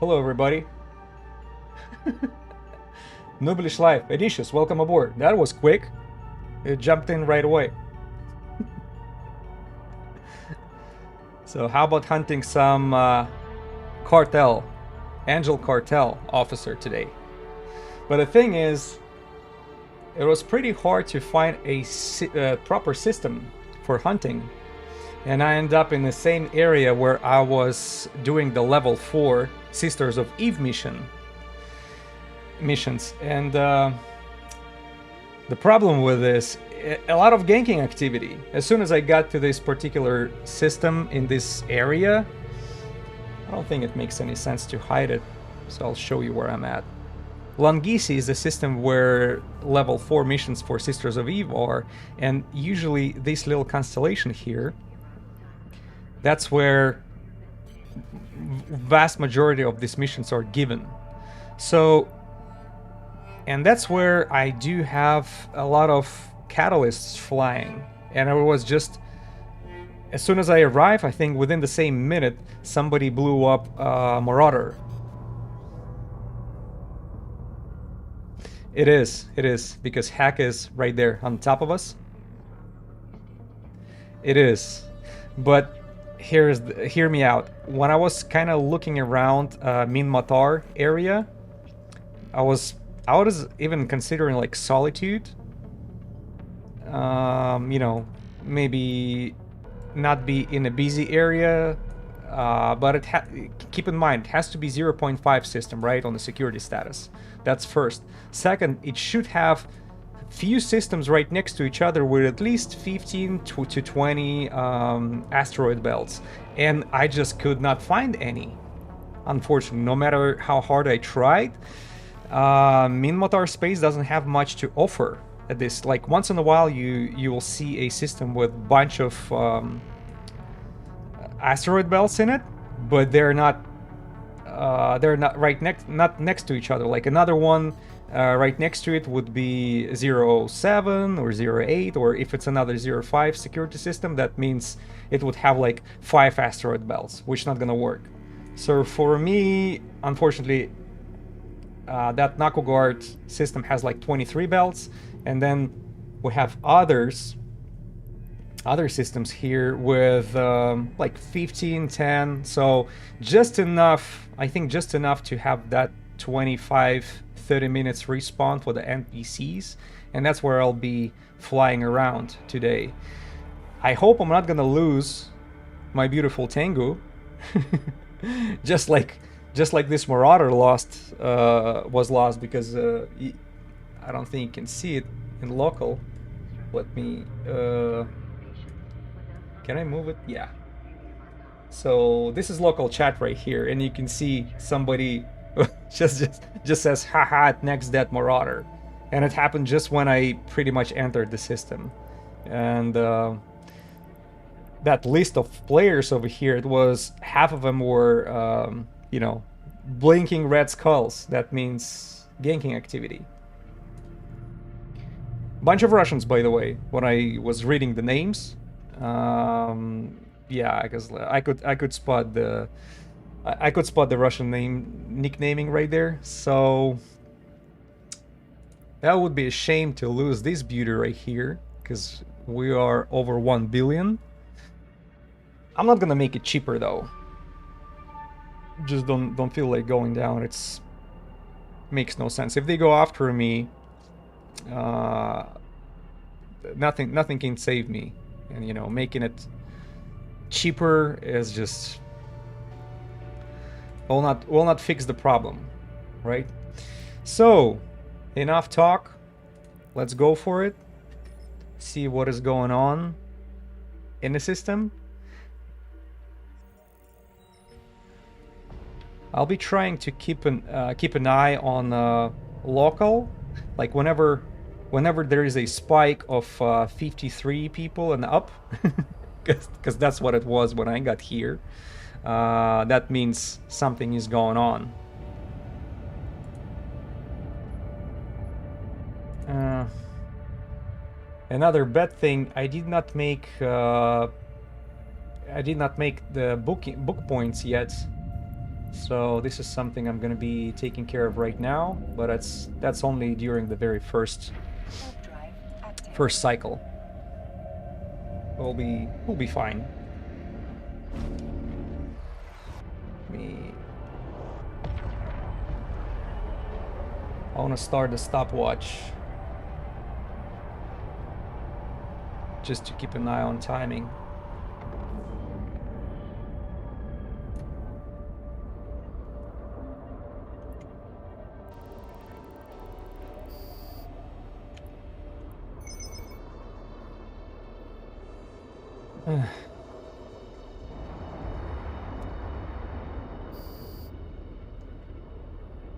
Hello, everybody. Nooblish Life, Edicious, welcome aboard. That was quick. It jumped in right away. So how about hunting some Cartel, Angel Cartel officer today? But the thing is, it was pretty hard to find a proper system for hunting. And I ended up in the same area where I was doing the level 4 Sisters of Eve missions. And the problem with this, a lot of ganking activity. As soon as I got to this particular system in this area, I don't think it makes any sense to hide it. So I'll show you where I'm at. Langisi is the system where level 4 missions for Sisters of Eve are, and usually this little constellation here, that's where vast majority of these missions are given. So, and that's where I do have a lot of catalysts flying. And it was just, as soon as I arrived, I think within the same minute, somebody blew up Marauder. It is, because Hack is right there on top of us. It is, but hear me out. When I was kind of looking around Min Matar area, I was even considering like Solitude. You know, maybe not be in a busy area, but keep in mind, it has to be 0.5 system, right, on the security status. That's first. Second, it should have few systems right next to each other with at least 15 to 20 asteroid belts, and I just could not find any, unfortunately. No matter how hard I tried, Min Matar space doesn't have much to offer at this. Like, once in a while you will see a system with a bunch of asteroid belts in it, but they're not not next to each other. Like another one right next to it would be 07 or 08, or if it's another 05 security system, that means it would have like 5 asteroid belts, which is not gonna work. So for me, unfortunately, that Nakugard system has like 23 belts, and then we have other systems here with like 15, 10, so just enough, I think just enough to have that 25-30 minutes respawn for the NPCs, and that's where I'll be flying around today. I hope I'm not gonna lose my beautiful Tengu, just like this Marauder was lost, because I don't think you can see it in local. Let me can I move it? Yeah. So this is local chat right here, and you can see somebody just says haha next that Marauder, and it happened just when I pretty much entered the system. And that list of players over here, it was half of them were you know, blinking red skulls. That means ganking activity. Bunch of Russians, by the way, when I was reading the names. Yeah, because I could spot the Russian nicknaming right there. So that would be a shame to lose this beauty right here, because we are over 1 billion. I'm not gonna make it cheaper though. Just don't feel like going down. It's makes no sense. If they go after me, nothing can save me. And you know, making it cheaper is just will not fix the problem, right? So enough talk, let's go for it. See what is going on in the system. I'll be trying to keep an eye on local, like whenever there is a spike of 53 people and up, because that's what it was when I got here. That means something is going on. Another bad thing, I did not make the book points yet So this is something I'm gonna be taking care of right now, but that's only during the very first cycle. We'll be fine. I want to start the stopwatch just to keep an eye on timing.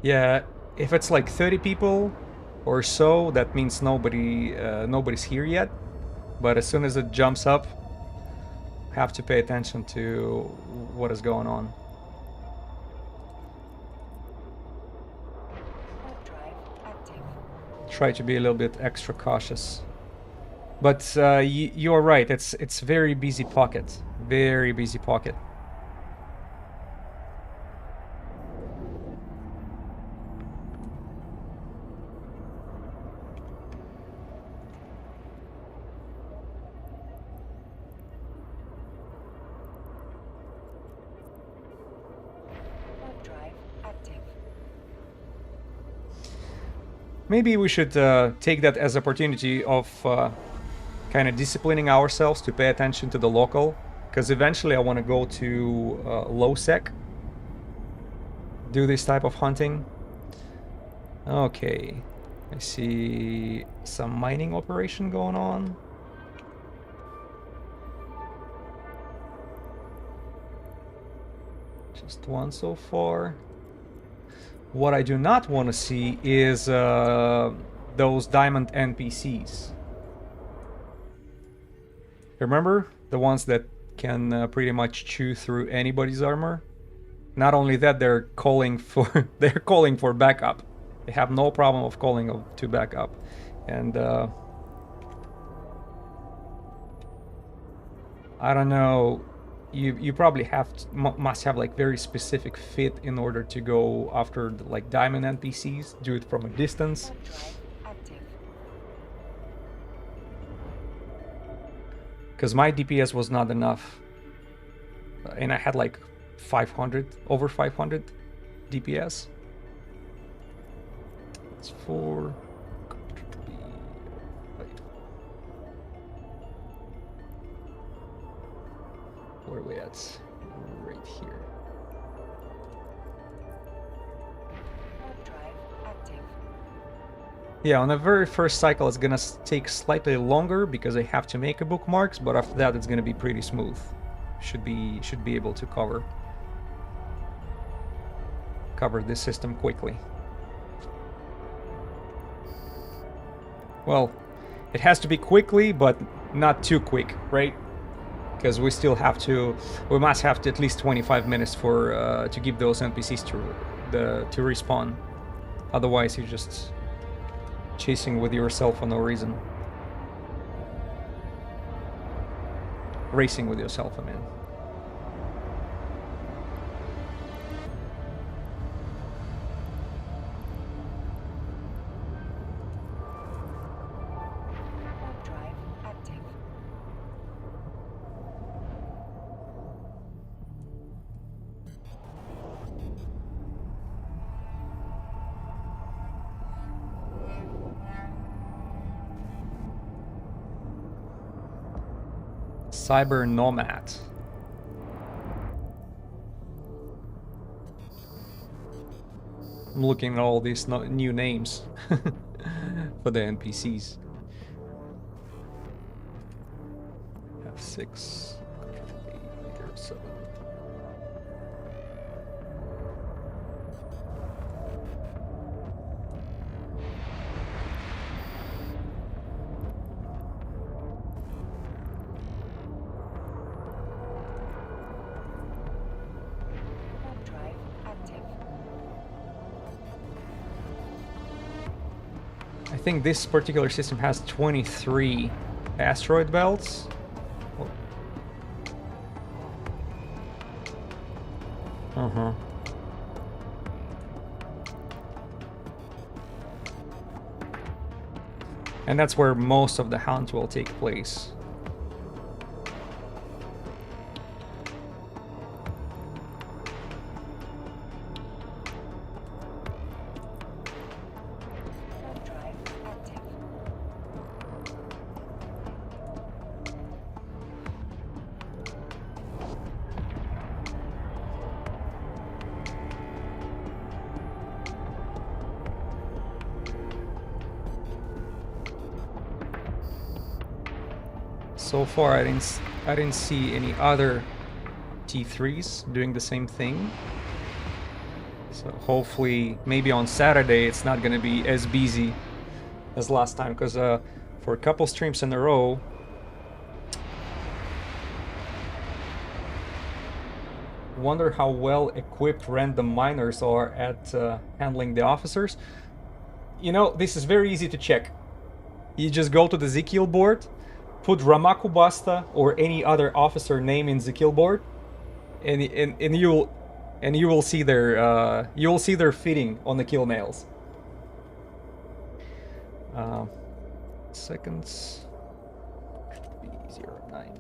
Yeah, if it's like 30 people or so, that means nobody's here yet. But as soon as it jumps up, have to pay attention to what is going on. Try to be a little bit extra cautious. But you're right, it's very busy pocket. Very busy pocket. Maybe we should take that as opportunity of kind of disciplining ourselves to pay attention to the local, because eventually I want to go to low sec, do this type of hunting. Okay, I see some mining operation going on. Just one so far. What I do not want to see is those diamond NPCs. Remember? The ones that can pretty much chew through anybody's armor? Not only that, they're calling for backup. They have no problem of calling to backup. And I don't know. You probably must have like very specific fit in order to go after the, like diamond NPCs. Do it from a distance. Because my DPS was not enough, and I had like 500, over 500 DPS. It's 4. Where are we at? Right here. Yeah, on the very first cycle it's gonna take slightly longer because I have to make a bookmarks, but after that it's gonna be pretty smooth. Should be able to cover this system quickly. Well, it has to be quickly, but not too quick, right? Because we must have at least 25 minutes for to give those NPCs to respawn. Otherwise, you're just chasing with yourself for no reason. Racing with yourself, I mean. Cyber Nomad. I'm looking at all these new names for the NPCs. F6, 8, 7. I think this particular system has 23 asteroid belts. And that's where most of the hunts will take place. So far, I didn't see any other T3s doing the same thing. So hopefully, maybe on Saturday, it's not gonna be as busy as last time, because for a couple streams in a row, wonder how well equipped random miners are at handling the officers. You know, this is very easy to check. You just go to the Ezekiel board, put Ramaku Basta or any other officer name in Ezekiel board, and you will see their fitting on the kill mails. Seconds should be 09.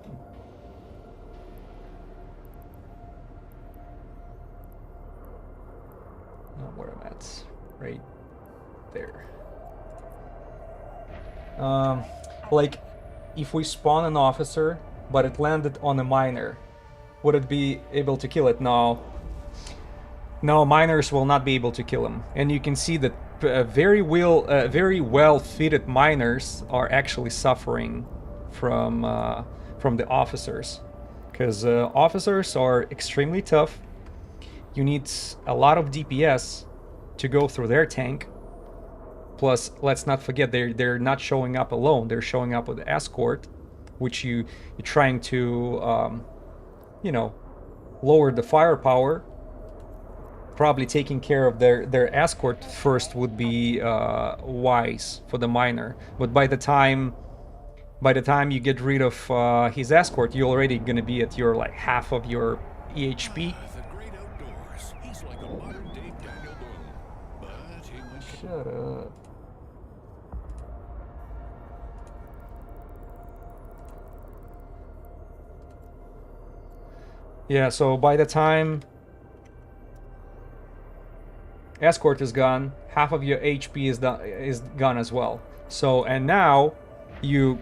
Not where I'm at, right there. Like, if we spawn an officer, but it landed on a miner, would it be able to kill it? No. No, miners will not be able to kill him. And you can see that very well fitted miners are actually suffering from the officers, because officers are extremely tough. You need a lot of DPS to go through their tank. Plus, let's not forget, they're not showing up alone. They're showing up with escort, which you're trying to, you know, lower the firepower. Probably taking care of their escort first would be wise for the miner. But by the time you get rid of his escort, you're already gonna be at your like half of your EHP. Shut up. Yeah, so by the time escort is gone, half of your HP is gone as well. So, and now you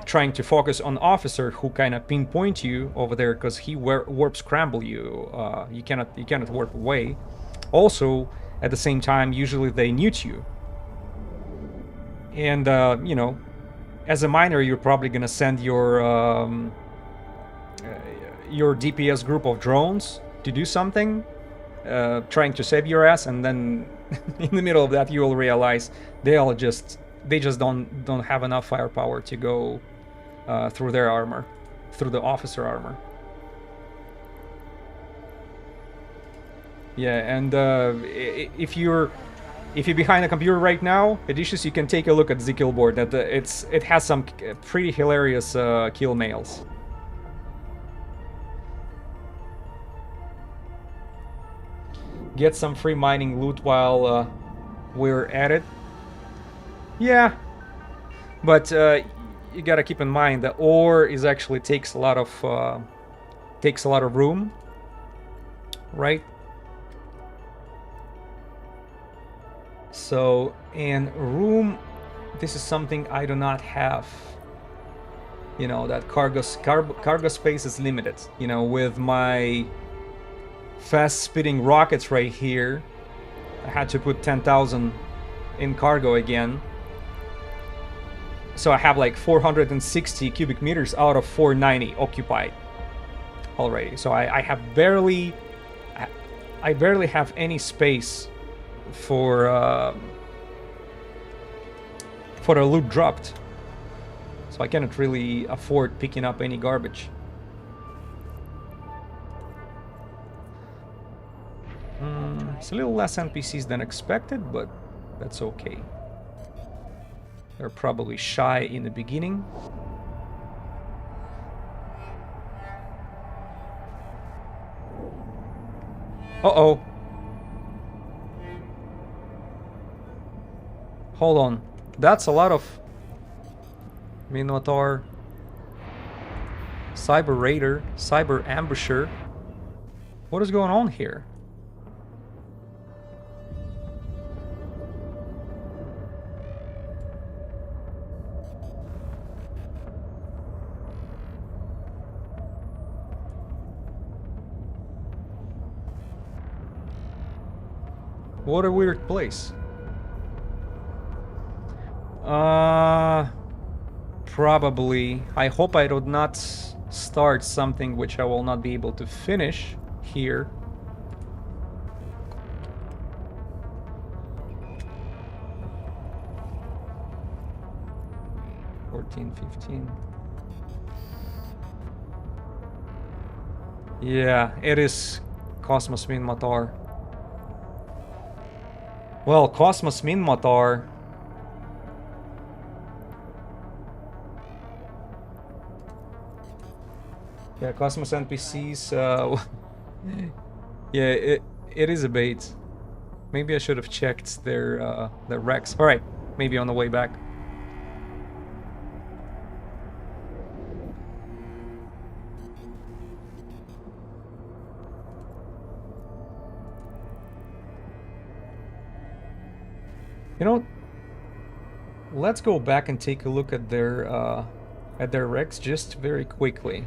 trying to focus on officer who kind of pinpoint you over there, because he warp scramble you. You cannot warp away. Also, at the same time, usually they newt you. And you know, as a miner, you're probably gonna send your DPS group of drones to do something, trying to save your ass, and then in the middle of that you will realize they just don't have enough firepower to go through their armor, through the officer armor. Yeah, and if you're behind a computer right now, Edicious, you can take a look at the kill board. That it has some pretty hilarious kill mails. Get some free mining loot while we're at it. Yeah, but you gotta keep in mind that ore is actually takes a lot of room, right? So, in room, this is something I do not have. You know, that cargo space is limited. You know, with my fast speeding rockets right here, I had to put 10,000 in cargo again. So I have like 460 cubic meters out of 490 occupied already. So I barely have any space for the loot dropped. So I cannot really afford picking up any garbage. It's a little less NPCs than expected, but that's okay. They're probably shy in the beginning. Uh-oh. Hold on. That's a lot of Minotaur. Cyber Raider. Cyber Ambusher. What is going on here? What a weird place. Probably. I hope I do not start something which I will not be able to finish here. $14.15. Yeah, it is Cosmos Minmatar. Well, Cosmos Minmatar. Yeah, Cosmos NPCs. Yeah, it is a bait. Maybe I should have checked their Rex. All right, maybe on the way back. You know, let's go back and take a look at their Rex just very quickly,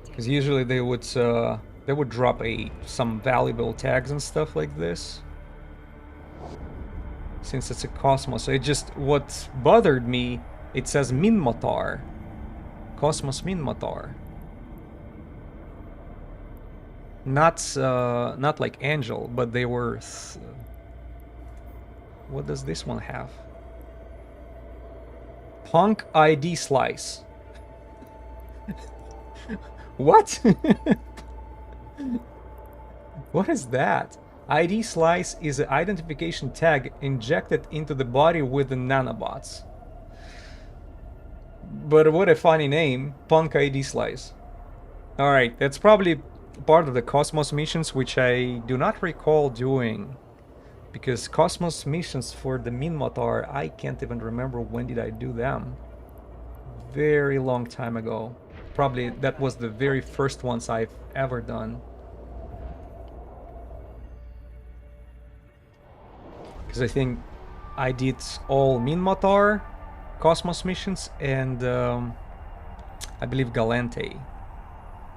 because usually they would drop some valuable tags and stuff like this. Since it's a Cosmos, what bothered me, it says Minmatar, Cosmos Minmatar, not like Angel, but they were. What does this one have? Punk ID slice. What? What is that? ID slice is an identification tag injected into the body with the nanobots. But what a funny name, Punk ID slice. Alright, that's probably part of the Cosmos missions, which I do not recall doing. Because Cosmos missions for the Minmatar, I can't even remember when did I do them. Very long time ago. Probably that was the very first ones I've ever done. Because I think I did all Minmatar Cosmos missions and I believe Galante.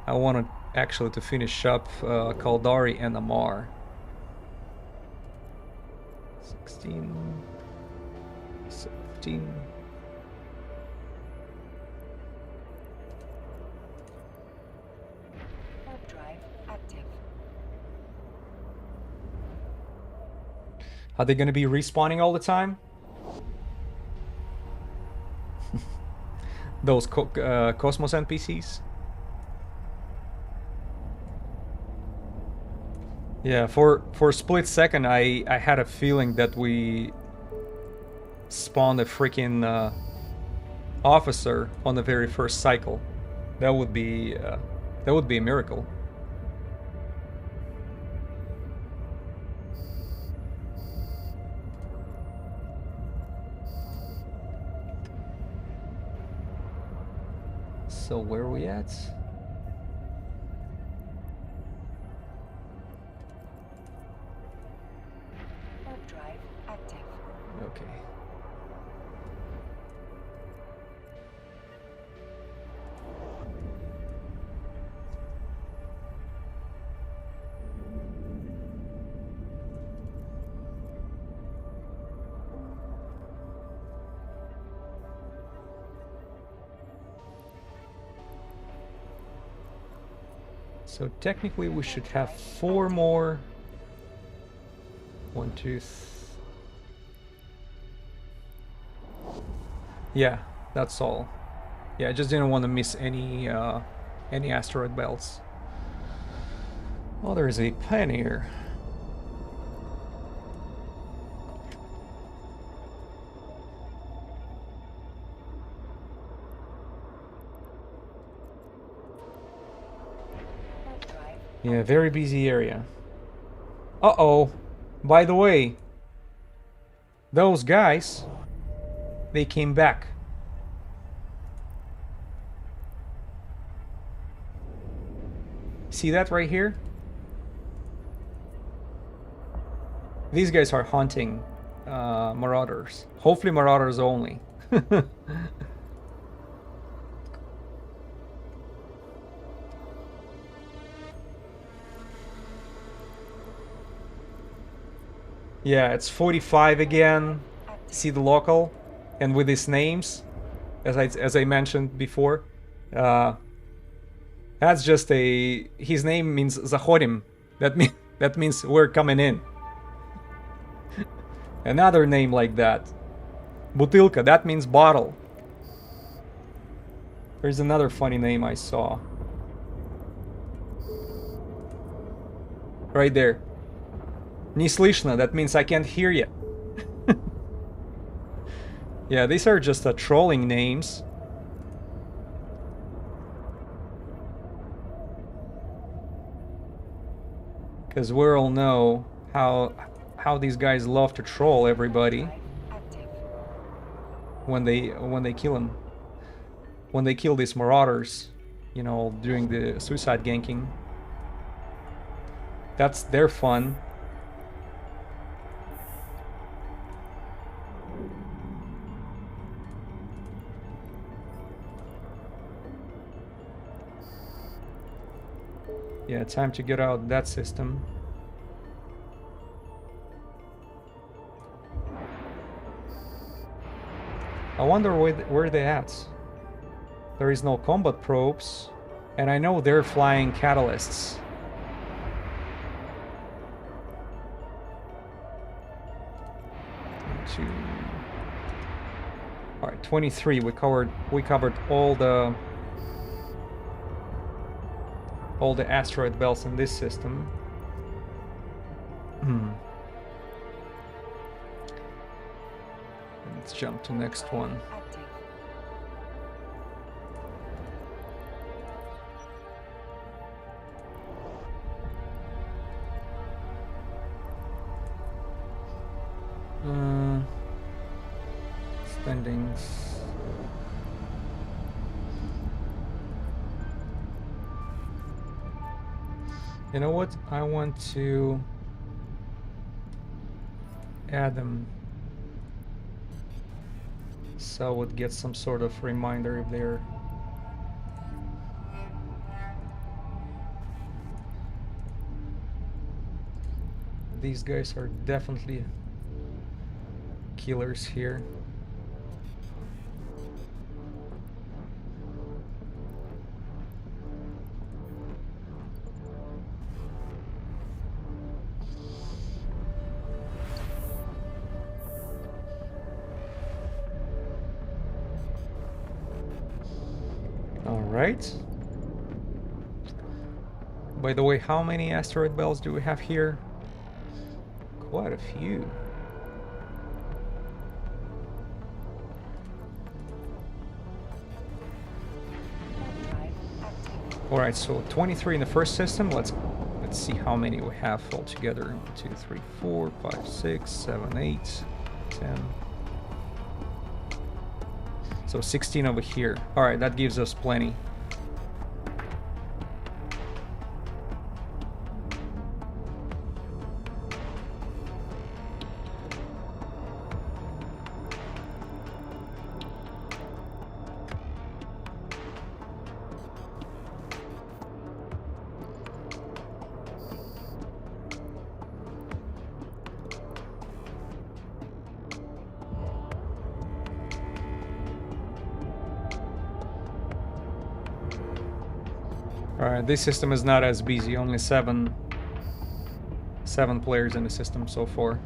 I wanted actually to finish up Caldari and Amar. 16, 17. Drive active. Are they going to be respawning all the time? Those Cosmos NPCs? Yeah, for a split second I had a feeling that we spawned a freaking officer on the very first cycle. That would be a miracle. So where are we at? Drive active. Okay. So technically we should have 4 more. 1, 2, yeah, that's all. Yeah, I just didn't want to miss any asteroid belts. Oh, there is a pioneer. Yeah, very busy area. Uh-oh. By the way, those guys, they came back. See that right here? These guys are hunting marauders. Hopefully marauders only. Yeah, it's 45 again. See the local, and with his names, as I mentioned before, that's just a. His name means Zahorim. That means we're coming in. Another name like that, Butilka. That means bottle. There's another funny name I saw. Right there. Nislishna, that means I can't hear you. Yeah, these are just trolling names. Because we all know how these guys love to troll everybody when they kill them. When they kill these marauders, you know, during the suicide ganking. That's their fun. Yeah, time to get out that system. I wonder where they at. There is no combat probes, and I know they're flying catalysts. All right, 23. We covered all the asteroid belts in this system. Let's jump to next one. Spendings. You know what? I want to add them so I would get some sort of reminder if they're these guys are definitely killers here. Right. By the way, how many asteroid belts do we have here? Quite a few. All right, so 23 in the first system. Let's see how many we have altogether. 1, 2, 3, 4, 5, 6, 7, 8, 10. So 16 over here. All right, that gives us plenty. Alright, this system is not as busy, only seven players in the system so far.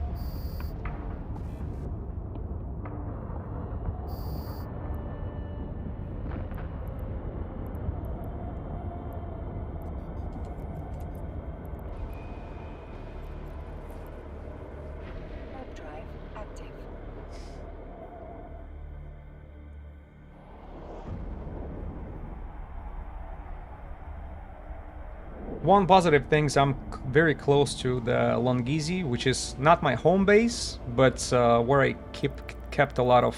One positive thing is I'm very close to the Longizi, which is not my home base, but where I kept a lot of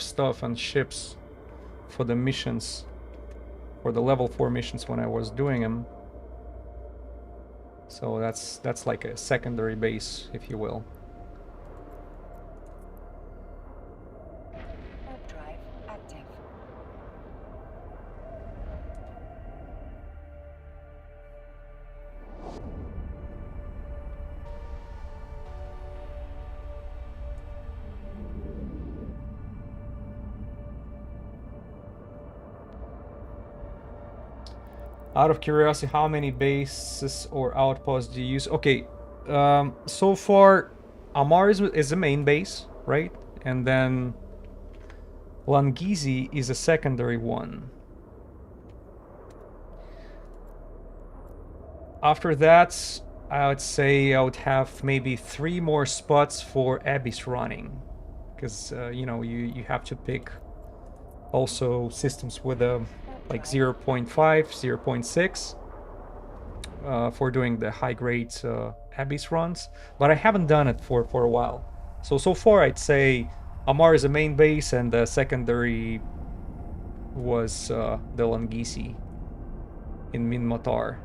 stuff and ships for the missions. for the level 4 missions when I was doing them. So that's like a secondary base, if you will. Warp drive active. Out of curiosity, how many bases or outposts do you use? Okay, so far, Amar is the main base, right? And then Langizi is a secondary one. After that, I would say I would have maybe 3 more spots for Abyss running. Because, you know, you have to pick also systems with a like 0.5, 0.6 for doing the high grade Abyss runs, but I haven't done it for a while. So far I'd say Amar is a main base and the secondary was the Langisi in Min Matar.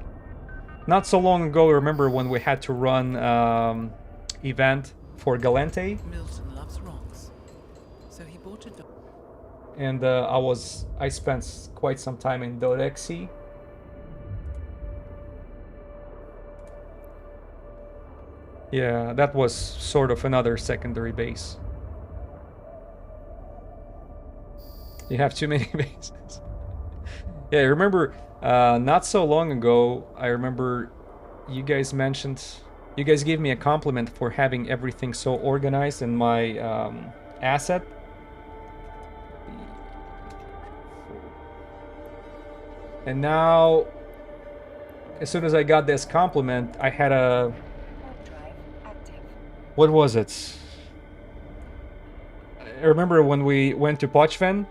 Not so long ago, remember when we had to run event for Galente? Milton loves rocks, so he bought a dog. And I spent quite some time in Dorexi. Yeah, that was sort of another secondary base. You have too many bases. Yeah, I remember not so long ago, I remember you guys gave me a compliment for having everything so organized in my asset. And now, as soon as I got this compliment, I had a... Warp drive active. What was it? I remember when we went to Pochven,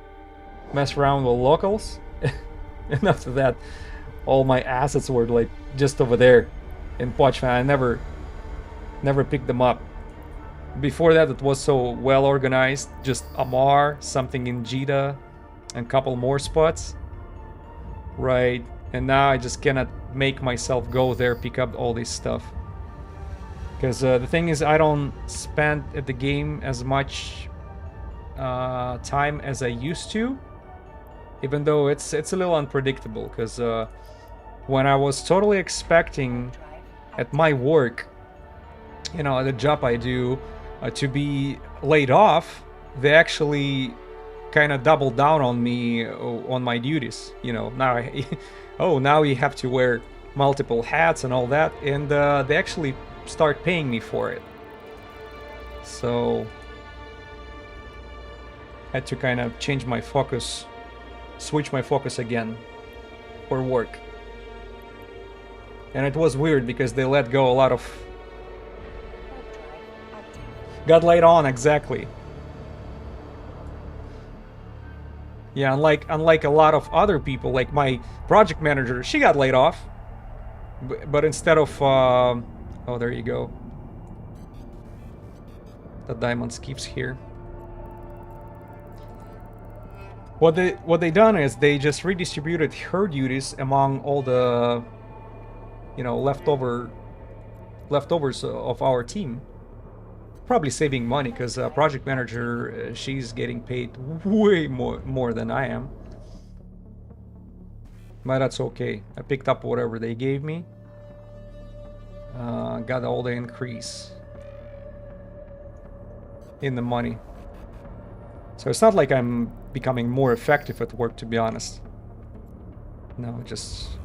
mess around with locals, and after that, all my assets were like just over there in Pochven. I never picked them up. Before that, it was so well organized. Just Amar, something in Jita, and a couple more spots. Right, and now I just cannot make myself go there, pick up all this stuff. Because the thing is, I don't spend at the game as much time as I used to. Even though it's a little unpredictable, because when I was totally expecting at my work, you know, the job I do, to be laid off, they actually kind of doubled down on me on my duties. You know, now now you have to wear multiple hats and all that, and they actually start paying me for it. So I had to kind of change my focus, switch my focus again for work. And it was weird because they let go a lot of... Warp drive active. Got laid on, exactly. Yeah, unlike a lot of other people, like my project manager, she got laid off. But instead of... oh, there you go. The diamond keeps here. What they done is they just redistributed her duties among all the, you know, leftovers of our team. Probably saving money because project manager, she's getting paid way more than I am. But that's okay. I picked up whatever they gave me. Got all the increase in the money. So it's not like I'm becoming more effective at work, to be honest. No,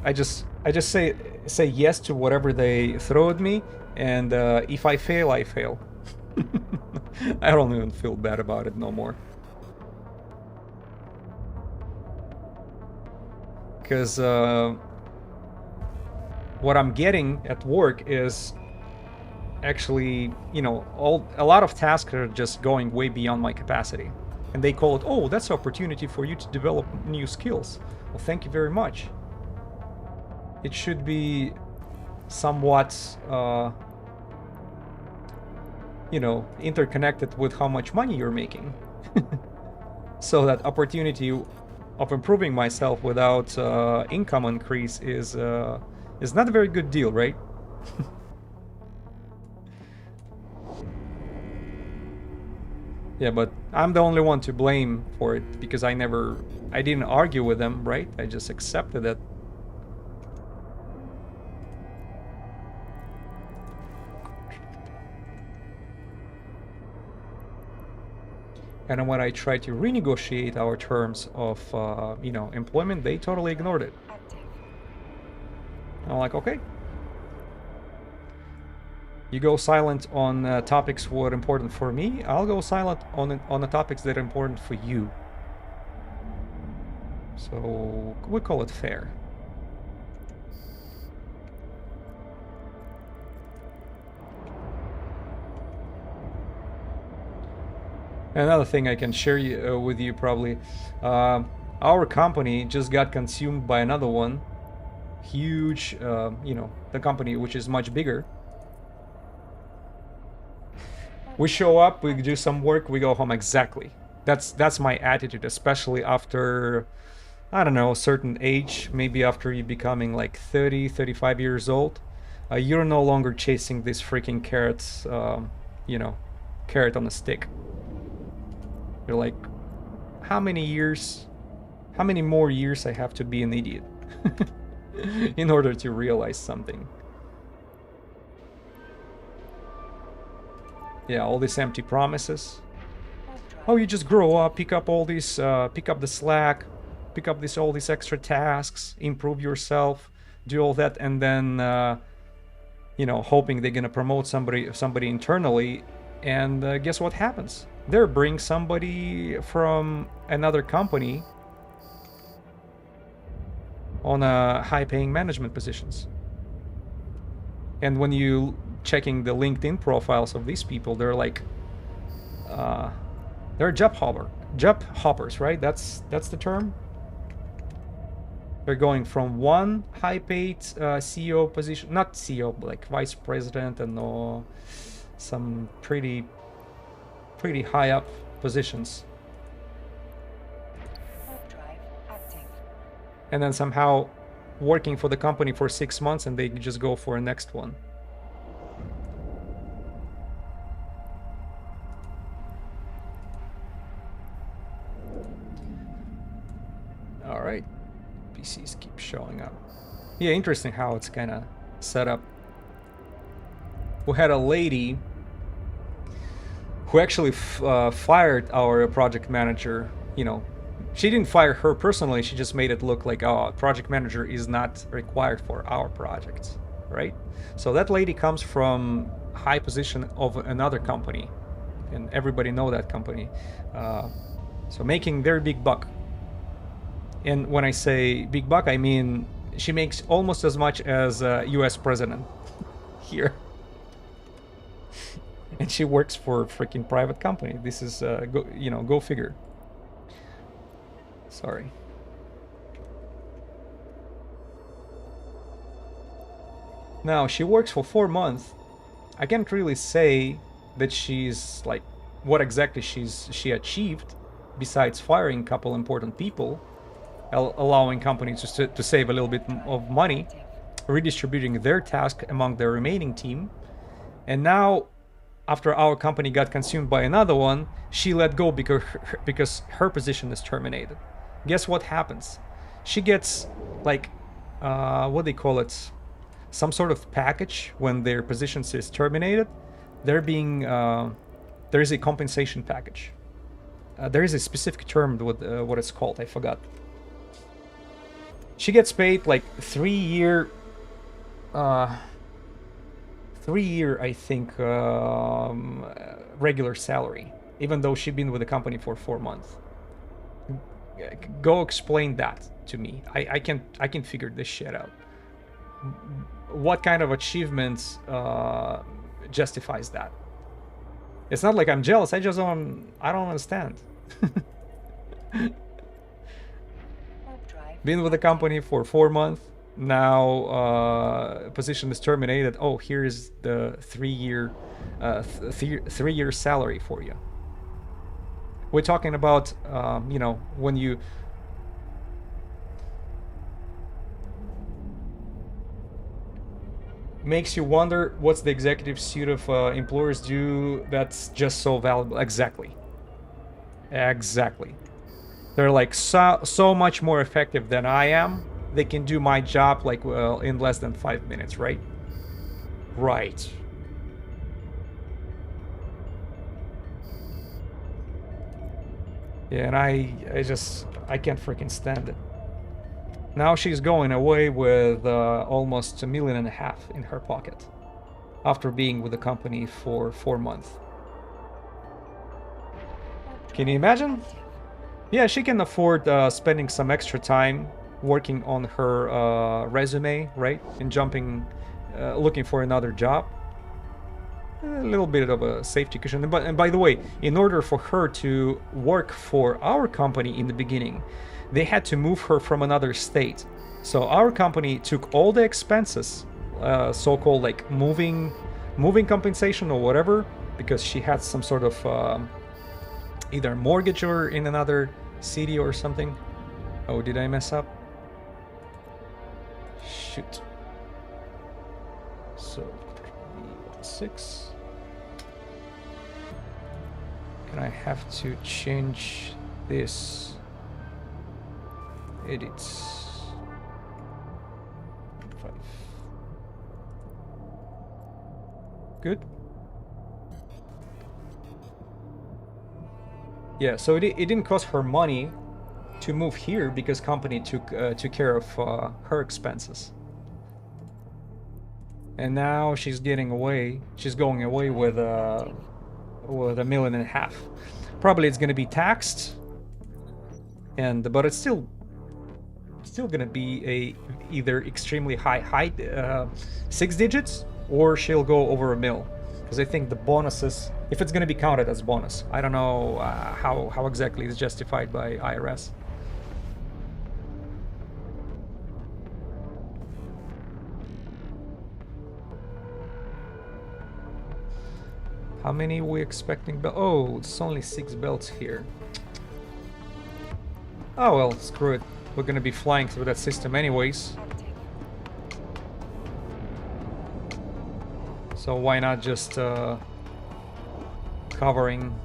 I just say yes to whatever they throw at me, and if I fail, I fail. I don't even feel bad about it no more. Because what I'm getting at work is actually, you know, a lot of tasks are just going way beyond my capacity. And they call it, oh, that's an opportunity for you to develop new skills. Well, thank you very much. It should be somewhat, you know, interconnected with how much money you're making. So that opportunity of improving myself without income increase is not a very good deal, right? Yeah, but I'm the only one to blame for it because I didn't argue with them, right? I just accepted it. And when I tried to renegotiate our terms of, employment, they totally ignored it. Active. I'm like, okay. You go silent on topics what are important for me. I'll go silent on the topics that are important for you. So we call it fair. Another thing I can share with you probably, our company just got consumed by another one, huge, the company which is much bigger. We show up, we do some work, we go home. Exactly. That's my attitude, especially after, I don't know, a certain age, maybe after you becoming like 30, 35 years old. You're no longer chasing these freaking carrots, carrot on a stick. You're like, how many more years I have to be an idiot in order to realize something? Yeah, all these empty promises. Oh, you just grow up, pick up all these, pick up the slack, pick up all these extra tasks, improve yourself, do all that, and then, hoping they're gonna promote somebody internally, and guess what happens? They bring somebody from another company on high-paying management positions. And when you checking the LinkedIn profiles of these people, they're like, they're job hoppers, right? That's the term. They're going from one high-paid CEO position, not CEO, but like vice president and some pretty high up positions, Drive active. and then somehow working for the company for 6 months and they just go for a next one. All right, PCs keep showing up. Yeah, interesting how it's kind of set up. We had a lady who actually fired our project manager. She didn't fire her personally, she just made it look like, oh, project manager is not required for our projects, right? So that lady comes from high position of another company, and everybody know that company. So making very big buck. And when I say big buck, I mean she makes almost as much as a US president here. And she works for a freaking private company. This is, go figure. Sorry. Now, she works for 4 months. I can't really say that she's, like, what exactly she achieved, besides firing a couple important people, allowing companies to save a little bit of money, redistributing their task among the remaining team. And now, after our company got consumed by another one, she let go because her position is terminated. Guess what happens? She gets, like, what they call it, some sort of package when their position is terminated. There is a compensation package. There is a specific term with what it's called. I forgot. She gets paid like 3 year, I think, regular salary, even though she's been with the company for 4 months. Go explain that to me. I can figure this shit out. What kind of achievements justifies that? It's not like I'm jealous. I don't understand. Been with the company for 4 months. Now position is terminated. Oh, here's the 3 year 3 year salary for you. We're talking about when you Makes you wonder what's the executive suite of employers do that's just so valuable. Exactly. Exactly. They're like so much more effective than I am. They can do my job like, well, in less than 5 minutes, right? Right. Yeah, and I can't freaking stand it. Now she's going away with almost $1.5 million in her pocket after being with the company for 4 months. Can you imagine? Yeah, she can afford spending some extra time working on her resume, right? And looking for another job. A little bit of a safety cushion. And by the way, in order for her to work for our company in the beginning, they had to move her from another state. So our company took all the expenses, so-called like moving compensation or whatever, because she had some sort of either mortgage or in another city or something. Oh, did I mess up? Shoot. So 6. And I have to change this. Edits. 5. Good. Yeah, so it didn't cost her money to move here because company took care of her expenses. And now she's getting away. She's going away with $1.5 million. Probably it's gonna be taxed, but it's still gonna be either extremely high 6 digits, or she'll go over $1 million. Because I think the bonuses, if it's gonna be counted as bonus, I don't know how exactly it's justified by IRS. How many are we expecting? Oh, it's only 6 belts here. Oh well, screw it. We're gonna be flying through that system anyways. So why not just covering?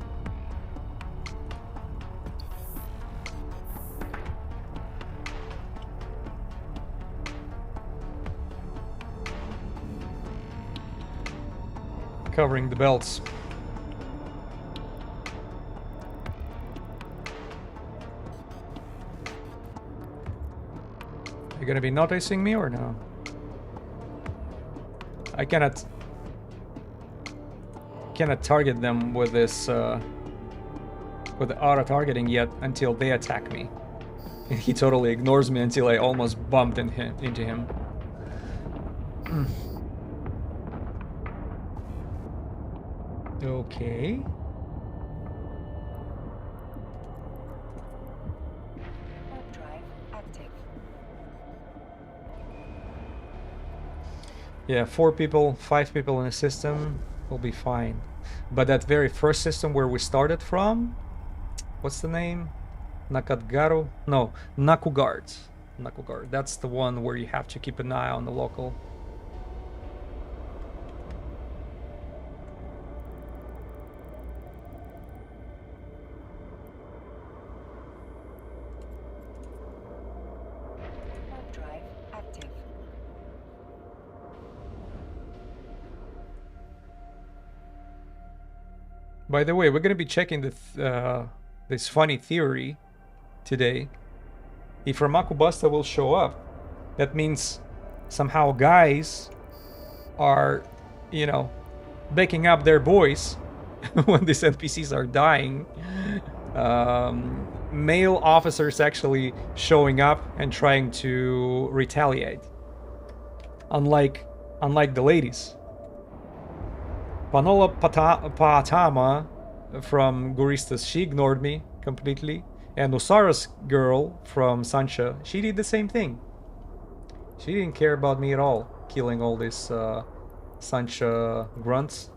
Covering the belts. You gonna be noticing me or no? I cannot target them with this with the auto targeting yet until they attack me. He totally ignores me until I almost bumped into him. Okay. Warp drive active. Yeah, 4 people, 5 people in the system will be fine. But that very first system where we started from, what's the name? Nakatgaru? No, Nakugard. Nakugard. That's the one where you have to keep an eye on the local. Warp drive active. By the way, we're gonna be checking this funny theory today. If Ramaku Basta will show up, that means somehow guys are, backing up their boys when these NPCs are dying. Male officers actually showing up and trying to retaliate. Unlike the ladies. Panola Patama from Guristas, she ignored me completely. And Osara's girl from Sancha, she did the same thing. She didn't care about me at all, killing all these Sancha grunts.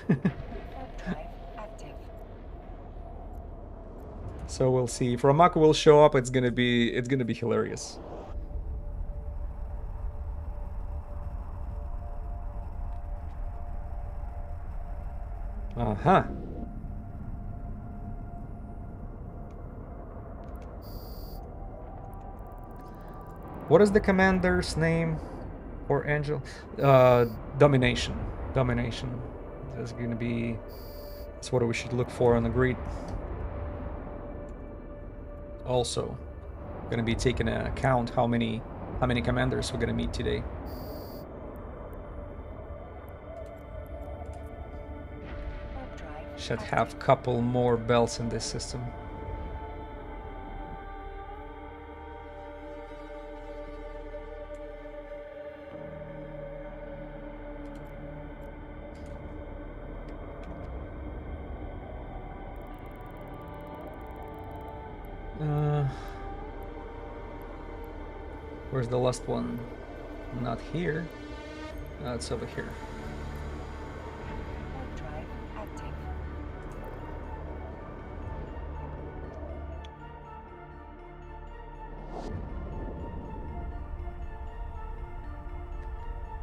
Warp drive active. So we'll see. If Ramaku will show up, it's gonna be hilarious. Uh-huh. What is the commander's name for Angel? Domination. Domination. That's gonna be... That's what we should look for on the grid. Also, gonna be taking into account how many commanders we're gonna meet today. Warp drive Should active. have couple more belts in this system. Where's the last one? Not here. It's over here. Warp drive active.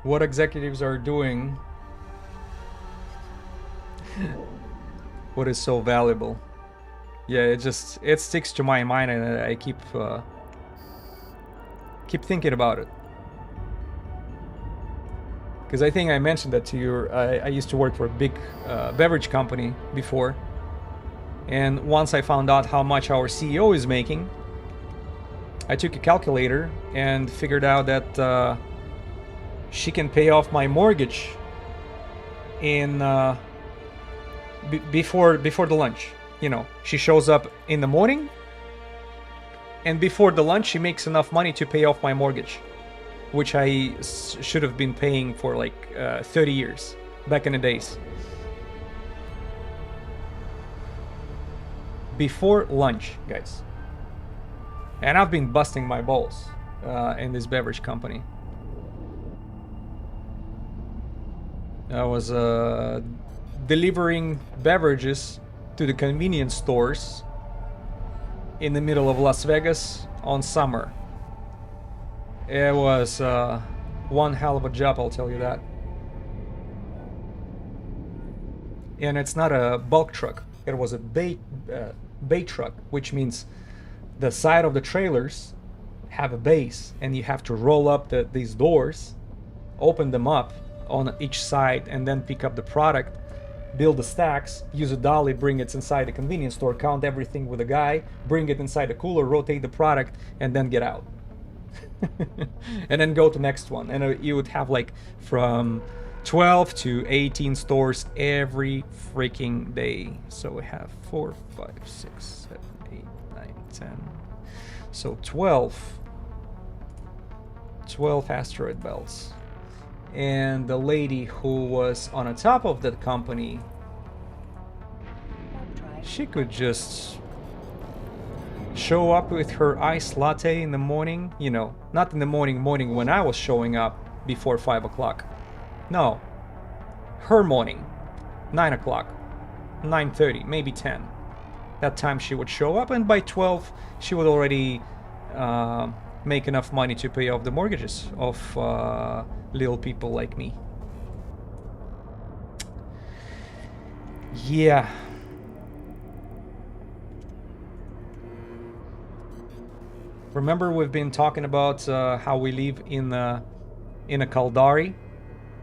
What executives are doing? What is so valuable? Yeah, it sticks to my mind, and I keep thinking about it. Because I think I mentioned that to you. I used to work for a big beverage company before, and once I found out how much our CEO is making, I took a calculator and figured out that she can pay off my mortgage in before the lunch. You know, she shows up in the morning, and before the lunch she makes enough money to pay off my mortgage, which I should have been paying for like 30 years back in the days. Before lunch, guys. And I've been busting my balls in this beverage company. I was delivering beverages to the convenience stores in the middle of Las Vegas on summer. It was one hell of a job, I'll tell you that. And it's not a bulk truck. It was a bay truck, which means the side of the trailers have a base, and you have to roll up these doors, open them up on each side, and then pick up the product, build the stacks, use a dolly, bring it inside the convenience store, count everything with a guy, bring it inside the cooler, rotate the product, and then get out. And then go to next one. And you would have like from 12 to 18 stores every freaking day. So we have 4, 5, 6, 7, 8, 9, 10. So 12 asteroid belts. And the lady who was on the top of that company, Warp drive she could just show up with her iced latte in the morning. You know, not in the morning when I was showing up before 5 o'clock. No, her morning, 9 o'clock, 9:30, maybe 10. That time she would show up, and by 12 she would already make enough money to pay off the mortgages of little people like me. Yeah. Remember, we've been talking about how we live in a Caldari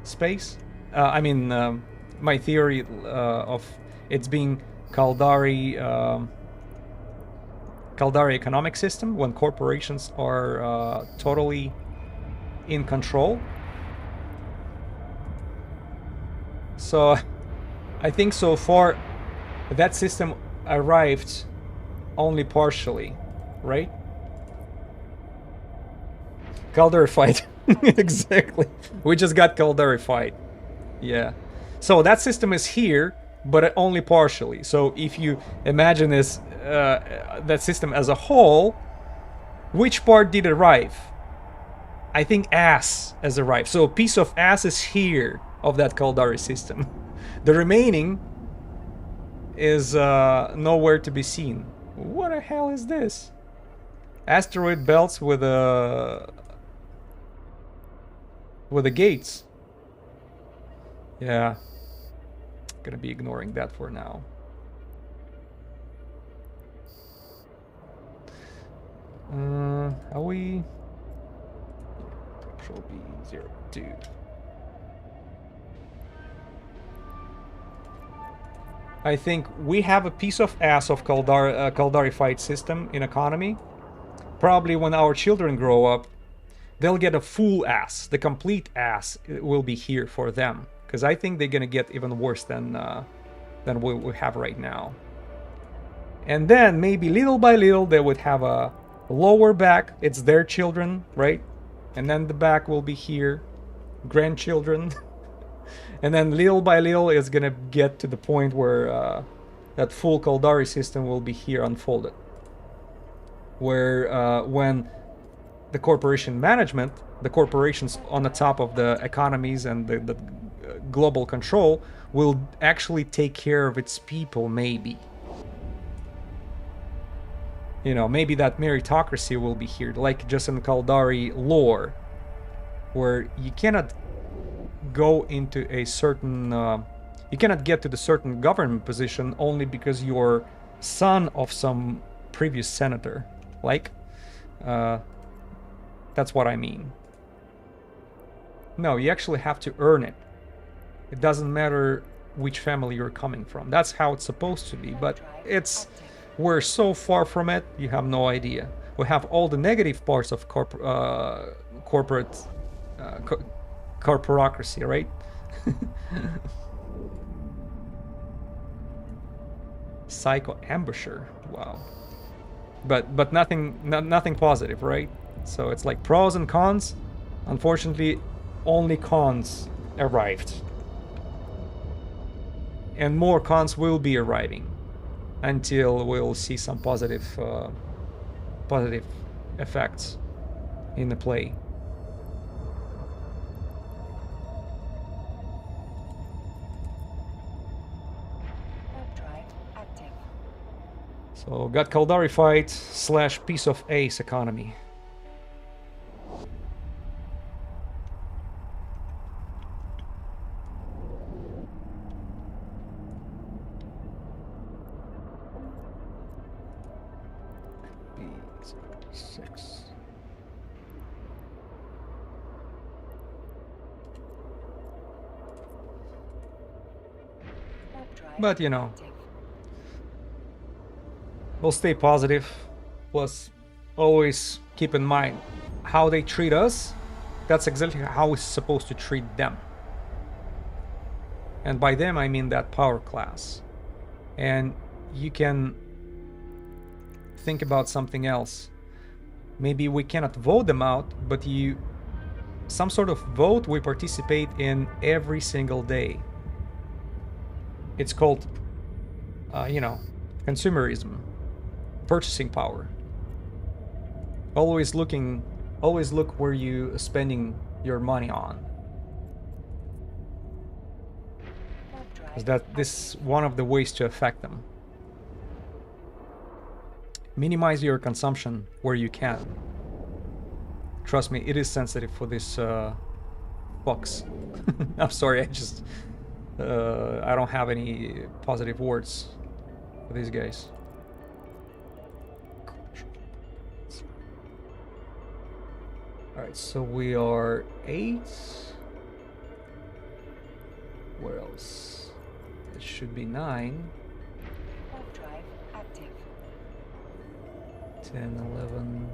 space. My theory of it's being Caldari economic system, when corporations are totally in control. So I think so far that system arrived only partially, right? Caldarified. Exactly. We just got Caldarified. Yeah. So that system is here, but only partially. So if you imagine this, that system as a whole, which part did arrive? I think ass has arrived. So a piece of ass is here of that Caldari system. The remaining is nowhere to be seen. What the hell is this? Asteroid belts with the gates. Yeah. Gonna be ignoring that for now. Are we? Control B 02. I think we have a piece of ass of Caldari fight system in economy. Probably when our children grow up, they'll get a full ass. The complete ass will be here for them. Because I think they're gonna get even worse than what we have right now. And then maybe little by little they would have a lower back. It's their children, right? And then the back will be here, grandchildren. And then little by little it's gonna get to the point where that full Caldari system will be here unfolded. Where when the corporation management, the corporations on the top of the economies and the global control will actually take care of its people, maybe. You know, maybe that meritocracy will be here, like just in Caldari lore, where you cannot go into a certain, you cannot get to the certain government position only because you're son of some previous senator. Like, that's what I mean. No, you actually have to earn it. It doesn't matter which family you're coming from. That's how it's supposed to be, but we're so far from it, you have no idea. We have all the negative parts of corporate corporocracy, right? Psycho ambusher, wow. But nothing positive, right? So it's like pros and cons. Unfortunately, only cons arrived. And more cons will be arriving until we'll see some positive effects in the play. Drive active. So got Caldari fight / piece of ace economy. B06. But you know, we'll stay positive. Plus, always keep in mind how they treat us. That's exactly how we're supposed to treat them. And by them, I mean that power class. And you can think about something else. Maybe we cannot vote them out, but some sort of vote we participate in every single day. It's called, consumerism, purchasing power. Always look where you are spending your money on. Because this is one of the ways to affect them. Minimize your consumption where you can. Trust me, it is sensitive for this box. I'm sorry, I don't have any positive words for these guys. Alright, so we are 8. Where else? It should be 9. Drive active. 10, 11.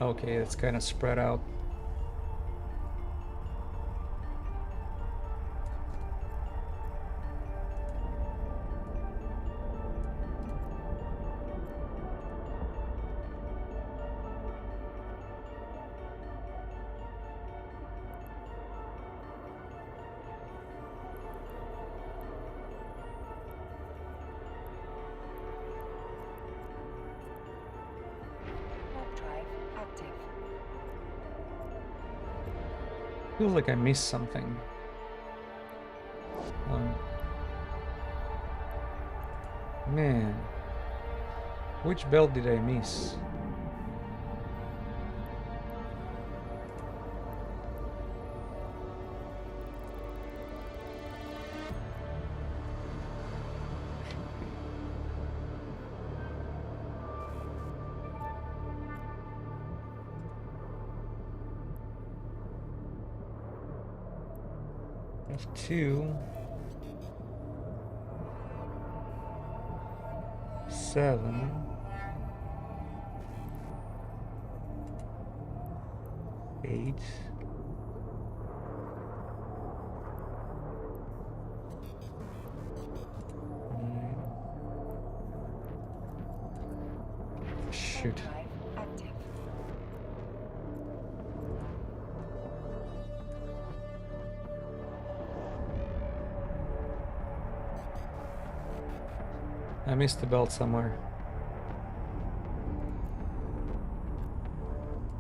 Okay, it's kind of spread out. Feels like I missed something. Man, which belt did I miss? F2. 7. Eight. Shoot. Drive active. I missed the belt somewhere.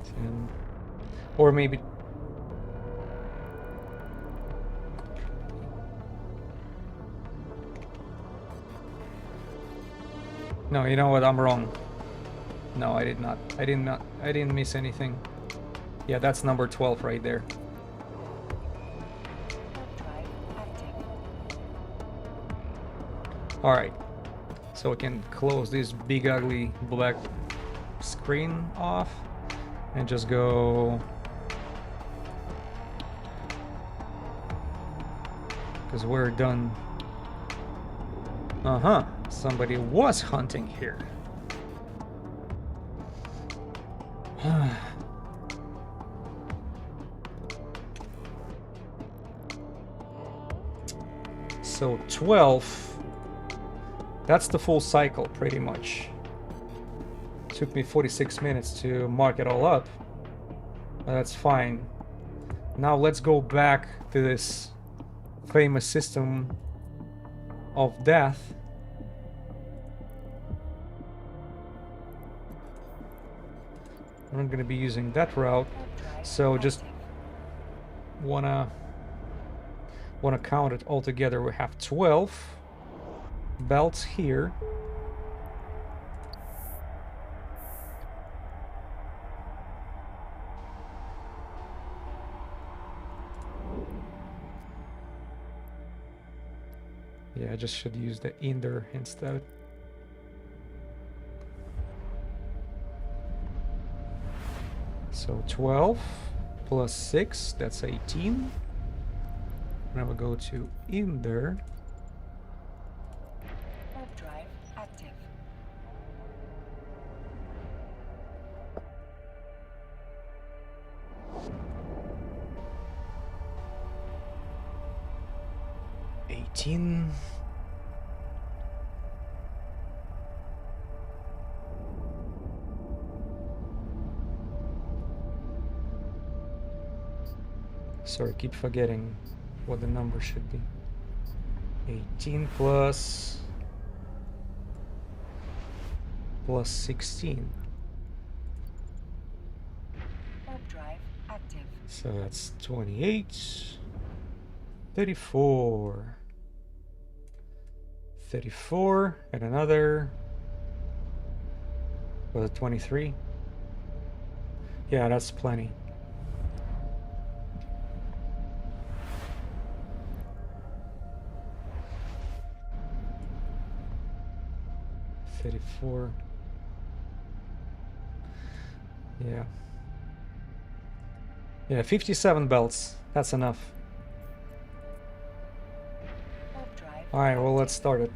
10. Or maybe... No, you know what? I'm wrong. No, I did not. I didn't miss anything. Yeah, that's number 12 right there. Drive active. Alright. So we can close this big ugly black screen off and just go... Because we're done. Uh-huh. Somebody was hunting here. So 12, that's the full cycle pretty much. Took me 46 minutes to mark it all up, but that's fine. Now let's go back to this famous system of death. I'm not gonna be using that route, so just wanna count it all together. We have 12 belts here. Yeah, I just should use the Inder instead. So 12 plus 6, that's 18. Now we go to Inder. Drive active. Sorry, I keep forgetting what the number should be. 18 plus 16. Drive active. So that's 28. 34. 34 and another. Was it 23? Yeah, that's plenty. Yeah. Yeah, 57 belts. That's enough. Alright, well, let's start it.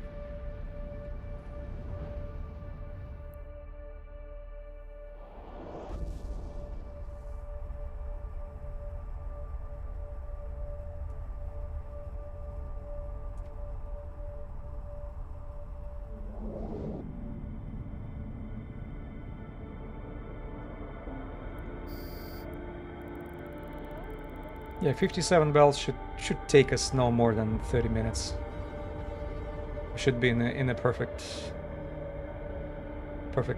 Yeah, 57 bells should take us no more than 30 minutes. We should be in a perfect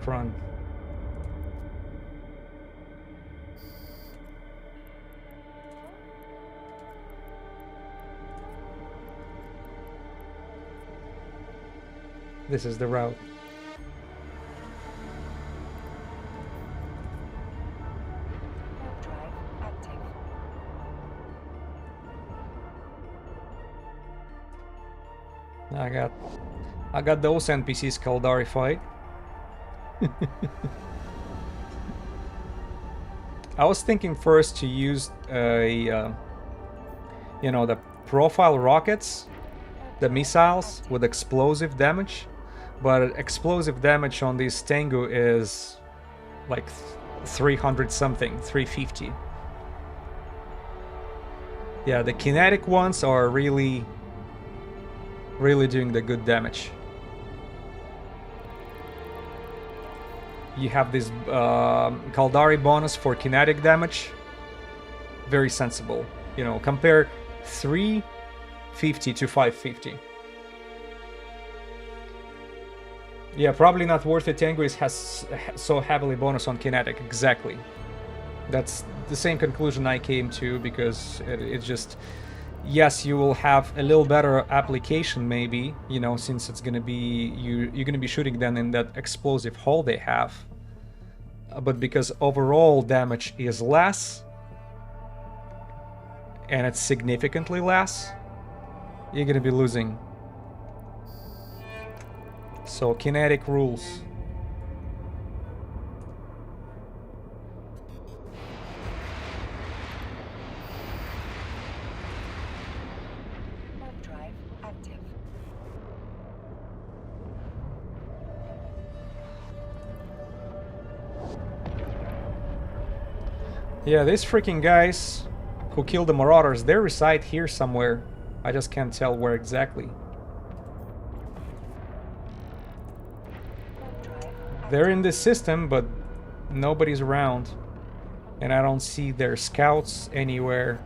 run. This is the route. I got those NPCs Kaldarified. I was thinking first to use you know, the profile rockets, the missiles with explosive damage, but explosive damage on this Tengu is like 300 something, 350. Yeah, the kinetic ones are really doing the good damage. You have this Kaldari bonus for kinetic damage. Very sensible. You know, compare 350 to 550. Yeah, probably not worth it. Tengu has so heavily bonus on kinetic. Exactly. That's the same conclusion I came to, because it's just... Yes, you will have a little better application maybe, you know, since it's gonna be... You're gonna be shooting them in that explosive hole they have. But because overall damage is less, and it's significantly less, you're gonna be losing. So kinetic rules. Warp drive active. Yeah, these freaking guys who killed the Marauders, they reside here somewhere. I just can't tell where exactly. Warp drive They're in this system, but nobody's around. And I don't see their scouts anywhere.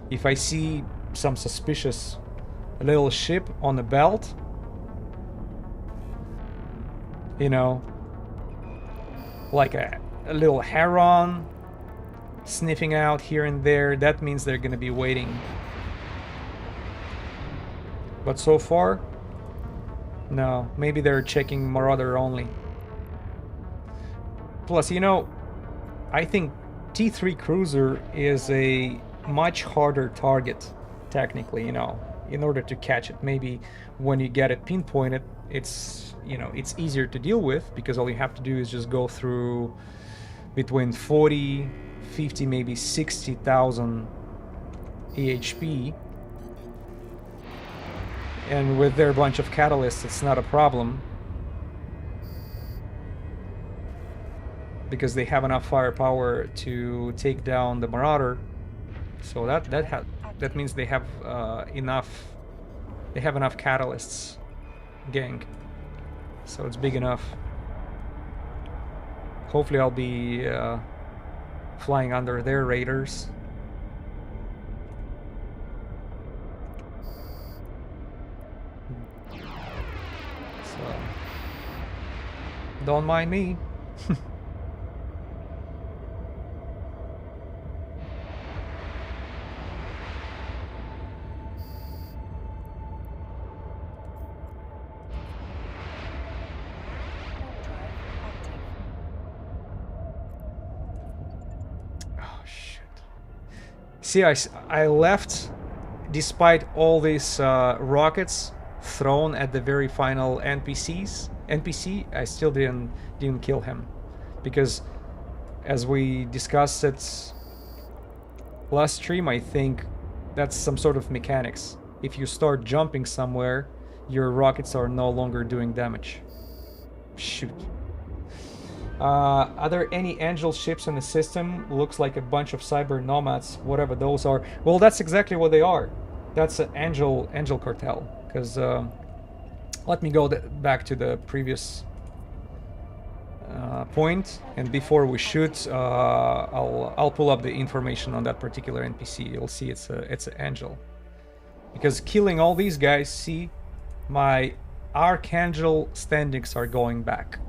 If I see some suspicious little ship on the belt, you know, like a little heron sniffing out here and there, that means they're gonna be waiting. But so far, no. Maybe they're checking Marauder only. Plus, you know, I think T3 Cruiser is a much harder target, technically, you know, in order to catch it. Maybe when you get it pinpointed, it's, you know, it's easier to deal with, because all you have to do is just go through between 40, 50, maybe 60,000 EHP. And with their bunch of catalysts, it's not a problem, because they have enough firepower to take down the Marauder. So that means they have enough. They have enough catalysts, gang. So it's big enough. Hopefully, I'll be flying under their raiders. So don't mind me. warp drive active. Oh shit. See, I left despite all these rockets thrown at the very final NPC. I still didn't kill him, because as we discussed it last stream, I think that's some sort of mechanics. If you start jumping somewhere, your rockets are no longer doing damage. Shoot. Are there any angel ships in the system? Looks like a bunch of cyber nomads, whatever those are. Well, that's exactly what they are. That's an angel cartel. Because let me go back to the previous point, and before we shoot, I'll pull up the information on that particular NPC. You'll see it's an angel. Because killing all these guys, see, my Archangel standings are going back.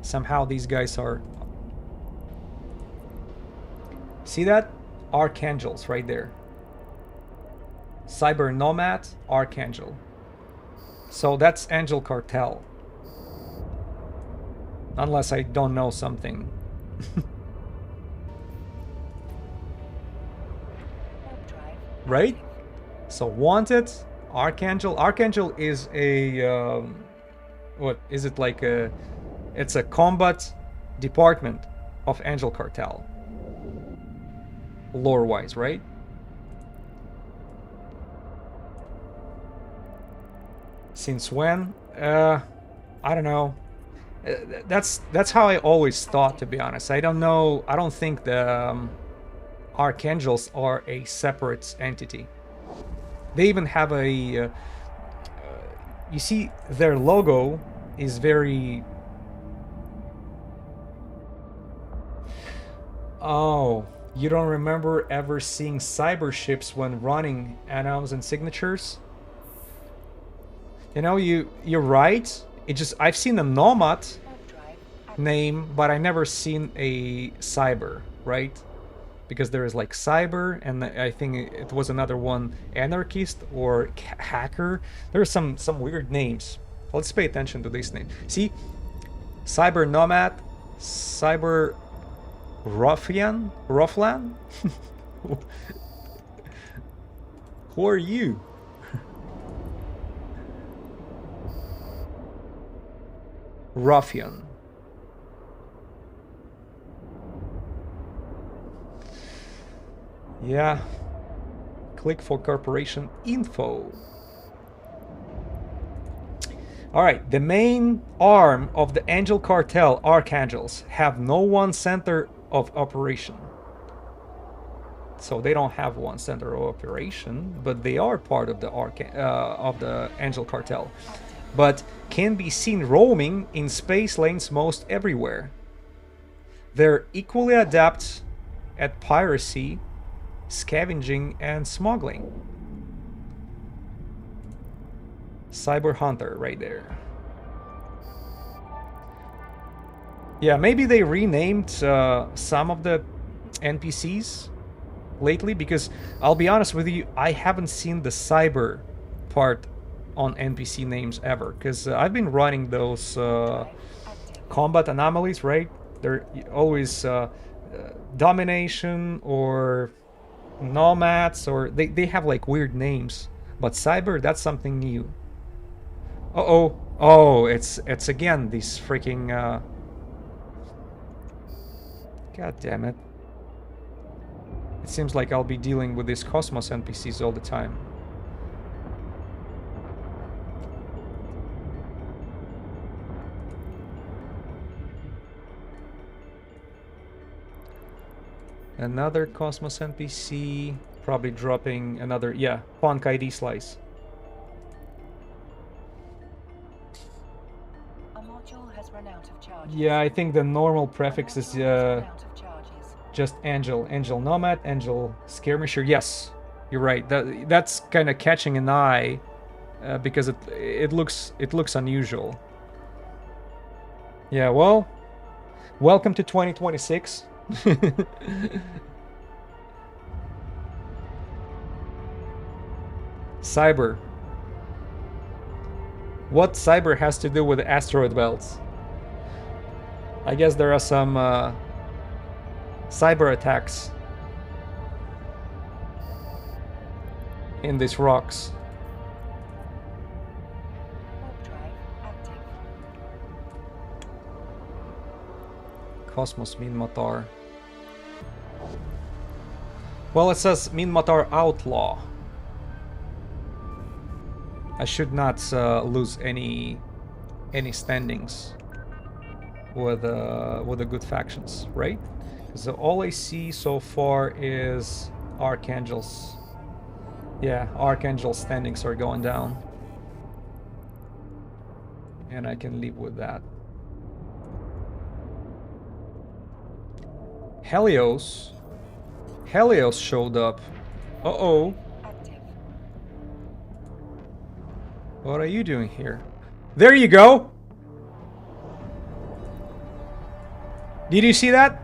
Somehow these guys are... See that? Archangels right there. Cyber Nomad, Archangel. So that's Angel Cartel. Unless I don't know something. Warp drive Right? So Wanted, Archangel. Archangel is a... what is it, like a... It's a combat department of Angel Cartel. Lore-wise, right? Since when? I don't know. That's how I always thought, to be honest. I don't know. I don't think the Archangels are a separate entity. They even have a. You see, their logo is very. Oh, you don't remember ever seeing cyber ships when running anoms and signatures? You know, you're right. It just I've seen a nomad name, but I never seen a cyber, right? Because there is like cyber, and I think it was another one, anarchist or hacker. There are some weird names. Let's pay attention to these names. See, cyber nomad, cyber ruffian, rufflan. Who are you? Ruffian. Yeah. Click for corporation info. Alright, the main arm of the Angel Cartel, Archangels, have no one center of operation. So they don't have one center of operation, but they are part of the Angel Cartel. But can be seen roaming in space lanes most everywhere. They're equally adept at piracy, scavenging, and smuggling. Cyber Hunter right there. Yeah, maybe they renamed some of the NPCs lately, because I'll be honest with you, I haven't seen the cyber part on NPC names ever, because I've been running those combat anomalies, right? They're always domination or nomads, or they have like weird names. But cyber, that's something new. Oh, it's again these freaking God damn it. It seems like I'll be dealing with these Cosmos NPCs all the time. Another Cosmos NPC, probably dropping another, yeah, Punk ID slice. A module has run out of charges. Yeah, I think the normal prefix is just Angel, Angel Nomad, Angel Skirmisher. Yes, you're right. That's kind of catching an eye because it looks unusual. Yeah, well, welcome to 2026. Cyber. What cyber has to do with asteroid belts? I guess there are some cyber attacks in these rocks. Cosmos Min Matar. Well, it says Min Matar Outlaw. I should not lose any standings with the good factions, right? Because all I see so far is Archangels. Yeah, Archangel standings are going down, and I can live with that. Helios showed up. Uh-oh. What are you doing here? There you go! Did you see that?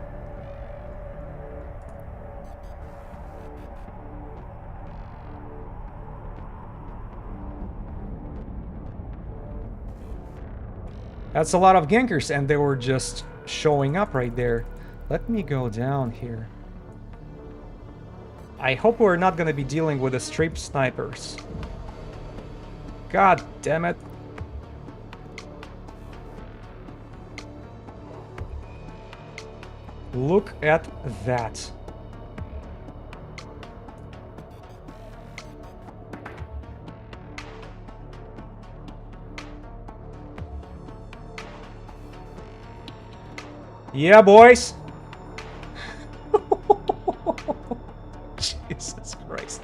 That's a lot of gankers, and they were just showing up right there. Let me go down here. I hope we're not gonna be dealing with the strip snipers. God damn it. Look at that. Yeah, boys. Jesus Christ.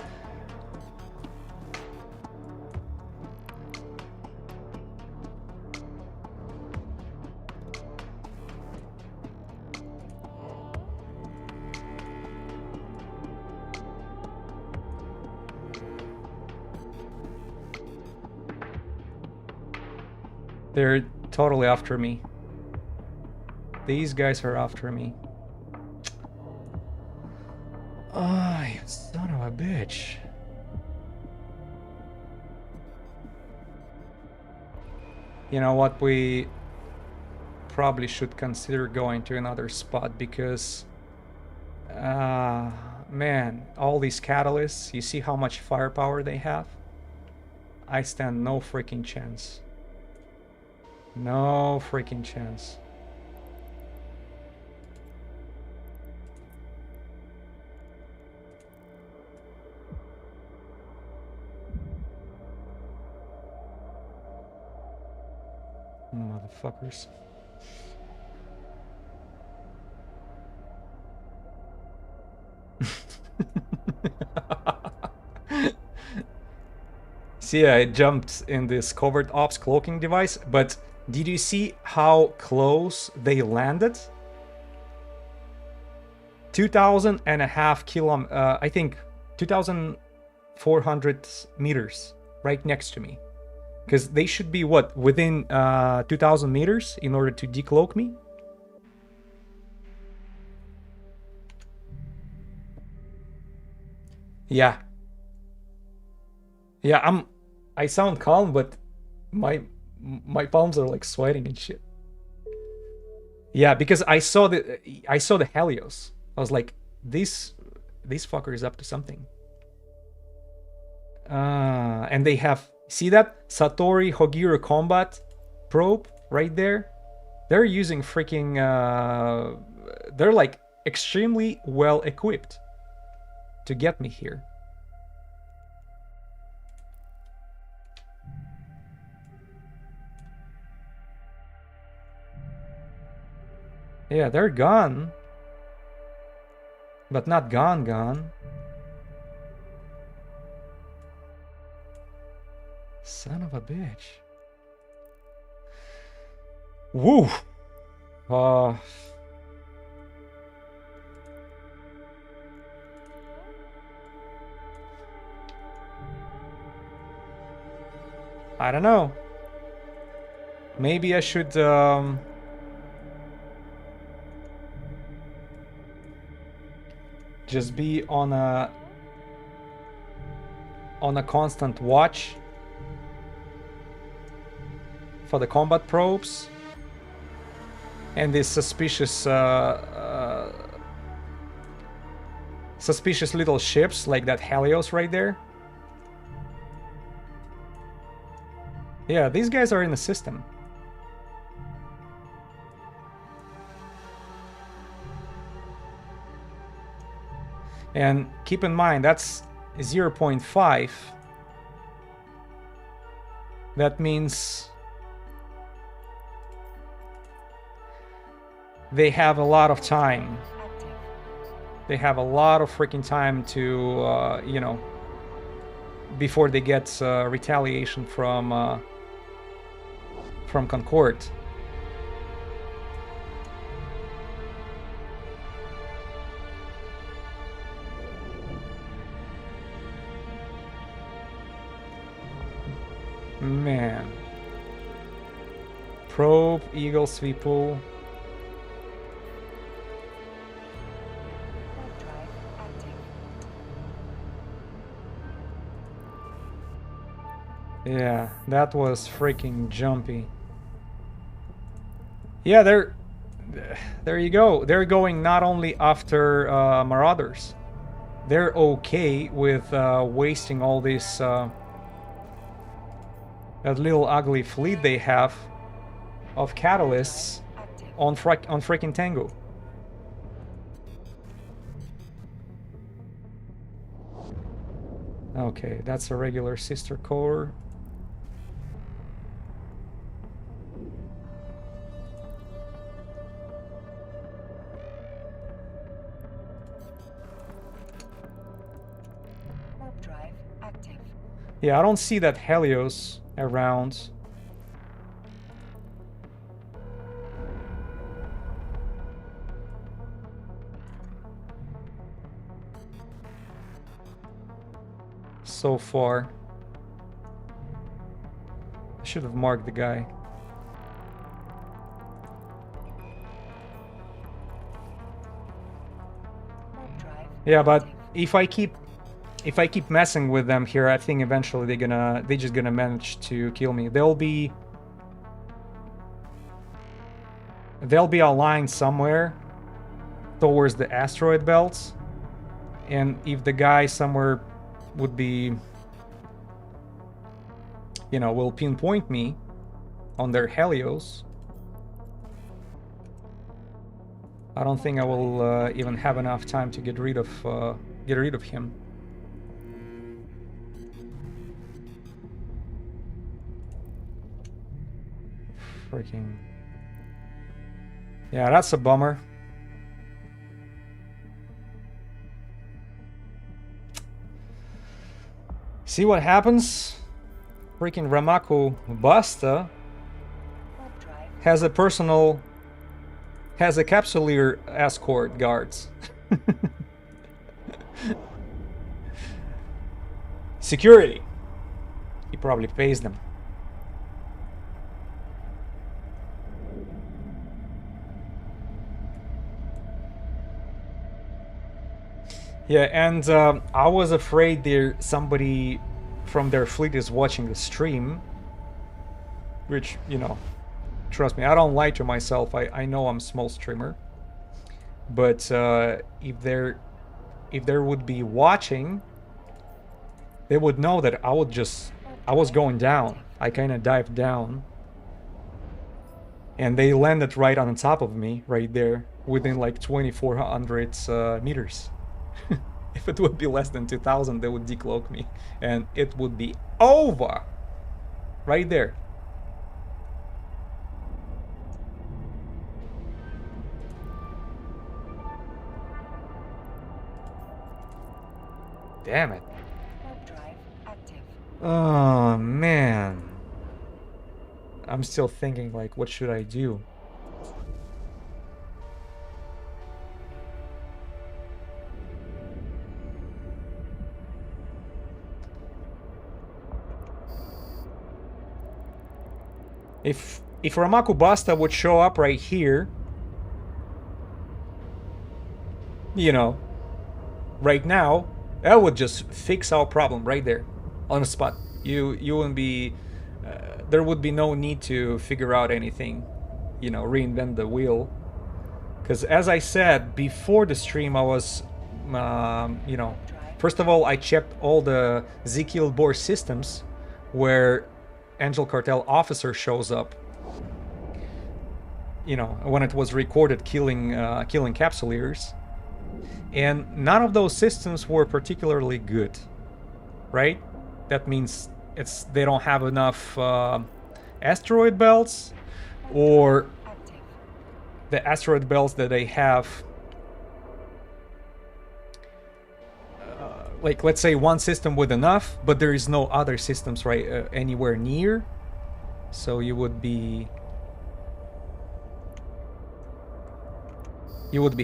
They're totally after me. These guys are after me. Oh, you son of a bitch. You know what? We probably should consider going to another spot because... man, all these catalysts, you see how much firepower they have? I stand no freaking chance. No freaking chance. Motherfuckers. See, I jumped in this covert ops cloaking device, but did you see how close they landed? 2,000 and a half I think 2,400 meters right next to me. Because they should be, what, within 2,000 meters in order to decloak me? Yeah. Yeah, I sound calm, but my palms are like sweating and shit. Yeah, because I saw the Helios. I was like, this fucker is up to something. And they have, see that Satori Hogiro combat probe right there? They're using freaking they're like extremely well equipped to get me here. Yeah, they're gone. But not gone. Son of a bitch. Woo! I don't know. Maybe I should just be on a constant watch for the combat probes and these suspicious suspicious little ships like that Helios right there. Yeah, these guys are in the system. And keep in mind, that's 0.5. That means they have a lot of time. They have a lot of freaking time to, you know, before they get retaliation from Concord. Man. Probe, Eagle, Sweep Pool. Yeah, that was freaking jumpy. Yeah, there you go. They're going not only after Marauders. They're okay with wasting all this that little ugly fleet they have of catalysts on freaking Tango. Okay, that's a regular sister core. Yeah, I don't see that Helios around. So far. I should have marked the guy. Warp drive Yeah, but active. if I keep messing with them here, I think eventually they're just gonna manage to kill me. They'll be aligned somewhere towards the asteroid belts, and if the guy somewhere would be, you know, will pinpoint me on their Helios, I don't think I will even have enough time to get rid of him. Freaking. Yeah, that's a bummer. See what happens? Freaking Ramaku Basta Warp drive has a capsuleer escort guards. Security. He probably pays them. Yeah, and I was afraid somebody from their fleet is watching the stream, which, you know, trust me, I don't lie to myself. I know I'm a small streamer, but if there would be watching, they would know that I was going down. I kind of dived down, and they landed right on top of me, right there, within like 2,400 meters. If it would be less than 2,000, they would decloak me, and it would be over. Right there. Damn it. warp drive active. Oh, man. I'm still thinking, like, what should I do? If Ramaku Basta would show up right here, you know, right now, that would just fix our problem right there, on the spot. You wouldn't be, there would be no need to figure out anything, you know, reinvent the wheel. Because as I said before the stream, I was, you know, first of all, I checked all the Ezekiel Bohr systems where Angel Cartel officer shows up. You know, when it was recorded killing capsuleers. And none of those systems were particularly good, right? That means they don't have enough asteroid belts, or Active. the asteroid belts that they have, like, let's say one system with enough, but there is no other systems right anywhere near, so you would be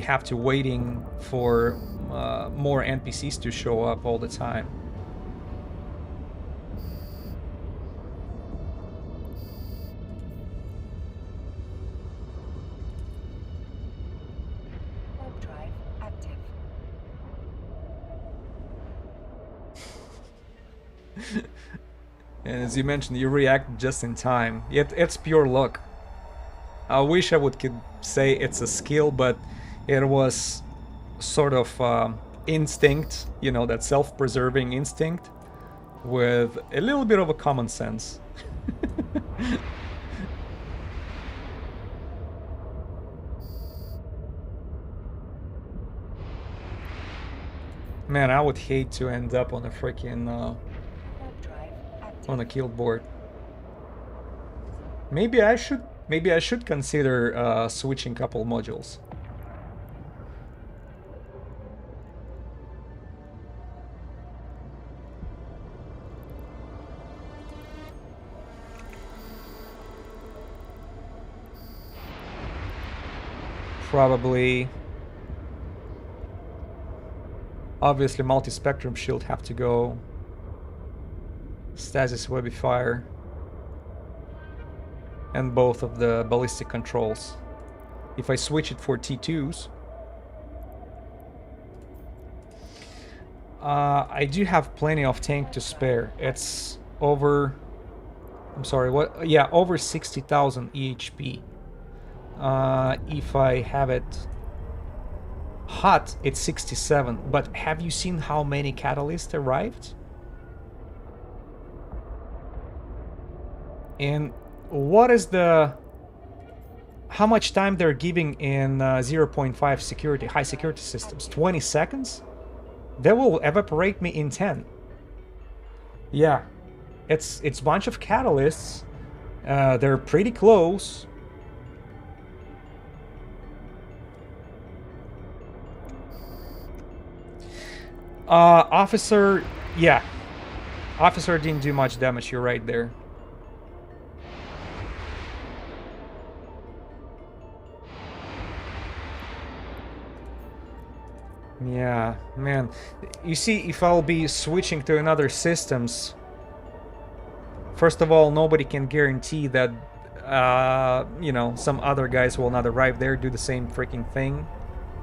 have to waiting for more NPCs to show up all the time. Warp drive active. And as you mentioned, you react just in time. It's pure luck. I wish I could say it's a skill, but it was sort of instinct, you know, that self-preserving instinct with a little bit of a common sense. Man, I would hate to end up on a freaking Warp drive active. on a kill board. Maybe I should consider switching couple modules. Probably. Obviously, multi-spectrum shield have to go. Stasis webifier. And both of the ballistic controls. If I switch it for T2s, I do have plenty of tank to spare. It's over, I'm sorry, what? Yeah, over 60,000 EHP. If I have it hot, it's 67. But have you seen how many catalysts arrived? And what is the... How much time they're giving in 0.5 security, high security systems? 20 seconds? They will evaporate me in 10. Yeah, it's a bunch of catalysts. They're pretty close. Officer, yeah. Officer didn't do much damage, you're right there. Yeah, man. You see, if I'll be switching to another systems, first of all, nobody can guarantee that, you know, some other guys will not arrive there, do the same freaking thing.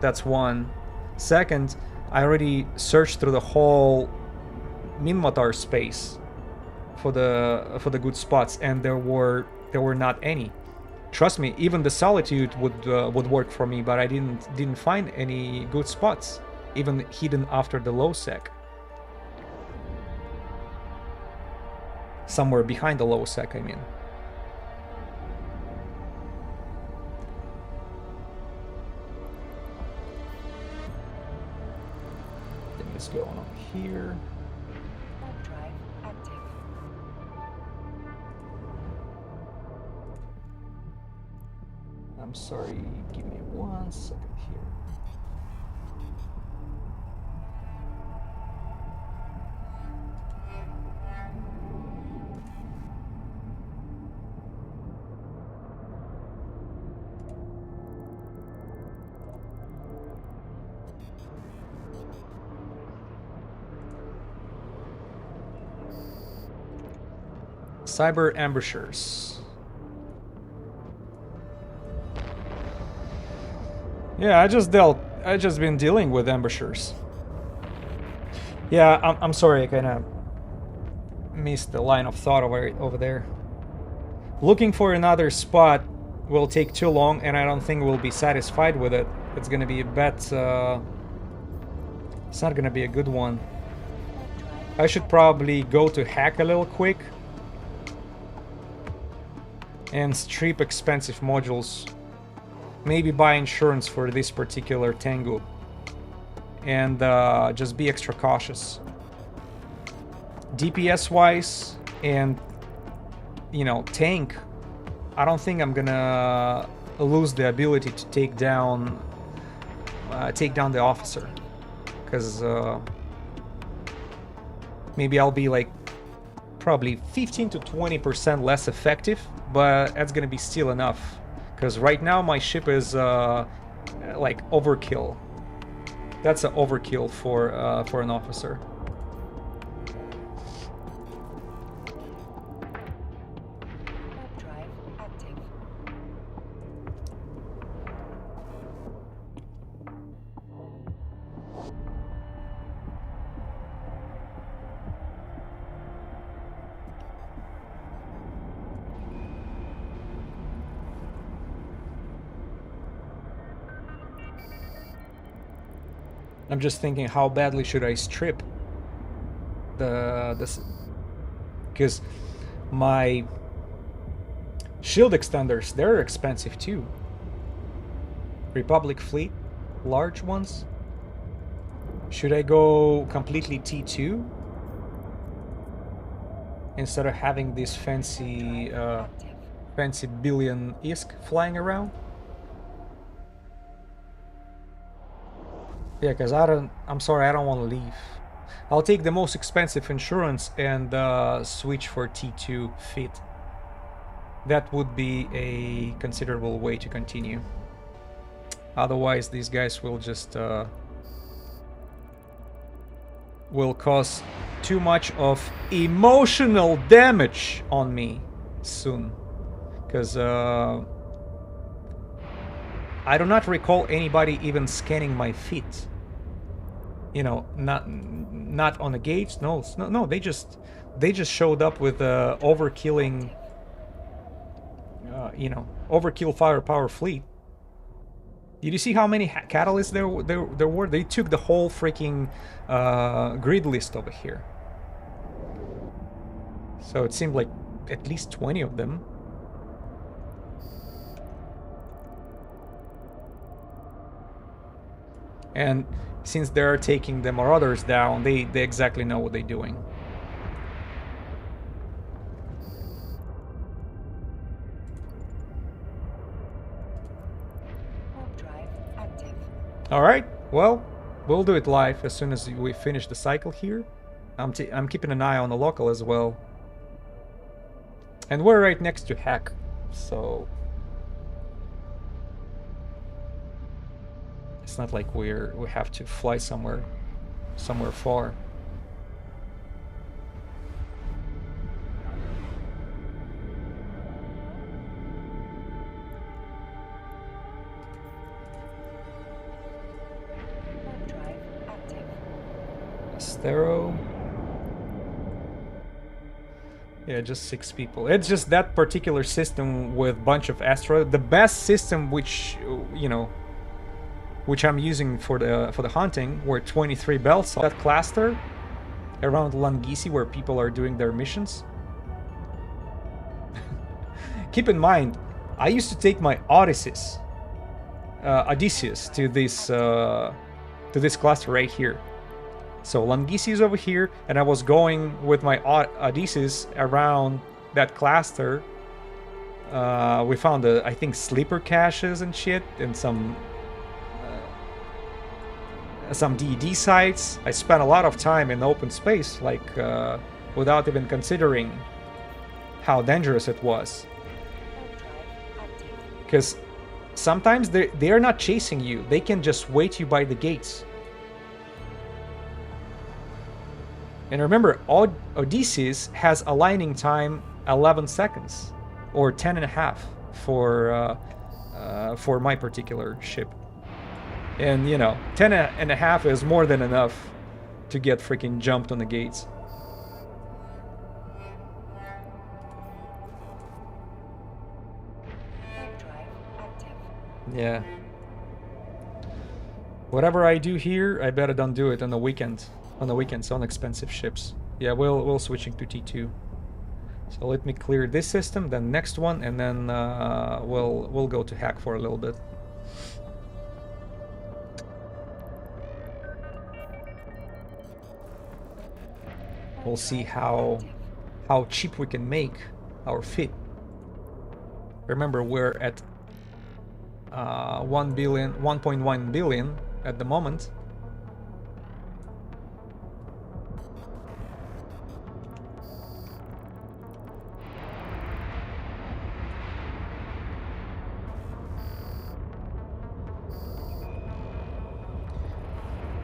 That's one. Second, I already searched through the whole Minmatar space for the good spots, and there were not any. Trust me, even the Solitude would work for me, but I didn't find any good spots, even hidden after the low sec. Somewhere behind the low sec, I mean. What's going on here? Warp drive active. I'm sorry, give me 1 second here. Cyber ambushers. Yeah, I just been dealing with ambushers. Yeah, I'm sorry, I kinda missed the line of thought over there. Looking for another spot will take too long, and I don't think we'll be satisfied with it. It's gonna be a bad, it's not gonna be a good one. I should probably go to hack a little quick and strip expensive modules. Maybe buy insurance for this particular Tengu. And just be extra cautious. DPS wise and, you know, tank, I don't think I'm gonna lose the ability to take down the officer. Because maybe I'll be like probably 15 to 20% less effective, but that's gonna be still enough. Because right now my ship is like overkill. That's an overkill for an officer. Warp drive active. I'm just thinking, how badly should I strip this? Because my shield extenders, they're expensive too. Republic fleet, large ones. Should I go completely T2 instead of having this fancy fancy billion ISK flying around? Yeah, because I'm sorry, I don't want to leave. I'll take the most expensive insurance and switch for T2 fit. That would be a considerable way to continue. Otherwise, these guys will just will cause too much of emotional damage on me soon. Because I do not recall anybody even scanning my feet. You know, not on the gates. No, they just showed up with overkilling. You know, overkill firepower fleet. Did you see how many catalysts there were? They took the whole freaking grid list over here. So it seemed like at least 20 of them. And since they're taking the Marauders down, they exactly know what they're doing. Warp drive active. Alright, well, we'll do it live as soon as we finish the cycle here. I'm keeping an eye on the local as well. And we're right next to Hack, so... It's not like we have to fly somewhere far. Warp drive active. Astero. Yeah, just 6 people. It's just that particular system with bunch of asteroids. The best system, which you know, which I'm using for the hunting, were 23 belts. That cluster around Langisi, where people are doing their missions. Keep in mind, I used to take my Odysseus to this cluster right here. So Langisi is over here, and I was going with my Odysseus around that cluster. We found, I think, sleeper caches and shit, and some DD sites. I spent a lot of time in open space, like without even considering how dangerous it was. Warp drive active. Because sometimes they are not chasing you; they can just wait you by the gates. And remember, Odysseus has aligning time 11 seconds, or 10 and a half for my particular ship. And you know, 10 and a half is more than enough to get freaking jumped on the gates. Warp drive active. Yeah. Whatever I do here, I better don't do it on the weekend. On the weekends, on expensive ships. Yeah, we'll switching to T2. So let me clear this system, then next one, and then we'll go to Hack for a little bit. We'll see how cheap we can make our fit. Remember, we're at 1.1 billion at the moment.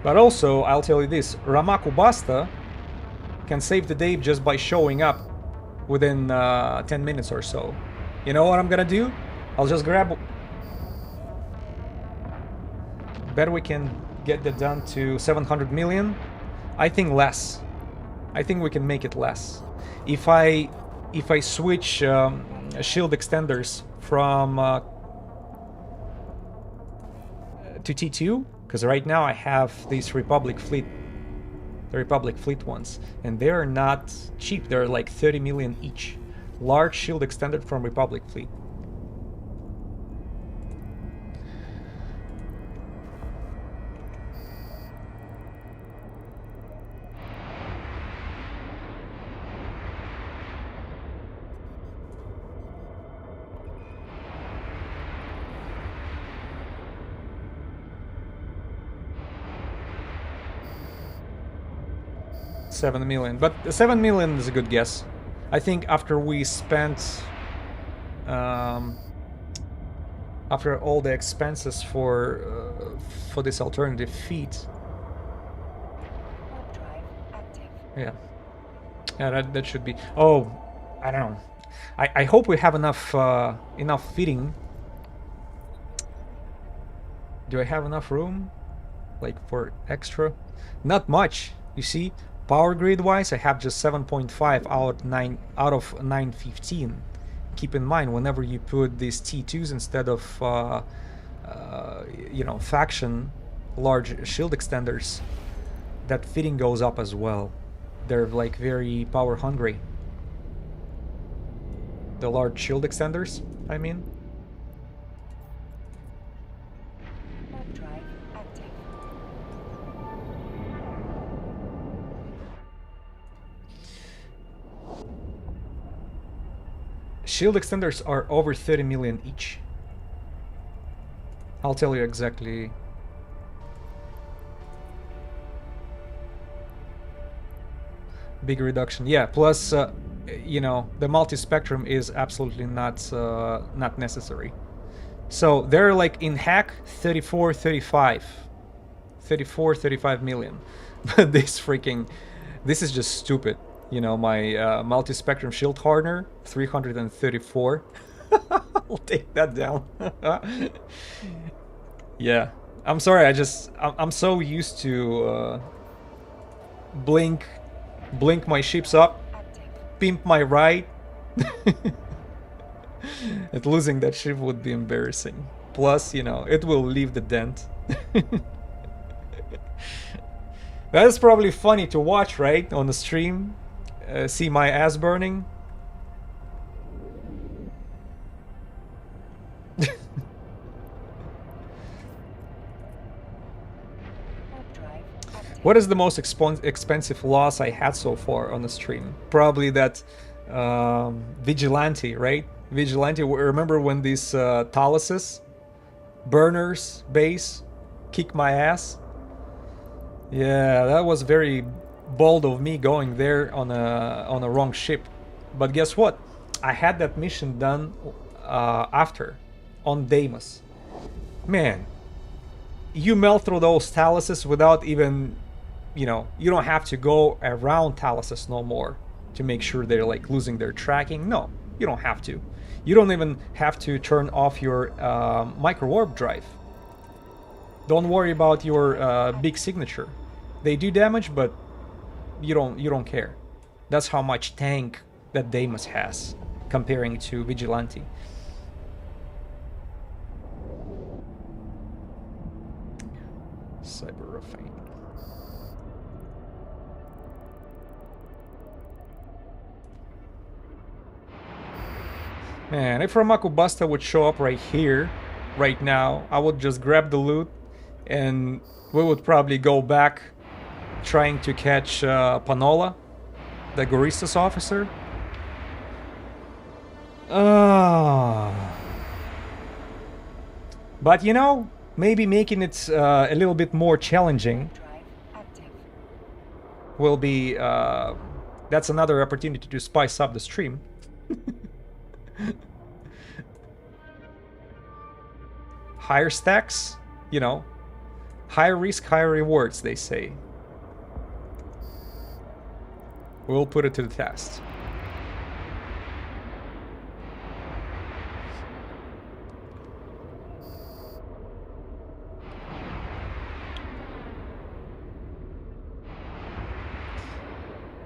But also, I'll tell you this, Ramaku Basta can save the day just by showing up within 10 minutes or so. You know what I'm gonna do? I'll just grab... Bet we can get that done to 700 million. I think less. I think we can make it less. If I switch shield extenders from to T2, because right now I have these Republic fleet, the Republic fleet ones, and they're not cheap. They're like 30 million each. Large shield extended from Republic fleet. $7 million, but 7 million is a good guess. I think after we spent After all the expenses for this alternative feat. Warp drive active. Yeah. Yeah, that should be. Oh, I don't know. I hope we have enough feeding. Do I have enough room, like for extra? Not much. You see, power grid wise, I have just 7.5 out of 915. Keep in mind, whenever you put these T2s instead of faction large shield extenders, that fitting goes up as well. They're like very power hungry. The large shield extenders, I mean. Warp drive active. Shield extenders are over 30 million each. I'll tell you exactly. Big reduction, yeah. Plus, the multi-spectrum is absolutely not necessary. So they're like in hack 34, 35 million. But this is just stupid. My multi-spectrum shield hardener 334. I'll take that down. Yeah, I'm sorry. I'm so used to blink my ships up, Active. pimp my ride. And losing that ship would be embarrassing. Plus, it will leave the dent. That is probably funny to watch, right? On the stream. See my ass burning. Warp drive active. What is the most expensive loss I had so far on the stream? Probably that Vigilante, right? Vigilante, remember when these Taluses, burners, base, kick my ass? Yeah, that was very bold of me going there on a wrong ship. But guess what? I had that mission done after, on Deimos. Man, you melt through those Taluses without even, you don't have to go around Taluses no more to make sure they're like losing their tracking. No, you don't have to. You don't even have to turn off your micro warp drive. Don't worry about your big signature. They do damage, but you don't care. That's how much tank that Deimos has, comparing to Vigilante. Cyber Refine. Man, if Ramaku Basta would show up right here, right now, I would just grab the loot and we would probably go back trying to catch Panola, the Goristas officer. But maybe making it a little bit more challenging Drive active. will be that's another opportunity to spice up the stream. Higher stacks, higher risk, higher rewards, they say. We'll put it to the test.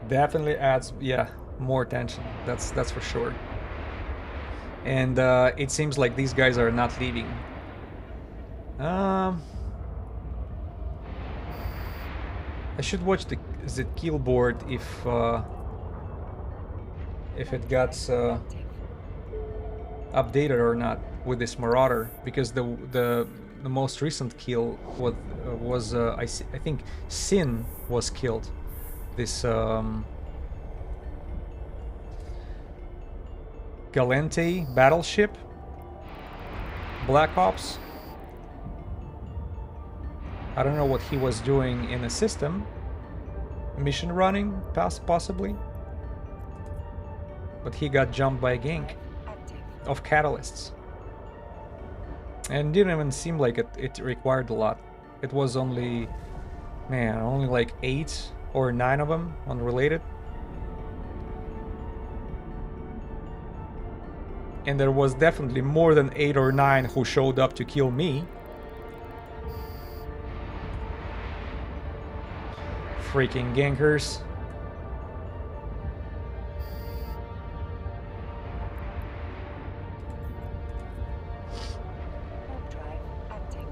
Definitely adds, more tension. That's for sure. And it seems like these guys are not leaving. I should watch the kill board if it got updated or not with this Marauder, because the most recent kill was I think Sin was killed. This Galente battleship, Black Ops. I don't know what he was doing in the system. Mission running, possibly. But he got jumped by a gang Active. of catalysts. And didn't even seem like it required a lot. It was only, man, only like 8 or 9 of them unrelated. And there was definitely more than 8 or 9 who showed up to kill me. Freaking gankers. Warp drive active.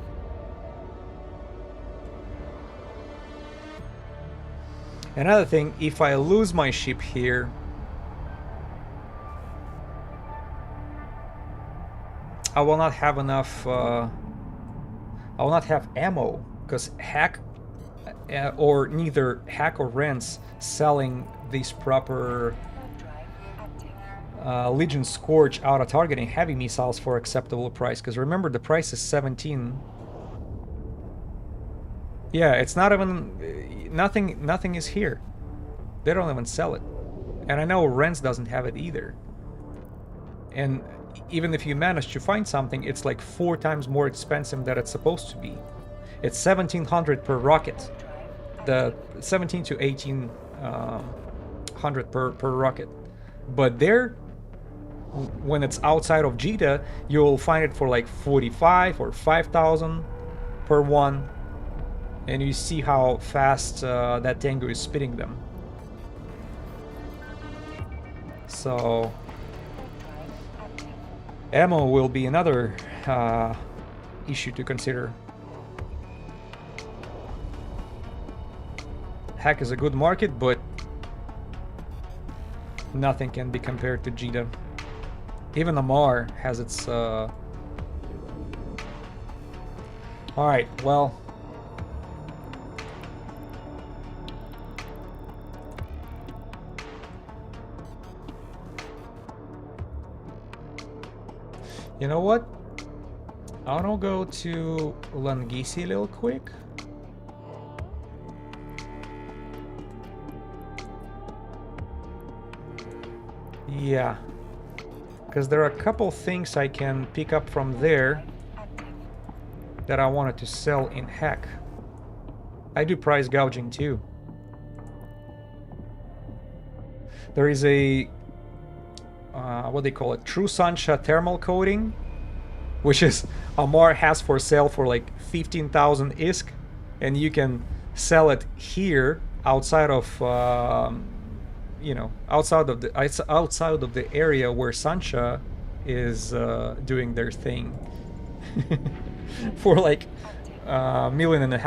Another thing, if I lose my ship here, I will not have enough. I will not have ammo because Hack or neither Hack or Rents selling these proper Warp drive active. Legion Scourge auto targeting heavy missiles for acceptable price. Because remember, the price is 17. Yeah, it's not even nothing is here. They don't even sell it, and I know Rents doesn't have it either. And even if you manage to find something, it's like 4 times more expensive than it's supposed to be. It's 1700 per rocket. The 17 to 1800 per rocket. But there, when it's outside of Jeddah, you'll find it for like 45 or 5,000 per one. And you see how fast that Tango is spitting them. So ammo will be another issue to consider. Hack is a good market, but nothing can be compared to Jeddah. Even Amar has its... Alright, well... You know what? I wanna go to Langisi real quick. Yeah. Because there are a couple things I can pick up from there that I wanted to sell in Hack. I do price gouging too. There is a what they call it, True Sunshine thermal coating, which is Amar has for sale for like 15,000 ISK, and you can sell it here outside of you know, outside of the area where Sancha is doing their thing for like $1.5 million.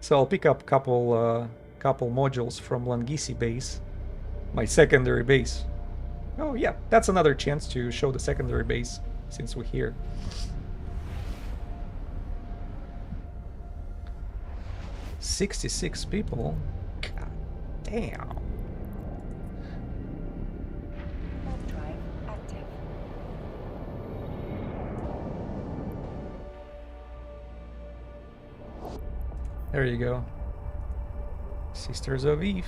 So I'll pick up couple modules from Langisi base. My secondary base. Oh yeah, that's another chance to show the secondary base since we're here. $66 people. God damn. Warp drive active. There you go. Sisters of Eve.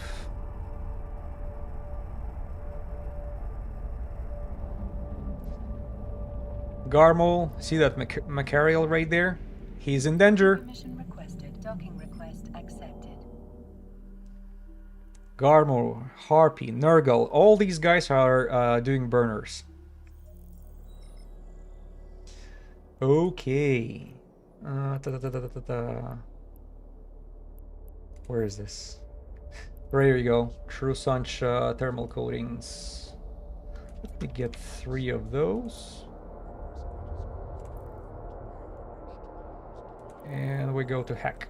Garmol, see that Macariel right there? He's in danger. Permission requested. Docking request accepted. Garmol, Harpy, Nurgle, all these guys are doing burners. Okay. Where is this? Right, here you go. True Sunch thermal coatings. Let me get 3 of those. And we go to Hack.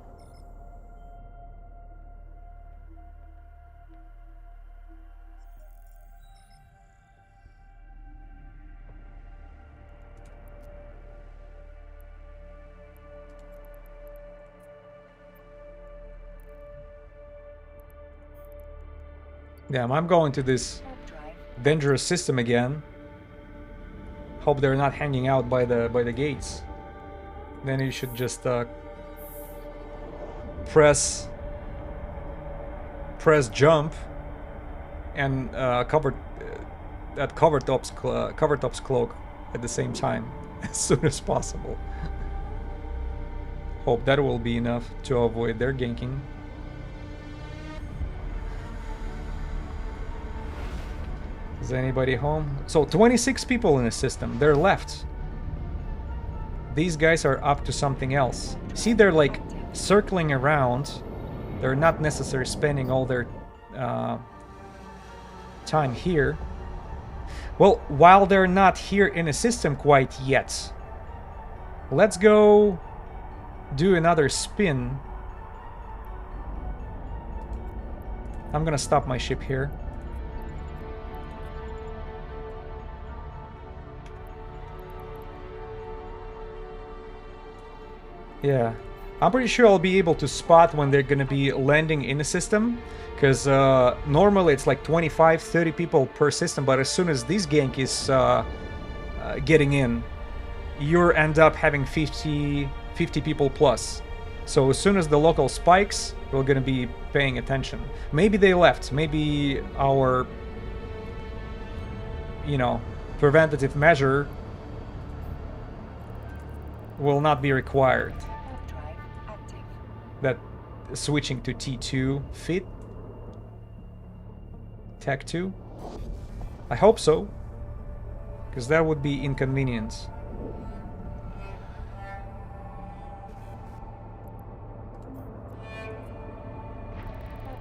Damn, I'm going to this dangerous system again. Hope they're not hanging out by the gates. Then you should just press jump and cover that cover top's cloak at the same time as soon as possible. Hope that will be enough to avoid their ganking. Is anybody home? So 26 people in the system. They're left. These guys are up to something else. See, they're like circling around. They're not necessarily spending all their time here. Well, while they're not here in the system quite yet, let's go do another spin. I'm gonna stop my ship here. Yeah, I'm pretty sure I'll be able to spot when they're gonna be landing in the system, because normally it's like 25, 30 people per system, but as soon as this gank is getting in, you end up having 50 people plus. So as soon as the local spikes, we're gonna be paying attention. Maybe they left, maybe our, you know, preventative measure will not be required. Drive active. That switching to T2 fit? Tech 2? I hope so, because that would be inconvenient.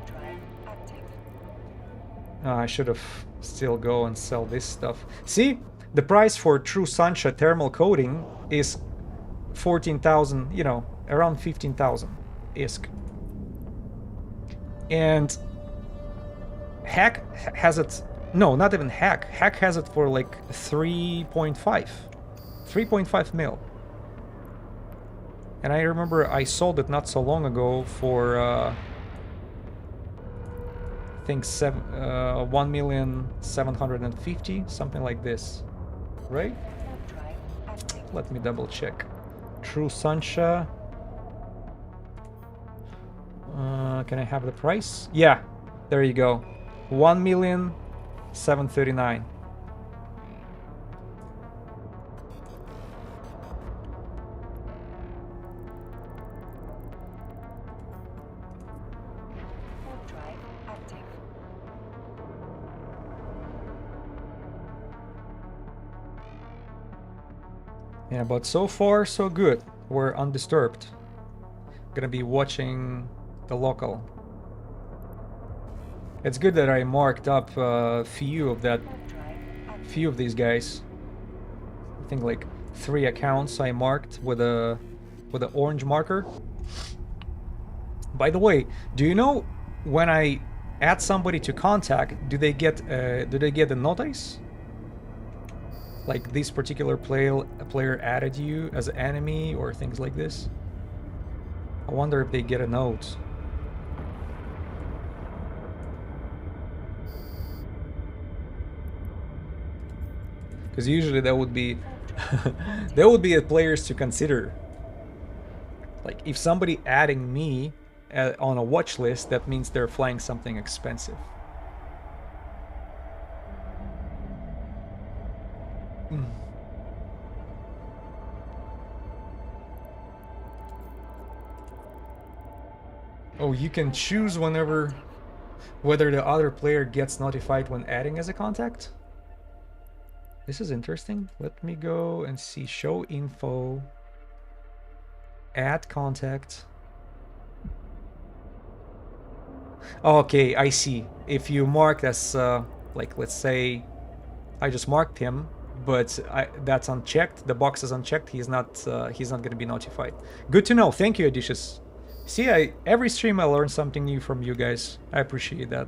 Drive active. I should have still go and sell this stuff. See, the price for True Sunshine thermal coating is 14,000, you know, around 15,000 ISK. And Hack has it, no, not even Hack. Hack has it for like 3.5 mil. And I remember I sold it not so long ago for I think 1,750,000, something like this, right? Drive active. Let me double check. True Sunshine. Can I have the price? Yeah, there you go. 1,739,000. Drive active. Yeah, but so far so good. We're undisturbed. Gonna be watching the local. It's good that I marked up a few of these guys. I think like 3 accounts I marked with a orange marker. By the way, do you know when I add somebody to contact, do they get a notice? Like this particular player added you as an enemy or things like this? I wonder if they get a note. Because usually that would be that would be a players to consider. Like if somebody adding me on a watch list, that means they're flying something expensive. Oh, you can choose whether the other player gets notified when adding as a contact? This is interesting. Let me go and see. Show info. Add contact. Okay, I see. If you mark as, like, let's say, I just marked him, but that's unchecked. The box is unchecked. He's not going to be notified. Good to know. Thank you, Adicious. See, every stream I learn something new from you guys. I appreciate that.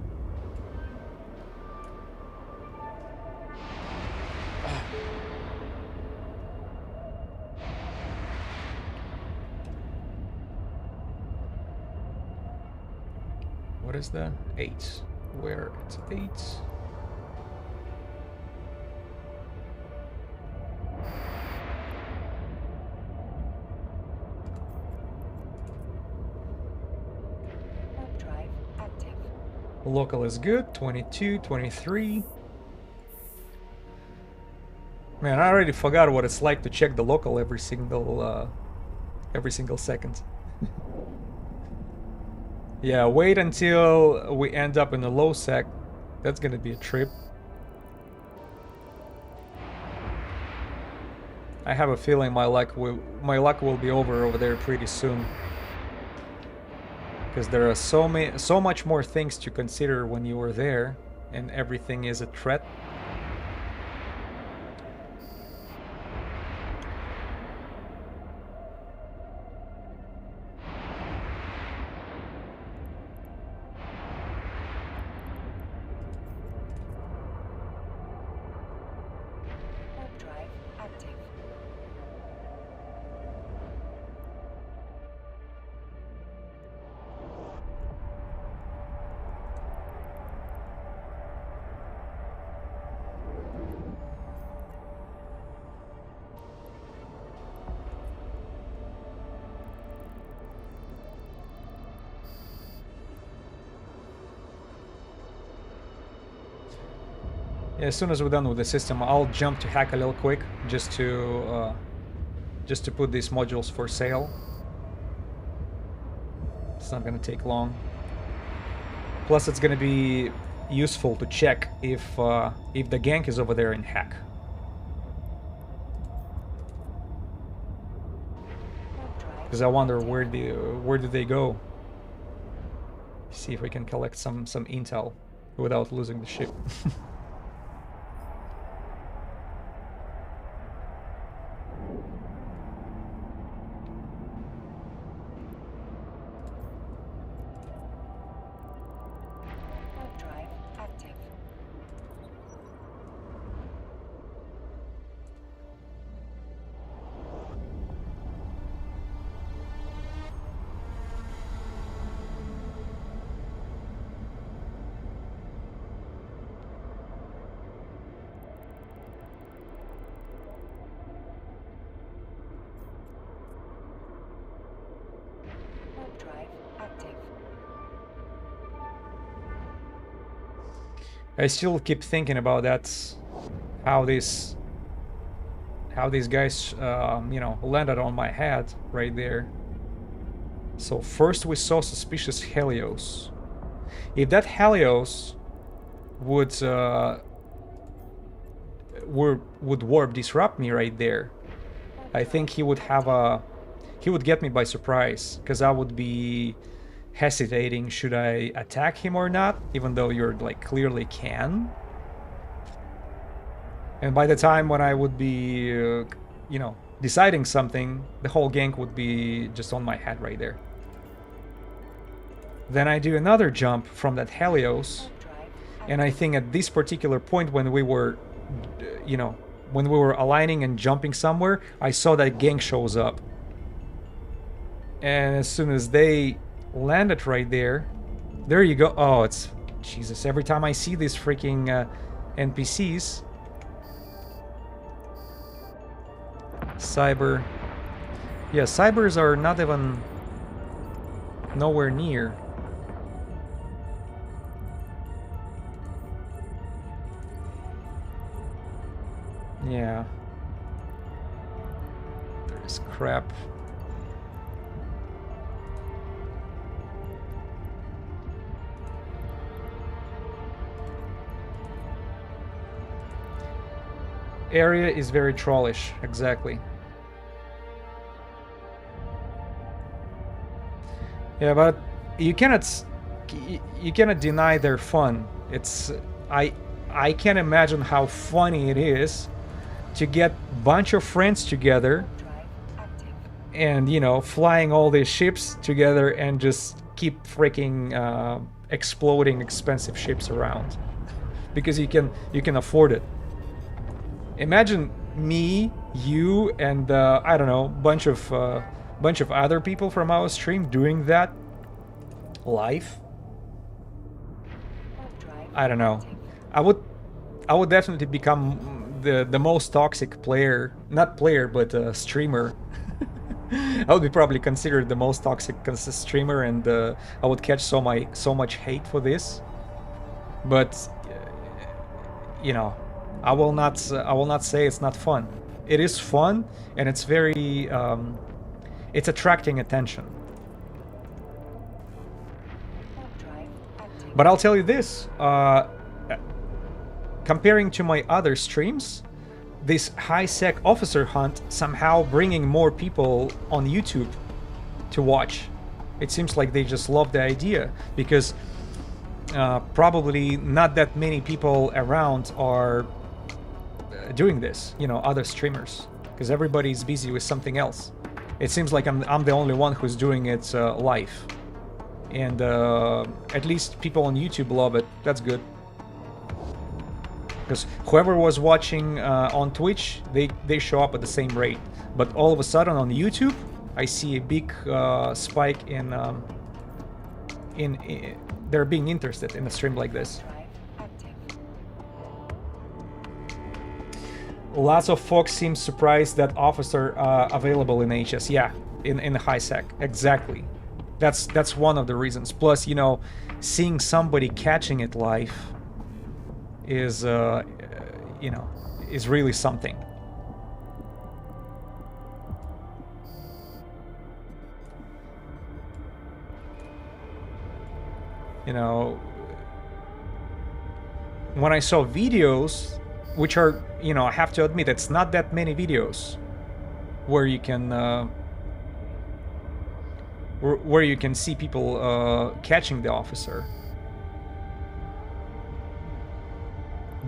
What is that? 8. Where it's 8. Drive active. Local is good. 22, 23. Man, I already forgot what it's like to check the local every single second. Yeah, wait until we end up in a low sec. That's gonna be a trip. I have a feeling my luck will be over there pretty soon. Because there are so much more things to consider when you are there, and everything is a threat. Warp drive active. Yeah, as soon as we're done with the system, I'll jump to hack a little quick, just to put these modules for sale. It's not gonna take long. Plus, it's gonna be useful to check if the gank is over there in hack. Warp drive. Because I wonder where do they go. See if we can collect some intel without losing the ship. Warp drive active. Warp drive active. I still keep thinking about that, how these guys, landed on my head right there. So first we saw suspicious Helios. If that Helios would warp disrupt me right there, I think he would get me by surprise, because I would be hesitating, should I attack him or not, even though you're like clearly can. And by the time when I would be deciding something, the whole gank would be just on my head right there. Then I do another jump from that Helios, Warp drive and I think at this particular point when we were aligning and jumping somewhere, I saw that gank shows up. And as soon as they landed right there you go. Oh, it's Jesus, every time I see these freaking NPCs. Cyber. Yeah, cybers are not even nowhere near. Yeah. There's crap. Area is very trollish, exactly. Yeah, but you cannot deny their fun. It's I can't imagine how funny it is to get bunch of friends together drive active. and flying all these ships together and just keep freaking exploding expensive ships around because you can afford it. Imagine me, you, and I don't know, bunch of other people from our stream doing that live. Warp drive I don't know. active. I would definitely become the most toxic player, not player, but streamer. I would be probably considered the most toxic streamer, and I would catch so much hate for this. But I will not say it's not fun. It is fun, and it's very it's attracting attention. Warp drive active. But I'll tell you this, comparing to my other streams, this high-sec officer hunt somehow bringing more people on YouTube to watch. It seems like they just love the idea, because probably not that many people around are doing this, you know, other streamers, because everybody's busy with something else. It seems like I'm the only one who's doing it live. And at least people on YouTube love it. That's good. Because whoever was watching on Twitch, they show up at the same rate. But all of a sudden on YouTube, I see a big spike in they're being interested in a stream like this. Drive active. Lots of folks seem surprised that officer available in HS. Yeah, in the high sec. Exactly. That's one of the reasons. Plus, you know, seeing somebody catching it live is you know, is really something. You know, when I saw videos, which are, you know, I have to admit, it's not that many videos where you can where you can see people catching the officer.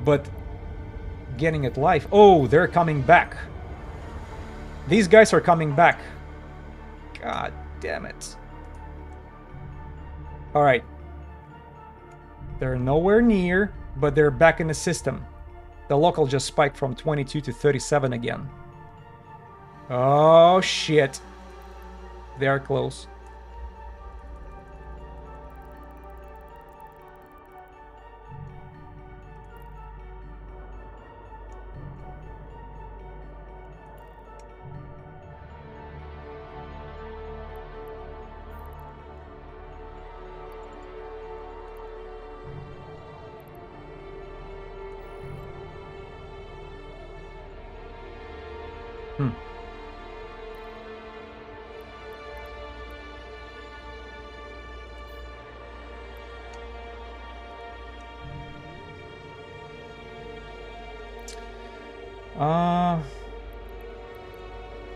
But getting it live, oh, they're coming back. These guys are coming back. God damn it. All right. They're nowhere near, but they're back in the system. The local just spiked from 22 to 37 again. Oh shit. They are close.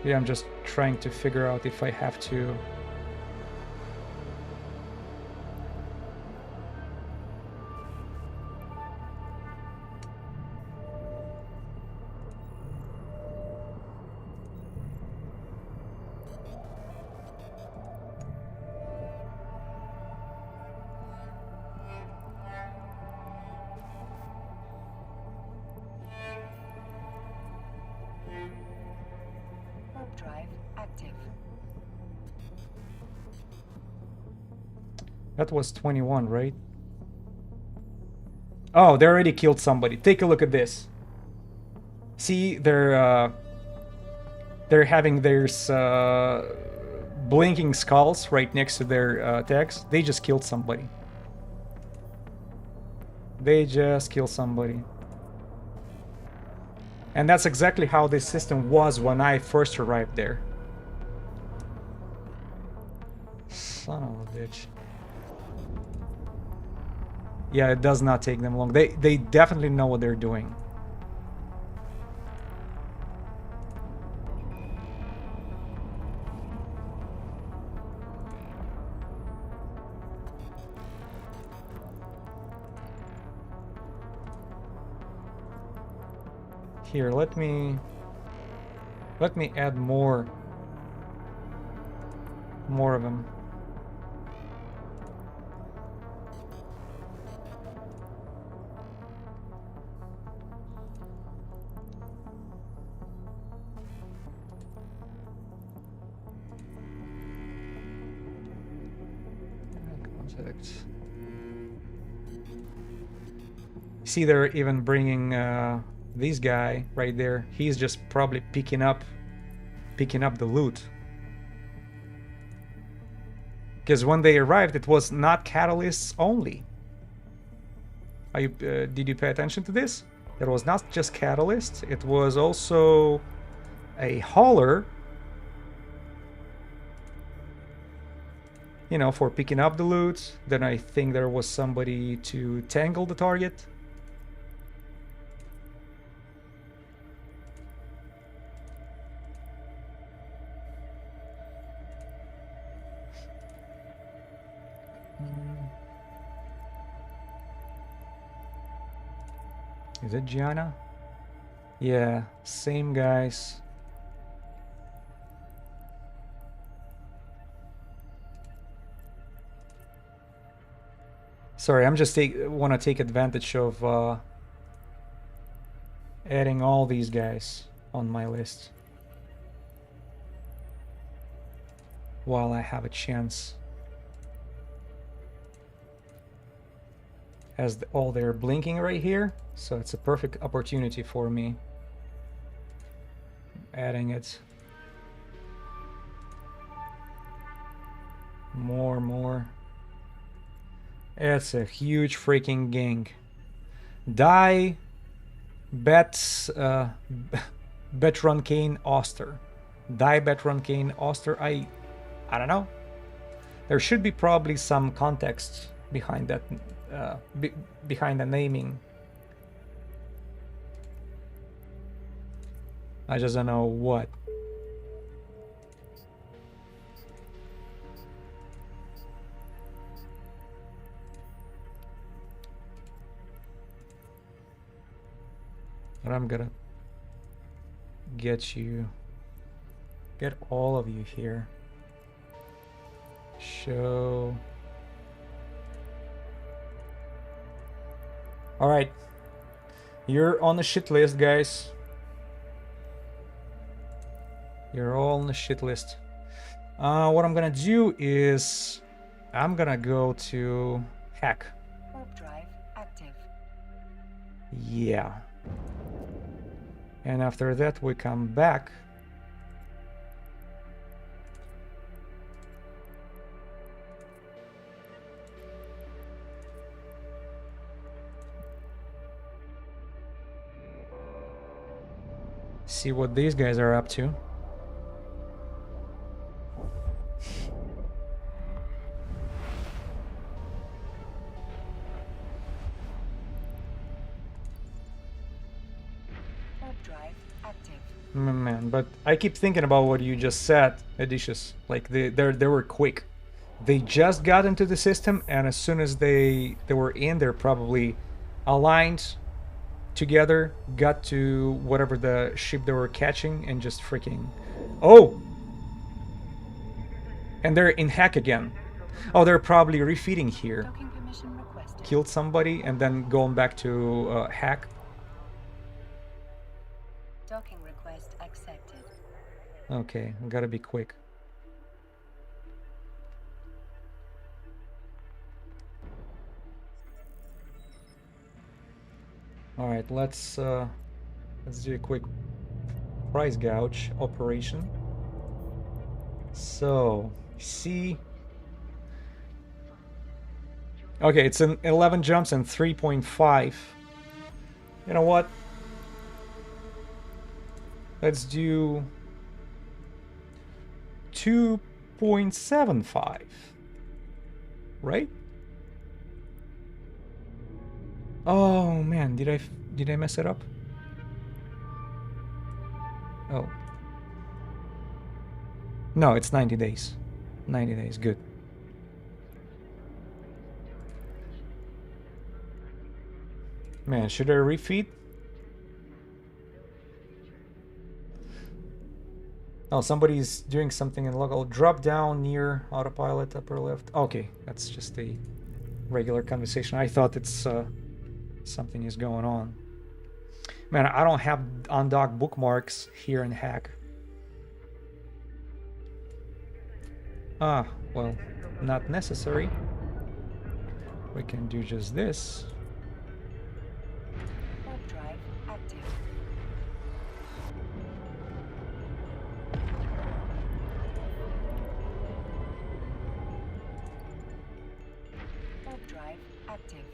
Yeah, I'm just trying to figure out if I have to... Warp drive active. That was 21, right? Oh, they already killed somebody. Take a look at this. See, they're having their blinking skulls right next to their tags. They just killed somebody. They just killed somebody. And that's exactly how this system was when I first arrived there. Son of a bitch. Yeah, it does not take them long. They definitely know what they're doing. Here, let me add more of them. Contact. See, they're even bringing this guy right there. He's just probably picking up the loot. Because when they arrived, it was not catalysts only. Are you, did you pay attention to this? There was not just catalyst, it was also a hauler, you know, for picking up the loot. Then I think there was somebody to tangle the target. Is it Gianna? Yeah, same guys. Sorry, I'm just want to take advantage of adding all these guys on my list while I have a chance. As all they're blinking right here, so it's a perfect opportunity for me. Adding it. More. It's a huge freaking gang. Die, Bets, Betron Kane Oster. Die, Betron Kane Oster. I don't know. There should be probably some context behind that, behind the naming. I just don't know what. But I'm gonna get all of you here. Show. All right, you're on the shit list, guys. You're all on the shit list. What I'm gonna do is I'm gonna go to hack. Warp drive active. Yeah. And after that we come back. See what these guys are up to. Man, but I keep thinking about what you just said, Odysseus. Like they were quick. They just got into the system, and as soon as they were in, they're probably aligned together, got to whatever the ship they were catching, and just freaking. Oh! And they're in hack again. Oh, they're probably refeeding here. Docking permission requested. Killed somebody and then going back to hack. Docking request accepted. Okay, I gotta be quick. All right, let's do a quick price gouge operation. So, see. Okay, it's an 11 jumps and 3.5. You know what? Let's do 2.75. Right? Oh man, did I mess it up? Oh. No, it's 90 days. 90 days, good. Man, should I refeed? Oh, somebody's doing something in local. Drop down near autopilot, upper left. Okay, that's just a regular conversation. I thought it's something is going on. Man, I don't have undocked bookmarks here in hack. Ah, well, not necessary. We can do just this. Warp drive active. Warp drive active.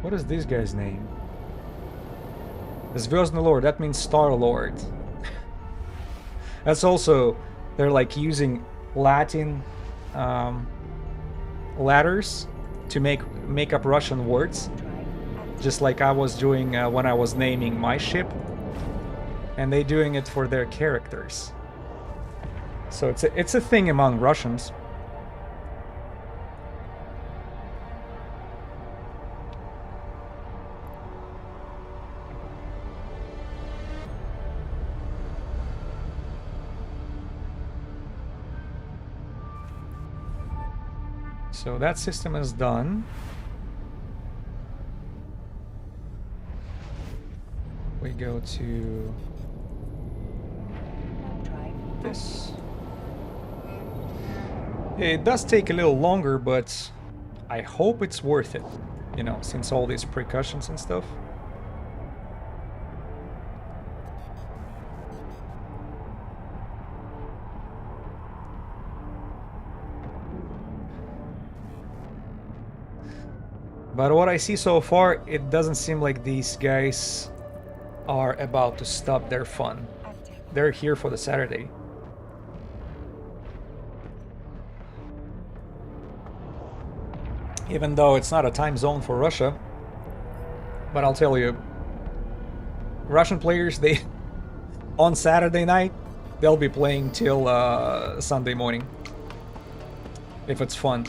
What is this guy's name? Звездный Lord, that means Star Lord. That's also, they're like using Latin letters to make up Russian words, just like I was doing when I was naming my ship, and they doing it for their characters. So it's a thing among Russians. So that system is done. We go to this. It does take a little longer, but I hope it's worth it, you know, since all these precautions and stuff. But what I see so far, it doesn't seem like these guys are about to stop their fun. They're here for the Saturday. Even though it's not a time zone for Russia. But I'll tell you, Russian players, they on Saturday night, they'll be playing till Sunday morning. If it's fun.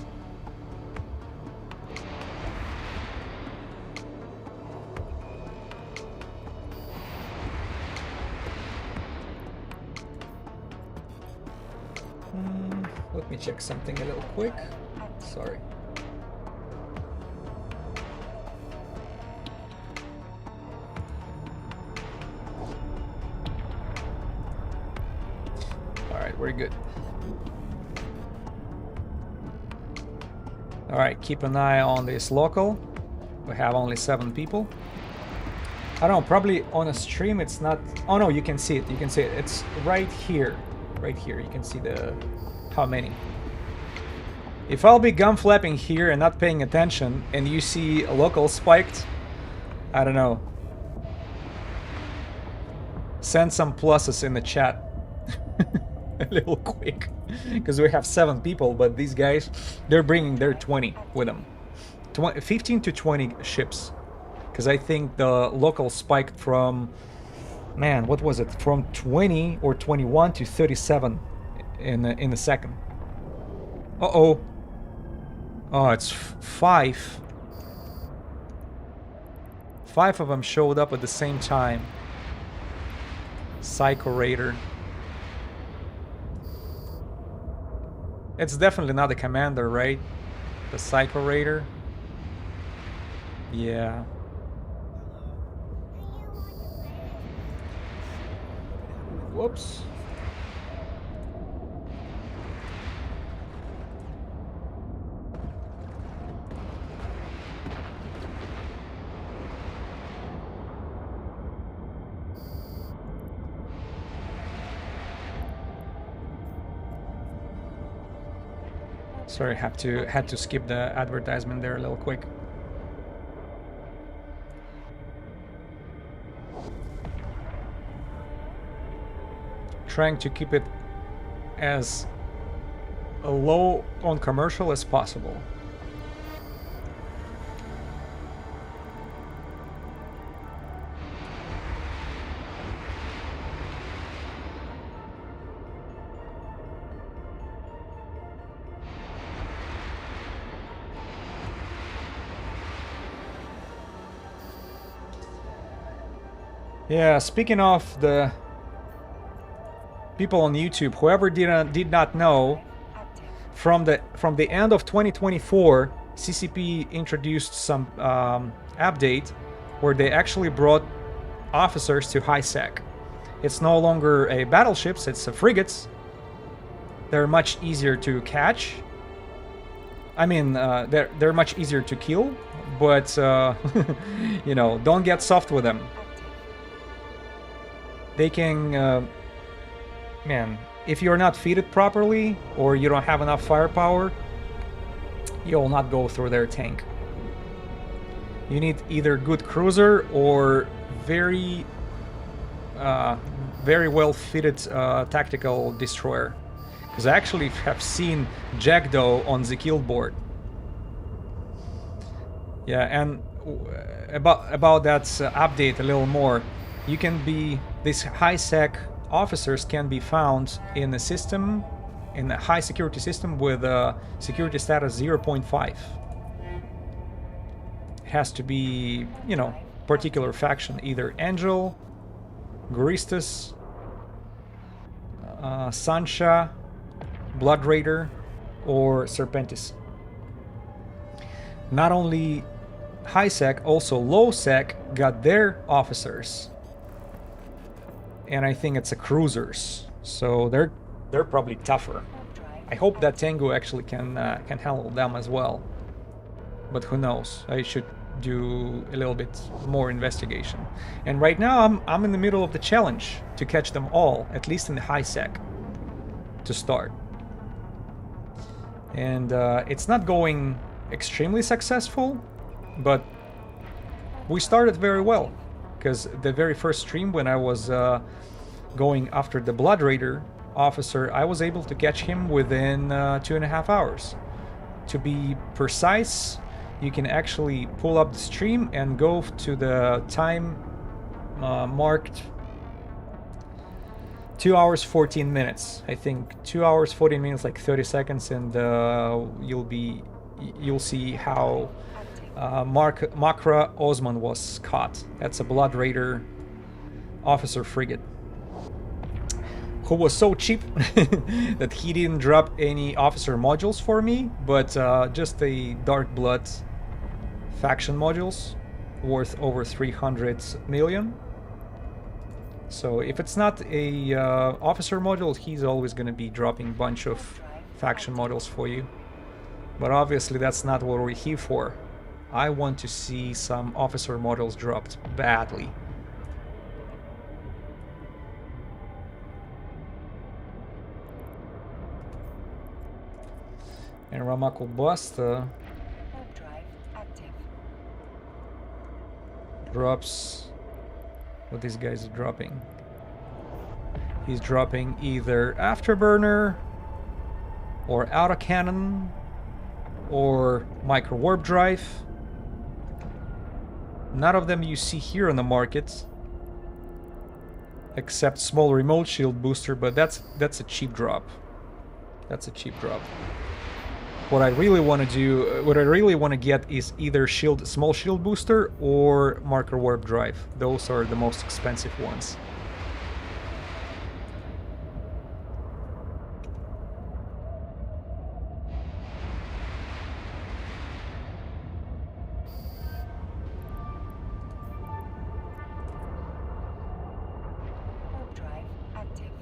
Let me check something a little quick. Sorry. Alright, we're good. Alright, keep an eye on this local. We have only 7 people. I don't know, probably on a stream it's not... Oh no, you can see it, you can see it. It's right here. Right here, you can see the... How many? If I'll be gun flapping here and not paying attention and you see a local spiked, I don't know. Send some pluses in the chat. A little quick. Because we have 7 people, but these guys, they're bringing their 20 with them. 15 to 20 ships. Because I think the local spiked from... Man, what was it? From 20 or 21 to 37 in a second. Uh-oh. Oh, it's 5. 5 of them showed up at the same time. Psycho Raider. It's definitely not the commander, right? The Psycho Raider. Yeah. Whoops. Sorry, had to skip the advertisement there a little quick. Trying to keep it as low on commercial as possible. Yeah, speaking of the people on YouTube, whoever did not know, from the end of 2024, CCP introduced some update where they actually brought officers to high sec. It's no longer a battleships, it's a frigates. They're much easier to catch. I mean, they're much easier to kill, but you know, don't get soft with them. They can, man, if you're not fitted properly or you don't have enough firepower, you'll not go through their tank. You need either good cruiser or very very well fitted tactical destroyer. Because I actually have seen Jackdaw on the kill board. Yeah, and about that update a little more. You can be, these high sec officers can be found in a system, in a high security system with a security status 0.5. It has to be, you know, particular faction, either Angel, Guristas, Sancha, Blood Raider, or Serpentis. Not only high sec, also low sec got their officers, and I think it's a cruisers, so they're probably tougher. I hope that Tengu actually can handle them as well, but who knows? I should do a little bit more investigation. And right now I'm in the middle of the challenge to catch them all, at least in the high sec, to start. And it's not going extremely successful, but we started very well, because the very first stream when I was going after the Blood Raider officer, I was able to catch him within 2.5 hours. To be precise, you can actually pull up the stream and go to the time marked 2 hours 14 minutes. I think 2 hours 14 minutes, like 30 seconds, and you'll see how Makra Osman was caught. That's a Blood Raider officer frigate, who was so cheap that he didn't drop any officer modules for me, but just the Dark Blood faction modules worth over 300 million. So if it's not a officer module, he's always going to be dropping a bunch of faction modules for you. But obviously that's not what we're here for. I want to see some officer modules dropped badly. And Ramaku Basta drops what these guys are dropping. He's dropping either Afterburner or Autocannon or Micro Warp Drive. None of them you see here on the market, except small remote shield booster, but that's a cheap drop. That's a cheap drop. What I really want to do, what I really want to get is either small shield booster or Marker Warp Drive. Those are the most expensive ones.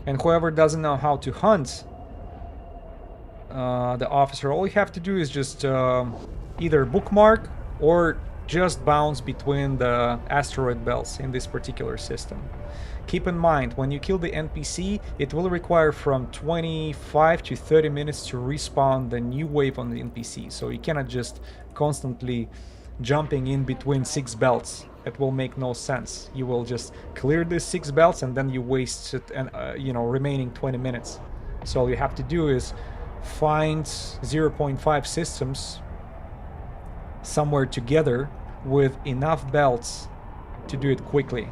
And whoever doesn't know how to hunt the officer, all you have to do is just either bookmark or just bounce between the asteroid belts in this particular system. Keep in mind, when you kill the NPC, it will require from 25 to 30 minutes to respawn the new wave on the NPC, so you cannot just constantly jumping in between 6 belts. It will make no sense. You will just clear these 6 belts and then you waste it, and remaining 20 minutes. So all you have to do is find 0.5 systems somewhere together with enough belts to do it quickly,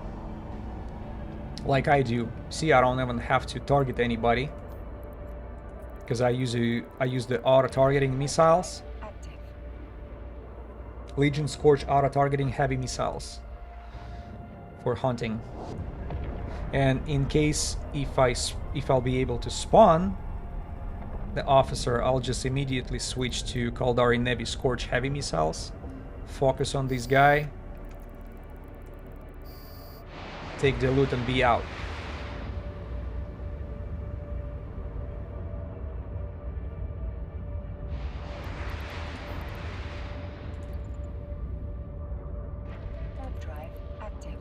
like I do. See, I don't even have to target anybody because I use the auto-targeting missiles. Legion Scorch auto-targeting heavy missiles for hunting. And in case if I'll be able to spawn the officer, I'll just immediately switch to Caldari Nevi Scorch heavy missiles. Focus on this guy. Take the loot and be out.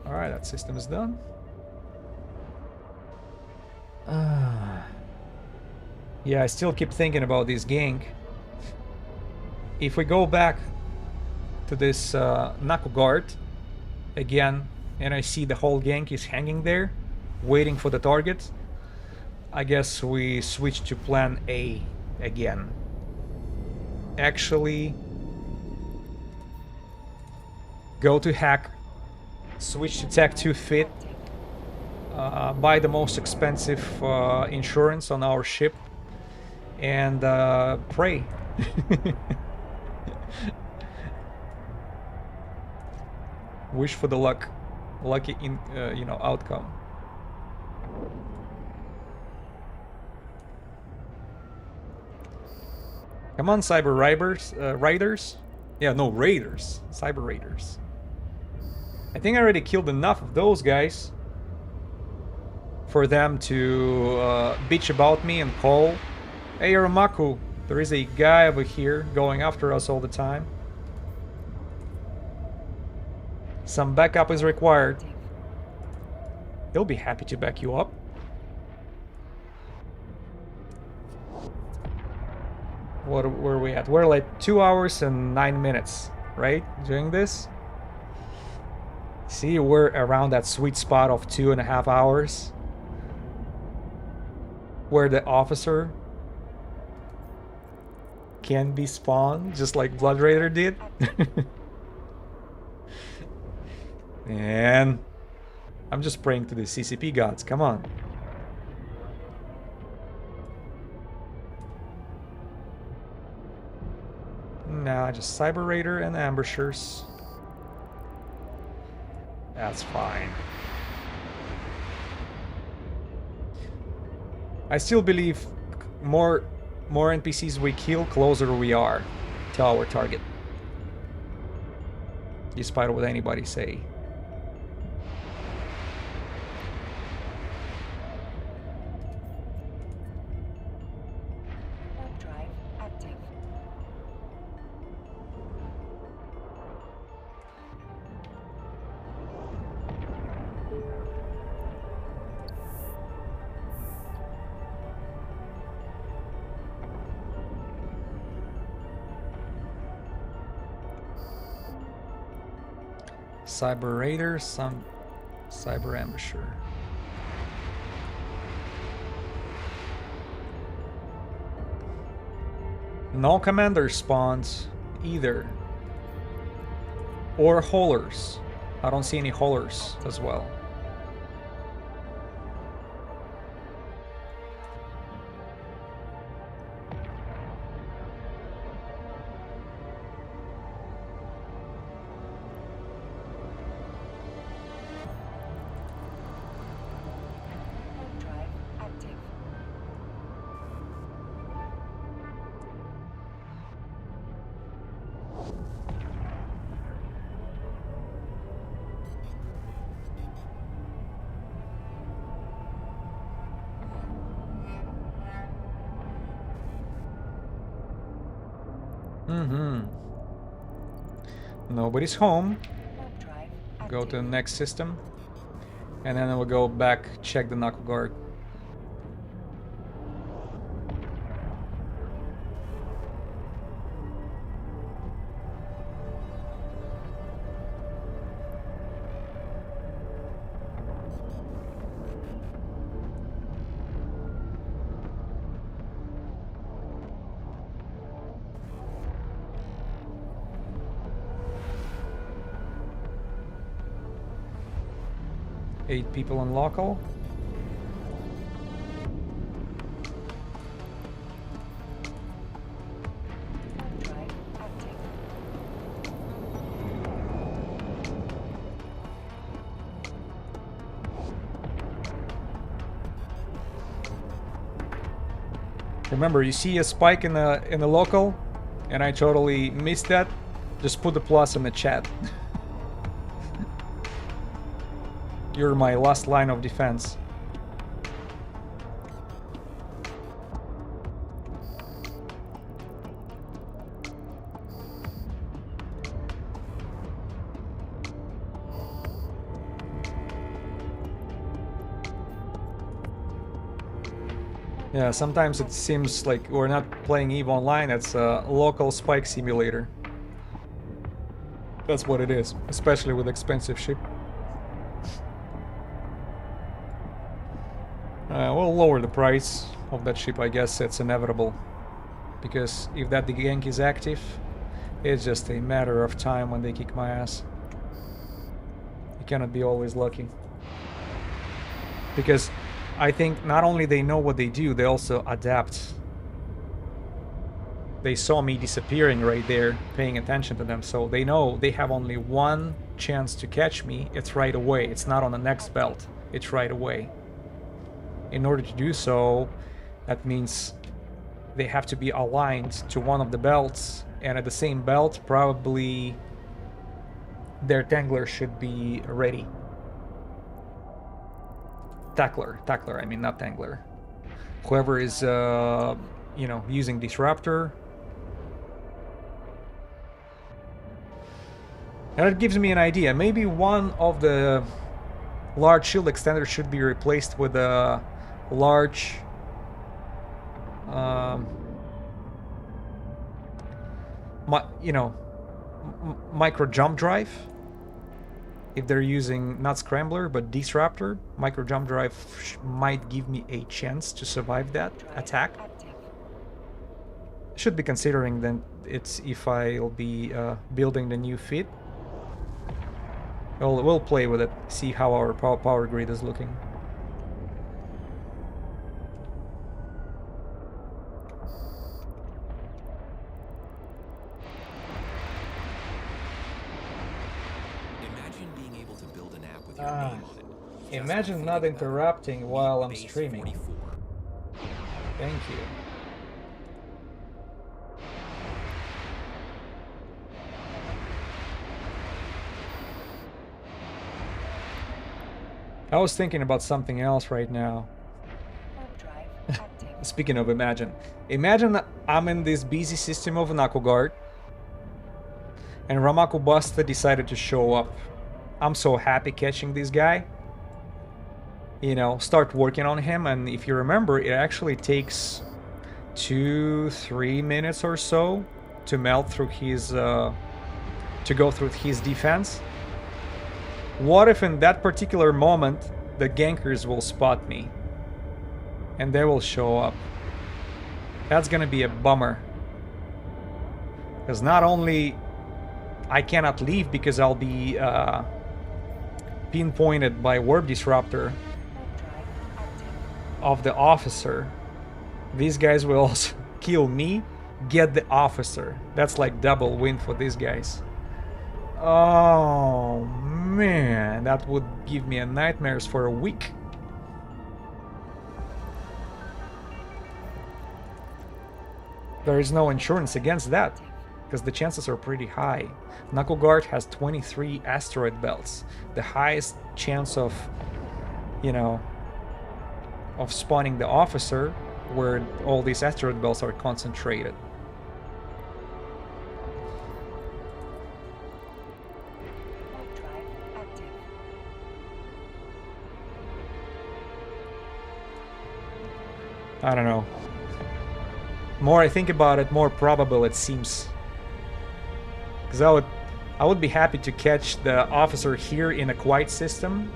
Alright, that system is done. Yeah, I still keep thinking about this gang. If we go back to this Naku guard again, and I see the whole gang is hanging there, waiting for the target. I guess we switch to plan A again. Actually, go to hack, switch to Tech 2 Fit, buy the most expensive insurance on our ship, and pray. Wish for the lucky outcome. Come on, cyber riders. Yeah, no, raiders. Cyber raiders. I think I already killed enough of those guys for them to bitch about me and call, "Hey, Ramaku, there is a guy over here going after us all the time. Some backup is required." He'll be happy to back you up. Where are we at? We're like 2 hours and 9 minutes, right? Doing this. See, we're around that sweet spot of 2.5 hours. Where the officer can be spawned, just like Blood Raider did. And I'm just praying to the CCP gods, come on. Nah, just Cyber Raider and ambushers. That's fine. I still believe more NPCs we kill, closer we are to our target. Despite what anybody say. Warp drive active. Cyber Raider, some Cyber Ambusher. No commander spawns either. Or haulers. I don't see any haulers as well. Warp drive active. Nobody's home. Warp drive active. Go to the next system. And then we'll go back, check the knuckle guard. Eight people on local. Warp drive active. Remember, you see a spike in the local, and I totally missed that. Just put the plus in the chat. You're my last line of defense. Yeah, sometimes it seems like we're not playing EVE Online, it's a local spike simulator. That's what it is, especially with expensive ship. We'll lower the price of that ship, I guess it's inevitable. Because if that gank is active, it's just a matter of time when they kick my ass. You cannot be always lucky. Because I think not only they know what they do, they also adapt. They saw me disappearing right there, paying attention to them, so they know they have only one chance to catch me. It's right away. It's not on the next belt. It's right away. In order to do so, that means they have to be aligned to one of the belts, and at the same belt, probably their tangler should be ready. Tackler, I mean, not tangler. Whoever is, you know, using disruptor. And it gives me an idea. Maybe one of the large shield extenders should be replaced with a large you know, micro jump drive. If they're using not scrambler but disruptor, micro jump drive might give me a chance to survive that attack. Should be considering then it's if I'll be building the new fit. We'll play with it, see how our power grid is looking. Imagine being able to build an app with your name on it. Imagine not interrupting while I'm streaming. 44. Thank you. I was thinking about something else right now. Speaking of imagine. Imagine I'm in this busy system of Naku and Ramaku Basta decided to show up. I'm so happy catching this guy. You know, start working on him, and if you remember, it actually takes 2-3 minutes or so to melt through his to go through his defense. What if in that particular moment the gankers will spot me and they will show up? That's gonna be a bummer. Because not only I cannot leave because I'll be pinpointed by warp disruptor of the officer, these guys will also kill me, get the officer. That's like double win for these guys. Oh man, that would give me a nightmares for a week. There is no insurance against that, because the chances are pretty high. Knuckleguard has 23 asteroid belts, the highest chance of, you know, of spawning the officer where all these asteroid belts are concentrated. I don't know. More I think about it, more probable it seems. Because I would be happy to catch the officer here in a quiet system,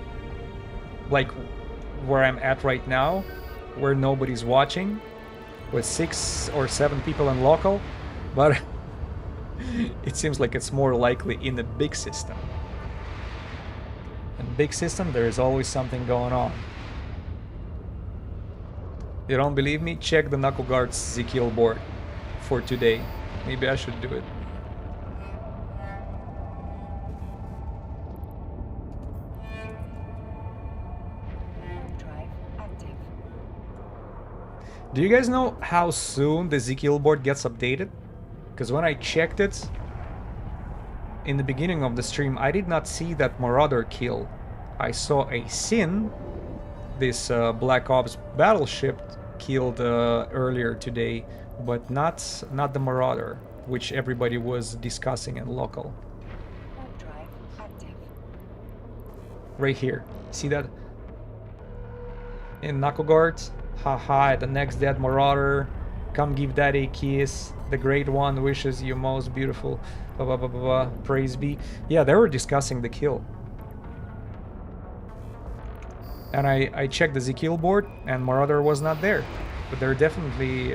like where I'm at right now, where nobody's watching, with 6 or 7 people in local, but it seems like it's more likely in the big system. In big system, there is always something going on. You don't believe me? Check the Knuckleguard's Ezekiel board for today. Maybe I should do it. Do you guys know how soon the Ezekiel board gets updated? Because when I checked it in the beginning of the stream, I did not see that Marauder kill. I saw a Sin, this Black Ops battleship, killed earlier today, but not the Marauder, which everybody was discussing in local. Right here, see that? In Knuckleguard, haha, the next dead Marauder, Come give daddy a kiss. The great one wishes you most beautiful. Blah, blah, blah, blah, blah. Praise be. Yeah, they were discussing the kill. And I checked the Z-kill board, and Marauder was not there. But they're definitely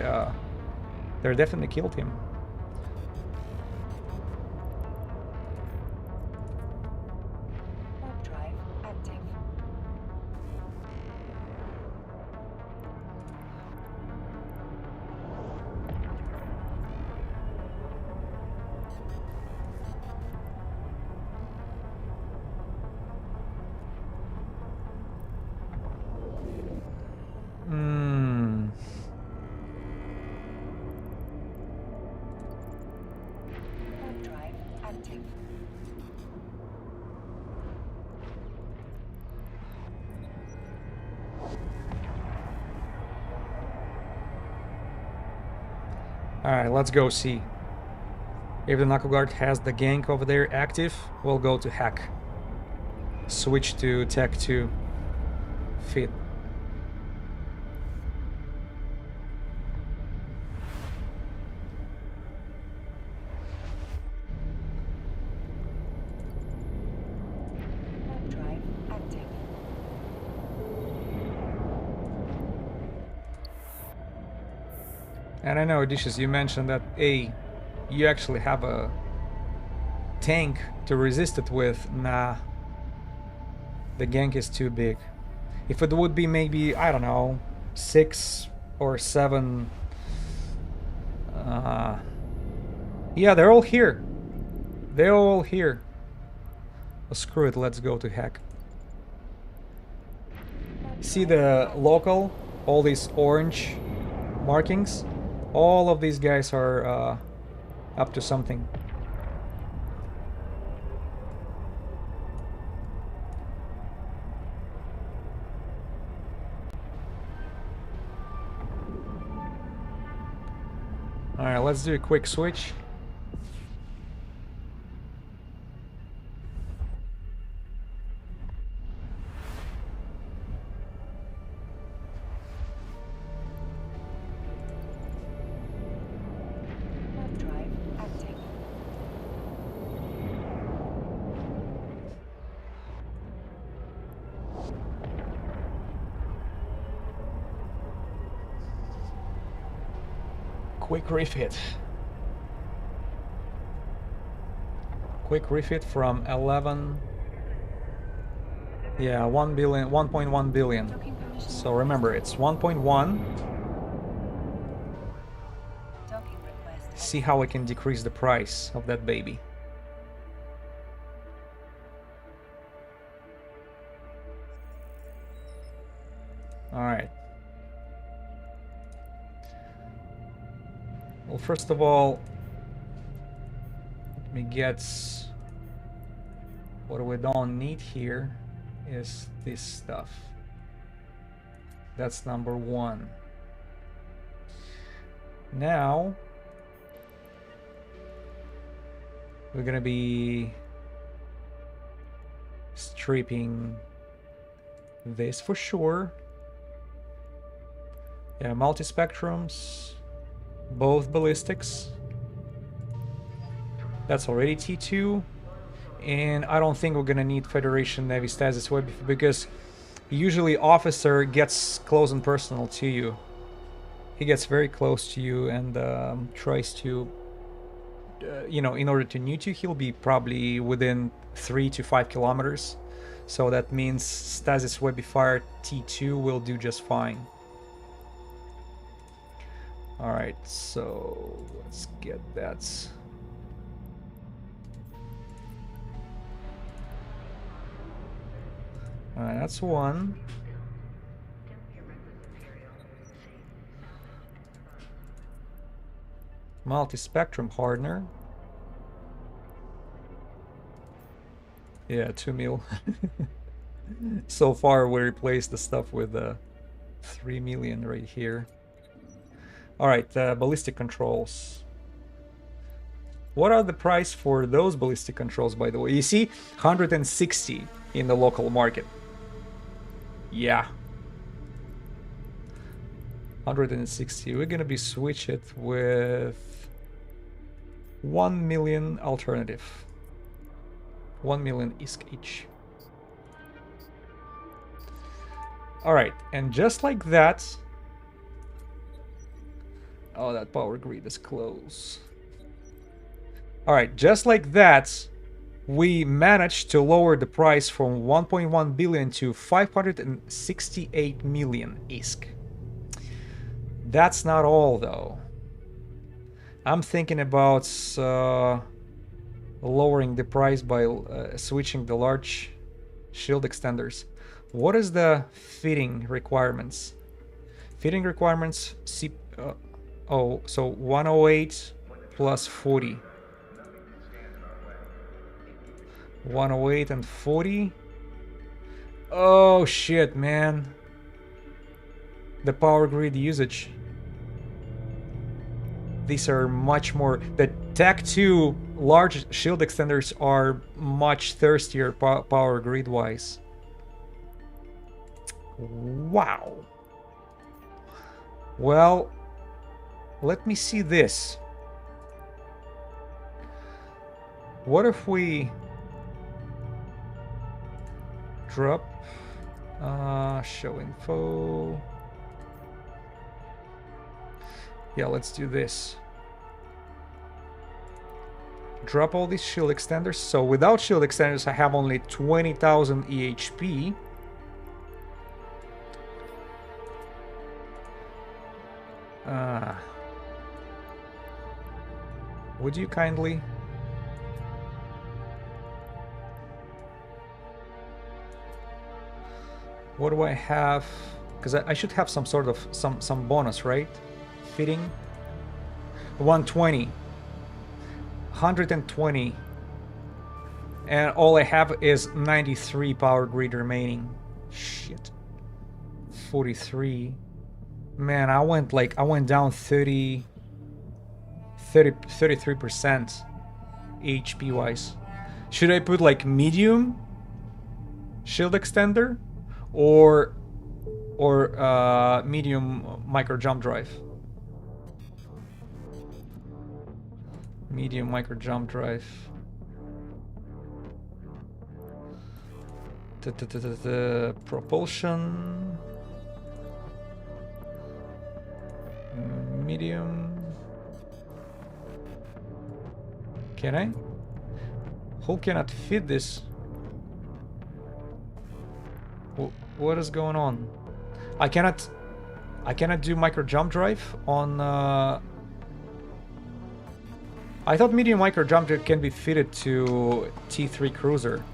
killed him. Warp drive active. Warp drive active. Alright, let's go see. If the Knuckle Guard has the gank over there active, we'll go to hack. Switch to Tech 2. Fit. Warp drive active. And I know, Dishes, you mentioned that you actually have a tank to resist it with. Nah. The gank is too big. If it would be maybe, I don't know, 6 or 7. Yeah, they're all here. They're all here. Well, screw it, let's go to hack. See the local? All these orange markings? All of these guys are up to something. Alright, let's do a quick switch. Warp drive active. Quick refit. Quick refit from 11. Yeah, 1 billion, 1.1 billion. Docking permission. So remember, it's 1.1. Docking request. See how I can decrease the price of that baby. Alright. Well, first of all, let me get what we don't need here is this stuff. That's number 1. Now we're gonna be stripping this for sure. Yeah, multi-spectrums, both ballistics. That's already T2. And I don't think we're gonna need Federation Navy Stasis Web because usually officer gets close and personal to you. He gets very close to you and tries to, you know, in order to nuke you, he'll be probably within 3 to 5 kilometers. So that means Stasis Webifier T2 will do just fine. Alright, so let's get that. Alright, that's 1. Multi-spectrum hardener. Yeah, 2 mil. So far we replaced the stuff with 3 million right here. Alright, ballistic controls. What are the price for those ballistic controls, by the way? You see, 160 in the local market. Yeah. 160. We're gonna be switch it with 1 million alternative. 1 million ISK each. Alright, and just like that. Oh, that power grid is close. Alright, just like that, we managed to lower the price from 1.1 billion to 568 million ISK. That's not all, though. I'm thinking about lowering the price by switching the large shield extenders. What is the fitting requirements? Fitting requirements, so 108 plus 40. 108 and 40. Oh shit, man. The power grid usage. These are much more. The Tech 2 large shield extenders are much thirstier power grid wise. Wow. Well, let me see this. What if we drop show info? Yeah, let's do this. Drop all these shield extenders. So without shield extenders, I have only 20,000 EHP. Would you kindly? What do I have? Because I should have some sort of some bonus, right? Fitting 120, 120, and all I have is 93 power grid remaining. Shit. 43. Man, I went down 33% HP wise. Should I put like medium shield extender or medium micro jump drive? Medium micro jump drive. The propulsion. Medium. Can I? Who cannot fit this? What is going on? I cannot do micro jump drive on. I thought medium micro jump drive can be fitted to T3 cruiser.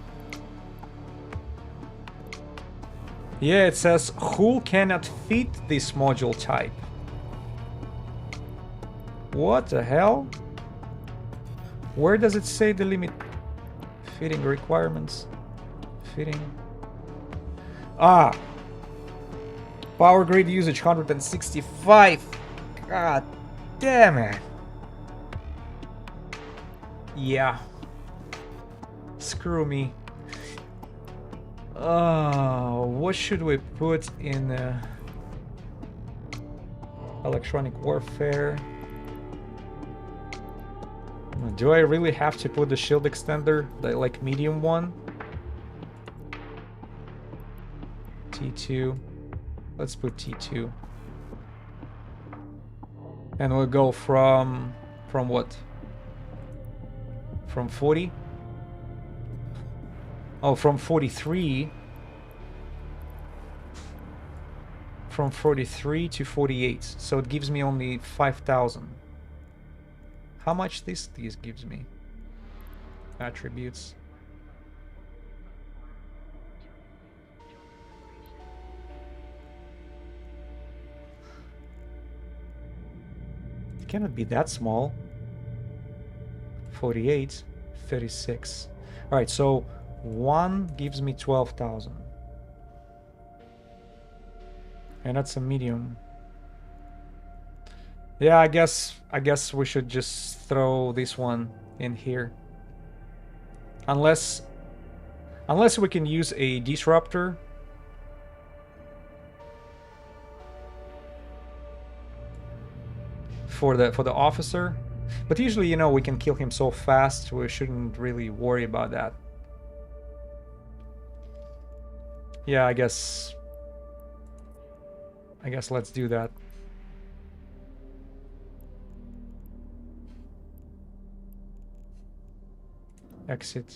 Yeah, it says who cannot fit this module type. What the hell? Where does it say the limit? Fitting requirements. Fitting. Ah. Power grid usage 165. God damn it. Yeah. Screw me. What should we put in electronic warfare? Do I really have to put the shield extender, the like medium one? T2. Let's put T2. And we'll go from what? From 40? Oh, from 43. From 43 to 48. So it gives me only 5,000. How much this gives me? Attributes. It cannot be that small. 48, 36. All right, so one gives me 12,000. And that's a medium. Yeah, I guess we should just throw this one in here. Unless we can use a disruptor. for the officer. But usually, you know, we can kill him so fast, we shouldn't really worry about that. Yeah, I guess let's do that. Exit.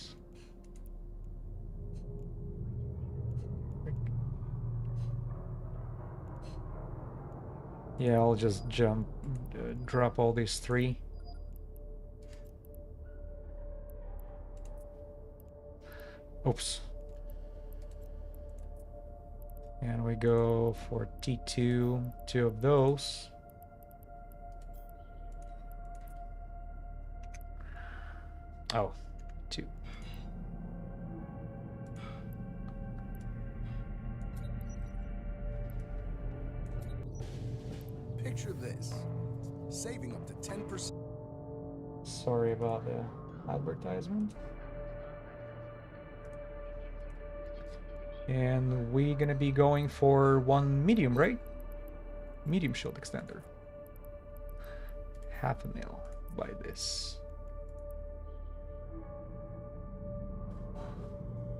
Yeah, I'll just drop all these 3. Oops. And we go for T2, 2 of those. Oh, 2. Picture this. Saving up to 10%. Sorry about the advertisement. And we're gonna be going for 1 medium, right? Medium shield extender. 0.5 mil by this.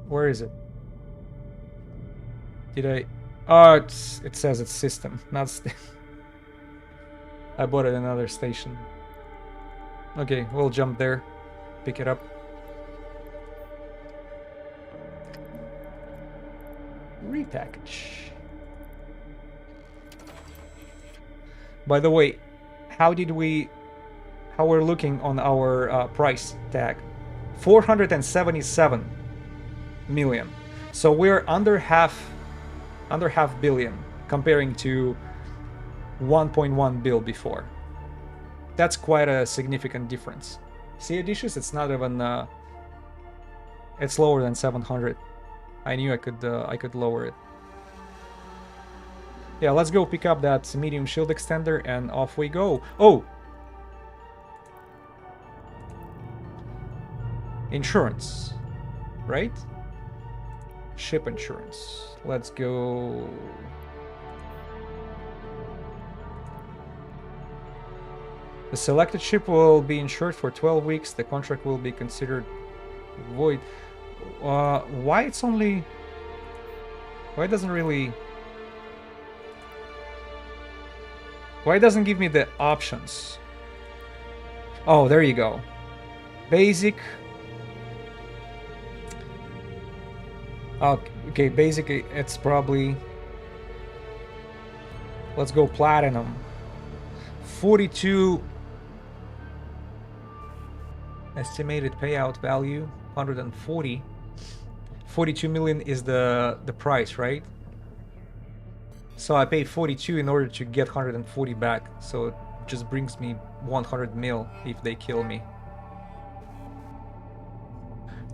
Where is it? Did I? Oh, it says it's system, not I bought it at another station. Okay, we'll jump there, pick it up. Repackage. By the way, how we're looking on our price tag? 477 million. So we're under half billion comparing to 1.1 bill before. That's quite a significant difference. See, Adicious, it's not even it's lower than 700. I knew I could lower it. Yeah, let's go pick up that medium shield extender and off we go. Oh! Insurance, right? Ship insurance. Let's go. The selected ship will be insured for 12 weeks. The contract will be considered void. Why it's only... Why it doesn't really... Why it doesn't give me the options? Oh, there you go. Basic. Okay, basic, it's probably... Let's go platinum. 42... Estimated payout value, 140. 42 million is the price, right? So I pay 42 in order to get 140 back. So it just brings me 100 mil if they kill me.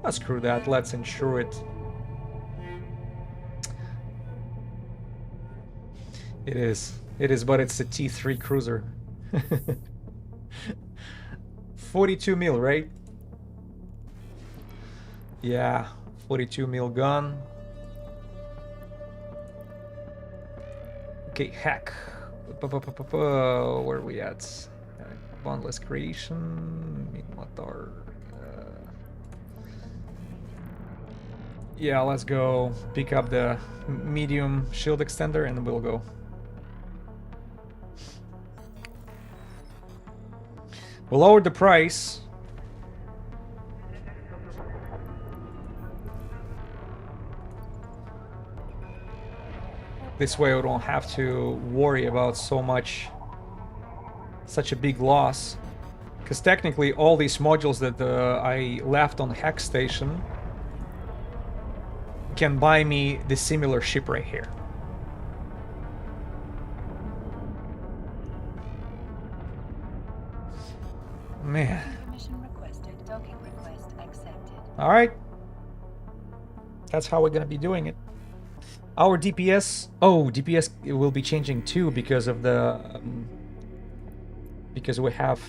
Oh, screw that, let's insure it. It is, but it's a T3 cruiser. 42 mil, right? Yeah, 42 mil gun. Okay, hack. Where are we at? Bondless creation. Motor. Yeah, let's go pick up the medium shield extender and we'll go. We'll lower the price. This way we don't have to worry about such a big loss. Because technically all these modules that I left on Hack Station can buy me the similar ship right here. Man. Permission requested. Docking request accepted. Alright. That's how we're gonna be doing it. Our DPS... Oh, DPS will be changing too because of the... because we have...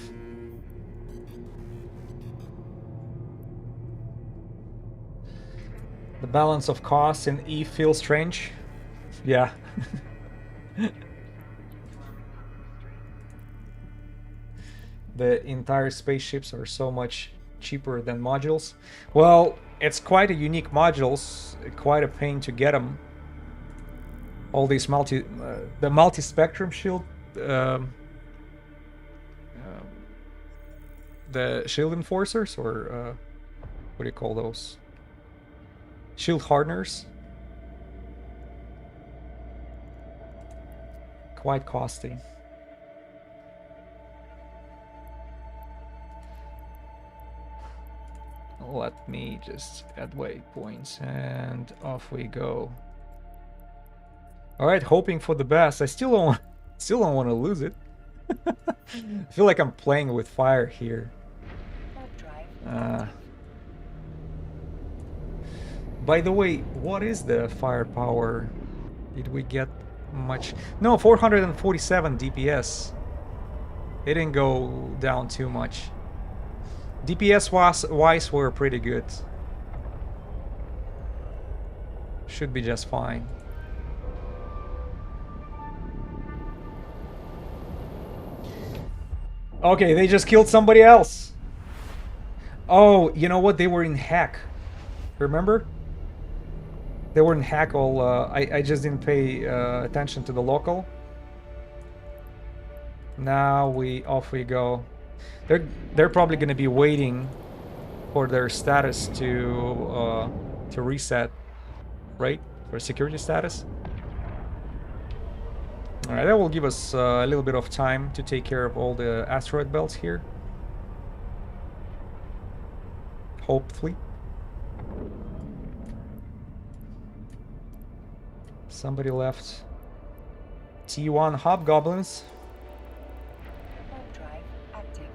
The balance of costs in E feels strange. Yeah. the entire spaceships are so much cheaper than modules. Well, it's quite a unique modules, quite a pain to get them. All these the multi-spectrum shield, the shield enforcers, or what do you call those? Shield hardeners. Quite costly. Let me just add waypoints and off we go. All right, hoping for the best. I still don't want to lose it. I feel like I'm playing with fire here. By the way, what is the firepower? Did we get much? No, 447 DPS. It didn't go down too much. DPS wise were pretty good. Should be just fine. Okay, they just killed somebody else. Oh, you know what? They were in hack. Remember? They were in hack all... I just didn't pay attention to the local. Now off we go. They're probably going to be waiting for their status to reset, right? For security status. Alright, that will give us a little bit of time to take care of all the asteroid belts here. Hopefully. Somebody left. T1 hobgoblins. Drive active.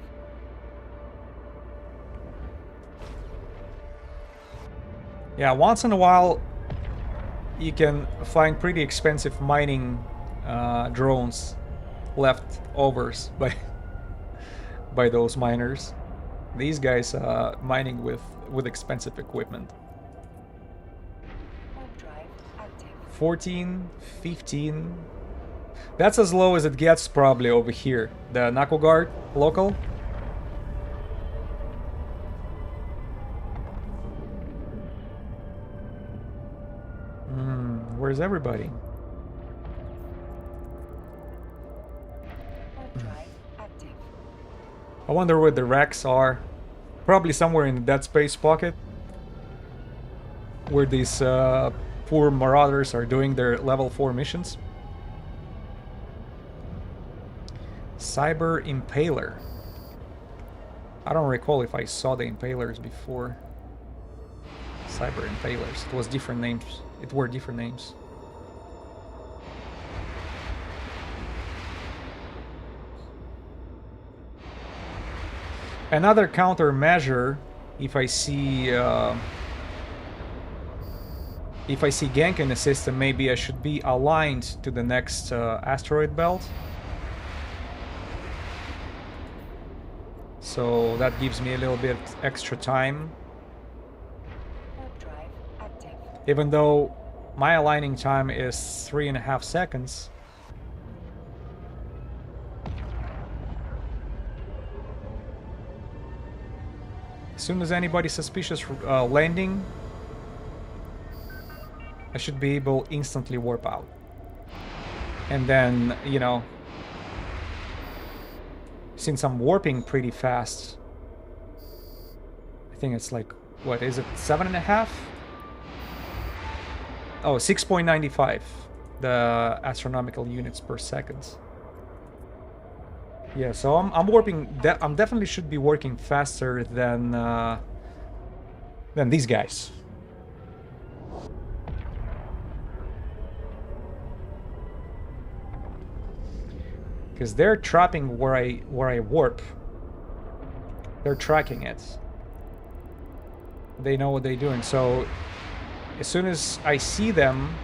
Yeah, once in a while you can find pretty expensive mining drones leftovers by those miners. These guys mining with expensive equipment. Drive active. 14, 15. That's as low as it gets probably over here. The knuckle guard local. Where's everybody? Drive active. I wonder where the wrecks are. Probably somewhere in the dead space pocket, where these poor marauders are doing their level 4 missions. Cyber Impaler. I don't recall if I saw the Impalers before. Cyber Impalers. It was different names. It were different names. Another countermeasure, if I see gank in the system, maybe I should be aligned to the next asteroid belt. So that gives me a little bit extra time. Drive active. Even though my aligning time is 3.5 seconds. As soon as anybody suspicious landing, I should be able to instantly warp out. And then, you know, since I'm warping pretty fast, I think it's like, what is it, 7.5? Oh, 6.95, the astronomical units per second. Yeah, so I'm warping. I'm definitely should be working faster than these guys. Because they're trapping where I warp. They're tracking it. They know what they're doing. So as soon as I see them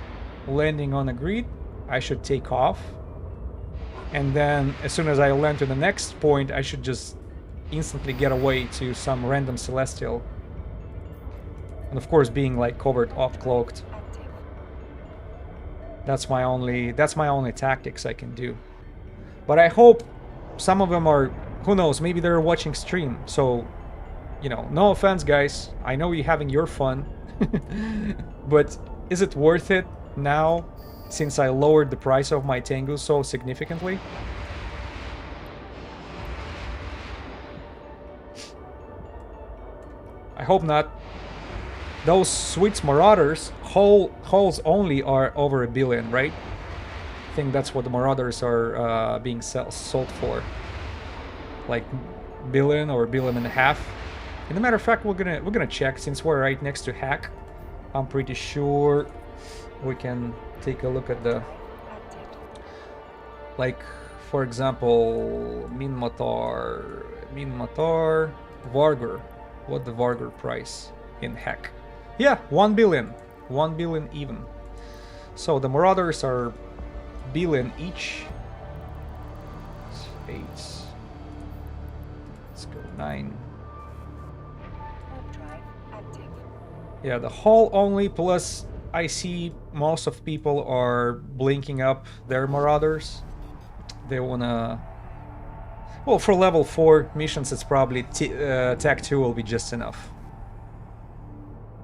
landing on a grid, I should take off. And then as soon as I land to the next point, I should just instantly get away to some random celestial. And of course being like covered off cloaked. Active. That's my only tactics I can do. But I hope some of them are who knows? Maybe they're watching stream. So, you know, no offense, guys. I know you're having your fun. But is it worth it now, since I lowered the price of my Tengu so significantly? I hope not. Those Sweets Marauders, hulls only are over $1 billion, right? I think that's what the Marauders are being sold for. Like billion or $1.5 billion. And a matter of fact, we're gonna check, since we're right next to Hack. I'm pretty sure we can take a look at the, like, for example, Minmatar, Vargur. What the Vargur price in Hack? Yeah, 1 billion. 1 billion even. So the Marauders are billion each. 8. Let's go 9. Drive active. Yeah, the hull only, plus I see most of people are blinking up their Marauders. They wanna... Well, for level 4 missions, it's probably Tech 2 will be just enough.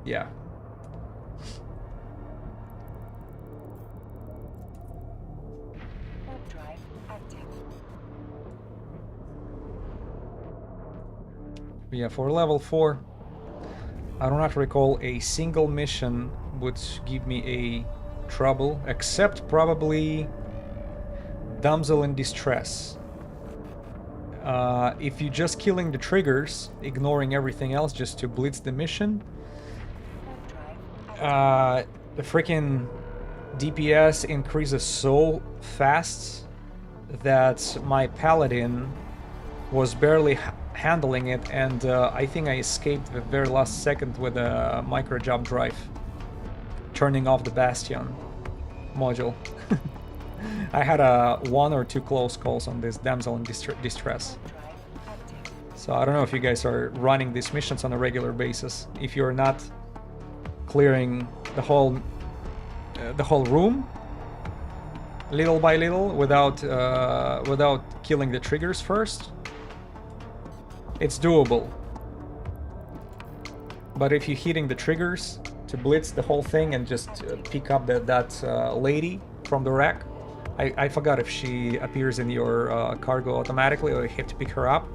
Yeah. Drive active. Yeah, for level 4, I do not recall a single mission would give me a trouble, except probably Damsel in Distress. If you're just killing the triggers, ignoring everything else just to blitz the mission, the freaking DPS increases so fast that my paladin was barely handling it, and I think I escaped the very last second with a micro jump drive, turning off the Bastion module. I had 1 or 2 close calls on this Damsel in Distress. So I don't know if you guys are running these missions on a regular basis. If you're not clearing the whole room little by little without killing the triggers first, it's doable. But if you're hitting the triggers to blitz the whole thing and just pick up that lady from the rack, I forgot if she appears in your cargo automatically or you have to pick her up.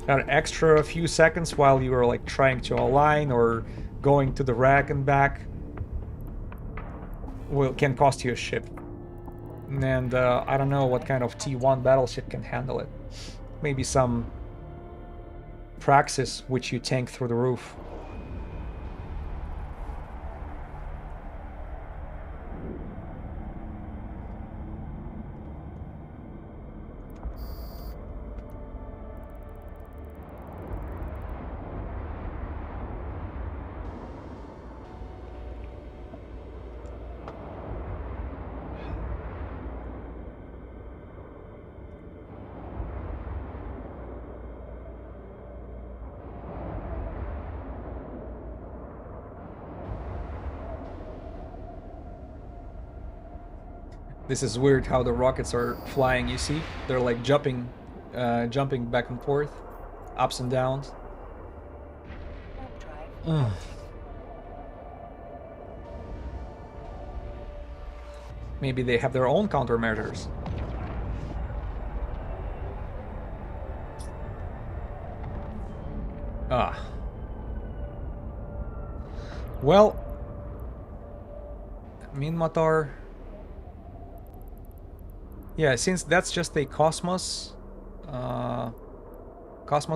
An extra few seconds while you are like trying to align or going to the rack and back can cost you a ship. And I don't know what kind of T1 battleship can handle it. Maybe some Praxis which you tank through the roof. This is weird how the rockets are flying, you see? They're like jumping back and forth, ups and downs. Maybe they have their own countermeasures. Ah. Well, Minmatar. Yeah, since that's just a Cosmos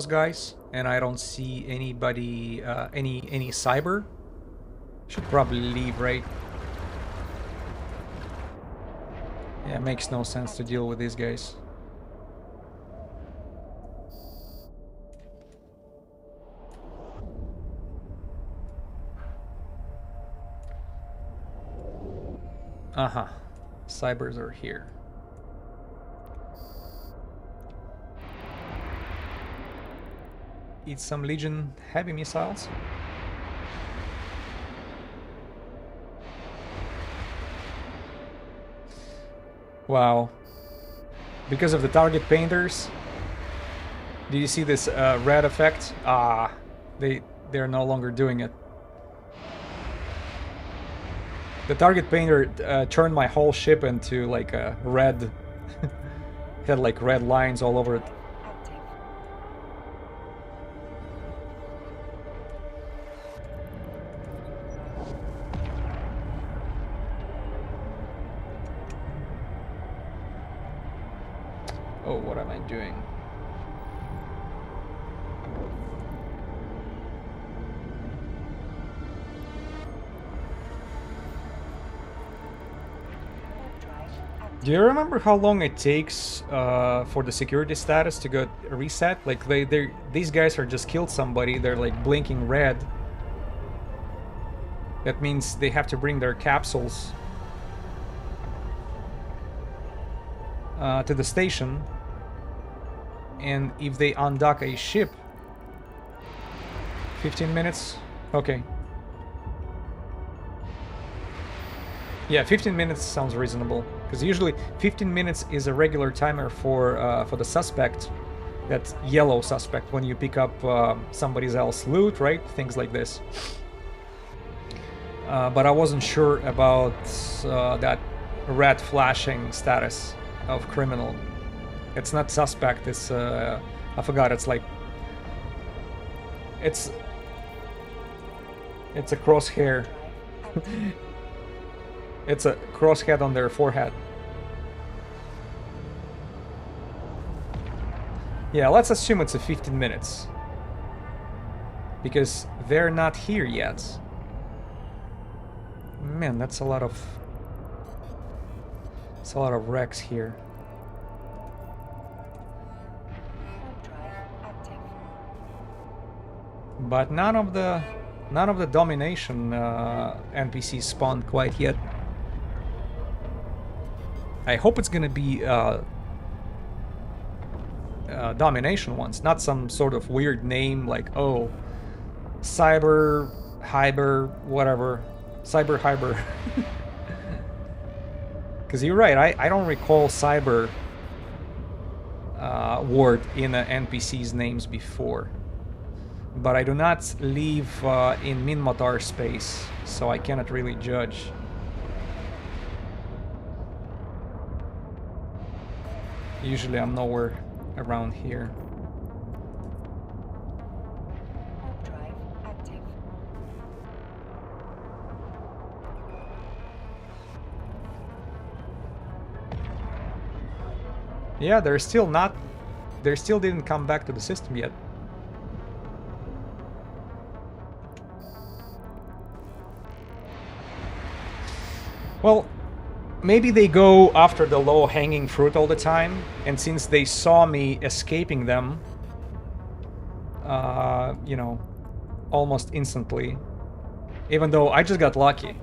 guys, and I don't see anybody, any cyber, should probably leave, right? Yeah, it makes no sense to deal with these guys. Cybers are here. Eat some Legion heavy missiles. Wow. Because of the target painters, Do you see this red effect? Ah, they're no longer doing it. The target painter turned my whole ship into like a red. Had like red lines all over it. Active. Oh, what am I doing? Warp drive active. Do you remember how long it takes for the security status to get reset? Like these guys are just killed somebody. They're like blinking red. That means they have to bring their capsules to the station. And if they undock a ship, 15 minutes? Okay. Yeah, 15 minutes sounds reasonable. Because usually 15 minutes is a regular timer for the suspect. That yellow suspect when you pick up somebody else's loot, right? Things like this. But I wasn't sure about that red flashing status of criminal. It's not suspect, it's I forgot, it's like it's a crosshair. It's a crosshead on their forehead. Yeah, let's assume it's a 15 minutes. Because they're not here yet. Man, that's a lot of wrecks here. Warp drive active. But none of the domination NPCs spawned quite yet. I hope it's gonna be domination ones, not some sort of weird name like, oh, Cyber Hyber, whatever. Cyber Hyber. Because you're right, I don't recall Cyber word in NPC's names before. But I do not live in Minmatar space, so I cannot really judge. Usually I'm nowhere around here. Warp drive active. Yeah, they still didn't come back to the system yet. Well, maybe they go after the low-hanging fruit all the time, and since they saw me escaping them, you know, almost instantly, even though I just got lucky,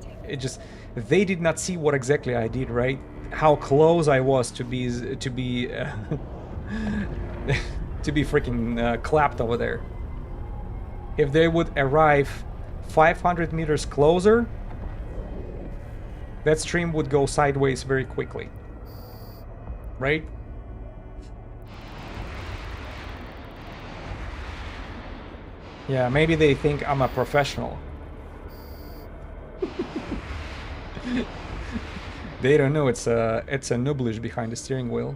they did not see what exactly I did, right? How close I was to be to be freaking clapped over there. If they would arrive 500 meters closer, that stream would go sideways very quickly. Right? Yeah, maybe they think I'm a professional. They don't know it's a nooblish behind the steering wheel.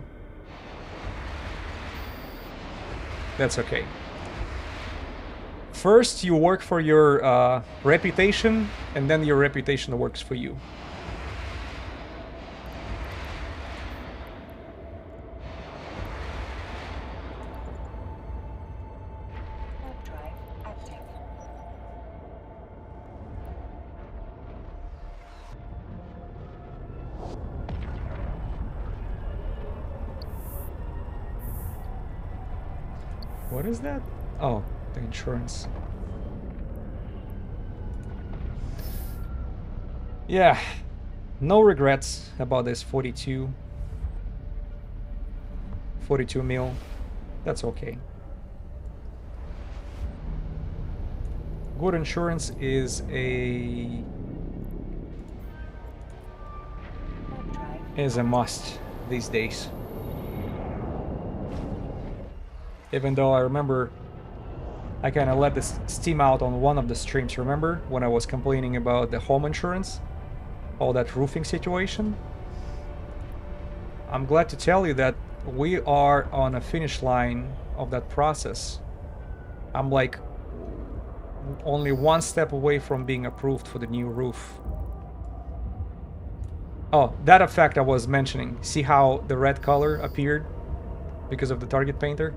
That's okay. First you work for your reputation, and then your reputation works for you. Warp drive active. What is that? Oh, the insurance. Yeah, no regrets about this 42 mil. That's okay. Good insurance is a Warp drive. must these days. Even though I remember I kind of let this steam out on one of the streams, remember? When I was complaining about the home insurance? All that roofing situation? I'm glad to tell you that we are on a finish line of that process. I'm like only one step away from being approved for the new roof. Oh, that effect I was mentioning. See how the red color appeared because of the target painter?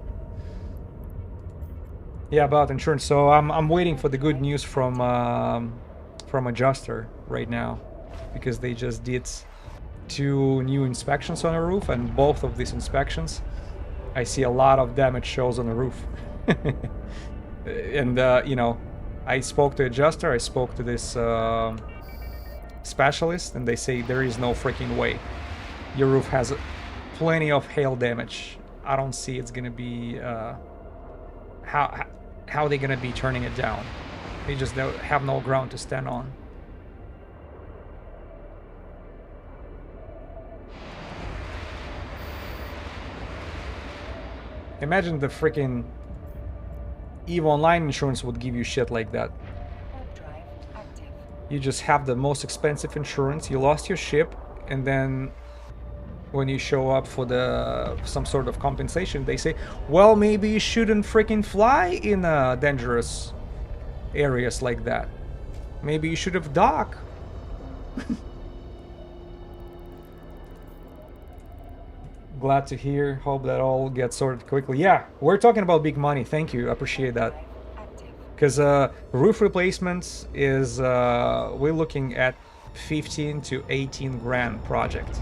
Yeah, about insurance. So I'm waiting for the good news from adjuster right now, because they just did 2 new inspections on the roof, and both of these inspections I see a lot of damage shows on the roof. And you know, I spoke to adjuster, I spoke to this specialist, and they say there is no freaking way. Your roof has plenty of hail damage. I don't see it's gonna be how they gonna be turning it down. They just don't have no ground to stand on. Imagine the freaking EVE Online insurance would give you shit like that. Warp drive active. You just have the most expensive insurance, you lost your ship, and then when you show up for some sort of compensation, they say, well, maybe you shouldn't freaking fly in dangerous areas like that. Maybe you should have docked. Glad to hear. Hope that all gets sorted quickly. Yeah, we're talking about big money. Thank you. Appreciate that. Drive active. Because roof replacements is we're looking at 15 to 18 grand project,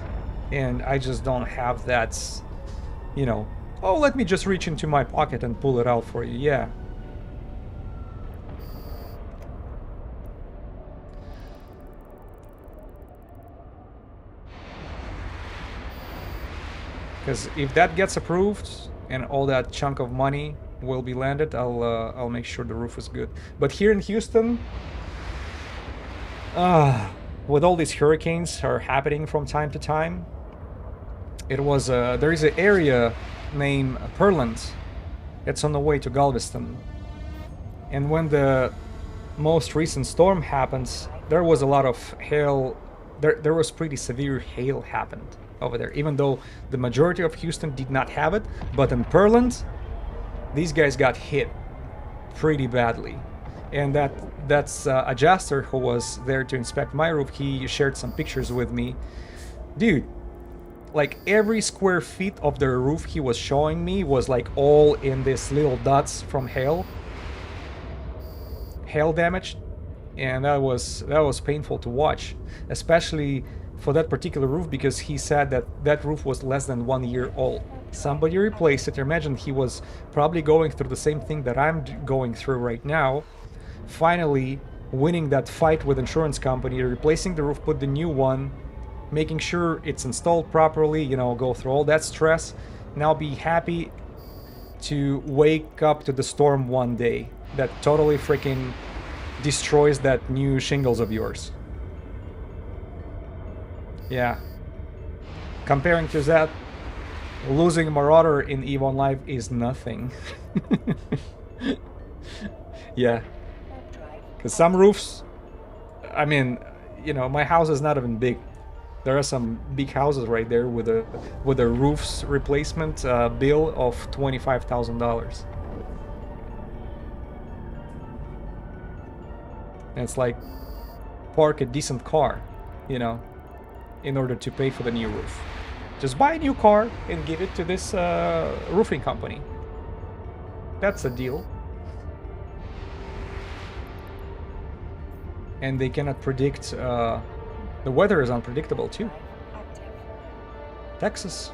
and I just don't have that, you know, oh, let me just reach into my pocket and pull it out for you. Yeah. Because if that gets approved and all that chunk of money will be landed, I'll make sure the roof is good. But here in Houston, with all these hurricanes are happening from time to time, it was there is an area named Pearland. It's on the way to Galveston, and when the most recent storm happens, there was a lot of hail. There was pretty severe hail happened over there, even though the majority of Houston did not have it. But in Pearland, these guys got hit pretty badly. And that's adjuster who was there to inspect my roof. He shared some pictures with me. Dude, like every square feet of the roof he was showing me was like all in this little dots from hail damage, and that was painful to watch, especially for that particular roof, because he said that roof was less than 1 year old. Somebody replaced it. Imagine he was probably going through the same thing that I'm going through right now, finally winning that fight with insurance company, replacing the roof, put the new one, making sure it's installed properly, you know, go through all that stress, now be happy to wake up to the storm one day that totally freaking destroys that new shingles of yours. Yeah. Comparing to that, losing a Marauder in EVE Online is nothing. Yeah. Warp drive. Because some roofs, I mean, you know, my house is not even big. There are some big houses right there with a roof's replacement bill of $25,000. And it's like park a decent car, you know, in order to pay for the new roof. Just buy a new car and give it to this roofing company. That's a deal. And they cannot predict. The weather is unpredictable too. Active. Texas.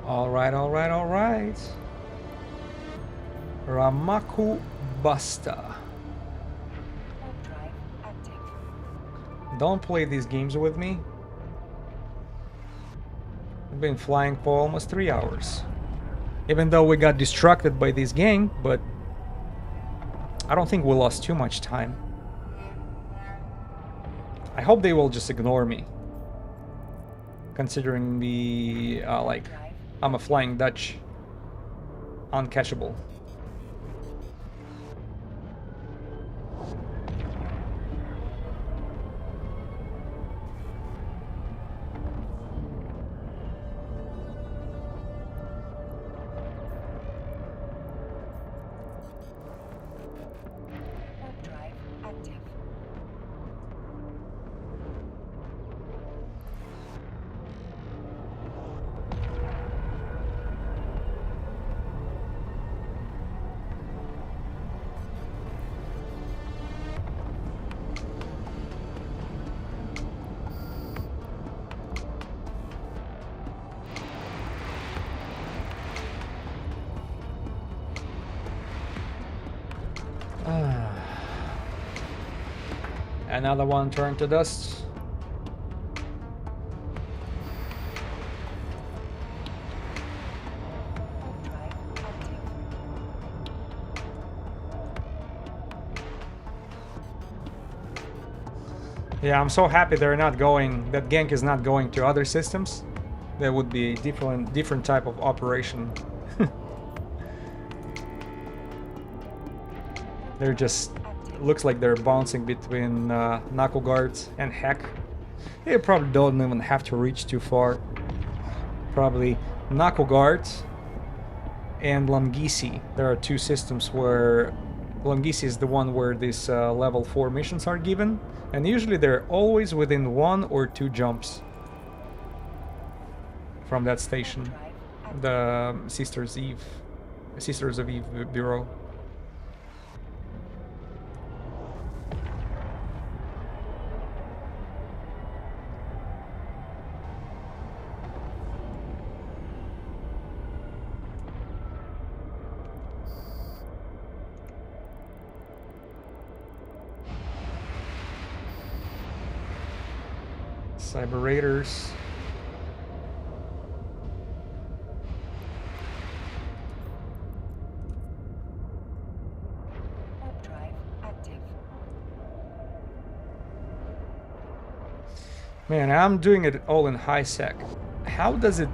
Alright. Ramaku Basta. Warp drive active. Don't play these games with me. I've been flying for almost 3 hours. Even though we got distracted by this gang, but I don't think we lost too much time. I hope they will just ignore me. Considering the, like, I'm a Flying Dutch. Uncatchable. Warp drive active. Another one turned to dust. Warp drive active. Yeah, I'm so happy they're not going, that gank is not going to other systems. That would be a different type of operation. They're just, looks like they're bouncing between knuckle guards and hack. They probably don't even have to reach too far. Probably knuckle guards and Lungisi. There are two systems where Lungisi is the one where these level 4 missions are given, and usually they're always within 1 or 2 jumps from that station. The Sisters of Eve Bureau. Cyber Raiders. Warp drive active. Man, I'm doing it all in high sec. How does it...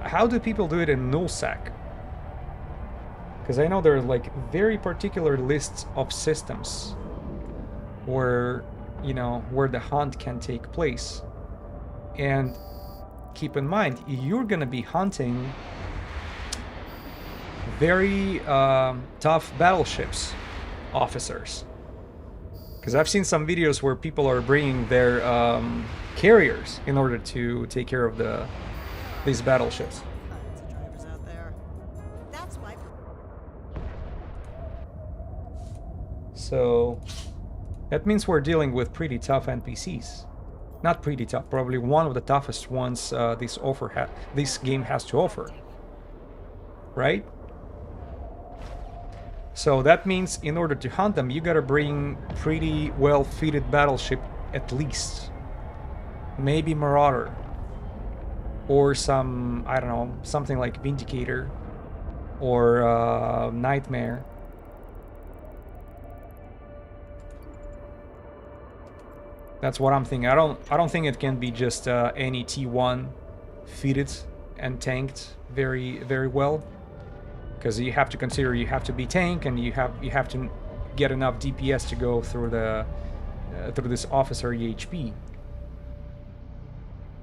how do people do it in null sec? Because I know there are like very particular lists of systems where, you know, where the hunt can take place. And keep in mind, you're gonna be hunting very tough battleships officers. Because I've seen some videos where people are bringing their carriers in order to take care of these battleships. Tons of drivers out there. That's why. So that means we're dealing with pretty tough NPCs. Not pretty tough, probably one of the toughest ones this game has to offer. Right? So that means in order to hunt them, you gotta bring pretty well-fitted battleship at least. Maybe Marauder. Or some, I don't know, something like Vindicator. Or Nightmare. That's what I'm thinking. I don't think it can be just any T1 fitted and tanked very, very well. Because you have to consider you have to be tank and you have to get enough DPS to go through the through this officer EHP.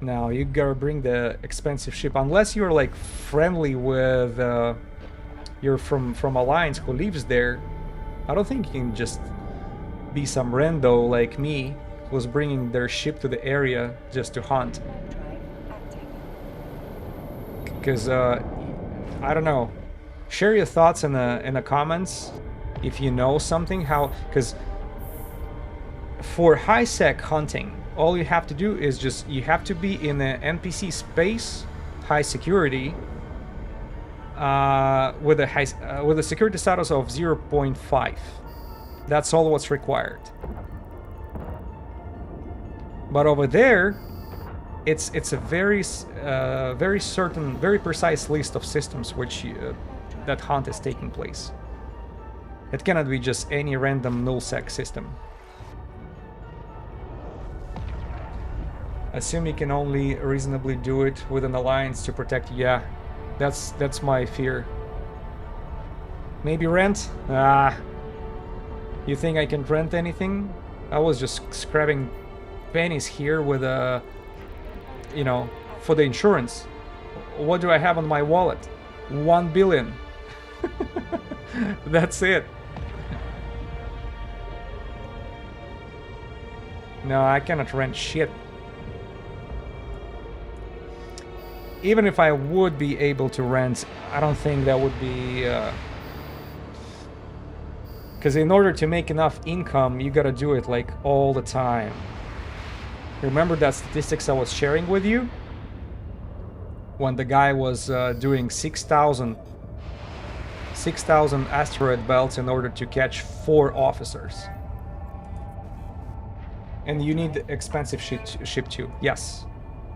Now you gotta bring the expensive ship unless you're like friendly with you're from Alliance who lives there. I don't think you can just be some rando like me who's bringing their ship to the area just to hunt. Warp drive active. Because I don't know. Share your thoughts in the comments if you know something how, because for high sec hunting, all you have to do is just you have to be in the NPC space, high security, with a security status of 0.5. That's all what's required. But over there, it's a very certain, very precise list of systems which that hunt is taking place. It cannot be just any random nullsec system. Assume you can only reasonably do it with an alliance to protect. Yeah, that's my fear. Maybe rent? Ah, you think I can rent anything? I was just scrapping pennies here with you know, for the insurance. What do I have on my wallet? 1 billion. That's it. No, I cannot rent shit. Even if I would be able to rent, I don't think that would be... Because in order to make enough income, you gotta do it like all the time. Remember that statistics I was sharing with you? When the guy was doing 6,000 asteroid belts in order to catch 4 officers. And you need expensive ship too. Yes.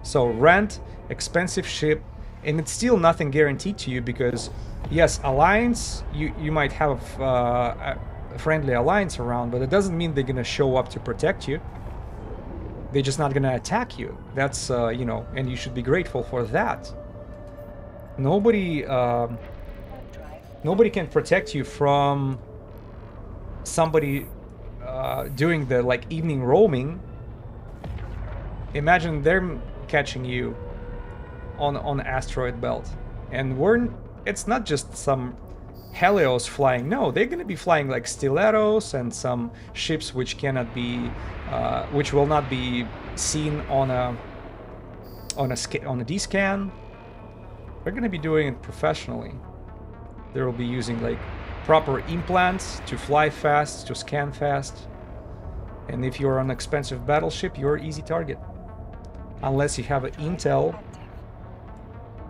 So rent, expensive ship, and it's still nothing guaranteed to you because, yes, alliance, you might have a friendly alliance around, but it doesn't mean they're gonna show up to protect you. They're just not gonna attack you. That's, you know, and you should be grateful for that. Nobody can protect you from somebody doing the like evening roaming. Imagine them catching you on asteroid belt, and it's not just some Helios flying. No, they're gonna be flying like stilettos and some ships which cannot be, which will not be seen on a D-scan. They're gonna be doing it professionally. They will be using like proper implants to fly fast, to scan fast. And if you're on an expensive battleship, you're an easy target. Unless you have an intel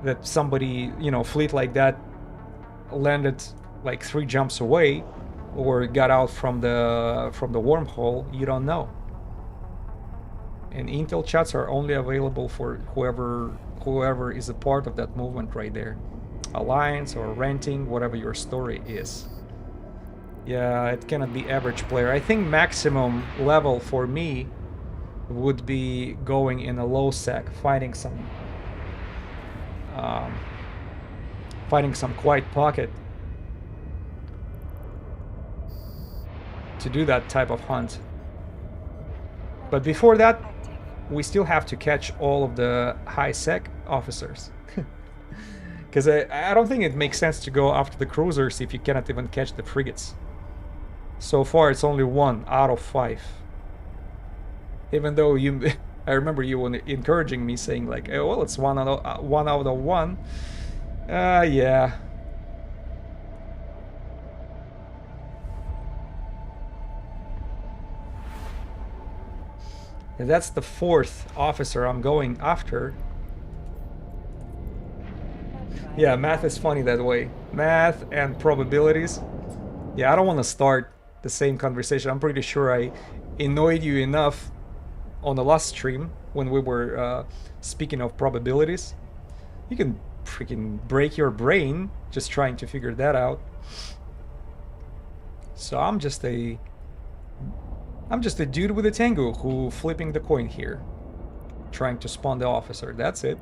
that somebody, you know, fleet like that landed like 3 jumps away or got out from the wormhole, you don't know. And intel chats are only available for whoever is a part of that movement right there. Alliance or renting, whatever your story is. Yeah, it cannot be average player. I think maximum level for me would be going in a low sec, finding some quiet pocket to do that type of hunt. But before that, we still have to catch all of the high sec officers. Because I don't think it makes sense to go after the cruisers if you cannot even catch the frigates. So far it's only 1 out of 5. Even though you, I remember you were encouraging me saying like, oh, well, it's 1 out of 1. Yeah. And that's the 4th officer I'm going after. Yeah, math is funny that way. Math and probabilities. Yeah, I don't want to start the same conversation. I'm pretty sure I annoyed you enough on the last stream when we were speaking of probabilities. You can freaking break your brain just trying to figure that out. So I'm just a dude with a tango who flipping the coin here, trying to spawn the officer. That's it.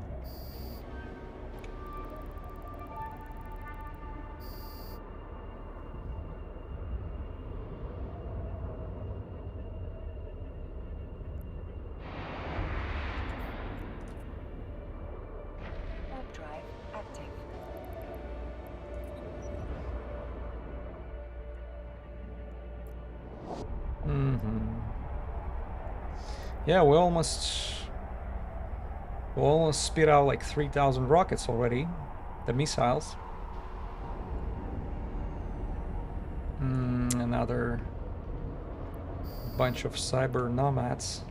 Yeah, we almost spit out like 3,000 rockets already. The missiles. Another bunch of cyber nomads.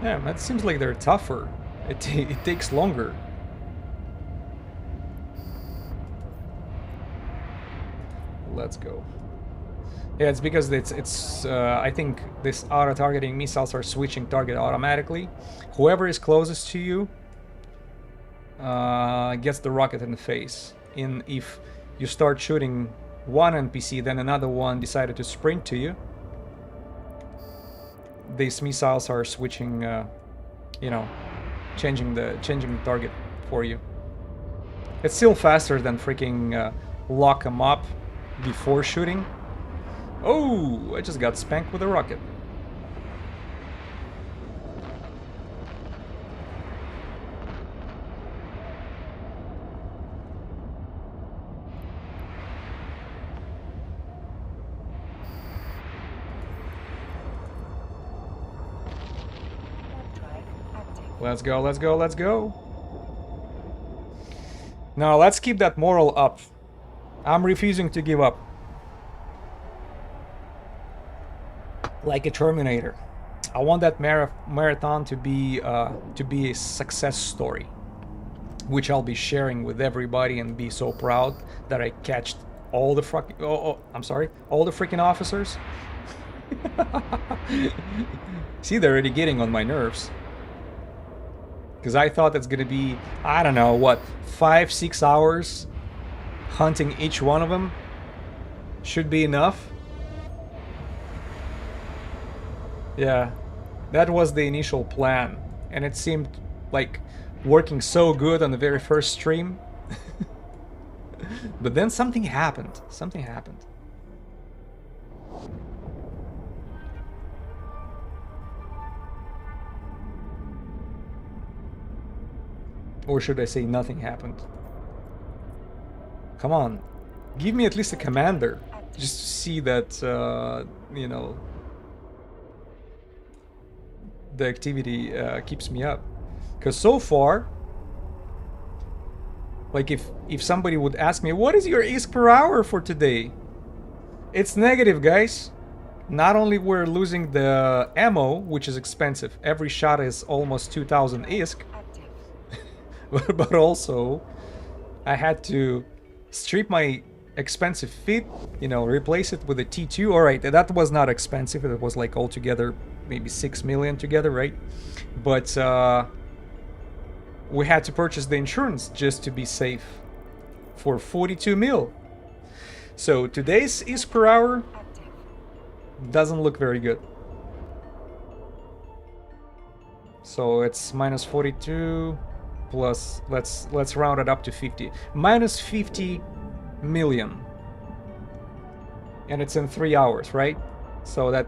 Yeah, it seems like they're tougher. It takes longer. Let's go. Yeah, it's because it's I think this auto-targeting missiles are switching target automatically. Whoever is closest to you gets the rocket in the face. If you start shooting one NPC, then another one decided to sprint to you. These missiles are switching, you know, changing the target for you. It's still faster than freaking lock them up before shooting. Oh, I just got spanked with a rocket. Warp drive active. Let's go, let's go, let's go. Now, let's keep that moral up. I'm refusing to give up. Like a Terminator. I want that marathon to be a success story, which I'll be sharing with everybody and be so proud that I catched all the all the freaking officers. See, they're already getting on my nerves. Because I thought it's gonna be, I don't know, what, 5-6 hours hunting each one of them should be enough. Yeah, that was the initial plan, and it seemed like working so good on the very first stream. But then something happened. Something happened. Or should I say nothing happened? Come on, give me at least a commander, just to see that, you know, the activity keeps me up. Because so far, like if somebody would ask me, what is your ISK per hour for today? It's negative, guys. Not only we're losing the ammo, which is expensive, every shot is almost 2000 ISK, but also I had to strip my expensive feet, you know, replace it with a T2. Alright, that was not expensive, it was like altogether maybe 6 million together, right? But we had to purchase the insurance just to be safe for 42 mil. So today's ISK per hour doesn't look very good. So it's minus 42 plus, let's round it up to 50. Minus 50 million. And it's in 3 hours, right? So that...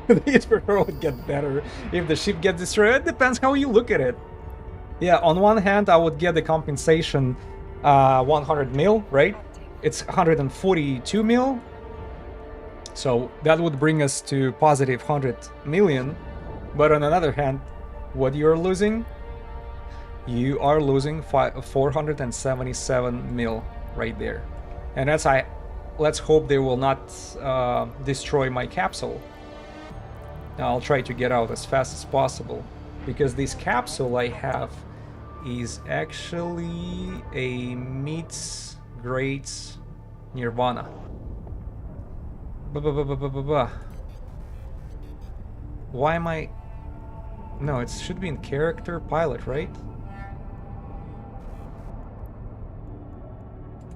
The Referral would get better if the ship gets destroyed. It depends how you look at it. Yeah, on one hand, I would get the compensation 100 mil, right? It's 142 mil. So that would bring us to positive 100 million. But on another hand, what you're losing? You are losing 477 mil right there. And that's let's hope they will not destroy my capsule. Now I'll try to get out as fast as possible, because this capsule I have is actually a meets grades Nirvana. Why am I... No, it should be in character pilot, right?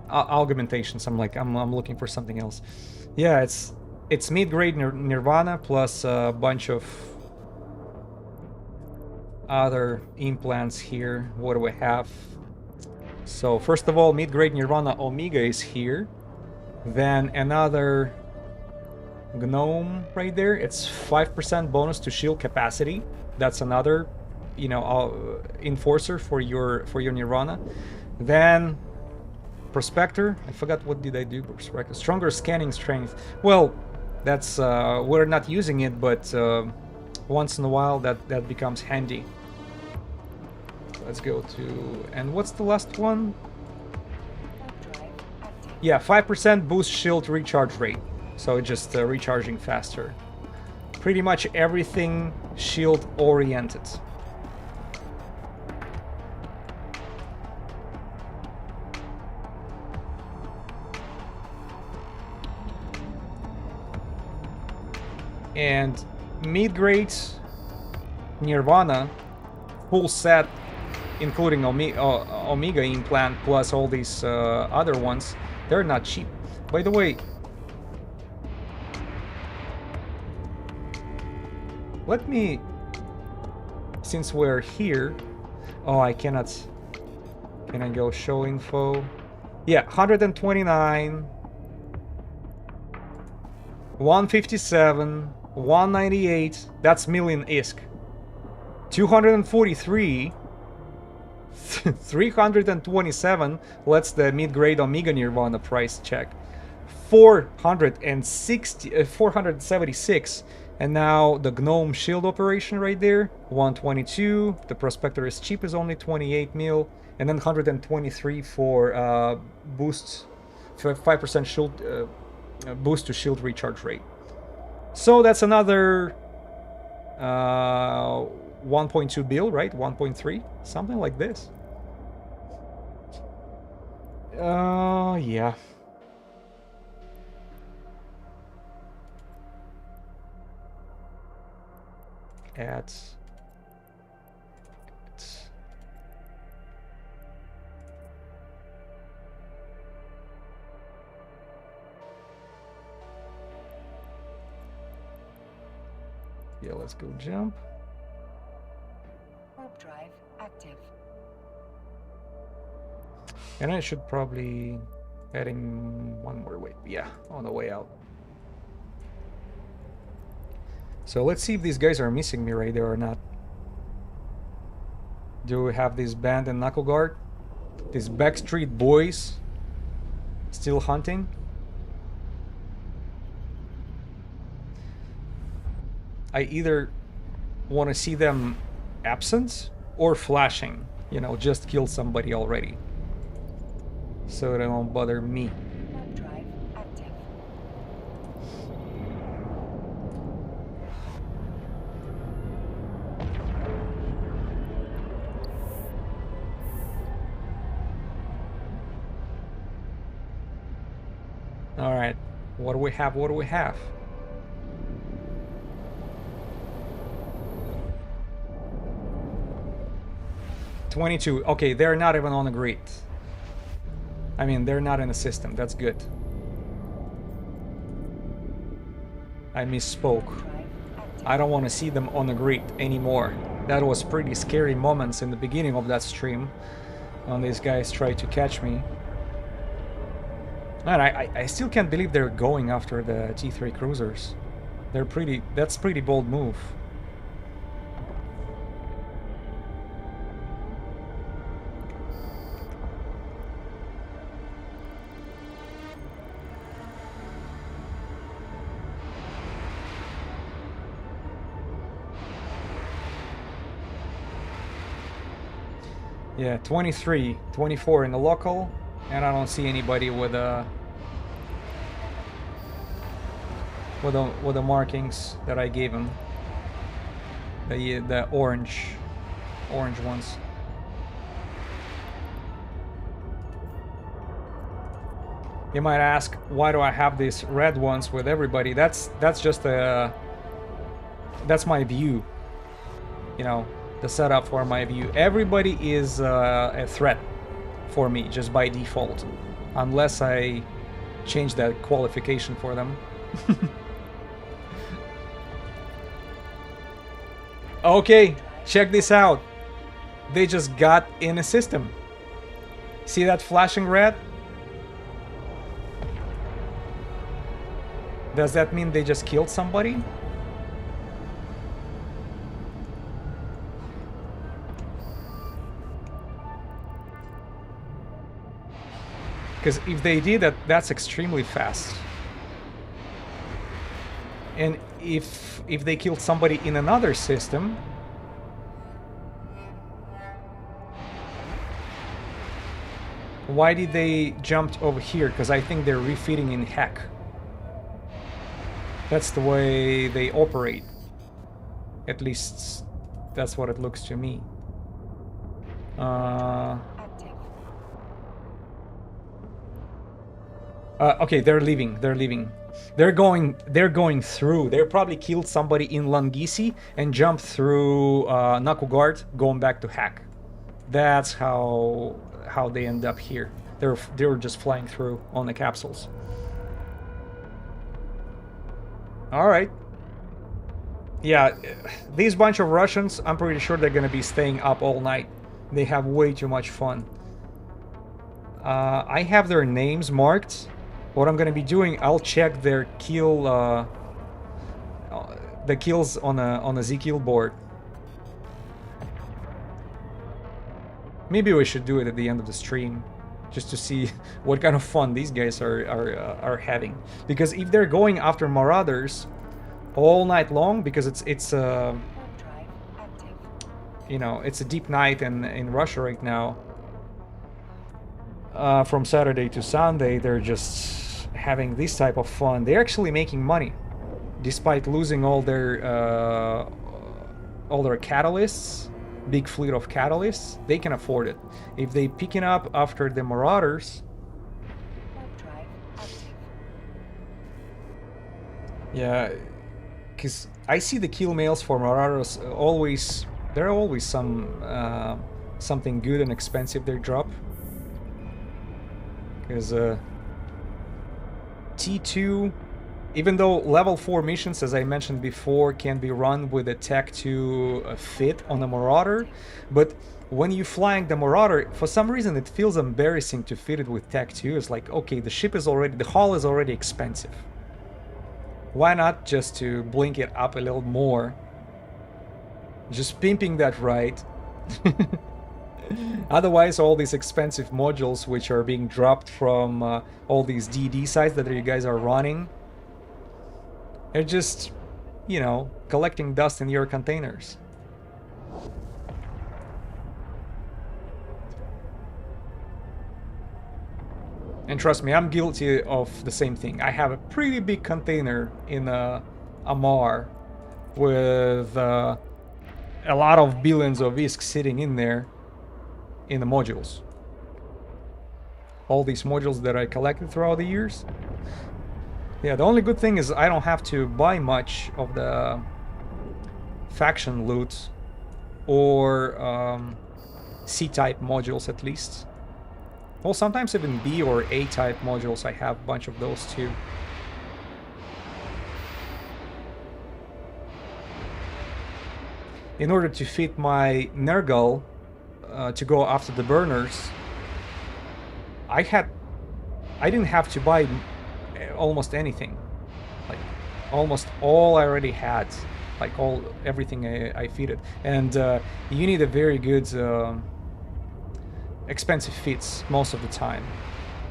Augmentations. I'm looking for something else. Yeah, it's mid-grade Nirvana plus a bunch of other implants here. What do we have? So first of all, mid-grade Nirvana Omega is here. Then another Gnome right there. It's 5% bonus to shield capacity. That's another, you know, enforcer for your Nirvana. Then Prospector. I forgot what did I do. Prospector. Stronger scanning strength. Well, that's we're not using it, but once in a while that becomes handy. Let's go to, and what's the last one? Yeah, 5% boost shield recharge rate. So it's just recharging faster. Pretty much everything shield oriented. And mid-grade Nirvana, full set, including Omega implant plus all these other ones, they're not cheap. By the way, let me, since we're here, oh, I cannot, can I go show info? Yeah, 129, 157, 198, that's million ISK. 243, 327, let's the mid-grade Omega Nirvana price check. 476, and now the Gnome Shield operation right there, 122. The Prospector is cheap, is only 28 mil, and then 123 for boosts, 5% shield boost to shield recharge rate. So that's another 1.2 bill, right? 1.3, something like this. Yeah. Ads. Yeah, let's go jump. Warp drive active. And I should probably adding one more way. Yeah, on the way out. So let's see if these guys are missing me right there or not. Do we have this band and knuckle guard? These Backstreet Boys still hunting? I either want to see them absent or flashing, you know, just kill somebody already, so they don't bother me. Warp drive active. All right, what do we have? What do we have? $22. Okay, they're not even on the grid. I mean, they're not in the system. That's good. I misspoke. I don't want to see them on the grid anymore. That was pretty scary moments in the beginning of that stream when these guys tried to catch me. Man, I still can't believe they're going after the T3 cruisers. That's pretty bold move. Yeah, 23, 24 in the local, and I don't see anybody with the markings that I gave him. The orange ones. You might ask, why do I have these red ones with everybody? That's just that's my view. You know, the setup for my view. Everybody is a threat for me just by default, unless I change that qualification for them. Okay, check this out. They just got in a system. See that flashing red? Does that mean they just killed somebody? Because if they did that, that's extremely fast. And if they killed somebody in another system, why did they jump over here? Because I think they're refitting in hack. That's the way they operate. At least that's what it looks to me. Okay, they're leaving. They're leaving. They're going through. They probably killed somebody in Langisi and jumped through Nakugard, going back to Hack. That's how they end up here. They were just flying through on the capsules. All right. Yeah, these bunch of Russians, I'm pretty sure they're gonna be staying up all night. They have way too much fun. I have their names marked. What I'm gonna be doing, I'll check their kill, the kills on a Z-kill board. Maybe we should do it at the end of the stream, just to see what kind of fun these guys are having. Because if they're going after Marauders all night long, because it's Warp drive active. you know, it's a deep night in Russia right now. From Saturday to Sunday, they're just having this type of fun. They're actually making money, despite losing all their catalysts, big fleet of catalysts. They can afford it. If they picking up after the Marauders, Warp drive active. yeah, because I see the kill mails for Marauders always. There are always something good and expensive they drop. Because T2, even though level 4 missions, as I mentioned before, can be run with a Tech 2 fit on a Marauder, but when you're flying the Marauder, for some reason it feels embarrassing to fit it with Tech 2. It's like, okay, the hull is already expensive. Why not just to blink it up a little more? Just pimping that right. Otherwise, all these expensive modules which are being dropped from all these DD sites that you guys are running, they're just, you know, collecting dust in your containers. And trust me, I'm guilty of the same thing. I have a pretty big container in Amar with a lot of billions of ISK sitting in there. In the modules. All these modules that I collected throughout the years. Yeah, the only good thing is I don't have to buy much of the faction loot or C-type modules at least. Well, sometimes even B or A-type modules, I have a bunch of those too. In order to fit my Nergal to go after the burners, I didn't have to buy almost anything. Like almost all I already had, like everything I fitted. And you need a very good expensive fits most of the time.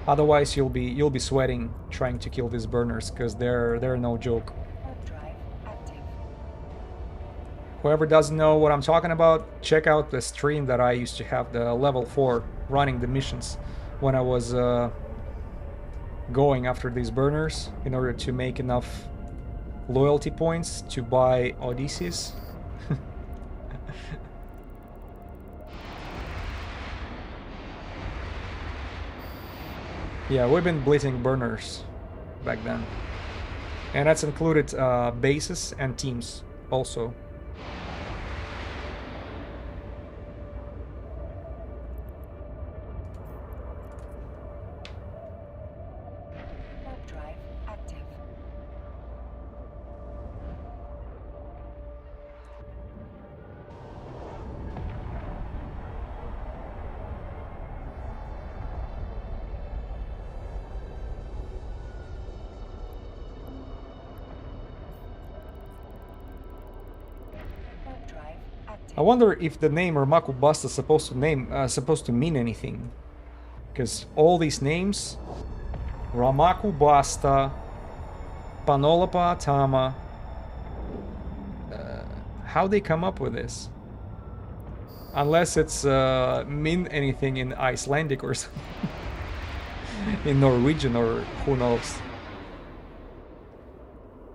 Otherwise, you'll be sweating trying to kill these burners because they're no joke. Warp drive active. Whoever doesn't know what I'm talking about, check out the stream that I used to have, the level 4 running the missions when I was going after these burners in order to make enough loyalty points to buy Odysseus. Yeah, we've been blitzing burners back then. And that's included bases and teams also. Warp drive active. Warp drive active. I wonder if the name Ramaku Basta supposed to mean anything, because all these names, Ramaku Basta, Panolopa Tama, how they come up with this? Unless it's mean anything in Icelandic or something. In Norwegian or who knows.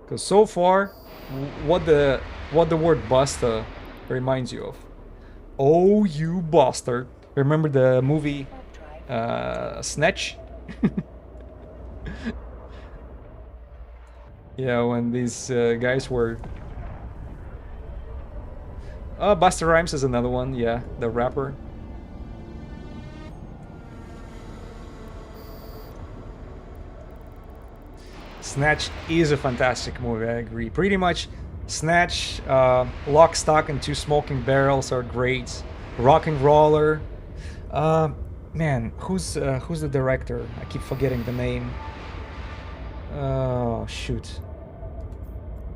Because so far, what the word Basta reminds you of? Oh, you bastard! Remember the movie Warp drive. Snatch? Yeah, when these guys were. Busta Rhymes is another one. Yeah, the rapper. Snatch is a fantastic movie. I agree. Pretty much, Snatch, Lock, Stock, and Two Smoking Barrels are great. Rock and Roller. Man, who's the director? I keep forgetting the name. Oh shoot!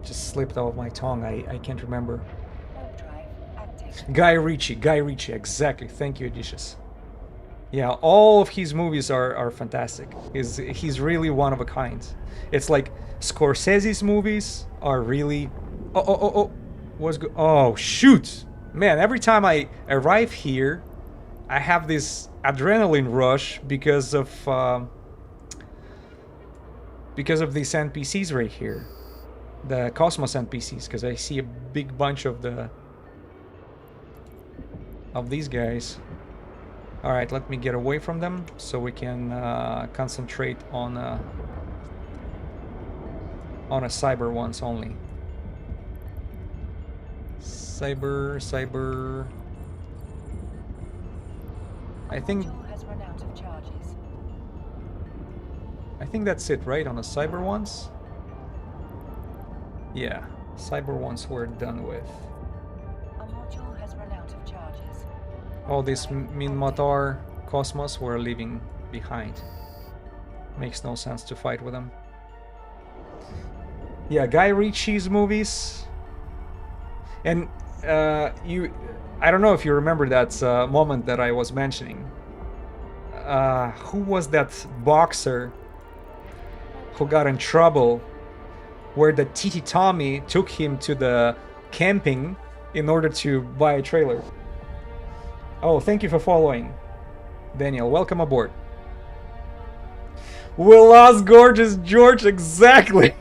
Just slipped out of my tongue. I can't remember. Warp drive active. Guy Ritchie, exactly. Thank you, Odysseus. Yeah, all of his movies are fantastic. He's really one of a kind. It's like Scorsese's movies are really. Oh! What's go? Oh shoot! Man, every time I arrive here, I have this adrenaline rush because of these NPCs right here, the Cosmos NPCs, because I see a big bunch of these guys. All right, let me get away from them so we can concentrate on a cyber ones only. Cyber. I think Module has run out of charges. that's it, right? On the cyber ones. Yeah, cyber ones we're done with. A module has run out of charges. All this Minmatar Cosmos we're leaving behind. Makes no sense to fight with them. Yeah, Guy Ritchie's movies. And I don't know if you remember that moment that I was mentioning. Who was that boxer who got in trouble where the TT Tommy took him to the camping in order to buy a trailer? Oh, thank you for following, Daniel. Welcome aboard. We lost Gorgeous George, exactly.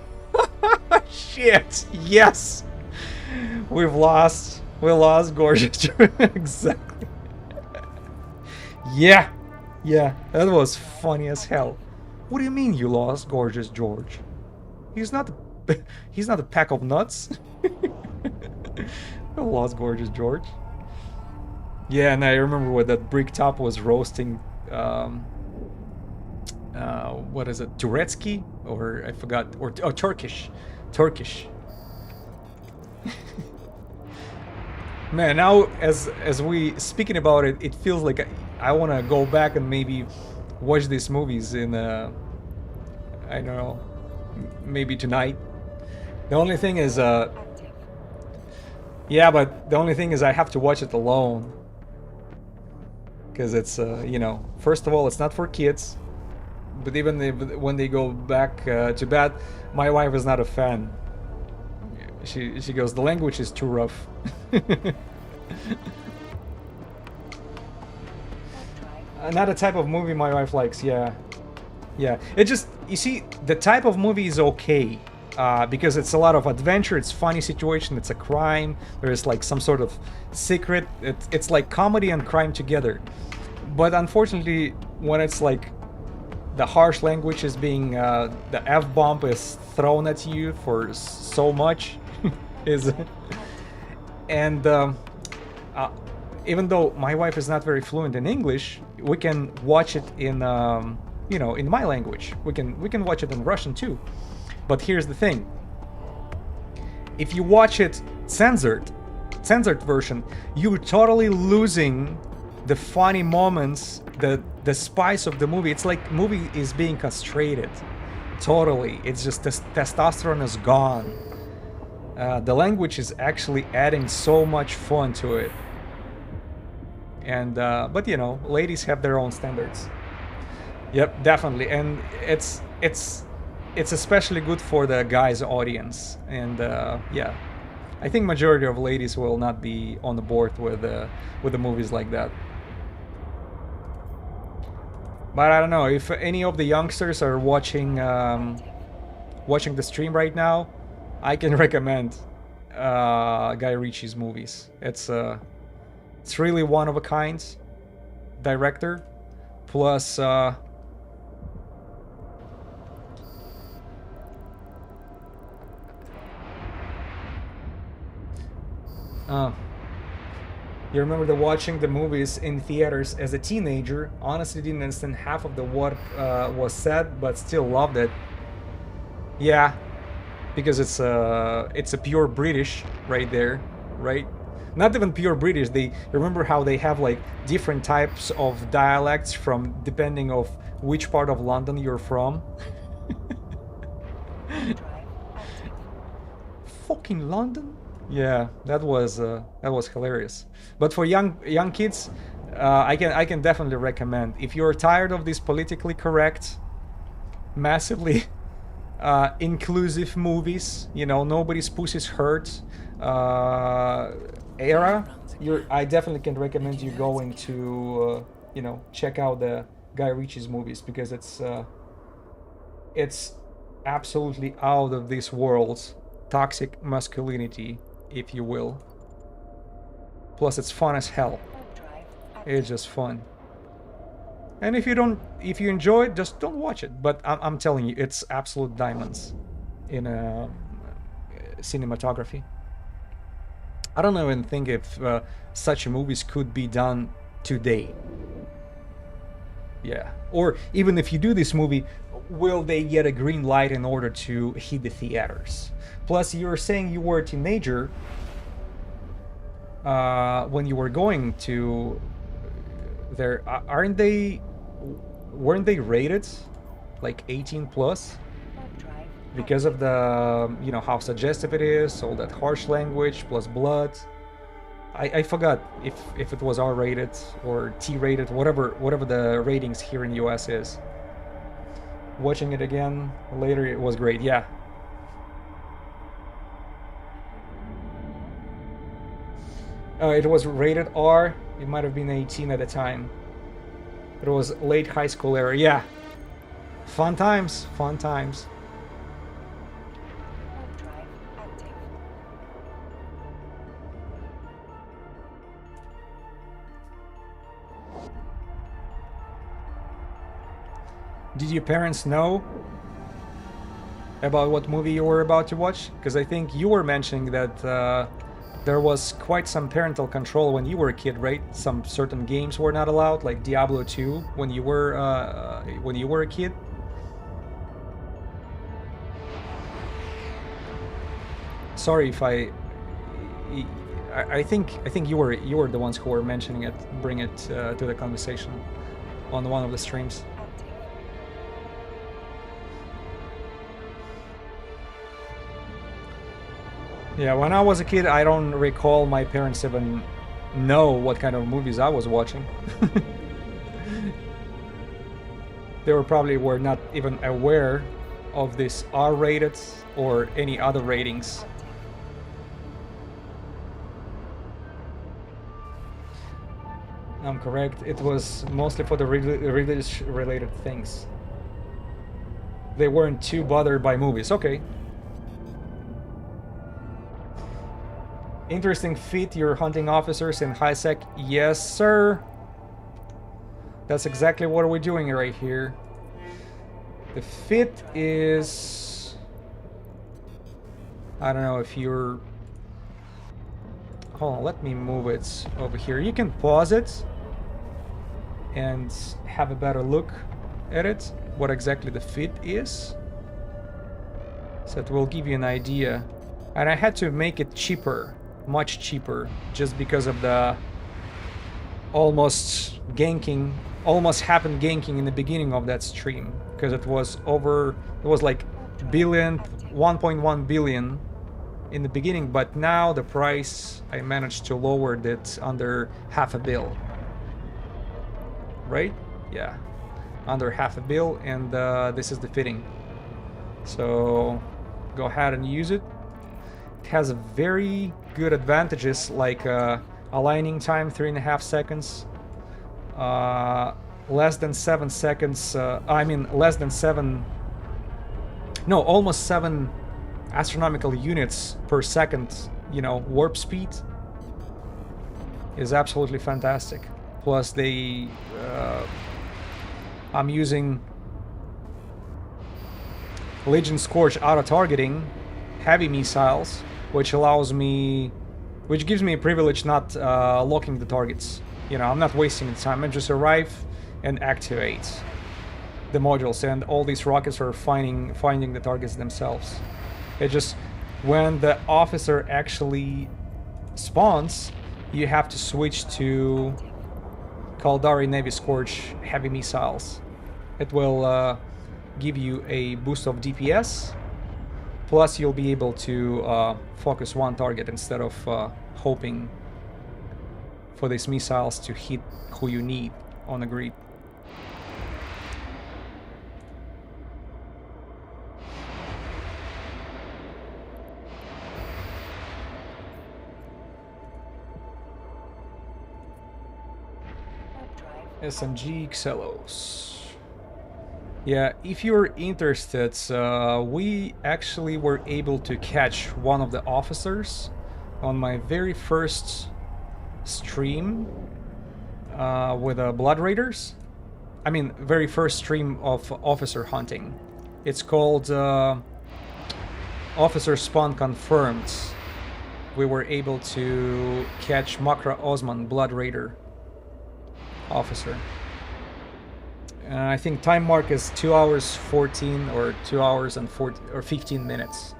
Shit, yes. We lost Gorgeous George, exactly. Yeah, that was funny as hell. What do you mean you lost Gorgeous George? He's not a pack of nuts. I lost Gorgeous George. Yeah, and I remember when that brick top was roasting. What is it? Turetsky, or I forgot, or Turkish. Man, now as we speaking about it, it feels like I want to go back and maybe watch these movies in I don't know, maybe tonight. The only thing is Active. yeah, but the only thing is I have to watch it alone. Because it's, first of all, it's not for kids. But even when they go back to bed, my wife is not a fan. She goes, the language is too rough. Not a type of movie my wife likes, yeah. It just, you see, the type of movie is okay. Because it's a lot of adventure, it's funny situation, it's a crime, there's like some sort of secret, it's like comedy and crime together. But unfortunately, when it's like the harsh language is being, the F-bomb is thrown at you for so much, and even though my wife is not very fluent in English, we can watch it in, in my language. We can watch it in Russian too. But here's the thing. If you watch it censored version, you're totally losing the funny moments, the spice of the movie. It's like movie is being castrated. Totally. It's just testosterone is gone. The language is actually adding so much fun to it. And but ladies have their own standards. Yep, definitely. And it's especially good for the guys' audience, and yeah, I think majority of ladies will not be on the board with the movies like that. But I don't know if any of the youngsters are watching the stream right now. I can recommend Guy Ritchie's movies. It's really one of a kind director, plus. Uh, you remember the watching the movies in theaters as a teenager? Honestly, didn't understand half of the what was said, but still loved it. Yeah, because it's a pure British right there, right? Not even pure British. They remember how they have like different types of dialects from depending of which part of London you're from. Drive active. Fucking London. Yeah, that was hilarious. But for young kids, I can definitely recommend. If you're tired of this politically correct, massively inclusive movies, you know, nobody's pussy's hurt era, I definitely can recommend you going to you know, check out the Guy Ritchie's movies, because it's absolutely out of this world toxic masculinity, if you will. Plus it's fun as hell. Warp drive active. It's just fun. And if you enjoy it, just don't watch it. But I'm telling you, it's absolute diamonds in cinematography. I don't even think if such movies could be done today. Yeah. Or even if you do this movie, will they get a green light in order to hit the theaters? Plus, you were saying you were a teenager when you were going to there. Weren't they rated like 18 plus? Warp drive Because of the, you know, how suggestive it is, all that harsh language plus blood. I forgot if it was R-rated or T-rated, whatever the ratings here in the US is. Watching it again later, it was great. Yeah. It was rated R. It might have been 18 at the time. It was late high school era. Yeah. Fun times. Fun times. warp drive active. Did your parents know about what movie you were about to watch? Because I think you were mentioning that there was quite some parental control when you were a kid, right? Some certain games were not allowed, like Diablo 2 when you were a kid. Sorry if I think you were the ones who were mentioning it, bring it to the conversation on one of the streams. Active. Yeah, when I was a kid, I don't recall my parents even know what kind of movies I was watching. They were not even aware of this R-rated or any other ratings. I'm correct. It was mostly for the religious-related things. They weren't too bothered by movies. Okay. Interesting feat, you're hunting officers in high sec. Yes, sir. That's exactly what we're doing right here. The fit is... I don't know if you're... Hold on, let me move it over here. You can pause it and have a better look at it, what exactly the fit is. So it will give you an idea. And I had to make it cheaper, much cheaper, just because of the almost happened ganking in the beginning of that stream, because it was like 1.1 billion in the beginning, but now the price, I managed to lower it under half a bill. Right? Yeah, under half a bill, and this is the fitting. So go ahead and use it. It has very good advantages, like aligning time 3.5 seconds, less than 7 seconds. Almost 7 astronomical units per second. You know, warp speed is absolutely fantastic. Plus, I'm using Legion Scorch auto targeting heavy missiles, which allows me which gives me a privilege not locking the targets. You know, I'm not wasting the time. I just arrive and activate the modules, and all these rockets are finding the targets themselves. It just, when the officer actually spawns, you have to switch to Caldari Navy Scourge heavy missiles. It will give you a boost of DPS, plus you'll be able to focus one target instead of hoping for these missiles to hit who you need on the grid. SMG Xelos. Yeah, if you're interested, we actually were able to catch one of the officers on my very first stream with Blood Raiders. I mean, very first stream of officer hunting. It's called Officer Spawn Confirmed. We were able to catch Makra Osman, Blood Raider officer. I think time mark is 2 hours 14 or 2 hours and 15 minutes,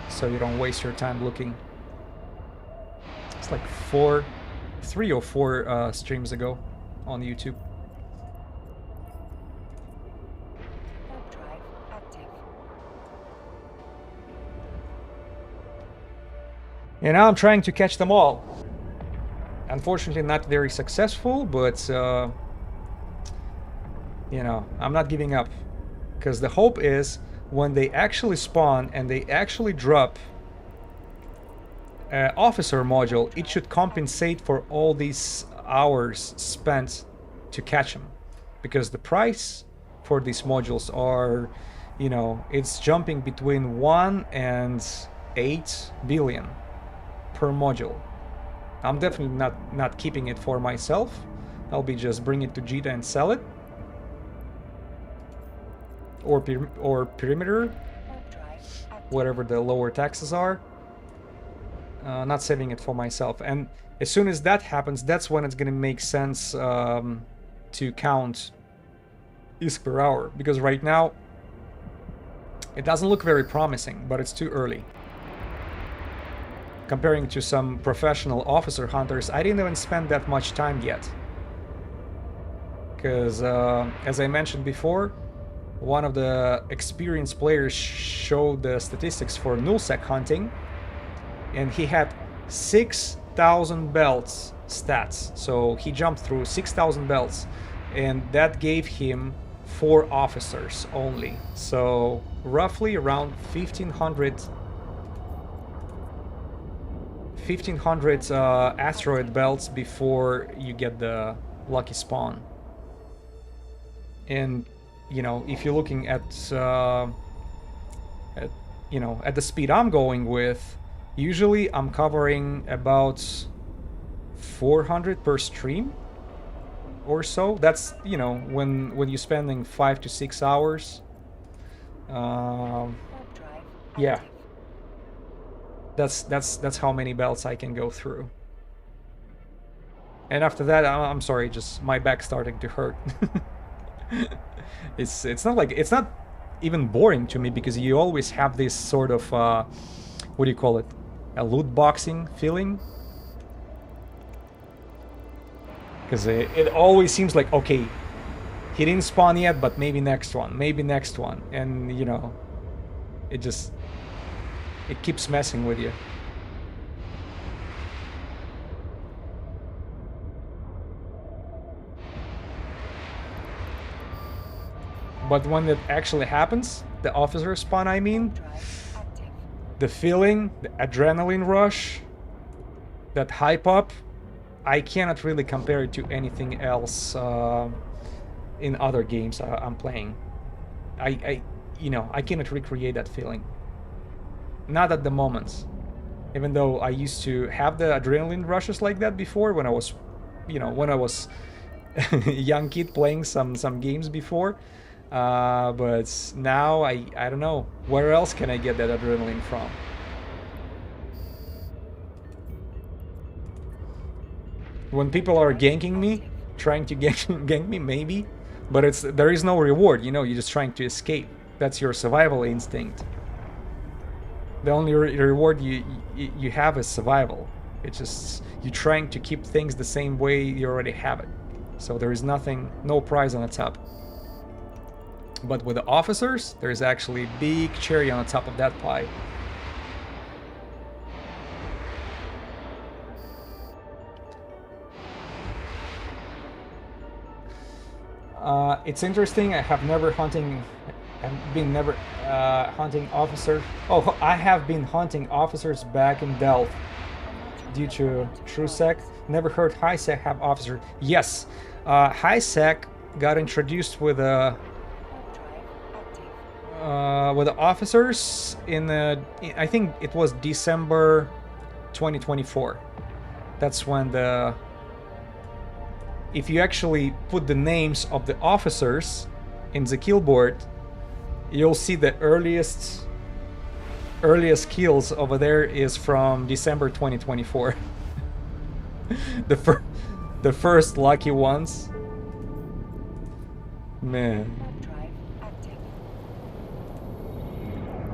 so you don't waste your time looking. It's like 3 or 4 streams ago on YouTube. Warp drive active. And now I'm trying to catch them all. Unfortunately, not very successful, but you know, I'm not giving up, because the hope is when they actually spawn and they actually drop an officer module, it should compensate for all these hours spent to catch them, because the price for these modules are, you know, it's jumping between 1 and 8 billion per module. I'm definitely not keeping it for myself. I'll be just bring it to Jita and sell it, or perimeter, Warp drive active. whatever the lower taxes are. Not saving it for myself. And as soon as that happens, that's when it's gonna make sense to count ISK per hour, because right now it doesn't look very promising, but it's too early. Comparing to some professional officer hunters, I didn't even spend that much time yet. Because, as I mentioned before, one of the experienced players showed the statistics for nullsec hunting, and he had 6,000 belts stats. So he jumped through 6,000 belts, and that gave him 4 officers only. So roughly around 1,500 asteroid belts before you get the lucky spawn. And you know, if you're looking at you know, at the speed I'm going with, usually I'm covering about 400 per stream or so. That's, you know, when you're spending 5 to 6 hours. Warp drive Yeah. active. That's how many belts I can go through. And after that, I'm sorry, just my back's starting to hurt. It's not even boring to me, because you always have this sort of what do you call it? A loot boxing feeling. Because it always seems like, okay, he didn't spawn yet, but maybe next one, and you know, it keeps messing with you. But when it actually happens, the officer spawn, I mean, Drive active. the feeling, the adrenaline rush, that hype up, I cannot really compare it to anything else in other games I'm playing. You know, I cannot recreate that feeling. Not at the moment. Even though I used to have the adrenaline rushes like that before, when I was, you know, when I was a young kid playing some games before. But now I don't know, where else can I get that adrenaline from? When people are ganking me, trying to gank me, maybe, but there is no reward. You know, you're just trying to escape. That's your survival instinct. The only reward you have is survival. It's just you're trying to keep things the same way you already have it. So there is nothing, no prize on the top. But with the officers, there's actually a big cherry on the top of that pie. It's interesting. I have never hunting. I've been never hunting officer. Oh, I have been hunting officers back in Delft due to TrueSec. Never heard HighSec have officer. Yes, HighSec got introduced with the officers in the. I think it was December 2024. That's when the. If you actually put the names of the officers in the kill board, you'll see the earliest kills over there is from December 2024. the first lucky ones. Man.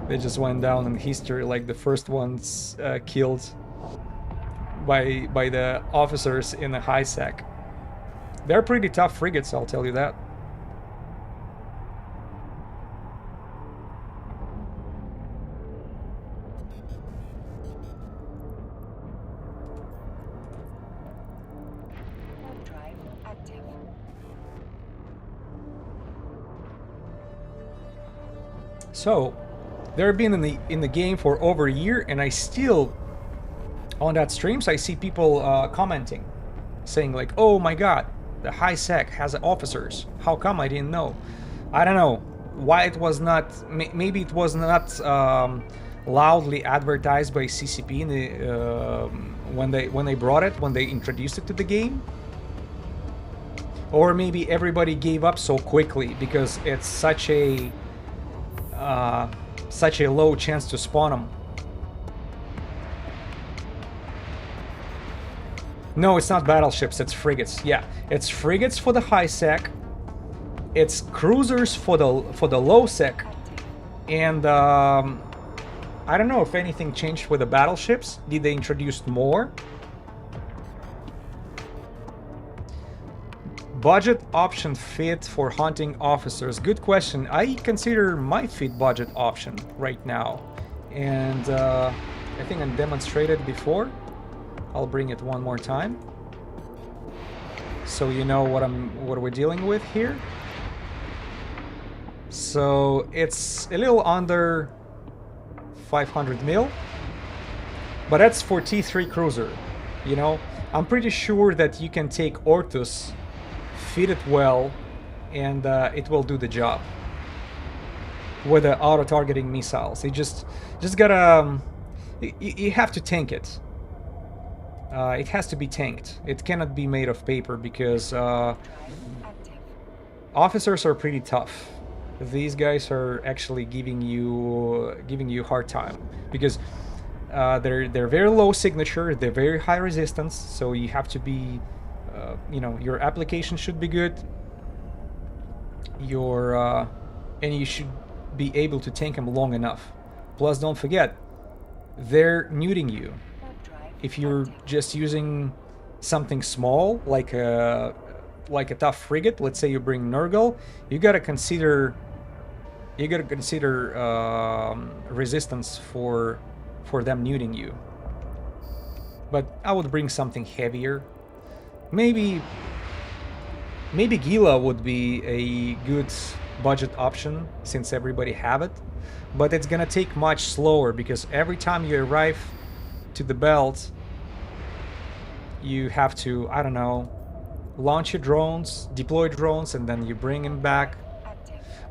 They just went down in history like the first ones killed by the officers in the HighSec. They're pretty tough frigates, I'll tell you that. Drive active. So, they've been in the game for over a year, and I still, on that streams, I see people commenting, saying like, "Oh my God, the HighSec has officers. How come I didn't know?" I don't know why it was not. Maybe it was not loudly advertised by CCP in the, when they brought it, when they introduced it to the game, or maybe everybody gave up so quickly because it's such a low chance to spawn them. No, it's not battleships, it's frigates. Yeah, it's frigates for the HighSec, it's cruisers for the low sec, and I don't know if anything changed with the battleships. Did they introduce more? Budget option fit for hunting officers. Good question. I consider my fit budget option right now, and I think I demonstrated before. I'll bring it one more time, so you know what we're dealing with here. So it's a little under 500 mil, but that's for T3 cruiser. You know, I'm pretty sure that you can take Ortus, fit it well, and it will do the job with the auto-targeting missiles. You just gotta you have to tank it. It has to be tanked. It cannot be made of paper because officers are pretty tough. These guys are actually giving you a hard time because they're very low signature, they're very high resistance. So you have to be, you know, your application should be good. And you should be able to tank them long enough. Plus, don't forget, they're neuting you. If you're just using something small like a tough frigate, let's say you bring Nurgle, you gotta consider resistance for them neuting you. But I would bring something heavier. Maybe Gila would be a good budget option since everybody have it, but it's gonna take much slower because every time you arrive to the belt, you have to, I don't know, launch your drones, deploy drones, and then you bring them back.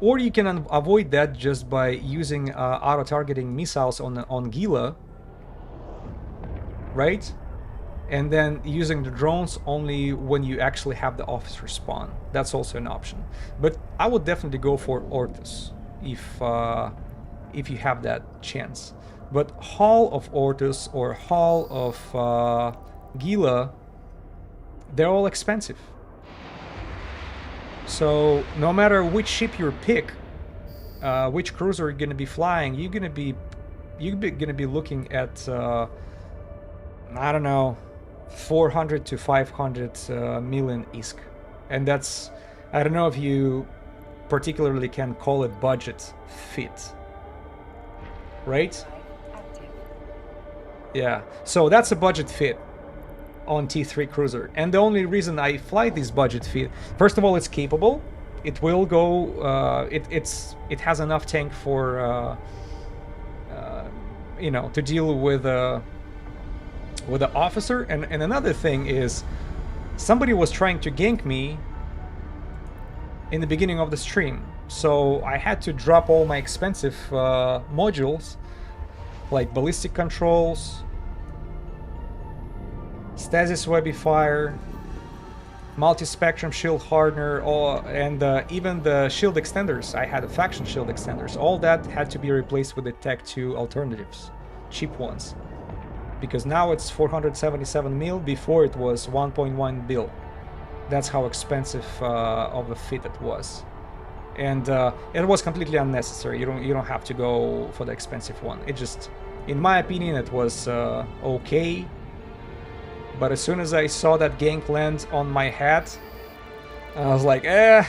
Or you can avoid that just by using auto-targeting missiles on Gila, right? And then using the drones only when you actually have the officer spawn. That's also an option. But I would definitely go for Ortus if you have that chance. But Hall of Ortus or Hall of Gila they're all expensive. So no matter which ship you pick, which cruiser you're gonna be flying, you're gonna be looking at I don't know, 400 to 500 million ISK, and that's, I don't know if you particularly can call it budget fit, right? Drive active. Yeah, so that's a budget fit on T3 cruiser, and the only reason I fly this budget fit, first of all, it's capable. It will go. It has enough tank for you know, to deal with the officer. And another thing is, somebody was trying to gank me in the beginning of the stream, so I had to drop all my expensive modules, like ballistic controls, stasis webifier, multi-spectrum shield hardener, and even the shield extenders. I had a faction shield extenders. All that had to be replaced with the Tech 2 alternatives, cheap ones, because now it's 477 mil. Before it was 1.1 bill. That's how expensive of a fit it was, and it was completely unnecessary. You don't have to go for the expensive one. It just, in my opinion, it was okay. But as soon as I saw that gank land on my head, I was like, eh.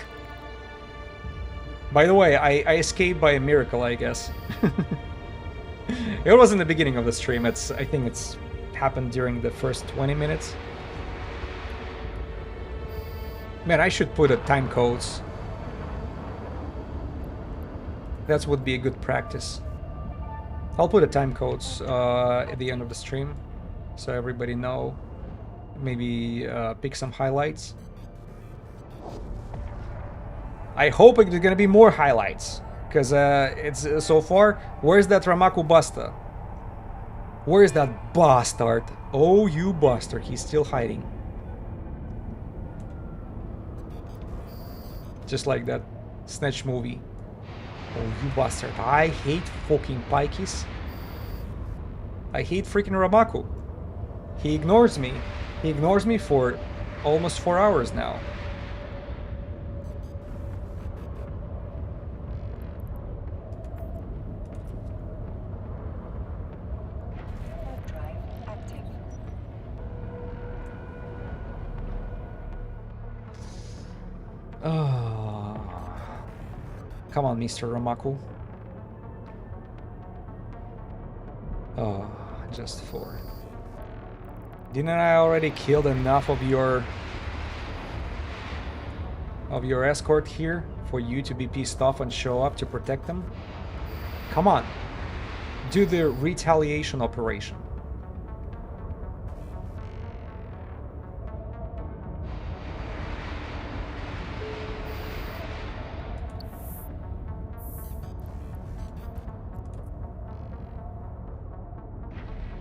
By the way, I escaped by a miracle, I guess. It was in the beginning of the stream. I think it's happened during the first 20 minutes. Man, I should put a time codes. That would be a good practice. I'll put a time codes at the end of the stream, so everybody know. Maybe pick some highlights. I hope it's gonna be more highlights, because it's so far. Where's that Ramaku Basta? Where's that bastard? Oh, you bastard! He's still hiding. Just like that Snatch movie. Oh, you bastard! I hate fucking pikeys. I hate freaking Ramaku. He ignores me. He ignores me for almost 4 hours now. Warp drive active. Oh. Come on, Mr. Ramaku. Oh, just 4. Didn't I already killed enough of your escort here for you to be pissed off and show up to protect them? Come on. Do the retaliation operation.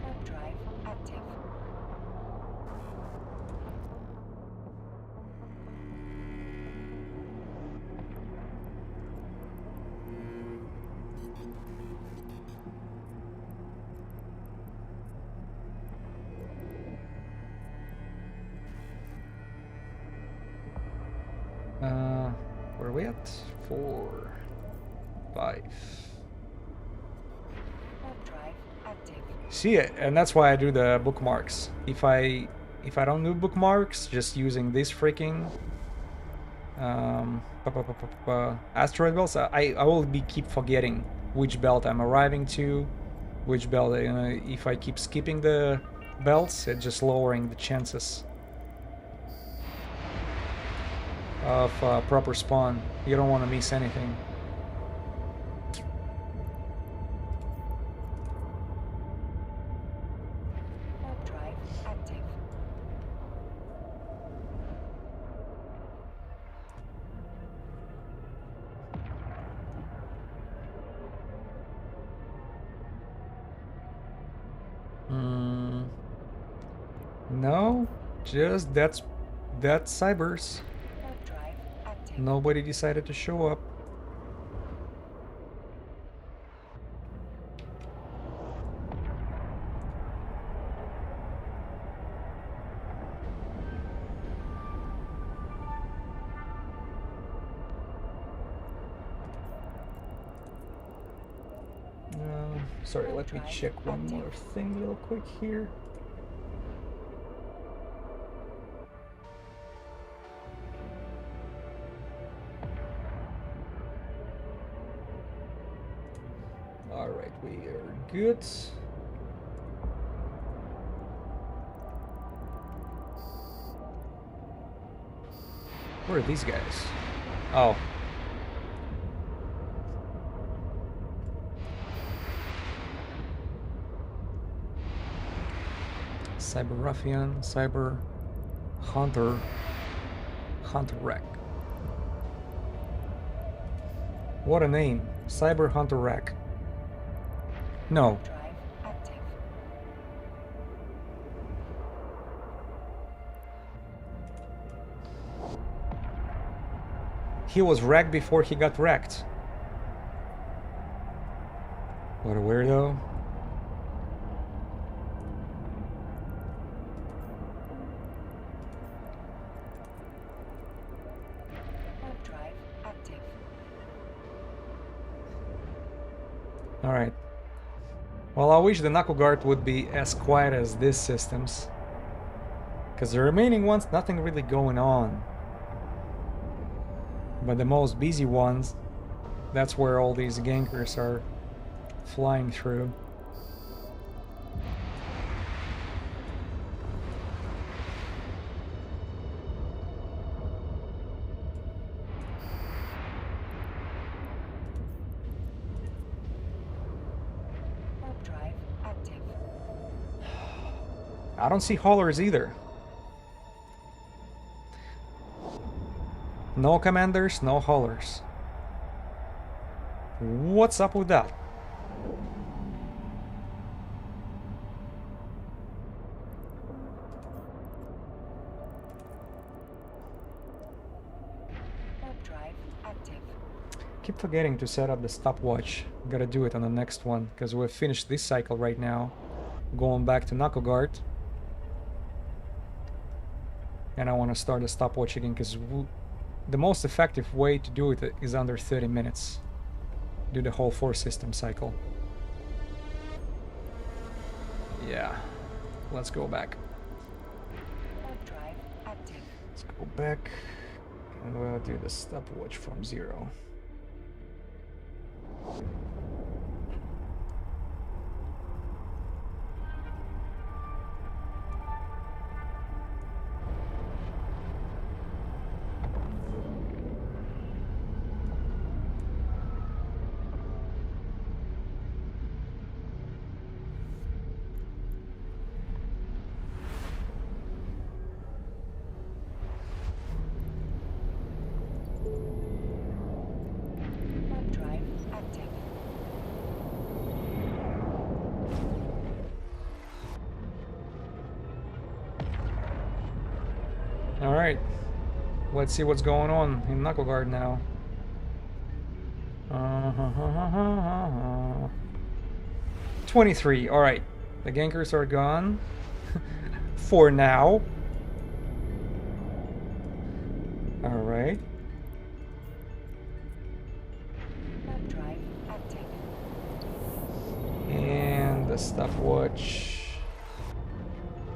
Warp drive active. Where are we at? 4, 5. Warp drive active. See it, and that's why I do the bookmarks. If I don't do bookmarks, just using this freaking asteroid belts, I will keep forgetting which belt I'm arriving to, which belt. If I keep skipping the belts, it's just lowering the chances of proper spawn. You don't want to miss anything. Warp drive active. No, just that Cybers. Warp drive active. Nobody decided to show up. Sorry, let me check one more thing real quick here. Alright, we are good. Where are these guys? Oh. Cyber Ruffian, Cyber Hunter, Hunter Wreck. What a name. Cyber Hunter Wreck. No. Drive active. He was wrecked before he got wrecked. What a weirdo. Warp drive active. Alright. Well, I wish the Knuckle Guard would be as quiet as these systems. Because the remaining ones, nothing really going on. But the most busy ones, that's where all these gankers are flying through. Warp drive active. I don't see haulers either. No commanders, no haulers. What's up with that? Warp drive active. Keep forgetting to set up the stopwatch. Gotta do it on the next one, because we've finished this cycle right now. Going back to Knuckle Guard. And I want to start the stopwatch again, because the most effective way to do it is under 30 minutes. Do the whole 4-system cycle. Yeah. Let's go back. Warp drive active. Let's go back. And we'll do the stopwatch from 0. Warp drive active. Alright. Let's see what's going on in Knuckle Guard now. 23. Alright. The gankers are gone. For now. Alright. Warp drive active. And the stopwatch.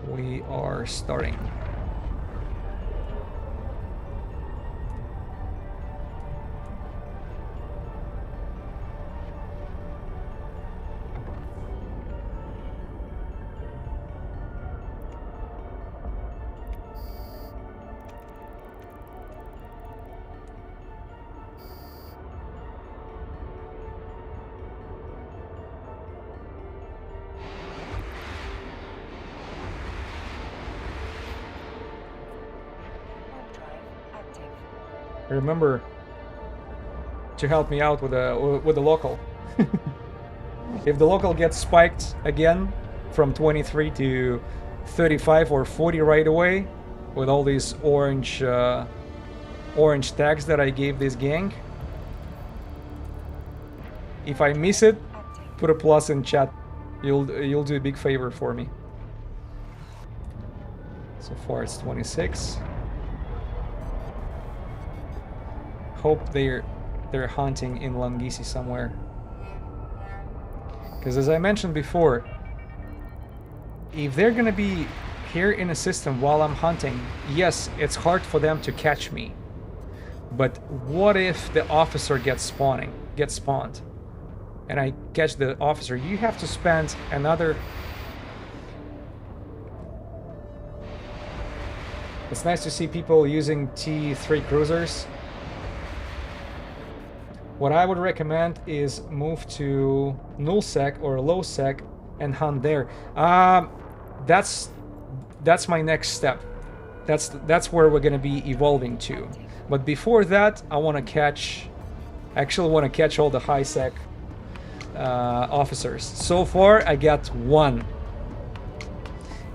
We are starting. Warp drive active. Remember to help me out with the local. If the local gets spiked again from 23 to 35 or 40 right away with all these orange tags that I gave this gang, if I miss it, Active. put a plus in chat. You'll do a big favor for me. So far it's 26. Hope they're hunting in Langisi somewhere. Because as I mentioned before, if they're gonna be here in a system while I'm hunting, yes, it's hard for them to catch me. But what if the officer gets spawned, and I catch the officer? You have to spend another... It's nice to see people using T3 cruisers. What I would recommend is move to nullsec or lowsec and hunt there. That's my next step. That's where we're gonna be evolving to. But before that, I want to catch... Actually, want to catch all the high sec officers. So far, I got one,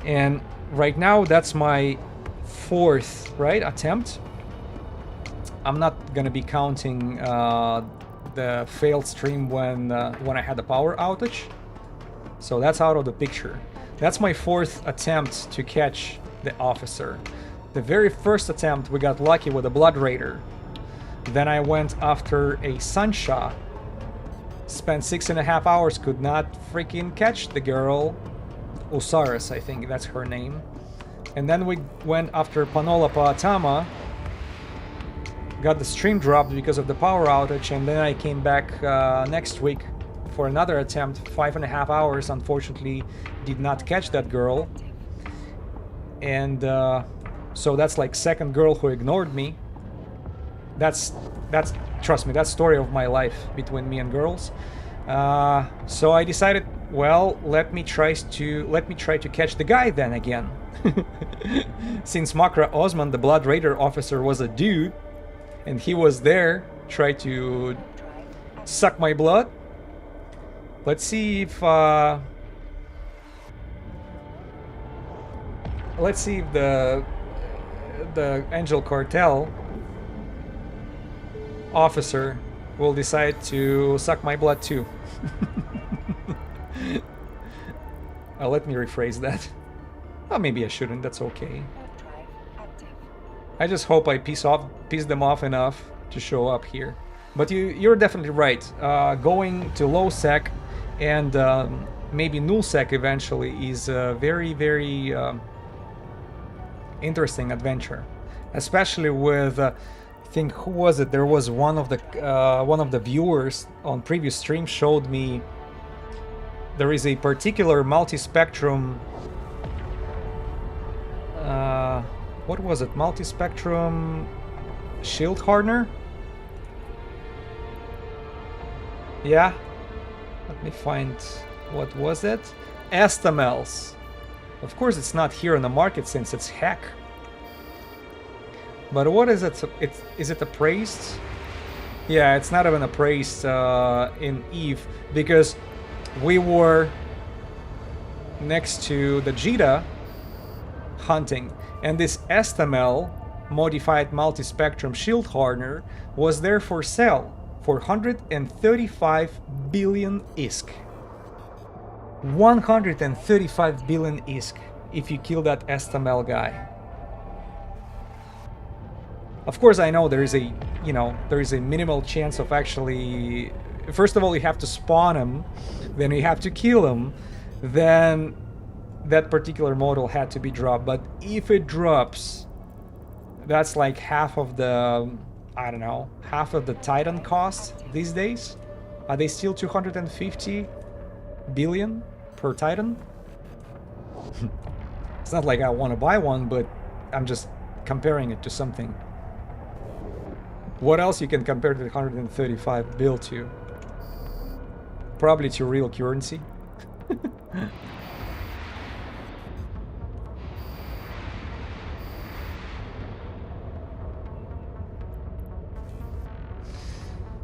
and right now that's my 4th attempt. I'm not gonna be counting the failed stream when I had the power outage, so that's out of the picture. That's my 4th attempt to catch the officer. The very first attempt, we got lucky with a Blood Raider. Then I went after a Sunshot. Spent 6.5 hours, could not freaking catch the girl. Osiris, I think that's her name. And then we went after Panola Paatama. Got the stream dropped because of the power outage, and then I came back next week for another attempt. 5.5 hours, unfortunately, did not catch that girl. And so that's like 2nd girl who ignored me. That's trust me, that's story of my life between me and girls. So I decided, well, let me try to catch the guy then again. Since Makra Osman, the Blood Raider officer, was a dude, and he was there, try to suck my blood. Let's see if the Angel Cartel officer will decide to suck my blood too. Let me rephrase that. Well, maybe I shouldn't, that's okay. I just hope I piss them off enough to show up here. But you're definitely right. Going to low sec and maybe null sec eventually is a very, very interesting adventure, especially with I think, who was it? There was one of the viewers on previous stream showed me there is a particular multi-spectrum. What was it? Multi-spectrum shield hardener? Yeah. Let me find. What was it? Estamels. Of course, it's not here on the market since it's hack. But what is it? Is it appraised? Yeah, it's not even appraised in Eve, because we were next to the Jita hunting, and this Estamel modified multi-spectrum shield hardener was there for sale for 135 billion ISK. 135 billion ISK if you kill that Estamel guy. Of course, I know there is a minimal chance of actually. First of all, you have to spawn him, then you have to kill him, then that particular model had to be dropped. But if it drops, that's like half of the, I don't know, half of the Titan cost these days. Are they still 250 billion per Titan? It's not like I want to buy one, but I'm just comparing it to something. What else you can compare the 135 bill to? Probably to real currency.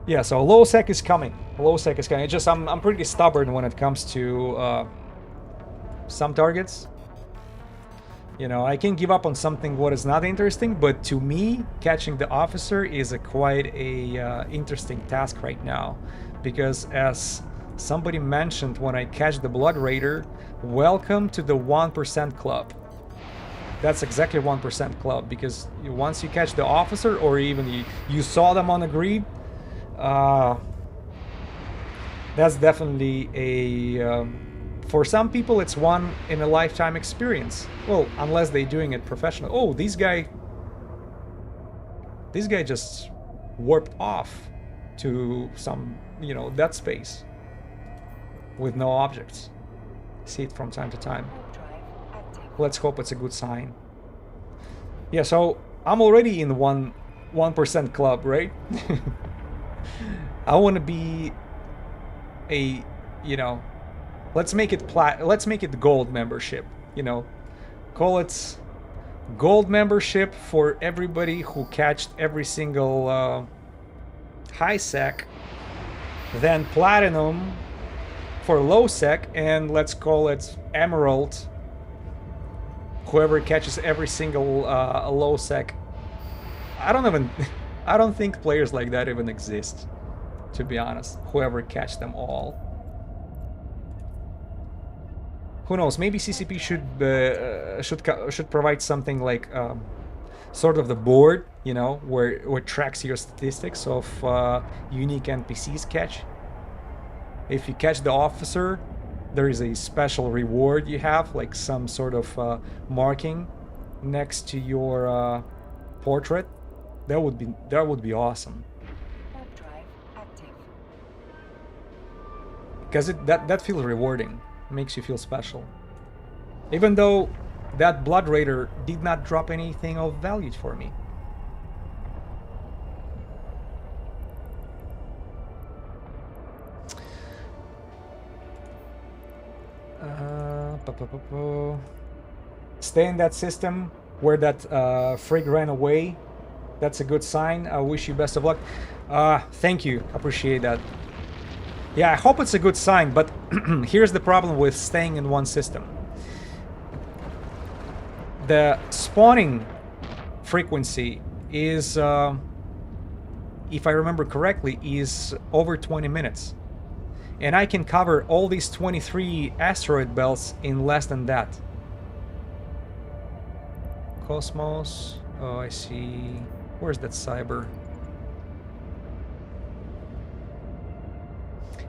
Yeah, so low sec is coming. Low sec is coming. It's just I'm pretty stubborn when it comes to some targets. You know, I can give up on something what is not interesting, but to me, catching the officer is quite a interesting task right now, because as somebody mentioned when I catch the Blood Raider, welcome to the 1% club. That's exactly 1% club, because once you catch the officer, or even you saw them on the grid, That's definitely a for some people it's one in a lifetime experience. Well, unless they're doing it professionally. Oh, this guy just warped off to some, you know, dead space with no objects. See it from time to time. Warp drive active. Let's hope it's a good sign. Yeah, so I'm already in the 1% club, right? I want to be a, you know, let's make it gold membership, you know. Call it gold membership for everybody who catched every single high sec, then platinum for low sec, and let's call it emerald whoever catches every single low sec. I don't think players like that even exist, to be honest. Whoever catch them all. Who knows? Maybe CCP should provide something like sort of the board, you know, where it tracks your statistics of unique NPCs catch. If you catch the officer, there is a special reward you have, like some sort of marking next to your portrait. That would be awesome. Warp drive active. Because that feels rewarding. Makes you feel special. Even though that Blood Raider did not drop anything of value for me. Stay in that system where that frig ran away. That's a good sign. I wish you best of luck. Thank you. Appreciate that. Yeah, I hope it's a good sign, but here's the problem with staying in one system. The spawning frequency is, if I remember correctly, is over 20 minutes. And I can cover all these 23 asteroid belts in less than that. Cosmos. Oh, I see. Where's that cyber?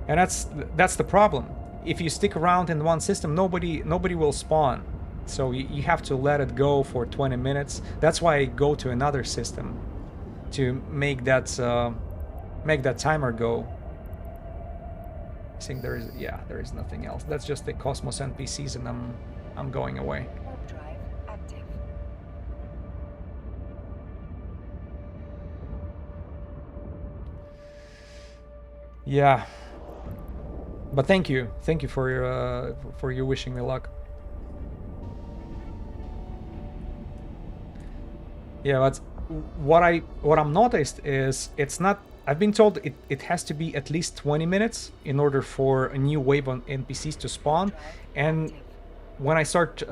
And that's the problem. If you stick around in one system, nobody will spawn. So you have to let it go for 20 minutes. That's why I go to another system to make that timer go. I think there is nothing else. That's just the Cosmos NPCs, and I'm going away. Warp drive active. Yeah. But thank you for your wishing me luck. Yeah, but what I'm noticed is it's not. I've been told it has to be at least 20 minutes in order for a new wave on NPCs to spawn, and when I start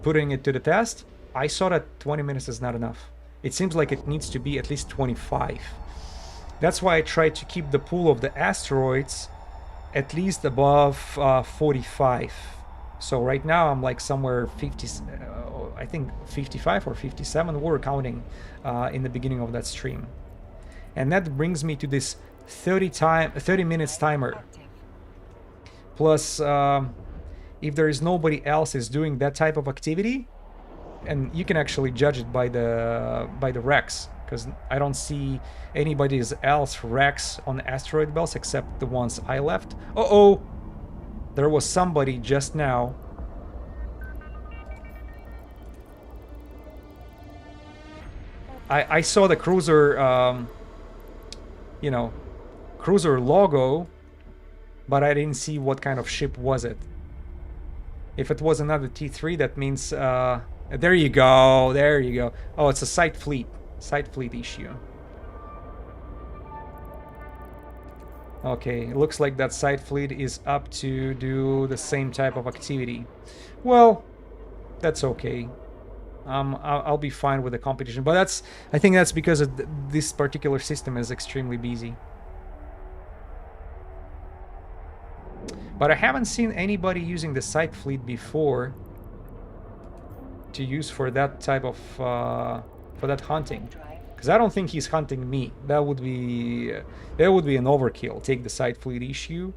putting it to the test, I saw that 20 minutes is not enough. It seems like it needs to be at least 25. That's why I try to keep the pool of the asteroids at least above 45. So right now I'm like somewhere 50, I think 55 or 57 we were counting in the beginning of that stream. And that brings me to this 30 minutes timer. Plus, if there is nobody else is doing that type of activity, and you can actually judge it by the wrecks, because I don't see anybody else wrecks on asteroid belts except the ones I left. Uh-oh! There was somebody just now. I saw the cruiser, you know, cruiser logo, but I didn't see what kind of ship was it. If it was another T3, that means, there you go, there you go. Oh, it's a side fleet issue. Okay, it looks like that side fleet is up to do the same type of activity. Well, that's okay. I'll be fine with the competition, but I think that's because this particular system is extremely busy. But I haven't seen anybody using the side fleet before to use for that type of for that hunting. Drive Because I don't think he's hunting me. That would be an overkill. Take the side fleet issue,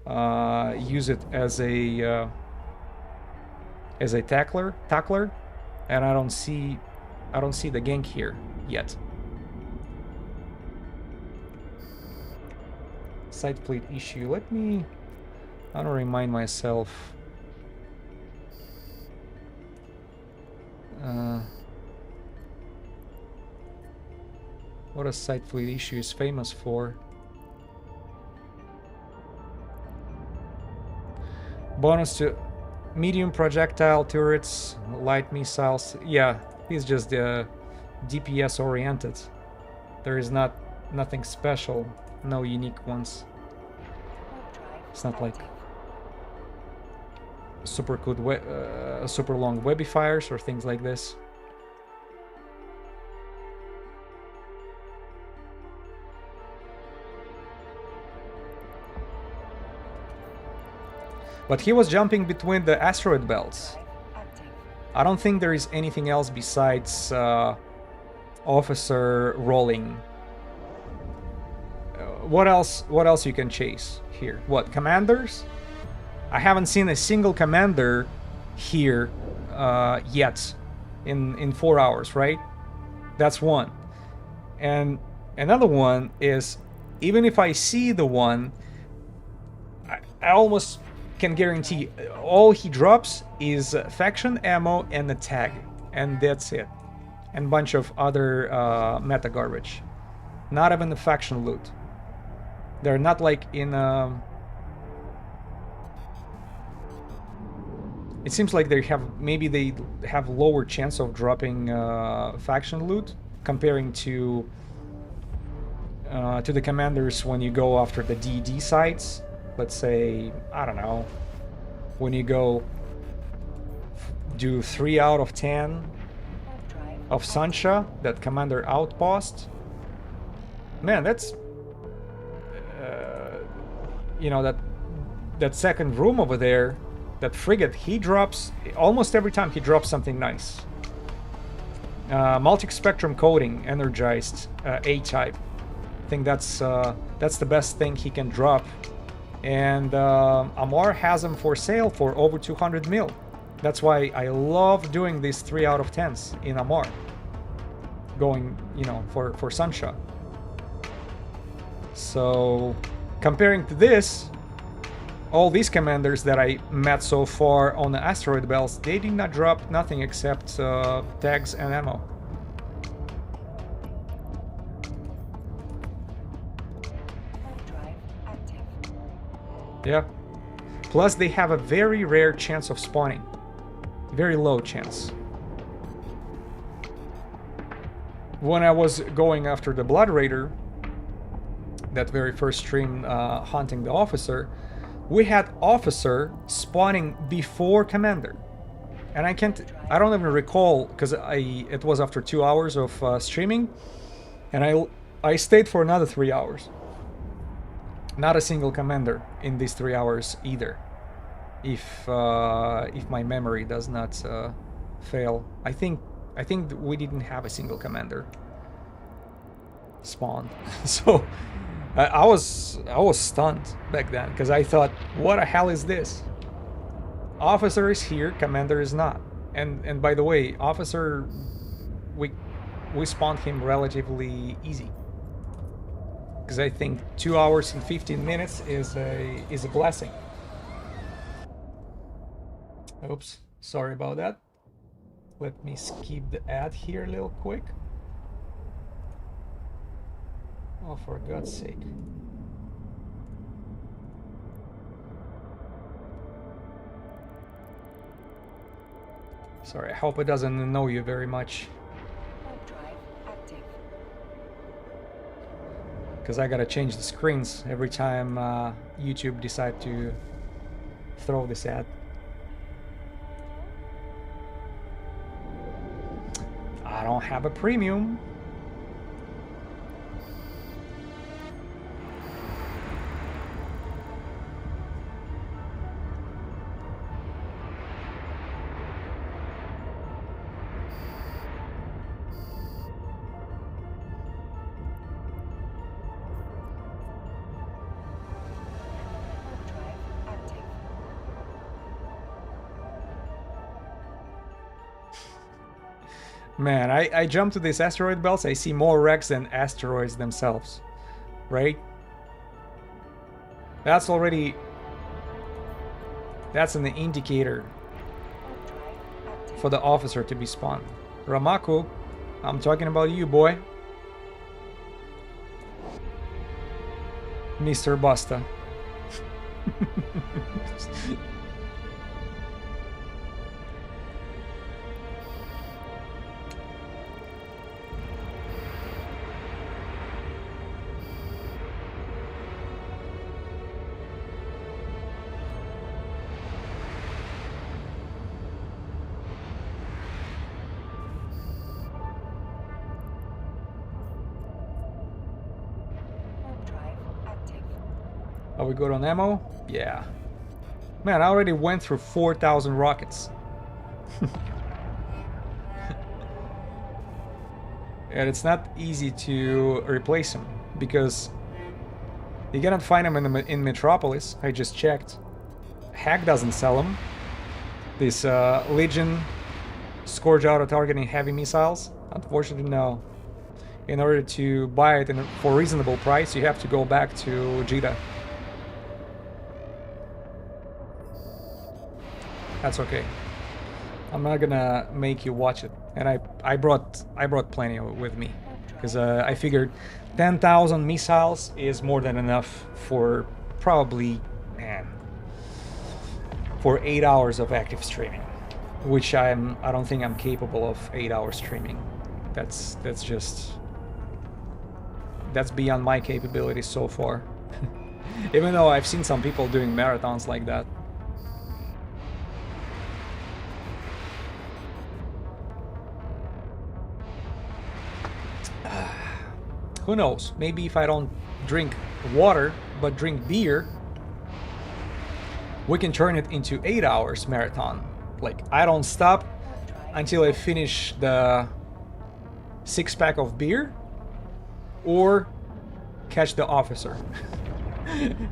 use it as a tackler, and I don't see the gank here yet. Side fleet issue. Let me. I don't remind myself. What a side fleet issue is famous for. Bonus to medium projectile turrets, light missiles. Yeah, he's just DPS oriented. There is nothing special, no unique ones. It's not like super good, super long webifiers or things like this. But he was jumping between the asteroid belts. I don't think there is anything else besides officer rolling. What else you can chase here? What, commanders? I haven't seen a single commander here yet in 4 hours, right? That's one. And another one is, even if I see the one, I almost can guarantee all he drops is faction ammo and a tag, and that's it. And a bunch of other meta garbage. Not even the faction loot. They're not like in it seems like they have lower chance of dropping faction loot comparing to the commanders when you go after the DD sites. Let's say, I don't know, when you go do 3 out of 10 of Sancha, that commander outpost, man, that's you know, that second room over there, that frigate, he drops almost every time. He drops something nice. Multi-spectrum coating, energized A-type. I think that's the best thing he can drop. And Amar has them for sale for over 200 mil. That's why I love doing these 3 out of 10s in Amar. Going, you know, for Sunshot. So, comparing to this, all these commanders that I met so far on the asteroid belts, they did not drop nothing except tags and ammo. Yeah. Plus they have a very rare chance of spawning. Very low chance. When I was going after the Blood Raider, that very first stream hunting the officer, we had officer spawning before commander. And I don't even recall, because it was after 2 hours of streaming, and I stayed for another 3 hours. Not a single commander in these 3 hours either, if my memory does not fail. I think we didn't have a single commander spawn. So I was stunned back then, because I thought, what the hell is this? Officer is here, commander is not. And by the way, officer, we spawned him relatively easy. Because I think 2 hours and 15 minutes is a blessing. Oops, sorry about that. Let me skip the ad here a little quick. Oh, for God's sake. Sorry, I hope it doesn't annoy you very much. Because I gotta change the screens every time YouTube decide to throw this ad. I don't have a premium. Man, I jump to these asteroid belts, I see more wrecks than asteroids themselves. Right? That's already... That's an indicator for the officer to be spawned. Ramaku, I'm talking about you, boy. Mr. Basta. Warp drive active. Are we good on ammo? Yeah. Man, I already went through 4,000 rockets. And it's not easy to replace them because you cannot find them in Metropolis. I just checked. Hack doesn't sell them. This Legion Scourge auto-targeting heavy missiles? Unfortunately, no. In order to buy it for a reasonable price, you have to go back to Jeddah. That's okay. I'm not gonna make you watch it, and I brought plenty with me, because I figured 10,000 missiles is more than enough for probably, man, for 8 hours of active streaming, which I don't think I'm capable of 8 hours streaming. That's beyond my capabilities so far. Even though I've seen some people doing marathons like that. Who knows? Maybe if I don't drink water, but drink beer, we can turn it into 8 hours marathon. Like, I don't stop until I finish the 6-pack of beer, or catch the officer.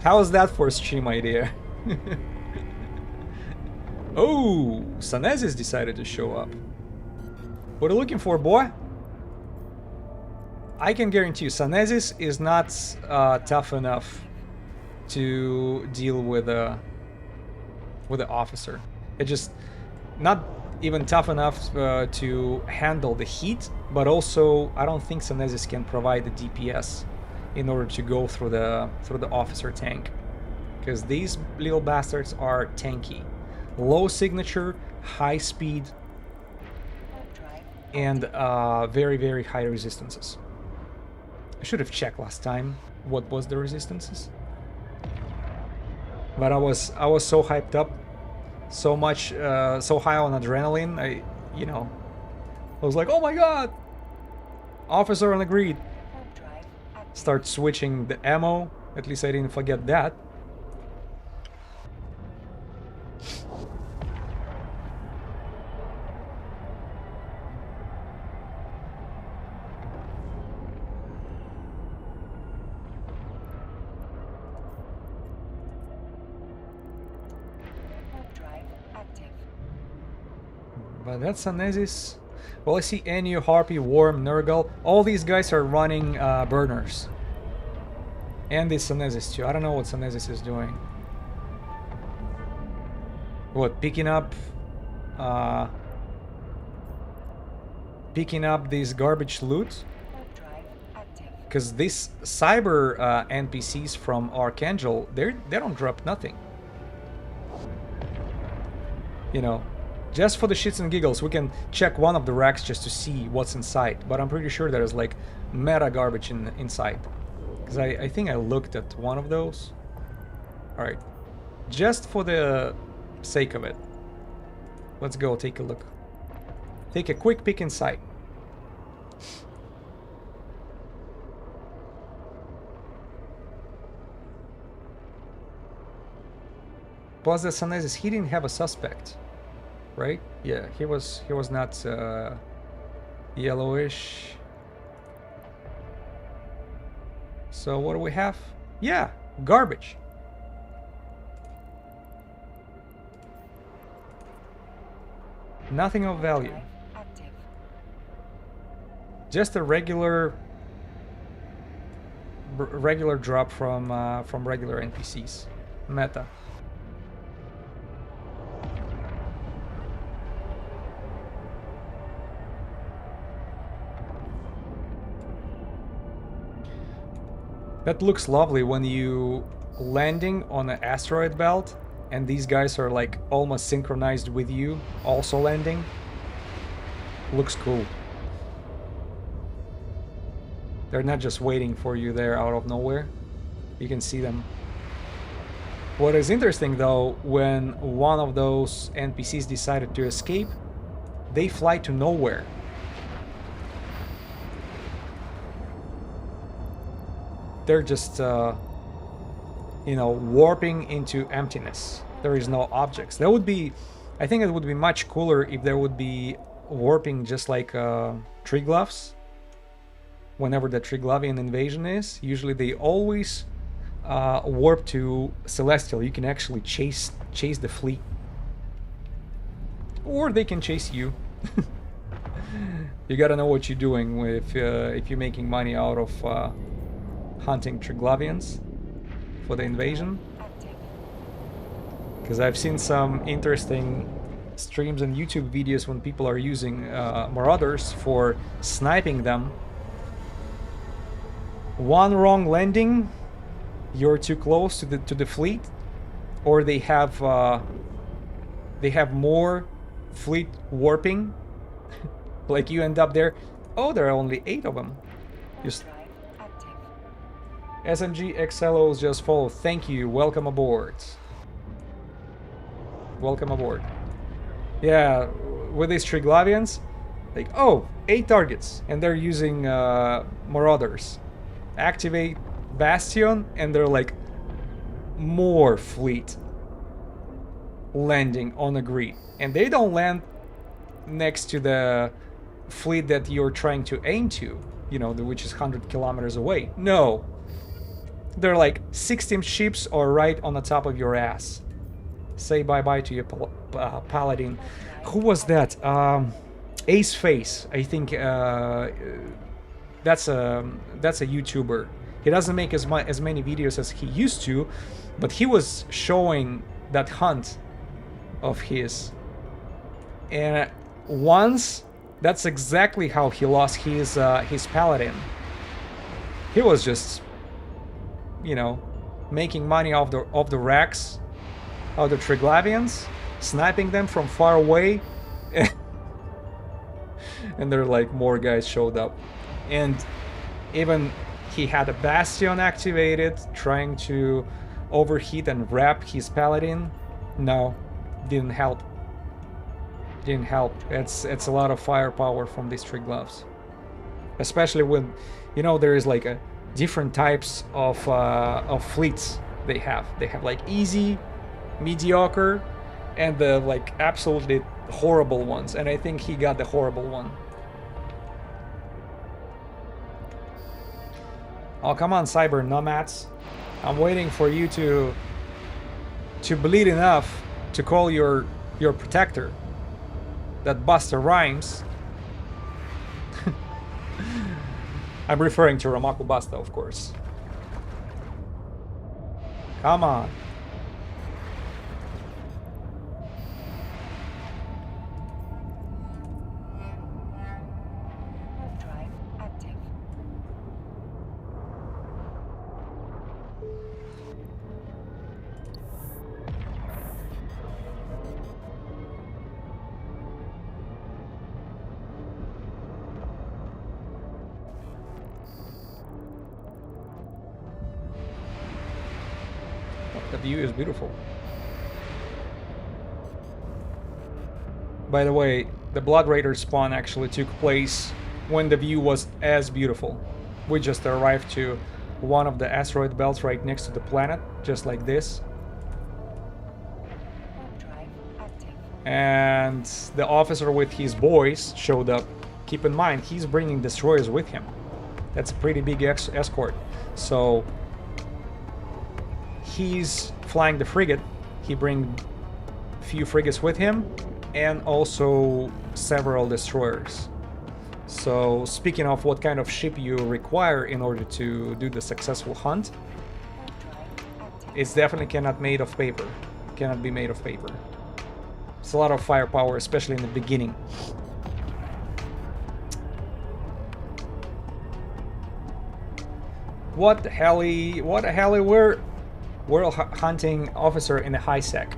How is that for a stream idea? Oh, Sanezis decided to show up. What are you looking for, boy? I can guarantee you, Sanezis is not tough enough to deal with the officer. It's just not even tough enough to handle the heat, but also I don't think Sanezis can provide the DPS in order to go through the officer tank, because these little bastards are tanky, low signature, high speed, and very, very high resistances. I should have checked last time what was the resistances, but I was so hyped up, so high on adrenaline. I was like, oh my god, officer on agreed. Start switching the ammo. At least I didn't forget that. But that's Sanezis. Well, I see Enu, Harpy, Worm, Nurgle. All these guys are running burners. And this Sanezis too. I don't know what Sanezis is doing. What, picking up this garbage loot? Because these cyber NPCs from Archangel, they don't drop nothing. You know, just for the shits and giggles, we can check one of the racks just to see what's inside. But I'm pretty sure there's like meta garbage inside. Because I think I looked at one of those. Alright. Just for the sake of it. Let's go take a look. Take a quick peek inside. Plus the Sanezis, he didn't have a suspect. Right? Yeah, he was not yellowish. So what do we have? Yeah, garbage. Nothing of value. Just a regular drop from regular NPCs. Meta. That looks lovely when you landing on an asteroid belt and these guys are like almost synchronized with you, also landing. Looks cool. They're not just waiting for you there out of nowhere. You can see them. What is interesting though, when one of those NPCs decided to escape, they fly to nowhere. They're just, you know, warping into emptiness. There is no objects. That would be, I think it would be much cooler if there would be warping just like tree gloves. Whenever the Triglavian invasion is, usually they always warp to Celestial. You can actually chase the fleet. Or they can chase you. You gotta know what you're doing if you're making money out of hunting Triglavians for the invasion. Because I've seen some interesting streams and YouTube videos when people are using Marauders for sniping them. One wrong landing, you're too close to the fleet, or they have more fleet warping. Like you end up there. Oh, there are only 8 of them. Just SMG XLOs just follow. Thank you. Welcome aboard. Welcome aboard. Yeah, with these Triglavians, like, oh, 8 targets, and they're using Marauders. Activate Bastion, and they're like more fleet landing on a grid, and they don't land next to the fleet that you're trying to aim to, you know, which is 100 kilometers away. No, they're like 16 ships are right on the top of your ass. Say bye-bye to your paladin. Who was that? Ace Face, I think. That's a YouTuber. He doesn't make as many videos as he used to, but he was showing that hunt of his. And once, that's exactly how he lost his paladin. He was just, you know, making money off the racks, of the Triglavians, sniping them from far away, and there like more guys showed up. And even he had a Bastion activated, trying to overheat and wrap his paladin. No, didn't help. Didn't help. It's a lot of firepower from these Triglavs. Especially when, you know, there is like a different types of fleets they have. They have like easy, mediocre, and the like absolutely horrible ones. And I think he got the horrible one. Oh, come on, cyber nomads. I'm waiting for you to bleed enough to call your protector. That Basta rhymes. I'm referring to Ramaku Basta, of course. Come on. Drive active. The view is beautiful. By the way, the Blood Raider spawn actually took place when the view was as beautiful. We just arrived to one of the asteroid belts right next to the planet, just like this. Drive active. And the officer with his boys showed up. Keep in mind, he's bringing destroyers with him. That's a pretty big escort. So he's flying the frigate. He brings a few frigates with him, and also several destroyers. So speaking of what kind of ship you require in order to do the successful hunt, it's definitely cannot made of paper. Cannot be made of paper. It's a lot of firepower, especially in the beginning. What the hell? What the hell? We're hunting officer in a high sec.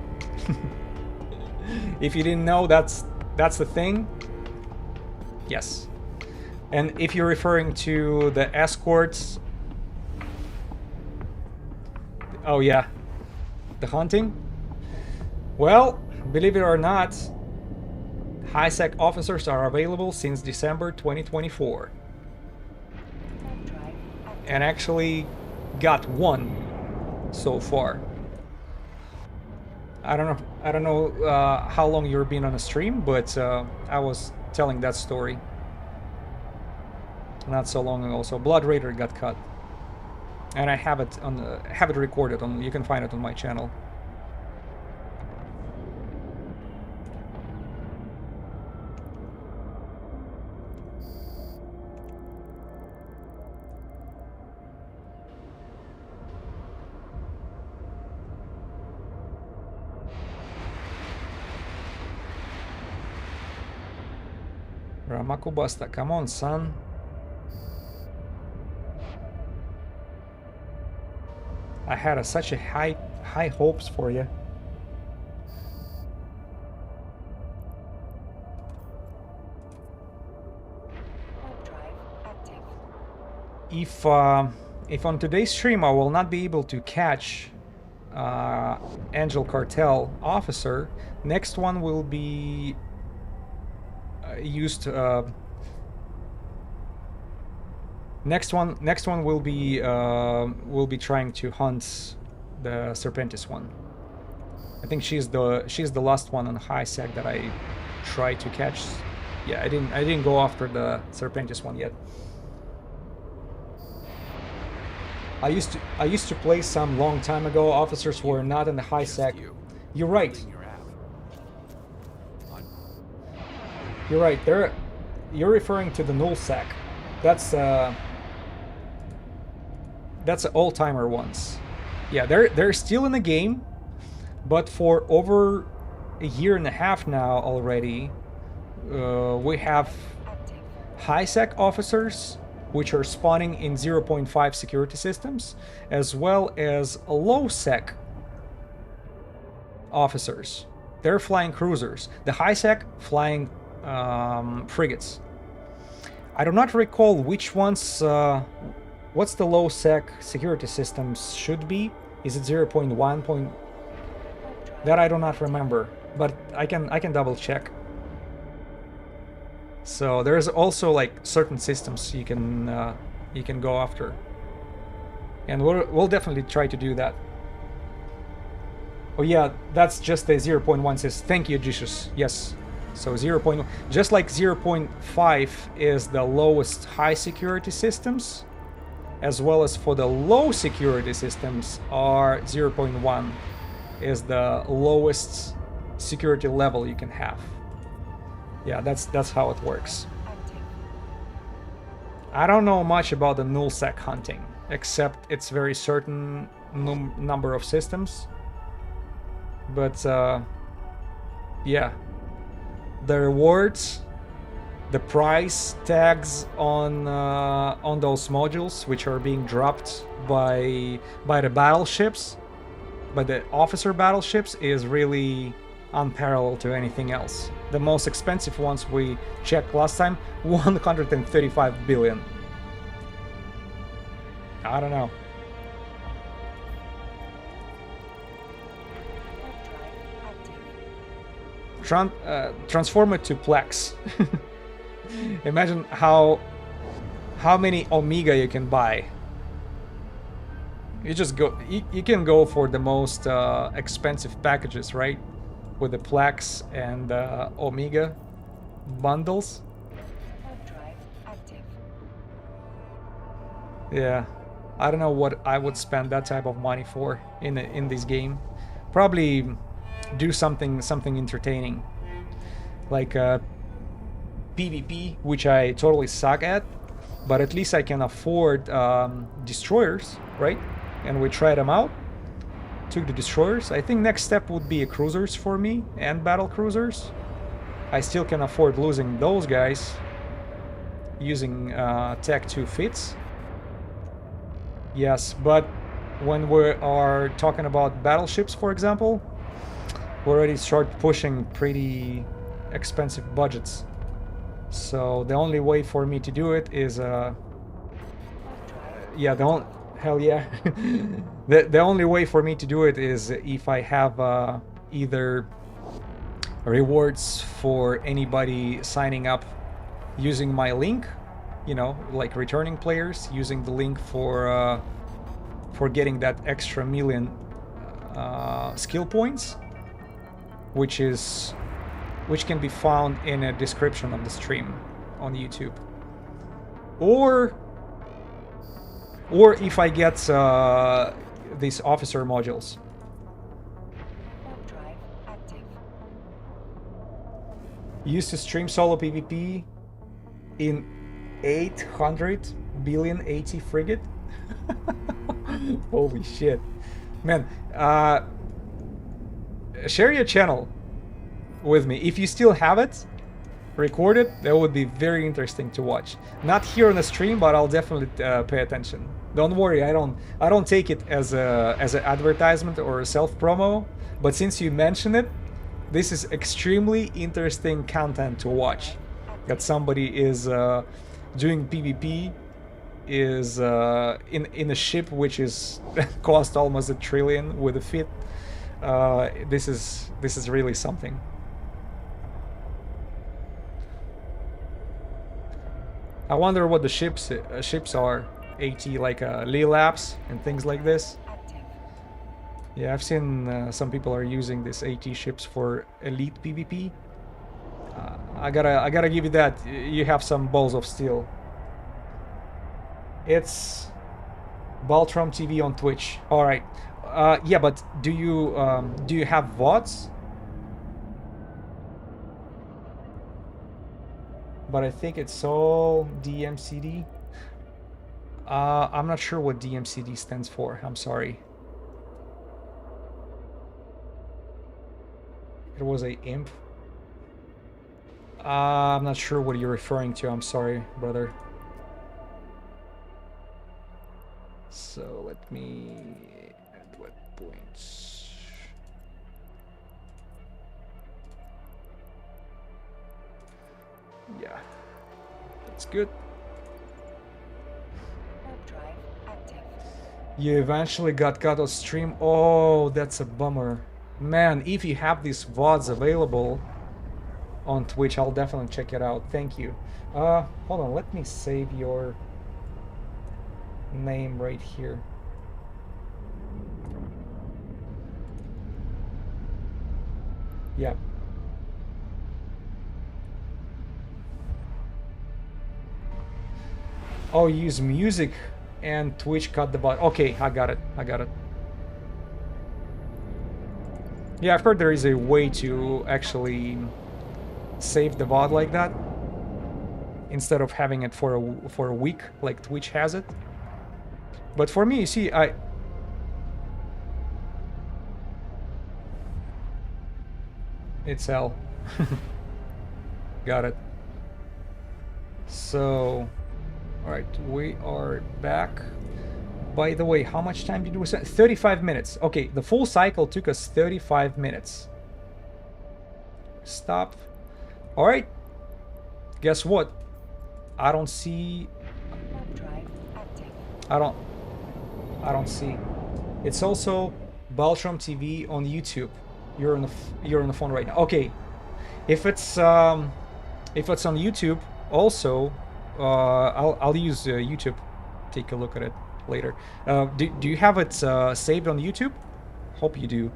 If you didn't know, that's the thing. Yes. And if you're referring to the escorts, oh yeah, the hunting. Well, believe it or not, high sec officers are available since December 2024, and actually got one so far. I don't know how long you've been on a stream, but I was telling that story not so long ago. So Blood Raider got cut, and I have it recorded on. You can find it on my channel. Ramaku Basta, come on, son. I had such a high hopes for you. If on today's stream I will not be able to catch Angel Cartel officer, next one will be used. Next one will be trying to hunt the Serpentis one. I think she's the last one on high sec that I tried to catch. Yeah, I didn't go after the Serpentis one yet. I used to play some long time ago. Officers were not in the high sec. You're right. You're right. You're referring to the null sec. That's old-timer ones. Yeah, they're still in the game, but for over a year and a half now already, we have high sec officers which are spawning in 0.5 security systems, as well as low sec officers. They're flying cruisers. The high sec flying frigates. I do not recall which ones. What's the low sec security systems should be? Is it 0.1? That I do not remember, but I can double check. So there's also like certain systems you can go after, and we'll definitely try to do that. Oh yeah, that's just the 0.1 system. Thank you, Jesus. Yes. So 0.1, just like 0.5 is the lowest high security systems, as well as for the low security systems are 0.1 is the lowest security level you can have. Yeah, that's how it works. I don't know much about the nullsec hunting, except it's very certain number of systems. But yeah, the rewards, the price tags on those modules, which are being dropped by the battleships, by the officer battleships, is really unparalleled to anything else. The most expensive ones we checked last time, 135 billion. I don't know. Transform it to Plex. Imagine how many Omega you can buy. You just go. You can go for the most expensive packages, right? With the Plex and Omega bundles. Yeah, I don't know what I would spend that type of money for in this game. Probably do something entertaining, like PvP, which I totally suck at, but at least I can afford destroyers, right? And we tried them out. Took the destroyers. I think next step would be cruisers for me and battle cruisers. I still can afford losing those guys using Tech 2 fits. Yes, but when we are talking about battleships, for example, we already start pushing pretty expensive budgets. So the only way for me to do it is yeah, hell yeah. The only way for me to do it is if I have either rewards for anybody signing up using my link, you know, like returning players using the link for getting that extra million skill points, which can be found in a description of the stream on YouTube, or if I get these officer modules. Warp drive active. Used to stream solo PvP in 800 billion AT frigate. Holy shit, man! Share your channel with me if you still have it. Record it. That would be very interesting to watch. Not here on the stream, but I'll definitely pay attention. Don't worry, I don't take it as an advertisement or a self promo. But since you mention it, this is extremely interesting content to watch. That somebody is doing PvP, is in a ship which is cost almost $1 trillion with a fit. This is really something. I wonder what the ships are. AT, like Lilapse and things like this. Active. Yeah, I've seen some people are using these AT ships for elite PvP. I gotta give you that. You have some balls of steel. It's Baltrum TV on Twitch. All right. Yeah, but do you have VODs? But I think it's all DMCD. I'm not sure what DMCD stands for. I'm sorry. It was a imp. I'm not sure what you're referring to. I'm sorry, brother. So let me... At what points? Yeah, that's good. Warp drive active. You eventually got cut off stream. Oh, that's a bummer. Man, if you have these VODs available on Twitch, I'll definitely check it out. Thank you. Hold on, let me save your name right here. Yeah. Oh, use music and Twitch cut the bot. Okay, I got it. Yeah, I've heard there is a way to actually save the VOD like that instead of having it for a week like Twitch has it. But for me, you see, it's hell. Got it. So, all right, we are back. By the way, how much time did we spend? 35 minutes. Okay, the full cycle took us 35 minutes. Stop. All right. Guess what? I don't see. Warp drive active. I don't see. It's also Baltrum TV on YouTube. You're on the phone right now. Okay. If it's on YouTube, also, I'll use YouTube. Take a look at it later. Do you have it saved on YouTube? Hope you do.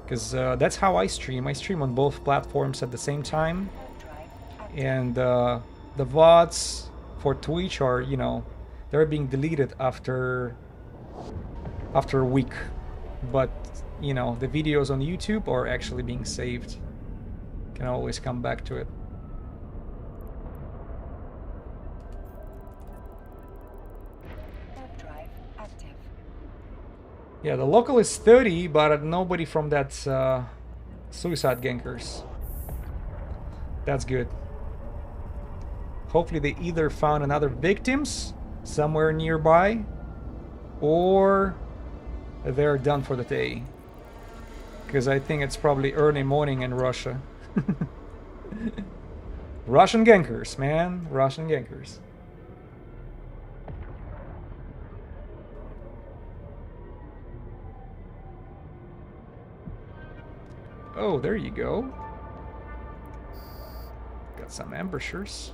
Because that's how I stream. I stream on both platforms at the same time. Warp drive active. And the VODs for Twitch are, you know, they're being deleted after a week. But, you know, the videos on YouTube are actually being saved. Can always come back to it. Yeah, the local is 30, but nobody from that suicide gankers. That's good. Hopefully they either found another victims somewhere nearby, or they're done for the day. Because I think it's probably early morning in Russia. Russian gankers, man. Russian gankers. Oh, there you go. Got some ambushers.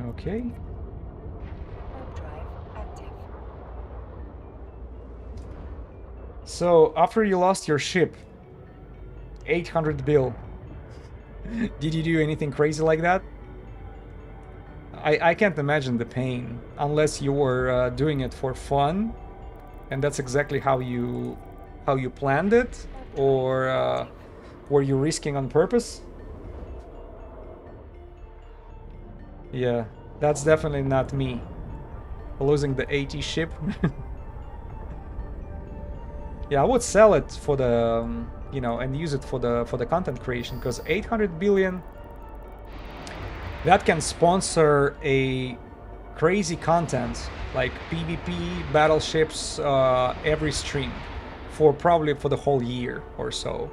Okay. Warp drive active. So, after you lost your ship, 800 bill, did you do anything crazy like that? I can't imagine the pain, unless you were doing it for fun, and that's exactly how you planned it, or were you risking on purpose? Yeah, that's definitely not me. Losing the AT ship. Yeah, I would sell it for the, you know, and use it for the content creation, because 800 billion, that can sponsor a crazy content like PvP, battleships, every stream for probably for the whole year or so.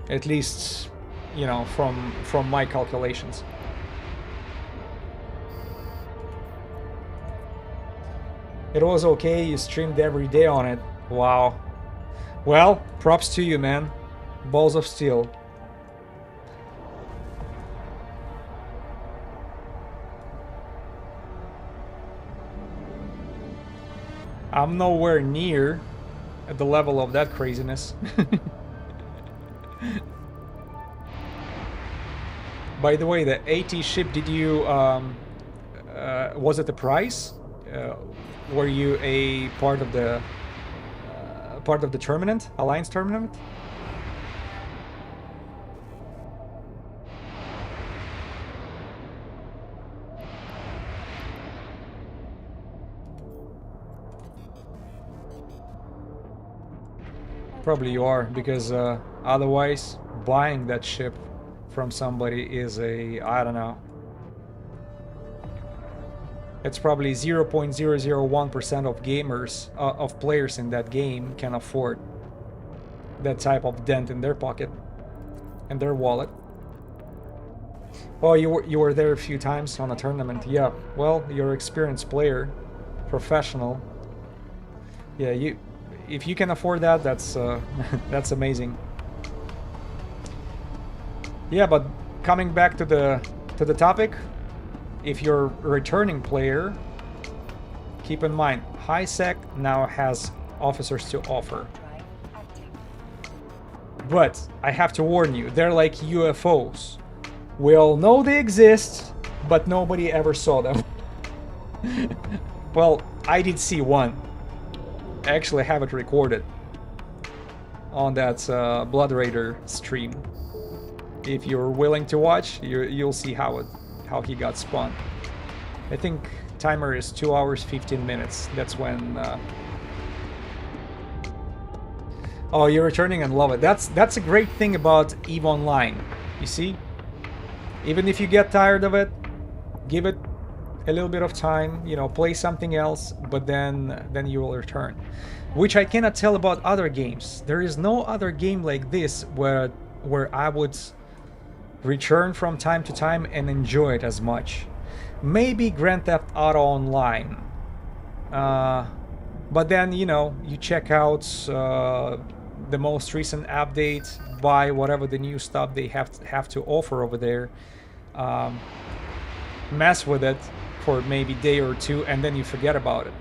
At least, you know, from my calculations. It was okay, you streamed every day on it. Wow. Well, props to you, man. Balls of steel. I'm nowhere near at the level of that craziness. By the way, the AT ship, did you, was it a prize? Were you a part of the tournament, Alliance tournament? Probably you are, because otherwise buying that ship from somebody is a, I don't know. It's probably 0.001% of gamers, of players in that game can afford that type of dent in their pocket and their wallet. Oh, you were there a few times on a tournament. Yeah, well, you're an experienced player, professional. Yeah, if you can afford that, that's that's amazing. Yeah, but coming back to the topic. If you're a returning player, keep in mind, High Sec now has officers to offer. Drive active. But I have to warn you, they're like UFOs. We all know they exist, but nobody ever saw them. Well, I did see one. I actually have it recorded on that Blood Raider stream. If you're willing to watch, you'll see how he got spawned. I think timer is 2 hours 15 minutes. That's when oh, you're returning and love it. That's a great thing about EVE Online. You see? Even if you get tired of it, give it a little bit of time, you know, play something else, but then you will return. Which I cannot tell about other games. There is no other game like this where I would return from time to time and enjoy it as much. Maybe Grand Theft Auto Online. But then, you know, you check out the most recent update, buy whatever the new stuff they have to offer over there, mess with it for maybe a day or two, and then you forget about it.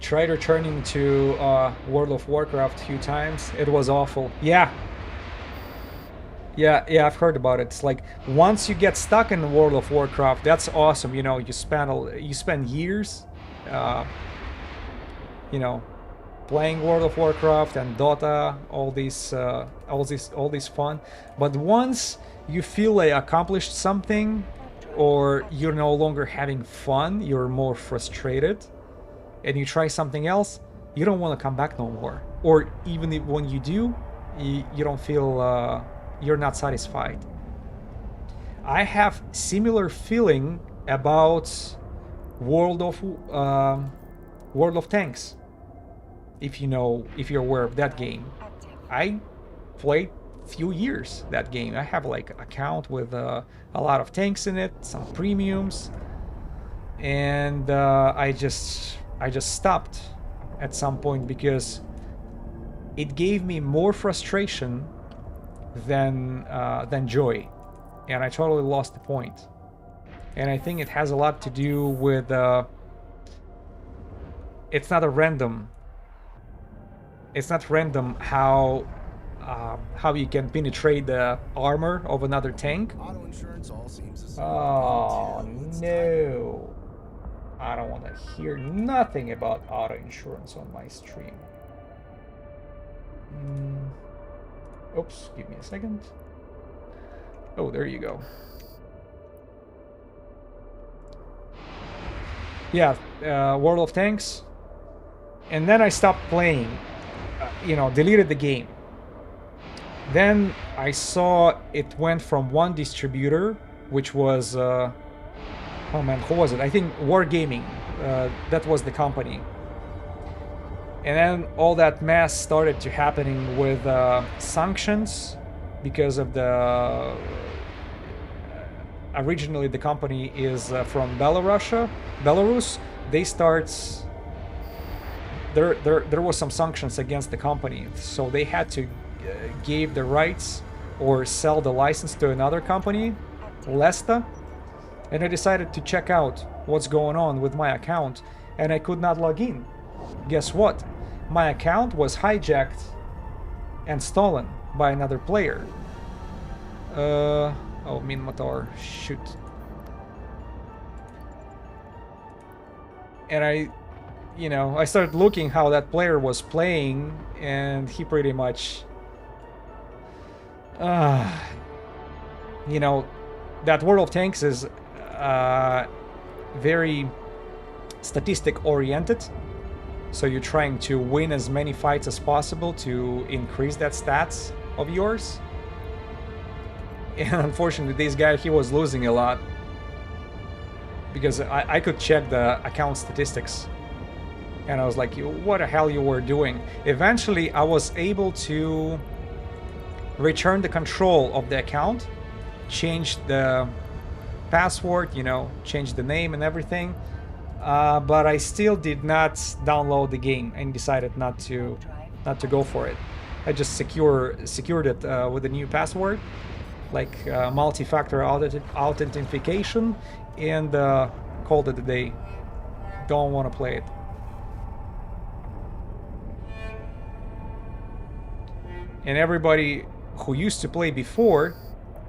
tried returning to World of Warcraft a few times. It was awful. Yeah, I've heard about it. It's like once you get stuck in World of Warcraft, that's awesome. You know, you spend years, you know, playing World of Warcraft and Dota, all these fun. But once you feel like accomplished something, or you're no longer having fun, you're more frustrated, and you try something else, you don't want to come back no more. Or even if when you do, you don't feel you're not satisfied. I have similar feeling about World of Tanks. If you're aware of that game. I played few years that game. I have like an account with a lot of tanks in it, some premiums, and I just stopped at some point because it gave me more frustration than joy, and I totally lost the point. And I think it has a lot to do with it's not random how you can penetrate the armor of another tank. Auto insurance all seems the same. Oh Until it's no, I don't want to hear nothing about auto insurance on my stream. Oops, give me a second. Oh, there you go. Yeah, World of Tanks. And then I stopped playing, deleted the game. Then I saw it went from one distributor, which was, oh man, who was it? I think Wargaming, that was the company. And then all that mess started to happening with sanctions because of the... originally the company is from Belarus. They start... There was some sanctions against the company, so they had to give the rights or sell the license to another company, Basta. And I decided to check out what's going on with my account, and I could not log in. Guess what? My account was hijacked and stolen by another player. Oh, Min Motor, shoot. And I started looking how that player was playing, and he pretty much, that World of Tanks is very statistic oriented. So you're trying to win as many fights as possible to increase that stats of yours. And unfortunately, this guy, he was losing a lot. Because I could check the account statistics. And I was like, what the hell you were doing? Eventually, I was able to return the control of the account, change the password, change the name and everything. But I still did not download the game and decided not to go for it. I just secured it with a new password, like multi-factor authentication, and called it a day. Don't want to play it. And everybody who used to play before,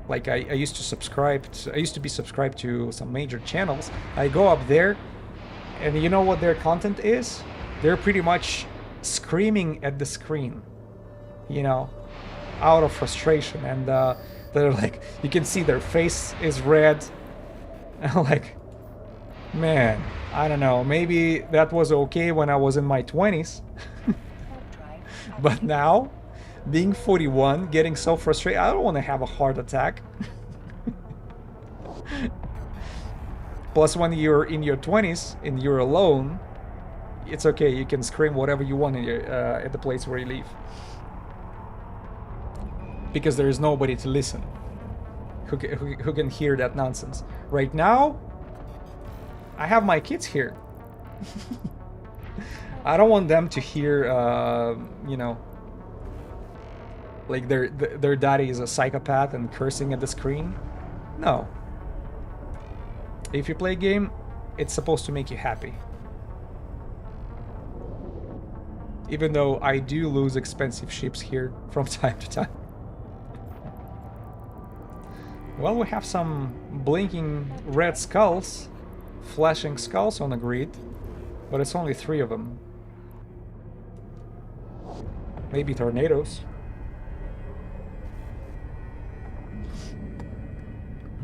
like I used to be subscribed to some major channels. I go up there, and you know what their content is? They're pretty much screaming at the screen, out of frustration. And they're like, you can see their face is red. And I'm like, man, I don't know. Maybe that was okay when I was in my 20s. But now, being 41, getting so frustrated, I don't want to have a heart attack. Plus, when you're in your 20s and you're alone, it's okay. You can scream whatever you want at the place where you live. Because there is nobody to listen who can hear that nonsense. Right now, I have my kids here. I don't want them to hear, like their daddy is a psychopath and cursing at the screen. No. If you play a game, it's supposed to make you happy. Even though I do lose expensive ships here from time to time. Well, we have some blinking red skulls, flashing skulls on the grid, but it's only 3 of them. Maybe tornadoes.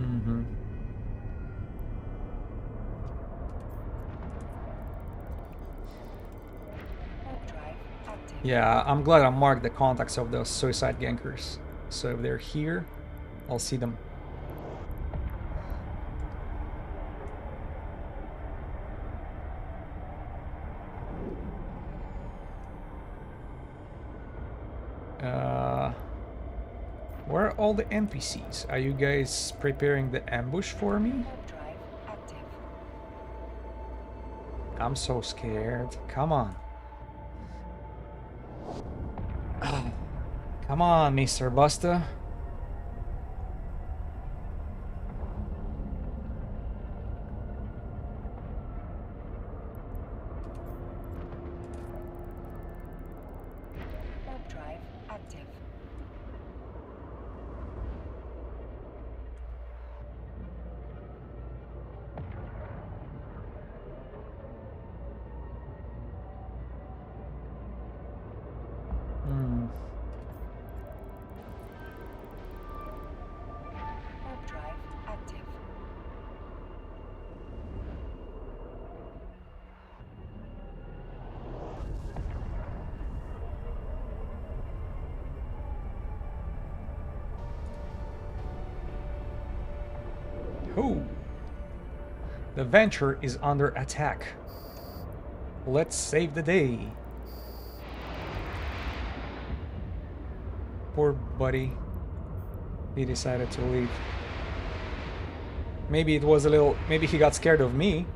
Mm-hmm. Drive active. Yeah, I'm glad I marked the contacts of those suicide gankers. So if they're here, I'll see them. Where are all the NPCs? Are you guys preparing the ambush for me? Drive active. I'm so scared. Come on. Come on, Mr. Basta. Drive active. Drive active. Who? The Venture is under attack. Let's save the day. Poor buddy. He decided to leave. Maybe it was a little... Maybe he got scared of me.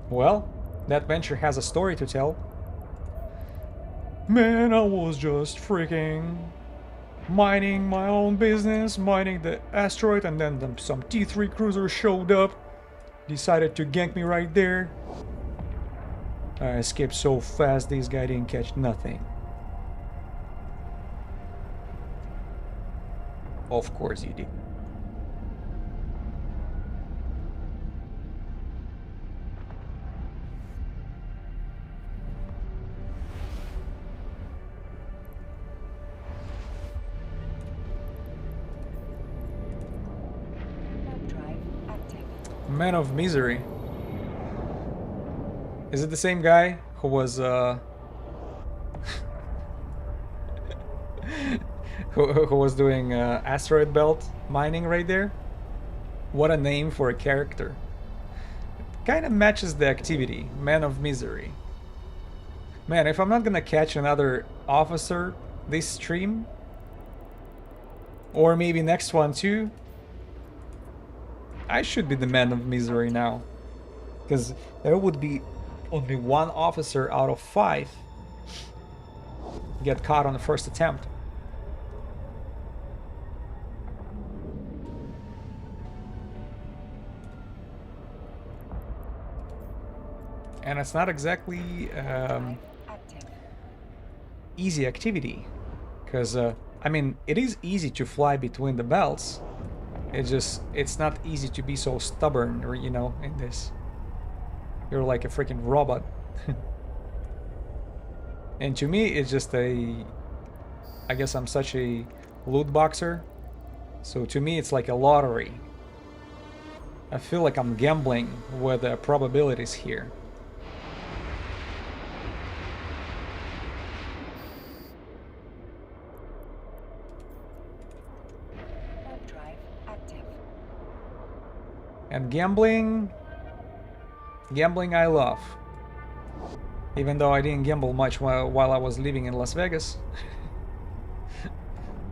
Well, that Venture has a story to tell. Man, I was just freaking minding my own business, mining the asteroid, and then some T3 cruiser showed up, decided to gank me right there. I escaped so fast, this guy didn't catch nothing. Of course you did. Drive active. Man of Misery. Is it the same guy who was who was doing asteroid belt mining right there? What a name for a character. Kind of matches the activity. Man of Misery. Man, if I'm not gonna catch another officer this stream, or maybe next one too, I should be the Man of Misery now. Because there would be only 1 officer out of 5 get caught on the first attempt. And it's not exactly Active. easy activity. Because, I mean, it is easy to fly between the belts. It's not easy to be so stubborn, or, you know, in this. You're like a freaking robot. And to me, it's just I guess I'm such a loot boxer. So to me, it's like a lottery. I feel like I'm gambling with the probabilities here. Drive active. And gambling I love. Even though I didn't gamble much while I was living in Las Vegas.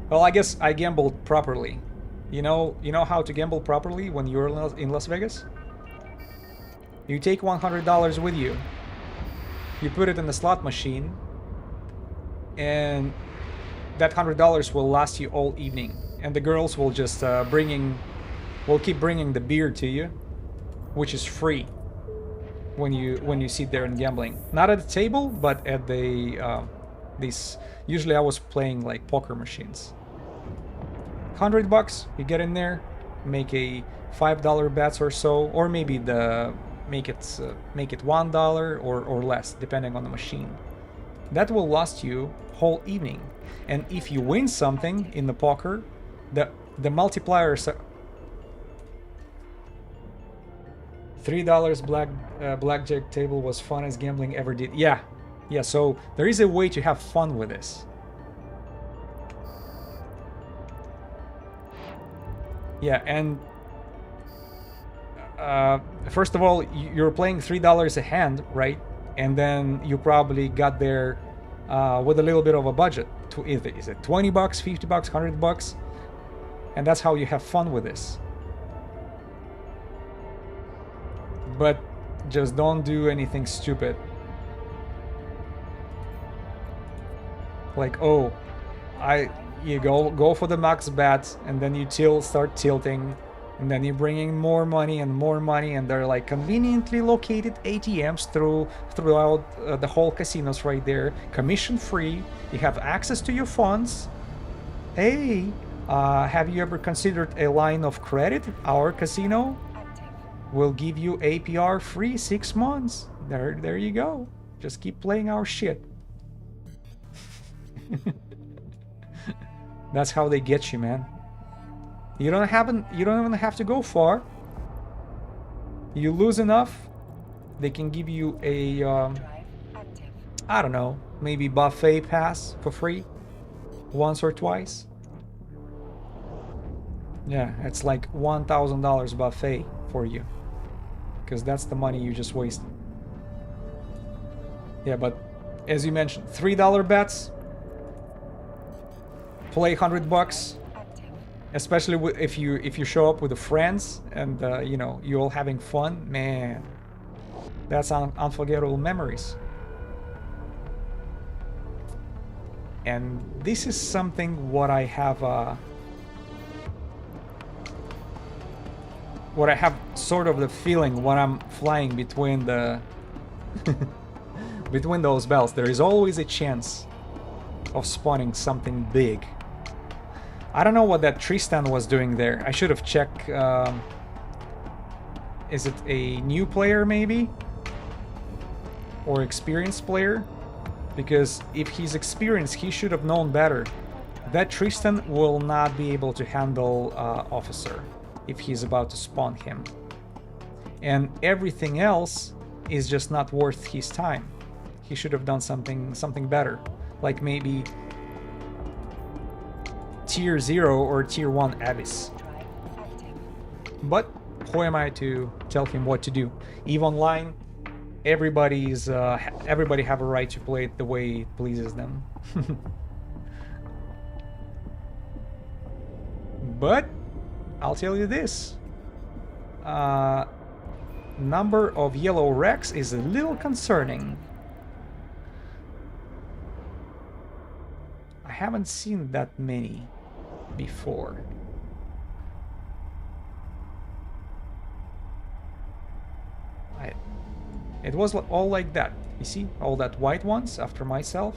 Well, I guess I gambled properly. You know how to gamble properly when you're in Las Vegas? You take $100 with you. You put it in the slot machine, and that $100 will last you all evening. And the girls will just will keep bringing the beer to you which is free when you sit there and gambling. Not at the table, but at the these. Usually I was playing like poker machines. $100, you get in there, make a $5 bets or so, or maybe make it $1 or less, depending on the machine. That will last you whole evening, and if you win something in the poker, the multipliers. $3 blackjack table was fun as gambling ever did. Yeah. So there is a way to have fun with this. Yeah, and first of all, you're playing $3 a hand, right? And then you probably got there with a little bit of a budget. Is it $20, $50, $100? And that's how you have fun with this. But just don't do anything stupid. Like, oh, you go for the max bet, and then you start tilting, and then you bring in more money, and they're like conveniently located ATMs throughout the whole casinos right there, commission free. You have access to your funds. Hey, have you ever considered a line of credit? Our casino will give you APR free 6 months. There you go. Just keep playing our shit. That's how they get you, man. You don't even have to go far. You lose enough, they can give you a I don't know, maybe buffet pass for free once or twice. Yeah, it's like $1,000 buffet for you, because that's the money you just wasted. Yeah, but as you mentioned, $3 bets. Play $100, especially if you show up with the friends and you know, you all having fun. Man, that's unforgettable memories. And this is something what I have sort of the feeling when I'm flying between the between those belts. There is always a chance of spawning something big. I don't know what that Tristan was doing there. I should have checked. Is it a new player maybe? Or experienced player? Because if he's experienced, he should have known better. That Tristan will not be able to handle Officer if he's about to spawn him. And everything else is just not worth his time. He should have done something better. Like maybe Tier 0 or Tier 1 Abyss. But who am I to tell him what to do? EVE Online, everybody have a right to play it the way it pleases them. But I'll tell you this. Number of yellow wrecks is a little concerning. I haven't seen that many before. It was all like that. You see, all that white ones after myself.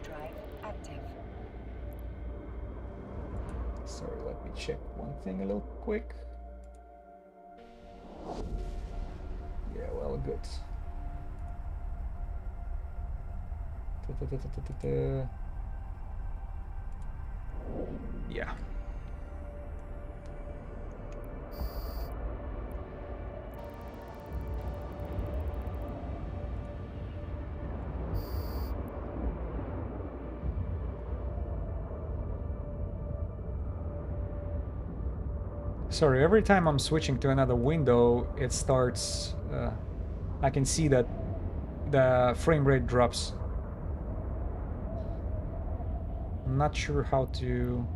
Drive active. Sorry, let me check one thing a little quick. Yeah, well, good. Yeah. Sorry, every time I'm switching to another window, it starts... I can see that the frame rate drops. I'm not sure how to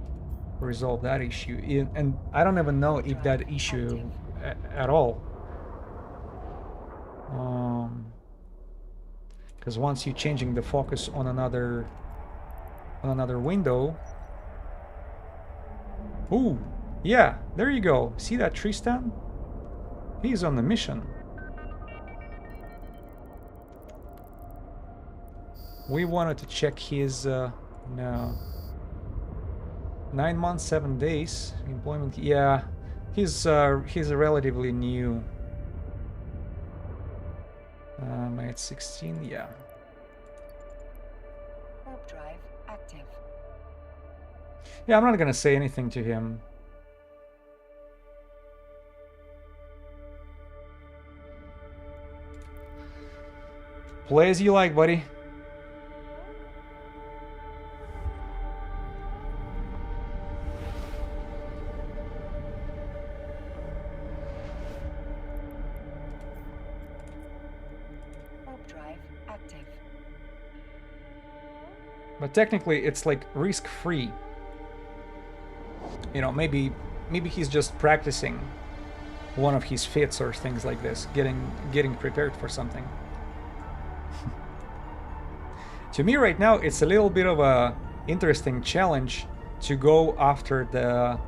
resolve that issue, and I don't even know if that issue at all. Because once you're changing the focus on another window... Ooh! Yeah, there you go. See that tree stand? He's on the mission. We wanted to check his, no. 9 months, 7 days. Employment, yeah. He's relatively new. At 16, yeah. Warp drive active. Yeah, I'm not gonna say anything to him. Play as you like, buddy. Warp drive active. But technically, it's like risk-free. You know, maybe he's just practicing one of his fits or things like this, getting prepared for something. To me right now, it's a little bit of a interesting challenge to go after the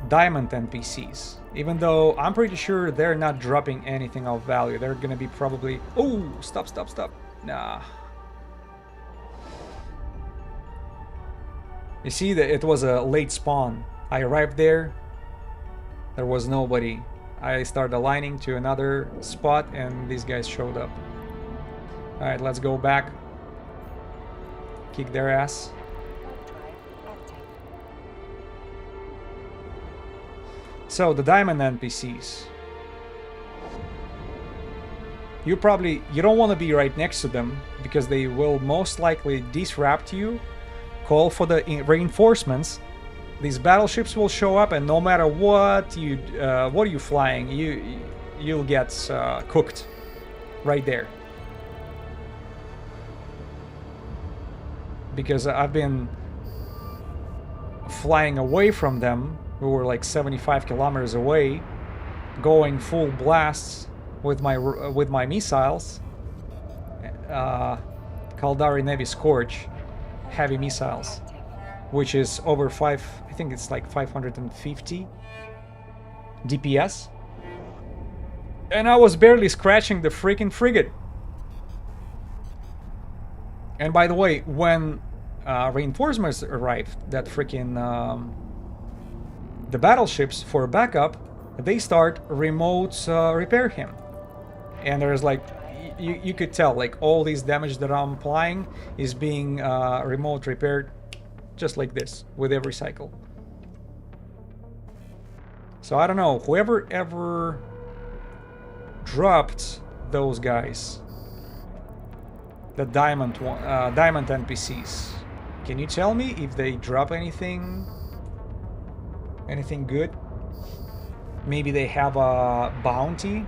diamond NPCs. Even though I'm pretty sure they're not dropping anything of value. They're gonna be probably... Oh, stop. Nah. You see that it was a late spawn. I arrived there. There was nobody. I started aligning to another spot and these guys showed up. Alright, let's go back. Kick their ass. Warp drive active. So, the diamond NPCs. You don't want to be right next to them because they will most likely disrupt you, call for the reinforcements. These battleships will show up, and no matter what are you flying, you'll get cooked right there. Because I've been flying away from them. We were like 75 kilometers away, going full blasts with my missiles. Caldari Navy Scorch heavy missiles, which is over I think it's like 550 DPS. And I was barely scratching the freaking frigate. And by the way, when reinforcements arrived, that freaking the battleships for backup, they start remote repair him. And there's like, you could tell like all these damage that I'm applying is being remote repaired just like this with every cycle. So I don't know, whoever ever dropped those guys, the diamond NPCs, can you tell me if they drop anything good? Maybe they have a bounty,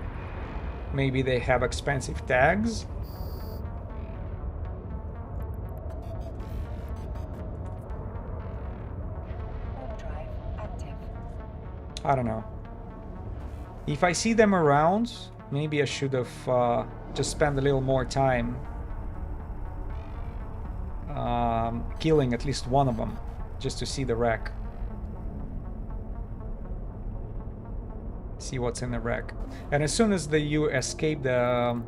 maybe they have expensive tags. Warp drive active. I don't know. If I see them around, maybe I should have just spent a little more time killing at least one of them, just to see the wreck. See what's in the wreck. And as soon as you escape the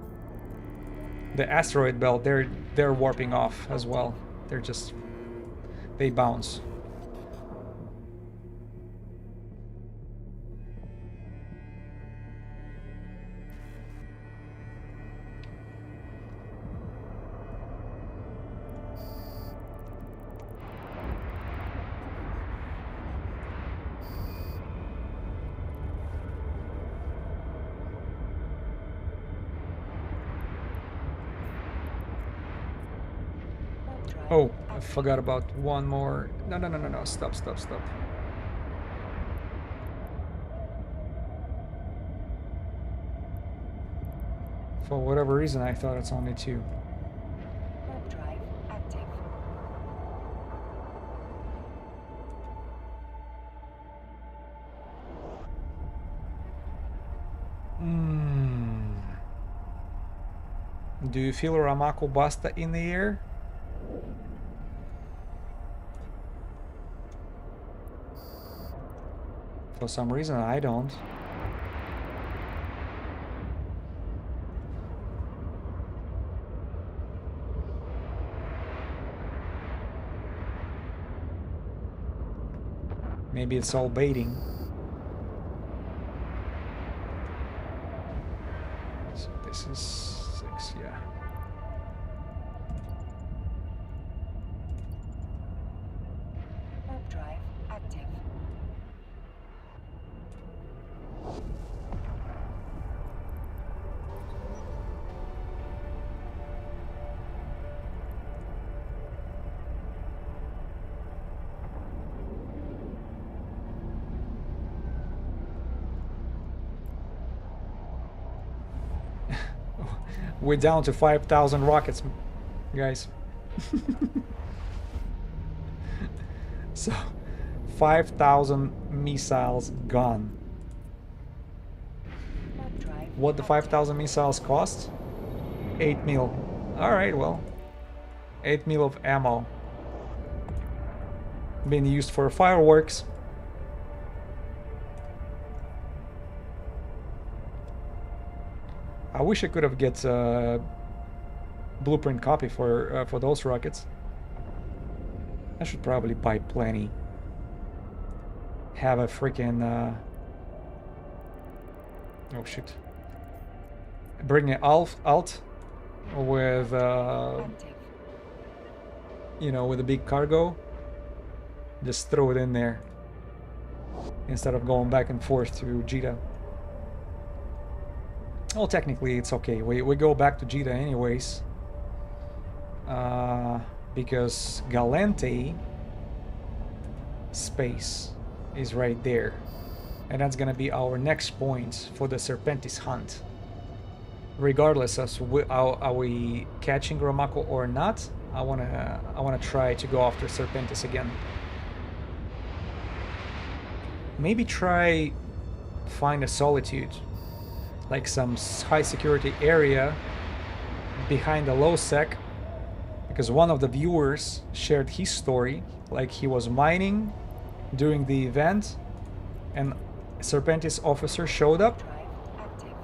asteroid belt, they're warping off as well. They bounce. Oh, I forgot about one more. No. Stop. For whatever reason, I thought it's only two. Warp drive active. Do you feel Ramaku Basta in the air? For some reason, I don't. Maybe it's all baiting. So this is 6, yeah. Warp drive active. We're down to 5,000 rockets, guys. So, 5,000 missiles gone. Warp drive What the 5,000 missiles cost? 8 mil. Alright, well. 8 mil of ammo. Being used for fireworks. I wish I could have get a blueprint copy for those rockets. I should probably buy plenty. Have a freaking oh shit! Bring it alt with active. you know, with a big cargo. Just throw it in there instead of going back and forth to Jita. Well, technically it's okay. We go back to Jita anyways. Because Galente space is right there. And that's gonna be our next point for the Serpentis hunt. Regardless of are we catching Ramaku or not, I wanna try to go after Serpentis again. Maybe try find a solitude, like some high security area behind the low sec, because one of the viewers shared his story, like he was mining during the event and Serpentis officer showed up Drive active.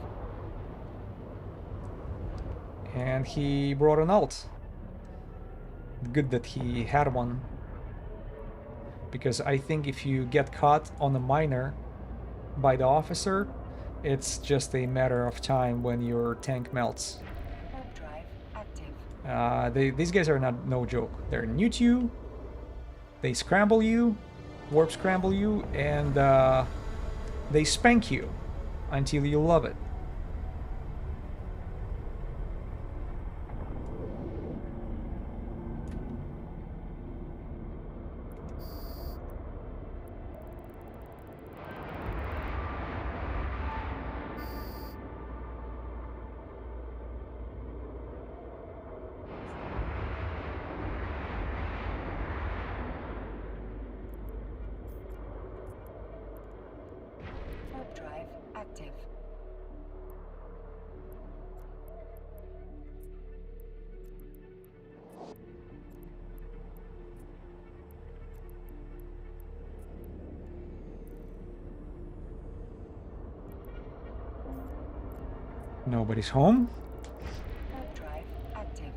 and he brought an alt. Good that he had one, because I think if you get caught on a miner by the officer, it's just a matter of time when your tank melts. Warp drive active. These guys are not no joke. They're new to you. They scramble you, warp scramble you, and they spank you until you love it. Warp drive active. Nobody's home. Warp drive active.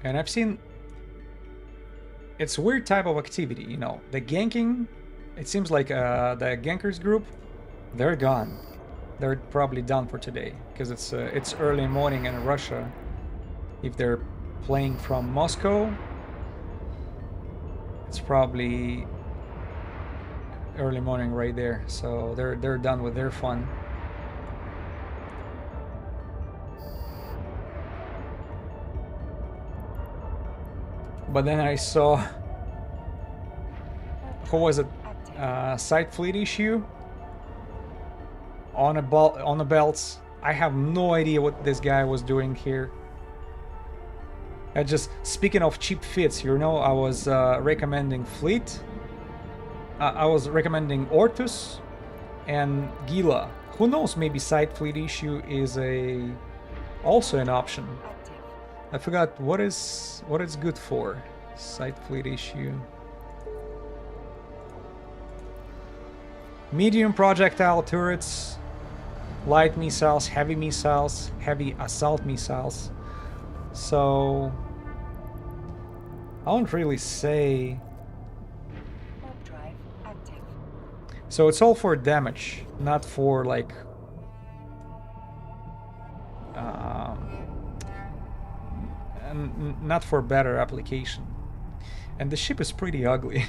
And I've seen it's a weird type of activity, you know. The ganking, it seems like the gankers group, they're gone. They're probably done for today because it's early morning in Russia. If they're playing from Moscow, it's probably early morning right there. So they're done with their fun. But then I saw, who was it? Side fleet issue on the belts. I have no idea what this guy was doing here. Just speaking of cheap fits, you know, I was recommending fleet. I was recommending Ortus and Gila. Who knows? Maybe side fleet issue is also an option. Active. I forgot what it's good for. Side fleet issue. Medium projectile turrets, light missiles, heavy assault missiles. So I won't really say. Warp drive active. So it's all for damage, not for like not for better application. And the ship is pretty ugly.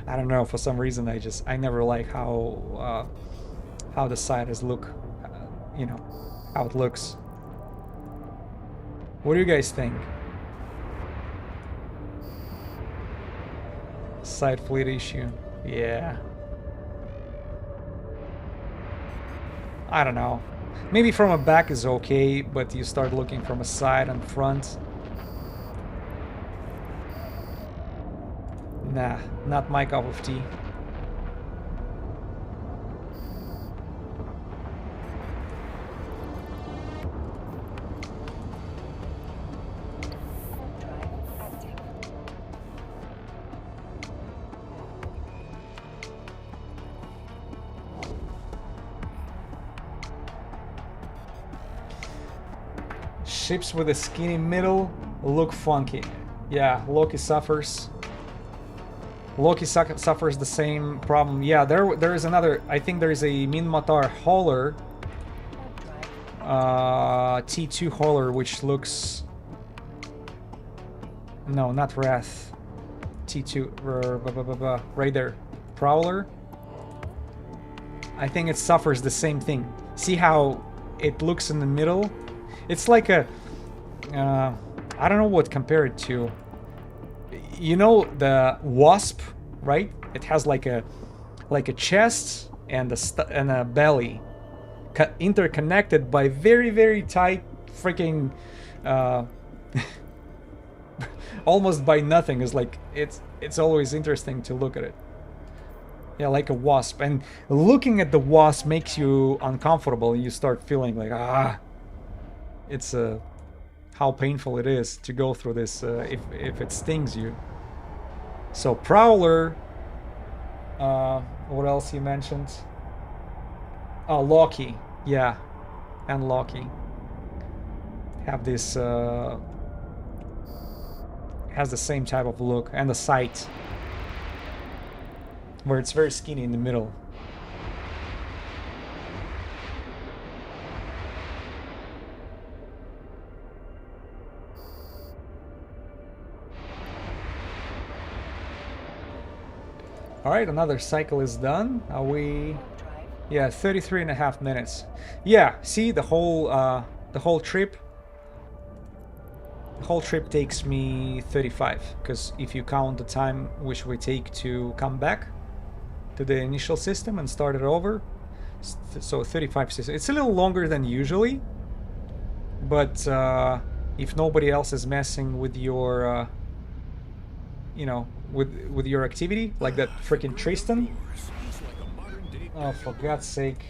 I don't know, for some reason I never like how the siders look, you know, how it looks. What do you guys think? Side fleet issue. Yeah. I don't know. Maybe from a back is okay, but you start looking from a side and front. Nah, not my cup of tea. Warp drive active. Ships with a skinny middle look funky. Yeah, Loki suffers. Loki suffers the same problem. Yeah, there is another. I think there is a Minmatar hauler, Warp drive. T2 hauler, which looks. No, not Wrath. T2, right there, Prowler. I think it suffers the same thing. See how it looks in the middle? It's like a. I don't know what to compare it to. You know the wasp, right? It has like a chest and a belly, interconnected by very tight freaking, almost by nothing. Is like it's always interesting to look at it. Yeah, like a wasp, and looking at the wasp makes you uncomfortable. You start feeling like it's how painful it is to go through this if it stings you. So Prowler, what else you mentioned? Oh, Loki, yeah, and Loki have this has the same type of look, and the sight where it's very skinny in the middle. Alright, another cycle is done. Are we... Warp drive. Yeah, 33.5 minutes. Yeah, see, the whole trip... The whole trip takes me 35, because if you count the time which we take to come back to the initial system and start it over, so 35 systems. It's a little longer than usually, but if nobody else is messing with your... you know, with your activity, like that freaking Tristan. Oh, for God's sake.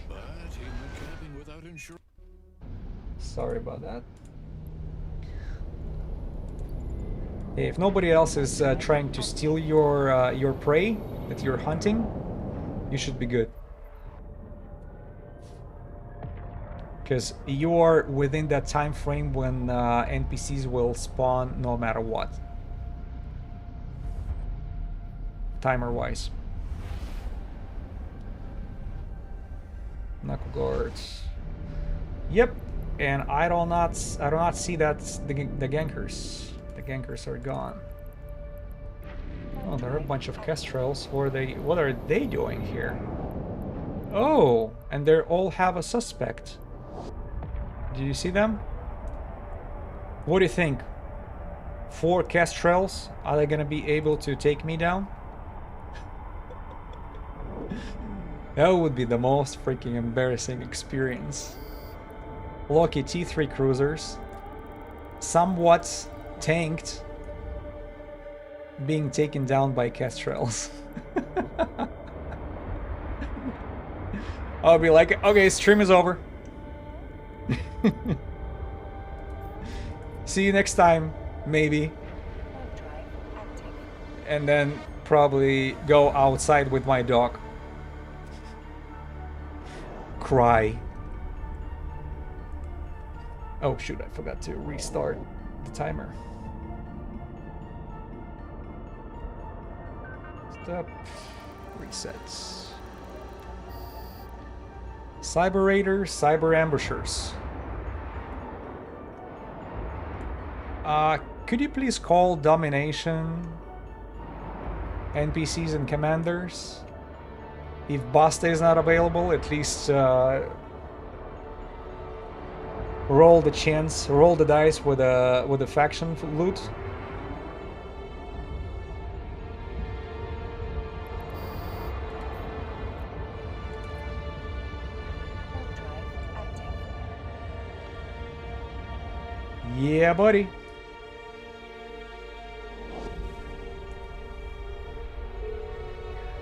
Sorry about that. Hey, if nobody else is trying to steal your prey that you're hunting, you should be good. Because you are within that time frame when NPCs will spawn no matter what. Timer wise. Knuckle guards. Yep, and I do not see that the gankers. The gankers are gone. Oh, there are a bunch of kestrels. What are they doing here? Oh, and they all have a suspect. Did you see them? What do you think? 4 kestrels? Are they gonna be able to take me down? That would be the most freaking embarrassing experience. Loki T3 cruisers, somewhat tanked, being taken down by kestrels. I'll be like, okay, stream is over. See you next time, maybe. Warp drive and then probably go outside with my dog. Cry. Oh shoot, I forgot to restart the timer. Stop. Resets. Cyber Raiders, Cyber Ambushers. Could you please call Domination, NPCs and Commanders? If Basta is not available, at least roll the dice with a faction loot. Warp drive active. Yeah, buddy.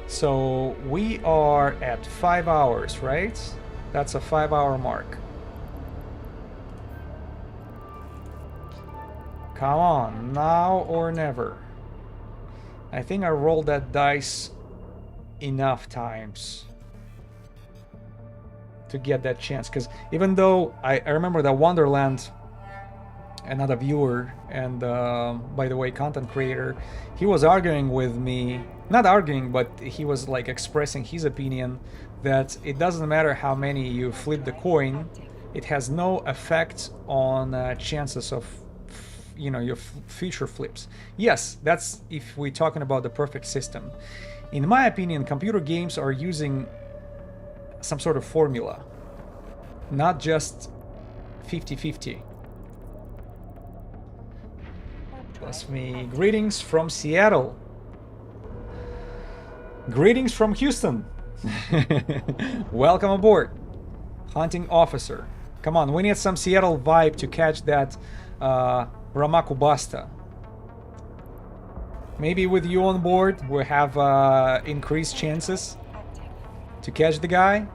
So we are at 5 hours, right? That's a 5-hour mark. Come on, now or never. I think I rolled that dice enough times to get that chance. Because even though I remember that Wonderland, another viewer and by the way content creator, he was arguing with me, not arguing, but he was like expressing his opinion that it doesn't matter how many you flip the coin, it has no effect on chances of your future flips. Yes, that's if we're talking about the perfect system. In my opinion, computer games are using some sort of formula, not just 50-50. Plus me. Greetings from Seattle. Greetings from Houston. Welcome aboard. Hunting officer. Come on, we need some Seattle vibe to catch that Ramaku Basta. Maybe with you on board, we have increased chances to catch the guy.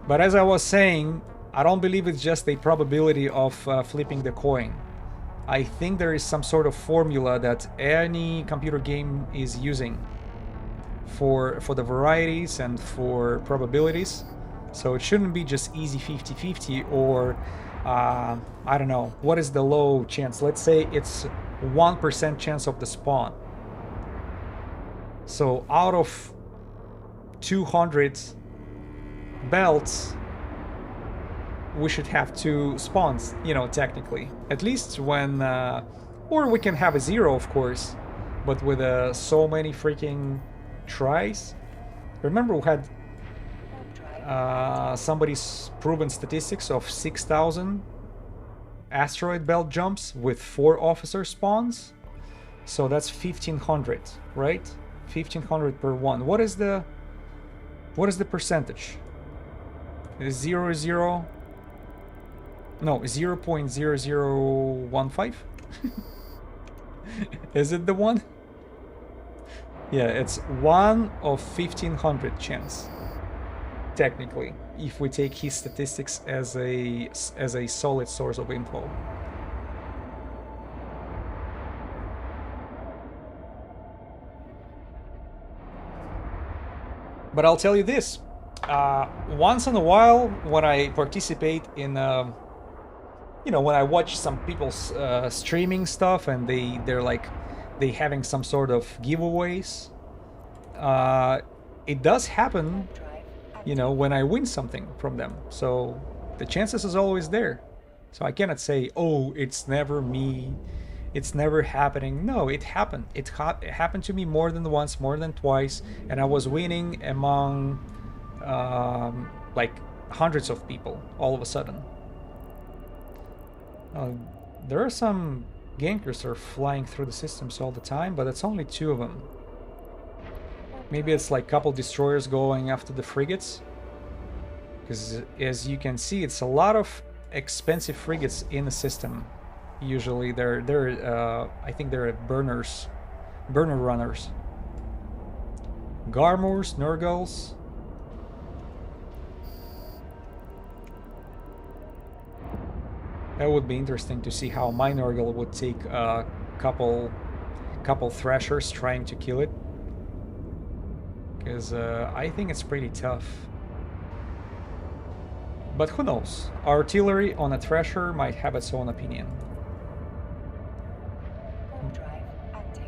But as I was saying, I don't believe it's just a probability of flipping the coin. I think there is some sort of formula that any computer game is using for the varieties and for probabilities. So it shouldn't be just easy 50-50 or I don't know, what is the low chance? Let's say it's 1% chance of the spawn. So out of 200 belts, we should have 2 spawns, technically. At least when... or we can have a 0, of course. But with so many freaking tries. Remember we had somebody's proven statistics of 6,000 asteroid belt jumps with 4 officer spawns. So that's 1,500, right? 1,500 per one. What is the percentage? 0.00... No, 0.0015? Is it the one? Yeah, it's 1 of 1,500 chance. Technically, if we take his statistics as a solid source of info. But I'll tell you this. Once in a while, when I participate in... when I watch some people's streaming stuff and they having some sort of giveaways, it does happen, when I win something from them. So the chances is always there. So I cannot say, oh, it's never me, it's never happening. No, it happened. It happened to me more than once, more than twice, and I was winning among like hundreds of people all of a sudden. There are some gankers that are flying through the systems all the time, but it's only 2 of them. Maybe it's like a couple destroyers going after the frigates. Because as you can see, it's a lot of expensive frigates in the system. Usually they're I think they're burner runners. Garmurs, Nurgles. That would be interesting to see how my Nurgle would take a couple a couple thrashers trying to kill it. Because I think it's pretty tough. But who knows? Artillery on a thrasher might have its own opinion. Warp drive active.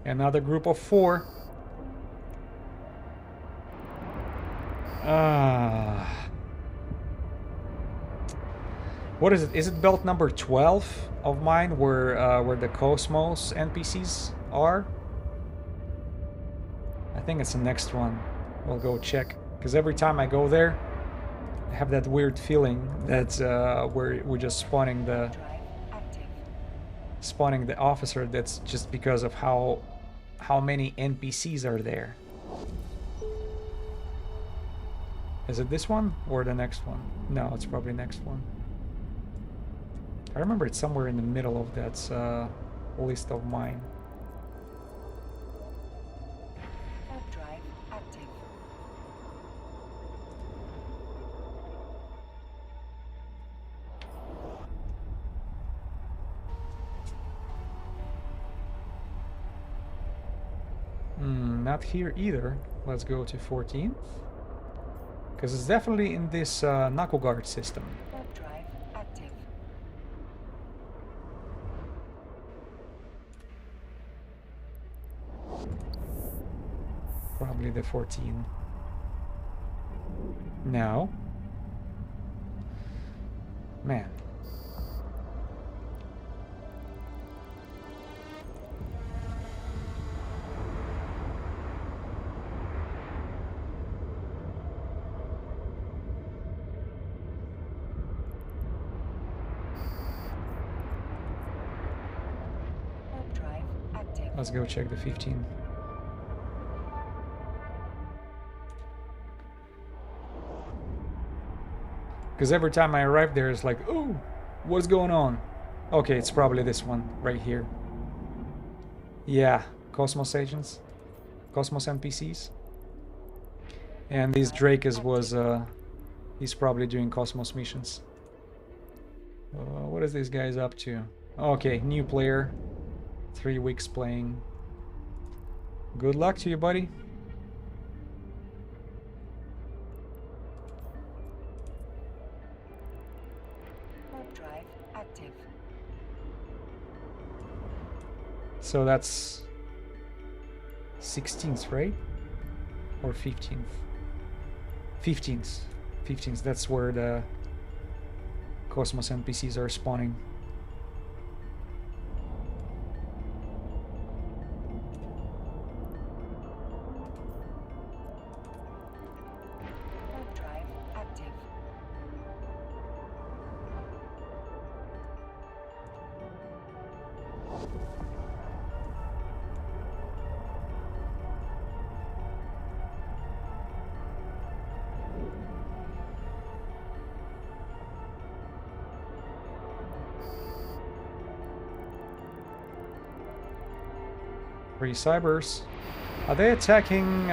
Another group of 4. What is it? Is it belt number 12 of mine where the Cosmos NPCs are? I think it's the next one. We'll go check. Because every time I go there, I have that weird feeling that we're just spawning the officer. That's just because of how many NPCs are there. Is it this one or the next one? No, it's probably next one. I remember it's somewhere in the middle of that list of mine. Warp drive active. Not here either. Let's go to 14th. Because it's definitely in this knuckle guard system. Warp drive active. Probably the 14. No. Man. Warp drive active. Let's go check the 15. Because every time I arrive there, it's like, oh, what's going on? Okay, it's probably this one right here. Yeah, Cosmos agents, Cosmos NPCs. And this Drakus was, he's probably doing Cosmos missions. What is this guy's up to? Okay, new player, 3 weeks playing. Good luck to you, buddy. Warp drive active. So that's 16th, right? Or 15th? 15th. 15th, that's where the Cosmos NPCs are spawning. Warp drive active. Three cybers. Are they attacking...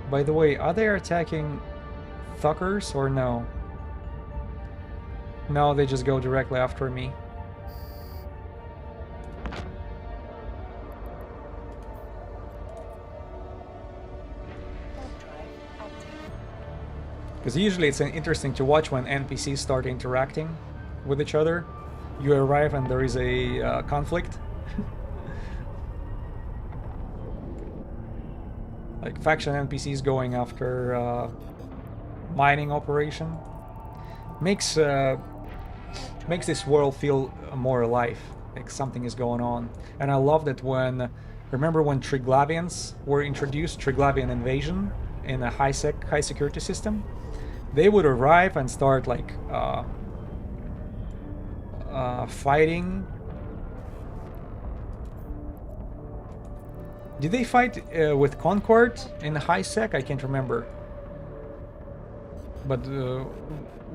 By the way, are they attacking Thuckers or no? No, they just go directly after me. Warp drive active. Because usually it's interesting to watch when NPCs start interacting with each other. You arrive and there is a conflict. Like faction NPCs going after mining operation. Makes this world feel more alive. Like something is going on. And I love that when... Remember when Triglavians were introduced? Triglavian invasion in a high security system? They would arrive and start like... fighting. Did they fight with Concord in high sec? I can't remember. But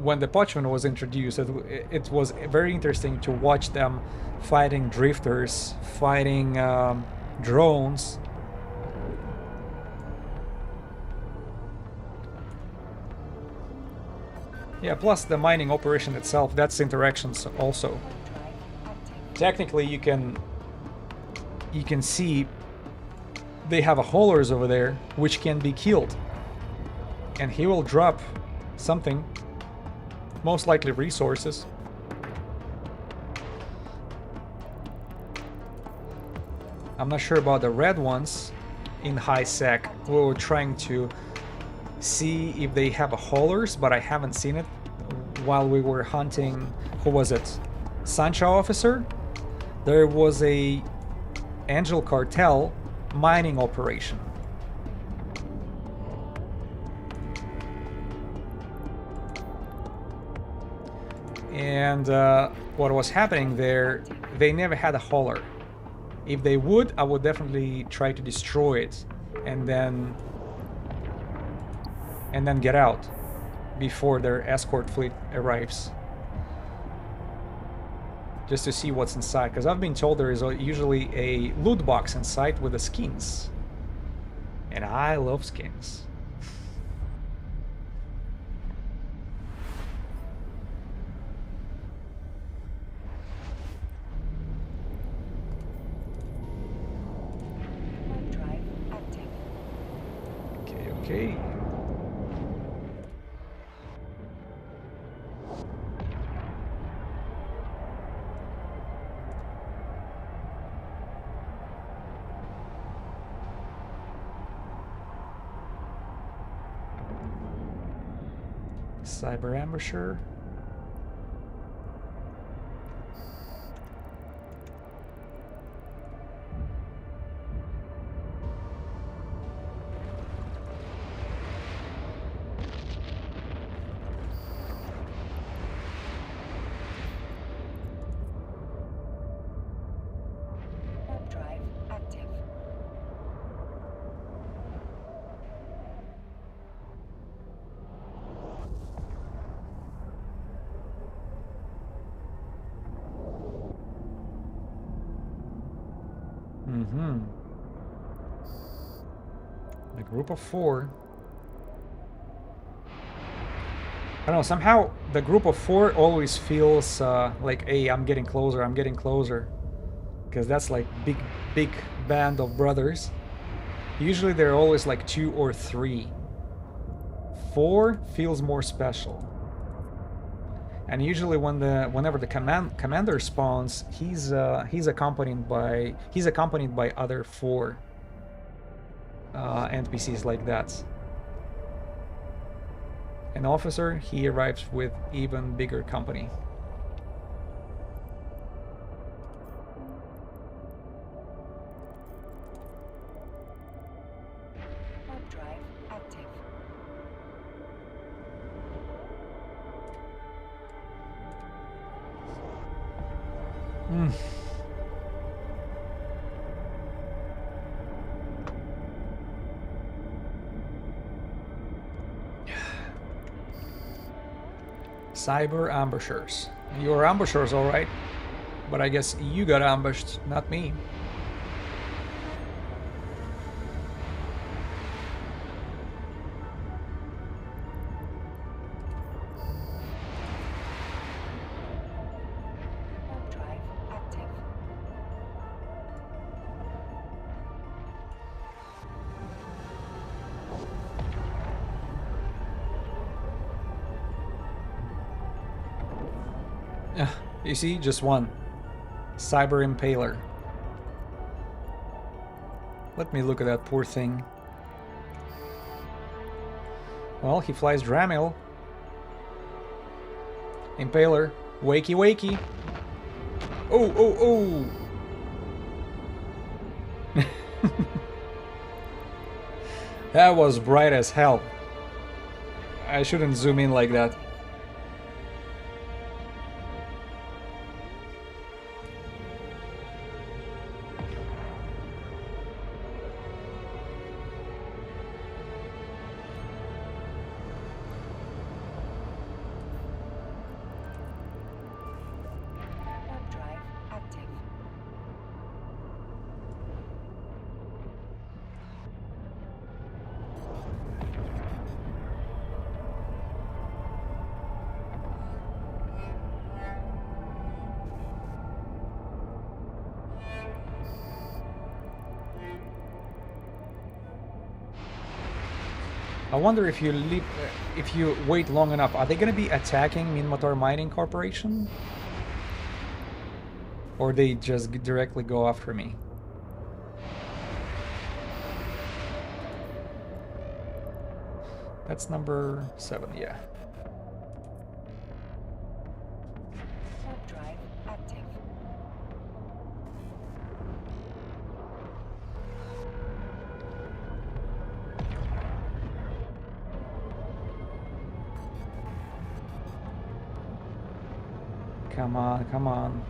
when the Pochman was introduced, it was very interesting to watch them fighting drifters, fighting drones. Yeah, plus the mining operation itself, that's interactions also. Warp drive active. Technically, you can see they have a haulers over there which can be killed, and he will drop something, most likely resources. I'm not sure about the red ones in high sec. We were trying to see if they have a haulers, but I haven't seen it while we were hunting. Who was it? Sancho officer? There was a Angel Cartel mining operation. And what was happening there, they never had a hauler. If they would, I would definitely try to destroy it and then get out before their escort fleet arrives. Just to see what's inside, because I've been told there is usually a loot box inside with the skins. And I love skins. Warp drive active. Okay, okay. Cyber ambusher. Warp drive active. Mm-hmm. A group of 4. I don't know, somehow the group of 4 always feels like, hey, I'm getting closer, I'm getting closer. Because that's like big band of brothers. Usually they're always like 2 or 3. 4 feels more special. And usually whenever the commander spawns, he's accompanied by other 4 NPCs like that. An officer, he arrives with even bigger company. Warp drive active. Mm. Cyber ambushers. You're ambushers, alright. But I guess you got ambushed, not me. Warp drive active. You see, just one. Cyber Impaler. Let me look at that poor thing. Well, he flies Dramil. Impaler. Wakey wakey. Oh, oh, oh! That was bright as hell. I shouldn't zoom in like that. wonder if you leave, if you wait long enough, are they gonna be attacking Minmatar Mining Corporation? Or they just directly go after me? That's number 7, yeah. Warp drive active. Come on, come on.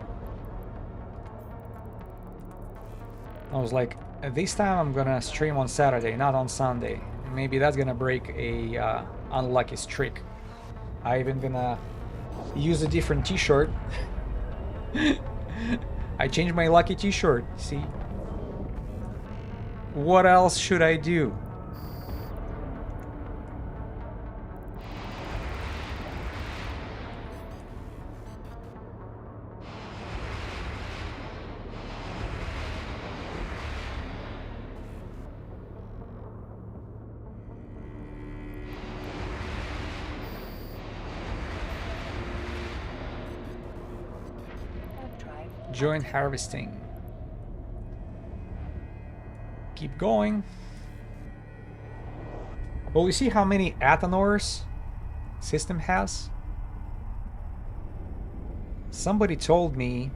I was like, this time I'm gonna stream on Saturday, not on Sunday. Maybe that's gonna break a unlucky streak. I even gonna use a different t-shirt. I changed my lucky t-shirt, see? What else should I do? Warp drive. Join harvesting. Keep going. Well, you see how many Athanors system has? Somebody told me.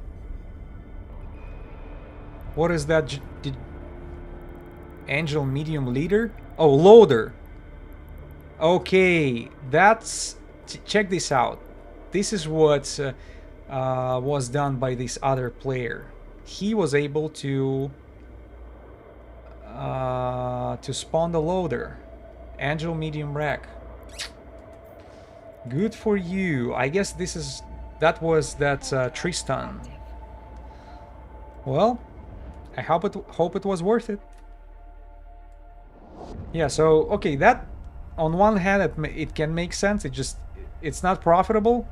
What is that? Did Angel Medium Leader? Oh, Loader. Okay, that's... check this out. This is what was done by this other player. He was able to spawn the loader. Angel Medium Rack. Good for you. I guess this is... that was that Tristan. Active. Well, I hope it was worth it. Yeah, so okay, that on one hand it can make sense. It's not profitable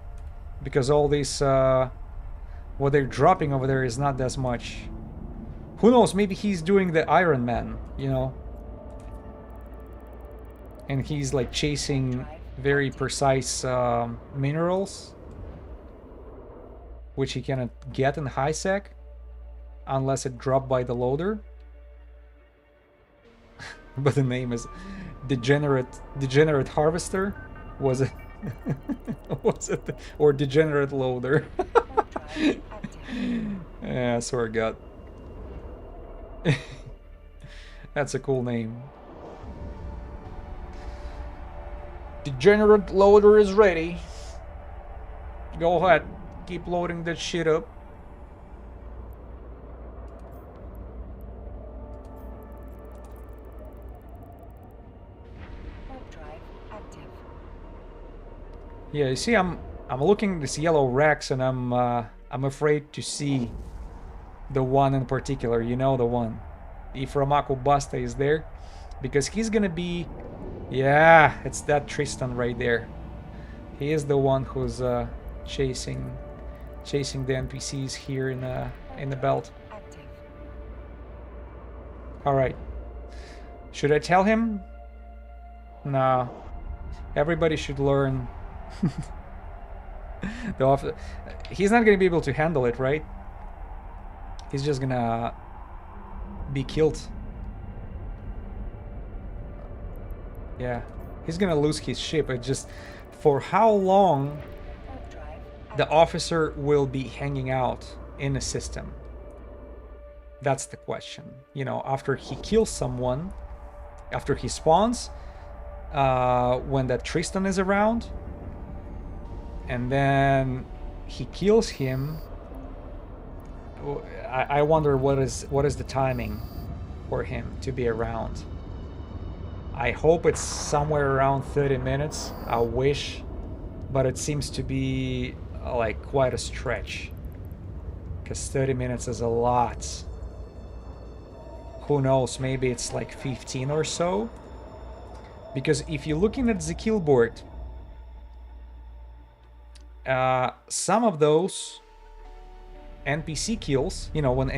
because all this what they're dropping over there is not that much. Who knows? Maybe he's doing the Iron Man, you know, and he's like chasing very precise minerals, which he cannot get in high sec unless it dropped by the loader. But the name is Degenerate Harvester. Was it? Was it? Or Degenerate Loader? Warp drive active. Yeah, I swear to God. That's a cool name. Degenerate Loader is ready. Go ahead. Keep loading that shit up. Warp drive active. Yeah, you see, I'm looking at these yellow racks, and I'm afraid to see the one in particular. You know, the one. If Ramaku Basta is there, because he's gonna be, yeah, it's that Tristan right there. He is the one who's chasing the NPCs here in the belt. Active. All right. Should I tell him? No. Everybody should learn. He's not gonna be able to handle it, right? He's just gonna be killed. Yeah, he's gonna lose his ship. It just, for how long Warp drive the active. officer will be hanging out in the system? That's the question. You know, after he kills someone, after he spawns, when that Tristan is around, and then he kills him. I wonder what is the timing for him to be around. I hope it's somewhere around 30 minutes. I wish, but it seems to be like quite a stretch, because 30 minutes is a lot. Who knows, maybe it's like 15 or so, because if you're looking at the kill board, some of those NPC kills, you know, when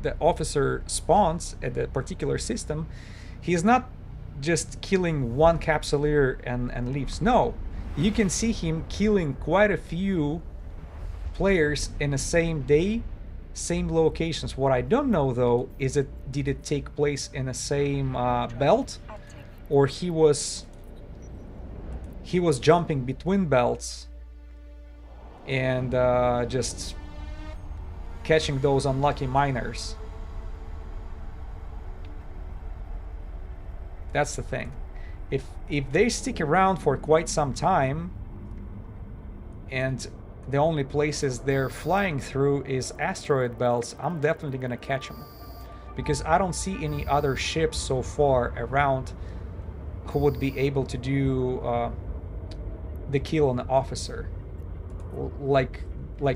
the officer spawns at the particular system, he is not just killing one capsuleer and leaves. No, you can see him killing quite a few players in the same day, same locations. What I don't know though is did it take place in the same belt, Active. or he was jumping between belts and just catching those unlucky miners. That's the thing. If they stick around for quite some time and the only places they're flying through is asteroid belts, I'm definitely gonna catch them, because I don't see any other ships so far around who would be able to do the kill on the officer like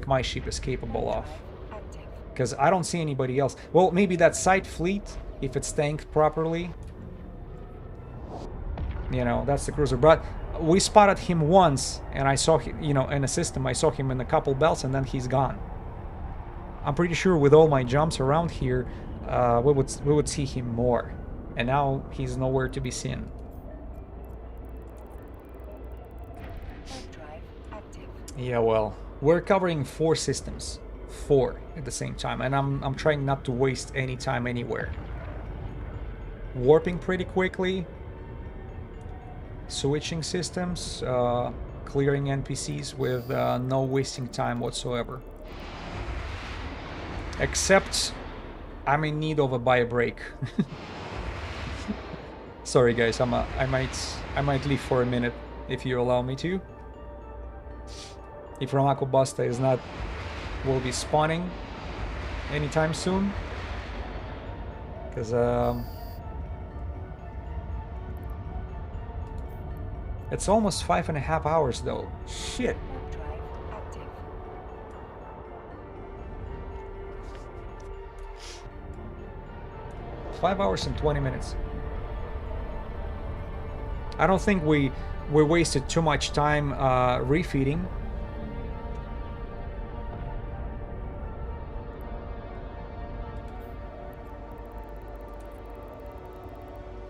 my ship is capable of. Active. Because I don't see anybody else. Well, maybe that side fleet, if it's tanked properly. You know, that's the cruiser. But we spotted him once, and I saw him, you know, in the system, I saw him in a couple belts, and then he's gone. I'm pretty sure with all my jumps around here, we would see him more. And now he's nowhere to be seen. Warp drive active. Yeah, well, we're covering 4 systems. 4 at the same time, and I'm trying not to waste any time anywhere. Warping pretty quickly, switching systems, clearing NPCs with no wasting time whatsoever. Except I'm in need of a buy break. Sorry guys, I might leave for a minute if you allow me to. If Ramaku Basta will be spawning anytime soon, because it's almost 5.5 hours though. Shit. Warp drive active. 5 hours and 20 minutes. I don't think we wasted too much time refeeding.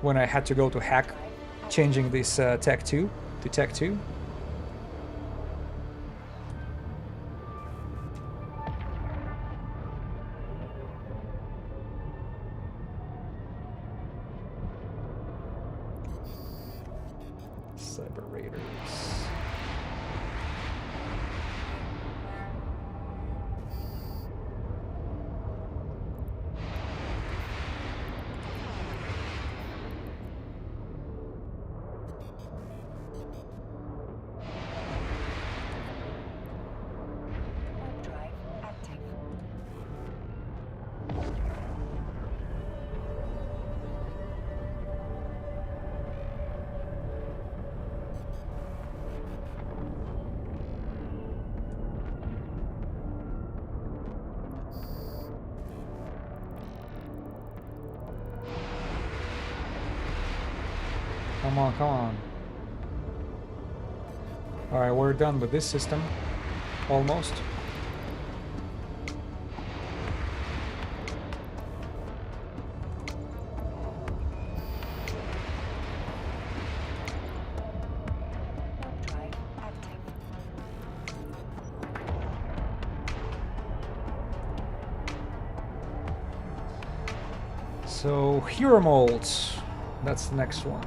When I had to go to hack, changing this Tech 2 to Tech 2. Cyber Raiders. Warp drive active. Come on, come on. Alright, we're done with this system. Almost. Warp drive active. So, hero molds. That's the next one.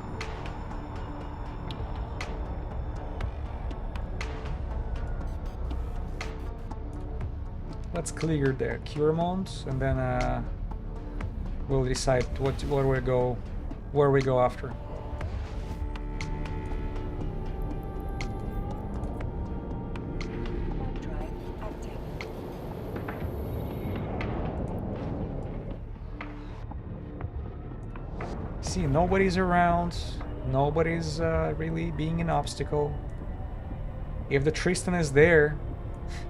Let's clear the cure mounts, and then we'll decide where we go after. Warp drive active. See, nobody's around. Nobody's really being an obstacle. If the Tristan is there,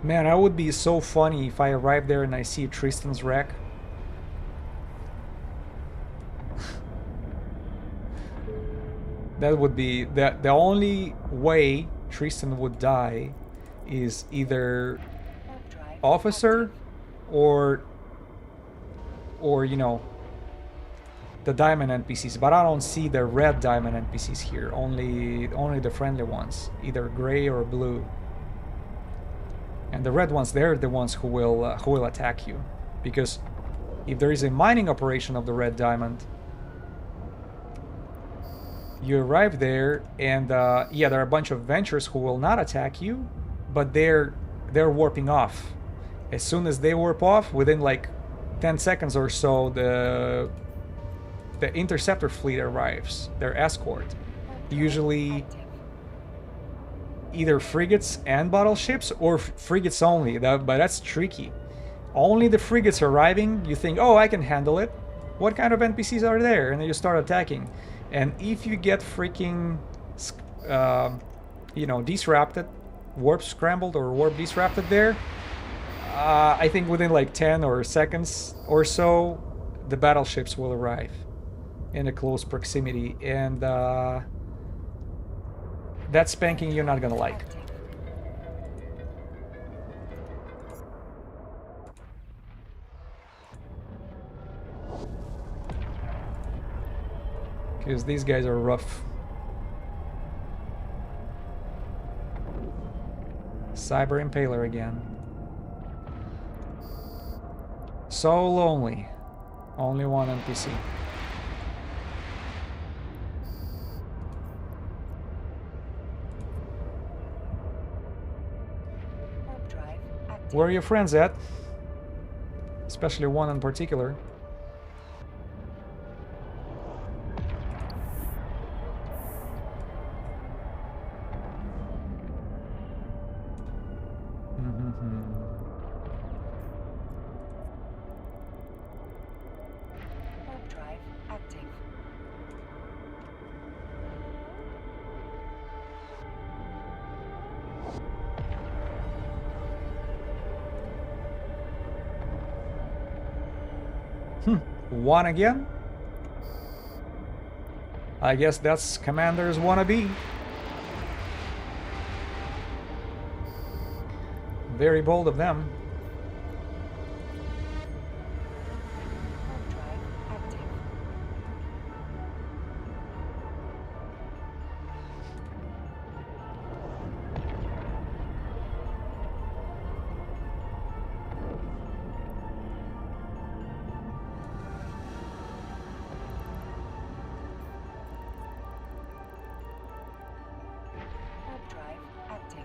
man, that would be so funny if I arrive there and I see Tristan's wreck. That would be the only way Tristan would die is either Warp drive officer or you know, the diamond NPCs, but I don't see the red diamond NPCs here. Only the friendly ones, either gray or blue. And the red ones, they're the ones who will attack you, because if there is a mining operation of the red diamond, you arrive there, and yeah, there are a bunch of ventures who will not attack you, but they're warping off. As soon as they warp off, within like 10 seconds or so, the interceptor fleet arrives, their escort. Usually either frigates and battleships, or frigates only, but that's tricky. Only the frigates arriving, you think, oh, I can handle it. What kind of NPCs are there? And then you start attacking. And if you get freaking, you know, disrupted, warp scrambled or warp disrupted there, I think within like 10 or seconds or so, the battleships will arrive in a close proximity, and that spanking you're not gonna like. Because these guys are rough. Cyber Impaler again. So lonely. Only one NPC. Warp drive active. Where are your friends at? Especially one in particular. Warp drive active. One again? I guess that's Commander's wannabe. Very bold of them. Warp drive active. Warp drive active.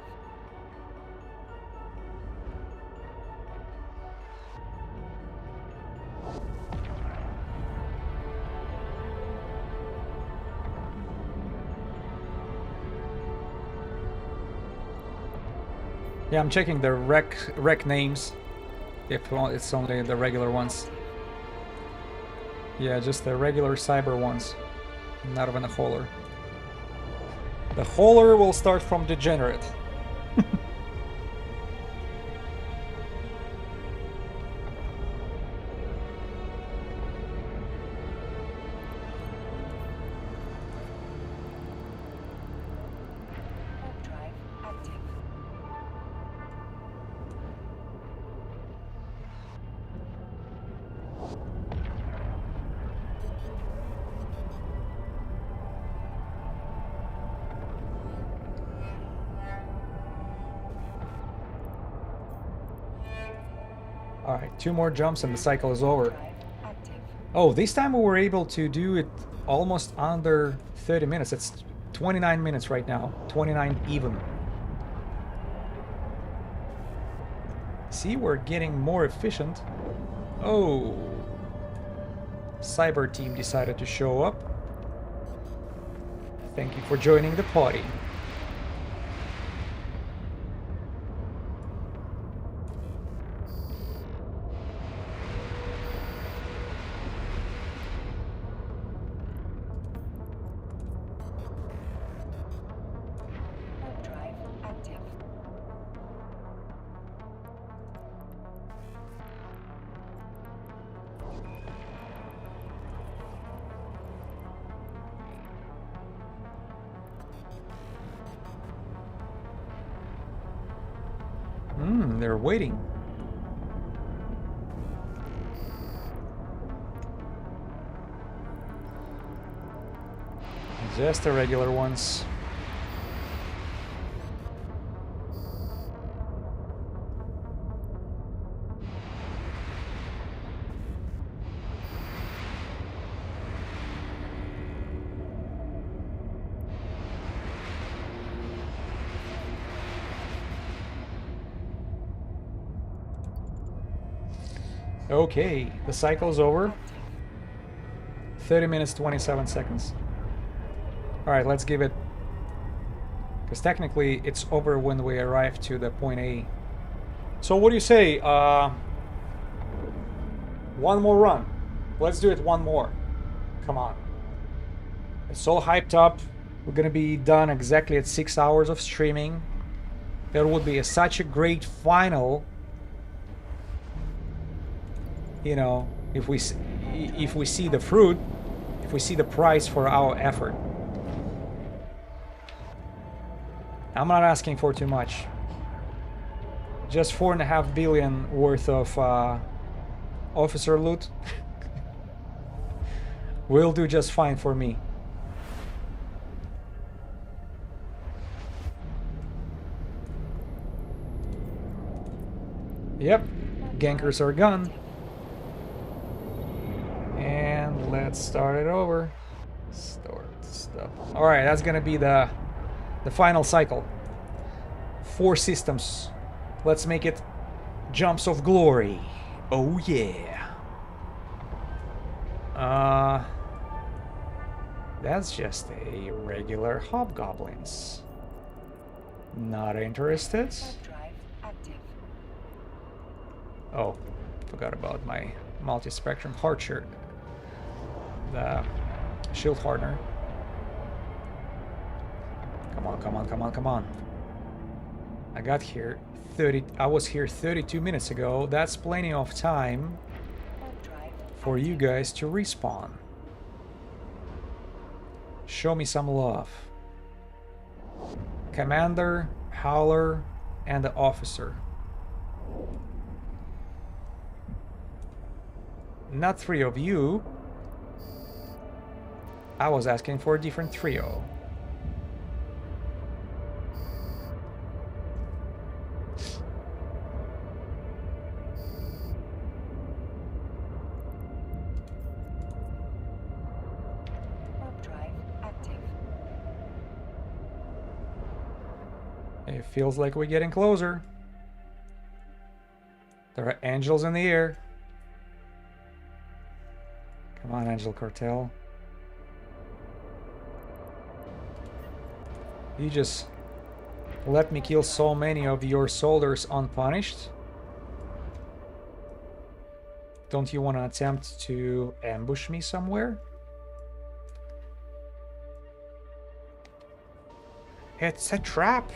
Yeah, I'm checking the rec names. If it's only the regular ones. Yeah, just the regular cyber ones. Not even a hauler. The hauler will start from degenerate. Warp drive active. Alright, 2 more jumps and the cycle is over. Drive active. Oh, this time we were able to do it almost under 30 minutes. It's 29 minutes right now. 29 even. See, we're getting more efficient. Oh. Cyber team decided to show up. Thank you for joining the party. Warp drive active. They're waiting. Just the regular ones. Okay, the cycle's over. 30 minutes, 27 seconds. Alright, let's give it... Because technically it's over when we arrive to the point A. So what do you say? One more run. Let's do it one more. Come on. It's all hyped up. We're gonna be done exactly at 6 hours of streaming. That would be such a great final. You know, if we see the fruit, if we see the price for our effort. I'm not asking for too much. Just 4.5 billion worth of officer loot will do just fine for me. Yep, gankers are gone. And let's start it over. Start stuff. Alright, that's gonna be the final cycle. 4 systems. Let's make it jumps of glory. Oh yeah. That's just a regular hobgoblins. Not interested. Warp drive active. Oh, forgot about my multi-spectrum Archer. The shield hardener. Come on, come on, come on, come on. I got here I was here 32 minutes ago. That's plenty of time Warp drive for you guys to respawn. Show me some love. Commander, Howler, and the officer. Not 3 of you. I was asking for a different trio. warp drive active. It feels like we're getting closer. There are angels in the air. Come on, Angel Cartel. You just let me kill so many of your soldiers unpunished. Don't you want to attempt to ambush me somewhere? It's a trap.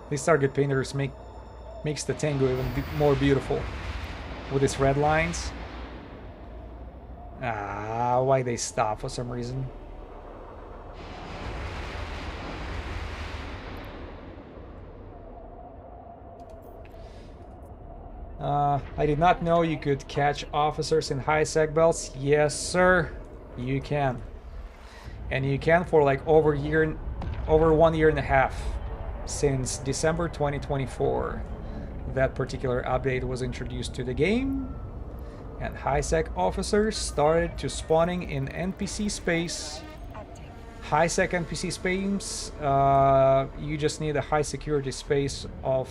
These target painters makes the tango even more beautiful with its red lines. Ah, why they stop for some reason? I did not know you could catch officers in high sec belts. Yes, sir, you can, and you can for like over 1.5 years. Since December 2024, that particular update was introduced to the game, and high-sec officers started to spawning in NPC space. Active. High-sec NPC space, you just need a high security space of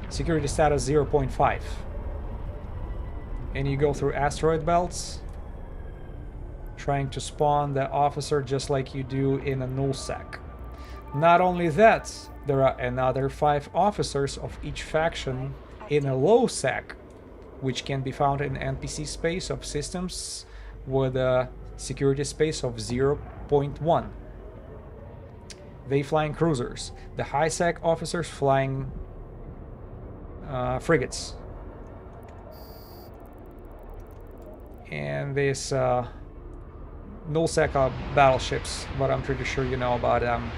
security status 0.5. And you go through asteroid belts, trying to spawn the officer just like you do in a nullsec. Not only that, there are another 5 officers of each faction in a low sec, which can be found in NPC space of systems with a security space of 0.1. They flying cruisers. The high sec officers flying frigates. And this nullsec battleships, but I'm pretty sure you know about them.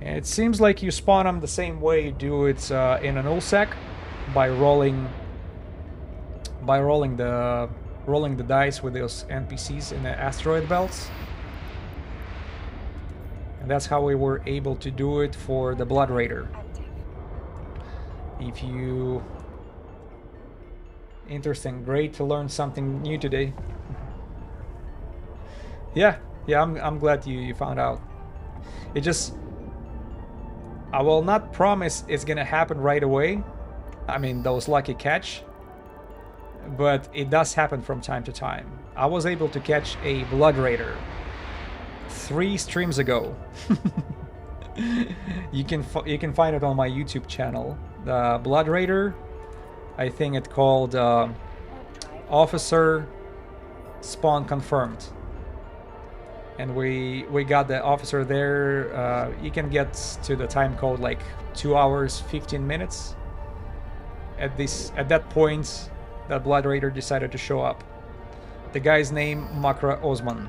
And it seems like you spawn them the same way you do it in a nullsec, by rolling the dice with those NPCs in the asteroid belts. And that's how we were able to do it for the Blood Raider. Active. If you... Interesting, great to learn something new today. Yeah, I'm glad you found out. It just... I will not promise it's gonna happen right away. I mean, those lucky catch. But it does happen from time to time. I was able to catch a Blood Raider 3 streams ago. You can find it on my YouTube channel. The Blood Raider, I think it's called Officer Spawn Confirmed. And we got the officer there. You can get to the time code like 2 hours 15 minutes. At that point, that Blood Raider decided to show up. The guy's name, Makra Osman.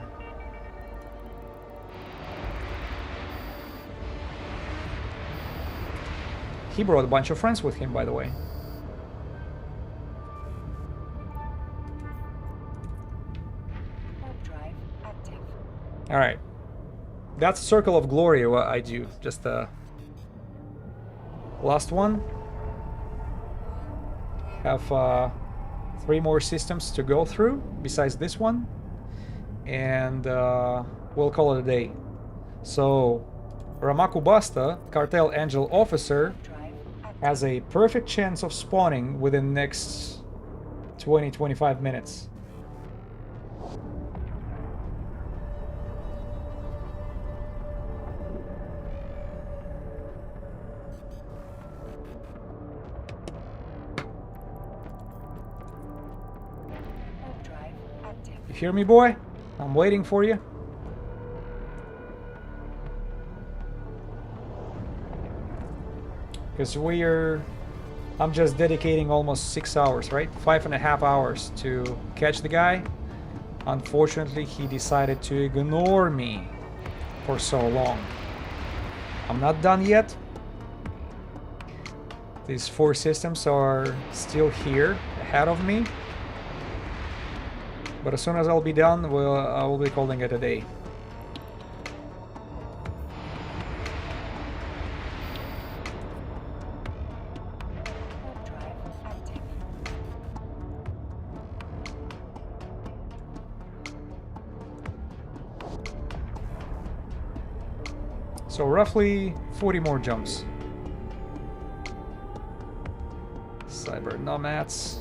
He brought a bunch of friends with him, by the way. Warp drive active. Alright. That's Circle of Glory what I do. Just the last one. Have 3 more systems to go through besides this one. And we'll call it a day. So, Ramaku Basta, Cartel Angel Officer, Drive active. has a perfect chance of spawning within the next 20-25 minutes. Warp drive active. You hear me, boy? I'm waiting for you. Because I'm just dedicating almost 6 hours, right? 5.5 hours to catch the guy. Unfortunately, he decided to ignore me for so long. I'm not done yet. These 4 systems are still here ahead of me. But as soon as I'll be done, I will be calling it a day. Warp drive active. So roughly 40 more jumps. Cyber nomads.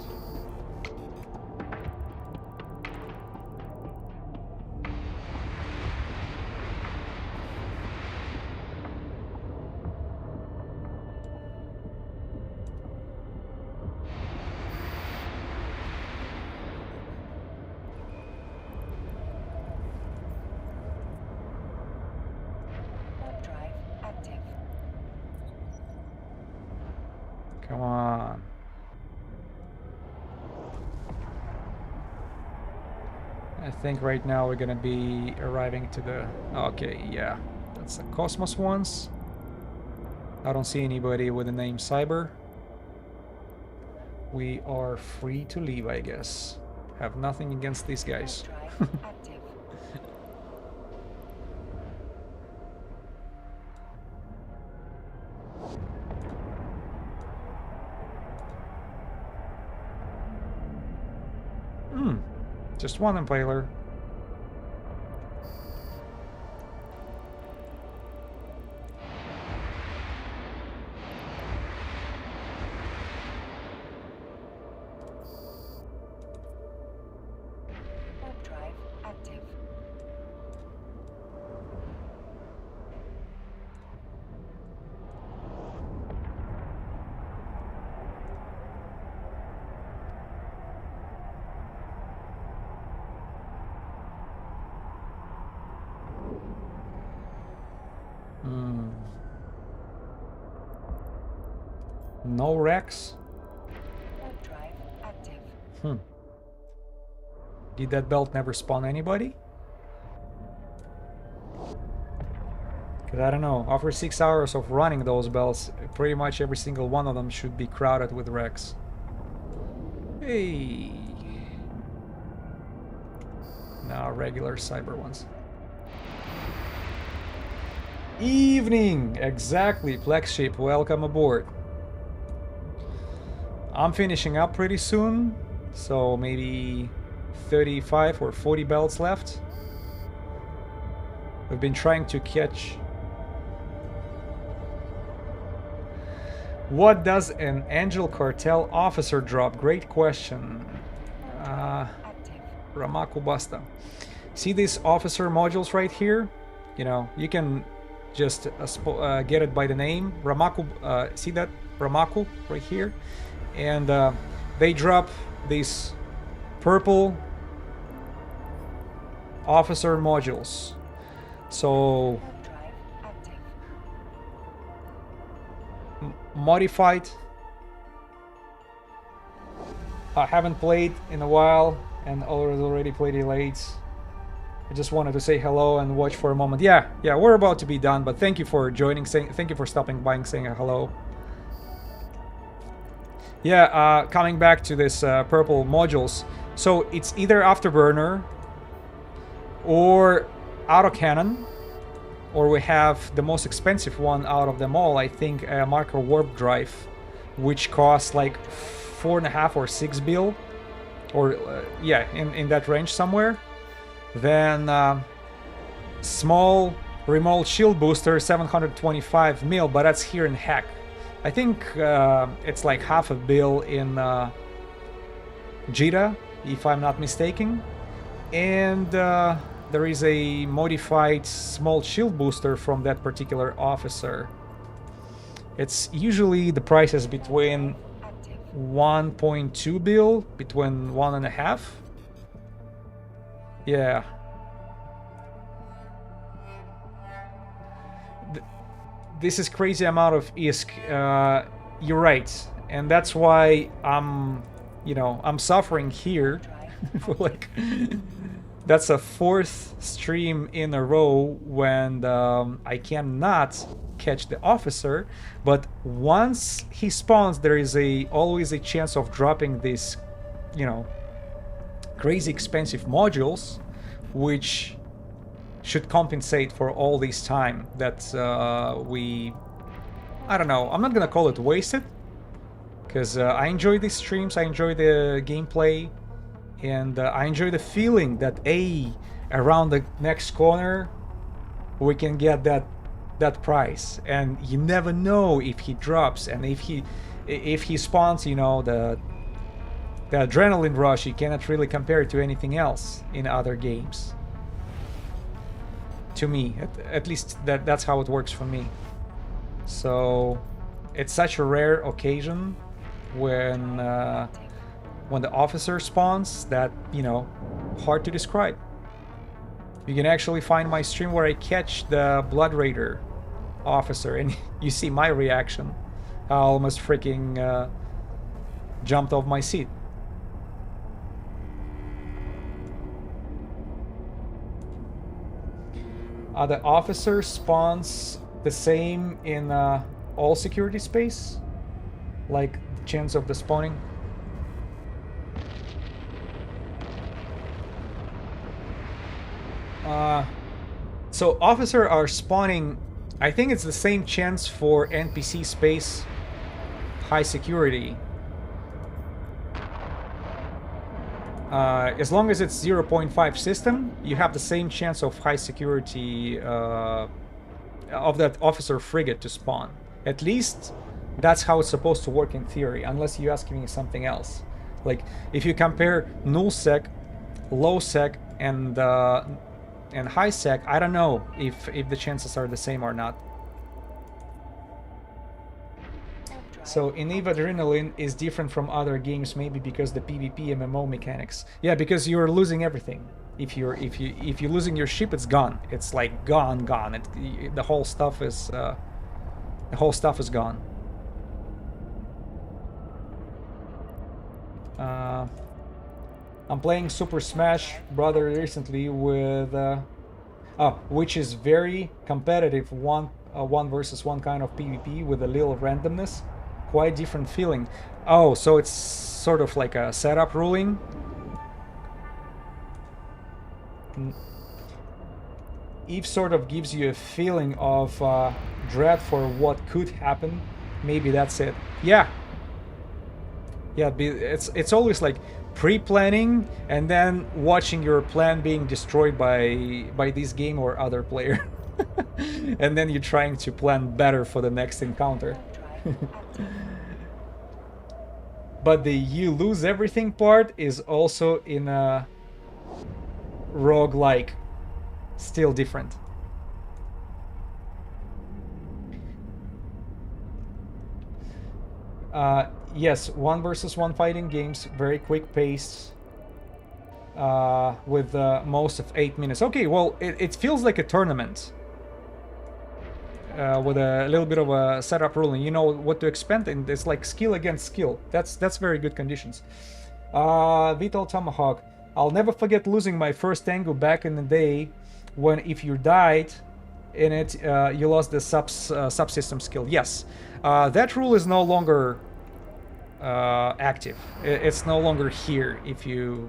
Warp drive active. Come on. I think right now we're gonna be arriving to the... Okay, yeah. That's the Cosmos ones. I don't see anybody with the name Cyber. We are free to leave, I guess. Have nothing against these guys. Warp drive active. Just one impaler. Warp drive active. No wrecks. Warp drive active. Did that belt never spawn anybody? Because I don't know, after 6 hours of running those belts, pretty much every single one of them should be crowded with wrecks. Hey. Now regular cyber ones. Evening! Exactly, Flagship, welcome aboard. I'm finishing up pretty soon, so maybe 35 or 40 belts left. We've been trying to catch... What does an Angel Cartel officer drop? Great question. Active. Ramaku Basta. See these officer modules right here? You know, you can just get it by the name. Ramaku, see that? Ramaku right here? And they drop these purple officer modules. So Warp drive active. modified. I haven't played in a while and already played it late. I just wanted to say hello and watch for a moment. Yeah, we're about to be done, but thank you for joining. Thank you for stopping by and saying hello. Yeah, coming back to this purple modules. So it's either Afterburner or autocannon, or we have the most expensive one out of them all, I think, Marker Warp Drive, which costs like 4.5 or 6 bill, or yeah, in that range somewhere. Then small remote shield booster, 725 mil, but that's here in Hack. I think it's like half a bill in Jita, if I'm not mistaken. And there is a modified small shield booster from that particular officer. It's usually the price is between Active. 1.2 bill, between 1.5. Yeah. This is crazy amount of ISK. You're right, and that's why I'm suffering here. For like, that's a 4th stream in a row when I cannot catch the officer. But once he spawns, there is always a chance of dropping these, crazy expensive modules, which should compensate for all this time that I don't know, I'm not gonna call it wasted, because I enjoy these streams, I enjoy the gameplay, and I enjoy the feeling that around the next corner we can get that prize, and you never know if he drops, and if he spawns, the adrenaline rush, you cannot really compare it to anything else in other games. To me, at least that's how it works for me. So it's such a rare occasion when the officer spawns that, hard to describe. You can actually find my stream where I catch the Blood Raider officer, and you see my reaction. I almost freaking jumped off my seat. The officer spawns the same in all security space, like the chance of the spawning. So officer are spawning, I think it's the same chance for NPC space, high security. As long as it's 0.5 system, you have the same chance of high security of that officer frigate to spawn. At least that's how it's supposed to work in theory, unless you ask me something else. Like if you compare null sec, low sec, and high sec, I don't know if the chances are the same or not. So Innate Adrenaline is different from other games, maybe because the PvP MMO mechanics. Yeah, because you're losing everything. If you're losing your ship, it's gone. It's like gone. The whole stuff is gone. Uh, I'm playing Super Smash Brothers recently with, which is very competitive, one versus one kind of PvP with a little randomness, quite different feeling. Oh, so it's sort of like a setup ruling. Eve sort of gives you a feeling of dread for what could happen. Maybe that's it. Yeah. Yeah, it's always like pre-planning and then watching your plan being destroyed by this game or other player. And then you're trying to plan better for the next encounter. But the you lose everything part is also in a roguelike. Still different. Yes, one versus one fighting games, very quick pace, with most of 8 minutes. Okay, well, it feels like a tournament, with a little bit of a setup ruling. You know what to expect, and it's like skill against skill. That's very good conditions. Vital Tomahawk. I'll never forget losing my first Tengu back in the day, when if you died in it, you lost the subsystem skill. Yes, that rule is no longer active. It's no longer here. If you're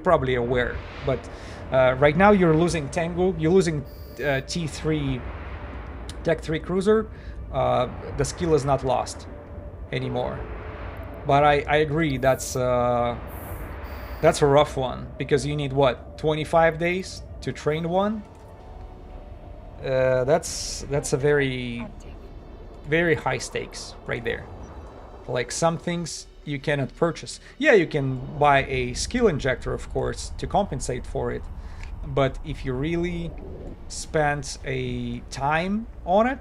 probably aware, but right now you're losing Tengu, you're losing T3 Tech 3 Cruiser. The skill is not lost anymore. But I agree, that's a rough one, because you need what, 25 days to train one. That's a very high stakes right there. Like, some things you cannot purchase. Yeah, you can buy a skill injector, of course, to compensate for it. But if you really spent a time on it,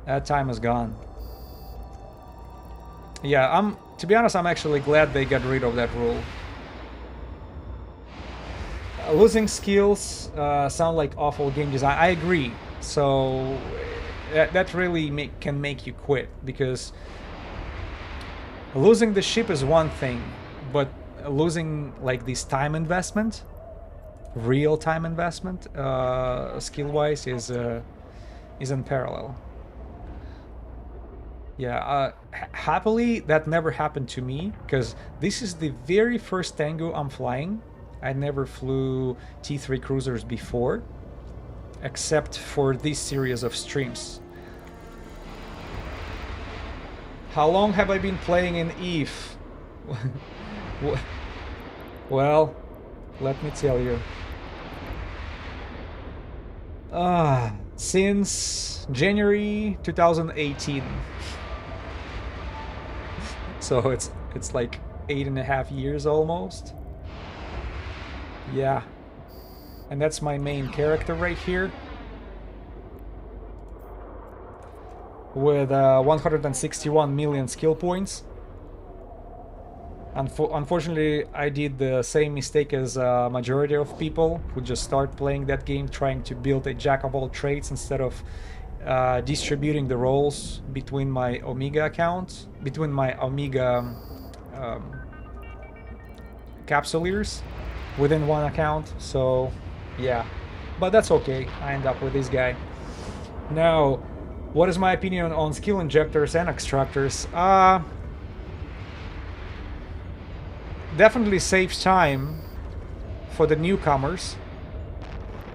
that time is gone. Yeah, to be honest, I'm actually glad they got rid of that rule. Losing skills sound like awful game design. I agree. So that really can make you quit, because losing the ship is one thing, but losing like this time investment, real time investment, skill-wise, is unparalleled. Yeah, happily that never happened to me, because this is the very first Tengu I'm flying. I never flew T3 cruisers before, except for this series of streams. How long have I been playing in Eve? Well, let me tell you. Since January 2018. So it's like 8.5 years almost. Yeah. And that's my main character right here. With 161 million skill points. Unfortunately, I did the same mistake as a majority of people who just start playing that game trying to build a jack of all trades instead of distributing the roles between my Omega account, between my Omega capsuleers within one account. So yeah, but that's okay. I end up with this guy. Now, what is my opinion on skill injectors and extractors? Definitely saves time for the newcomers.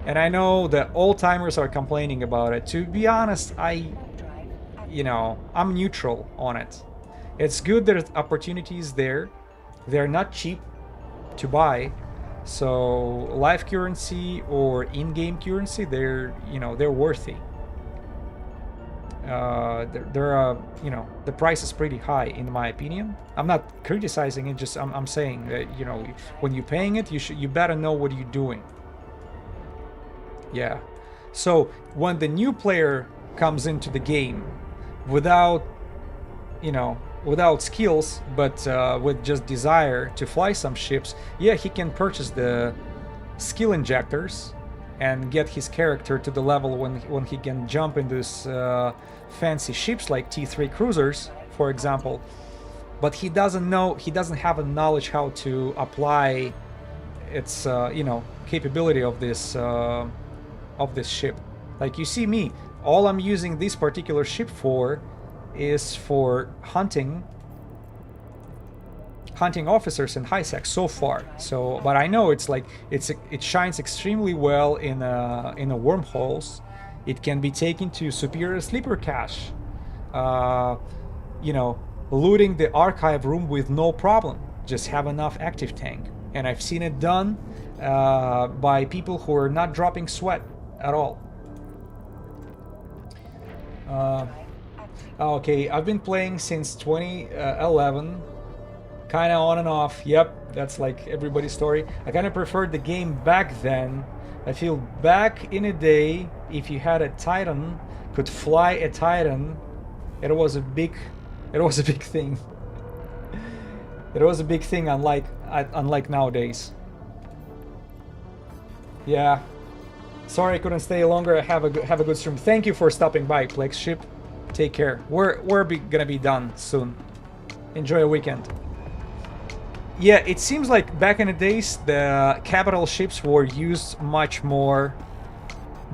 And I know the old-timers are complaining about it. To be honest, I'm neutral on it. It's good there's opportunities there. They're not cheap to buy. So live currency or in-game currency, they're worthy. The price is pretty high in my opinion. I'm not criticizing it, just I'm saying that, when you're paying it, you better know what you're doing. Yeah. So when the new player comes into the game without skills, but with just desire to fly some ships, yeah, he can purchase the skill injectors and get his character to the level when he can jump into this fancy ships like T3 cruisers, for example. but he doesn't know, he doesn't have a knowledge how to apply its you know, capability of this ship. Like, you see me, all I'm using this particular ship for is for hunting officers in high sec so far. So, but I know it's like it shines extremely well in a wormholes. It can be taken to superior sleeper cache. You know, looting the archive room with no problem. Just have enough active tank. And I've seen it done by people who are not dropping sweat at all. Okay, I've been playing since 2011. Kind of on and off. Yep, that's like everybody's story. I kind of preferred the game back then. I feel back in a day, if you had a Titan, could fly a Titan, it was a big thing. It was a big thing, unlike nowadays. Yeah. Sorry I couldn't stay longer. Have a good stream. Thank you for stopping by, Plex Ship. Take care. We're gonna be done soon. Enjoy your weekend. Yeah, it seems like back in the days the capital ships were used much more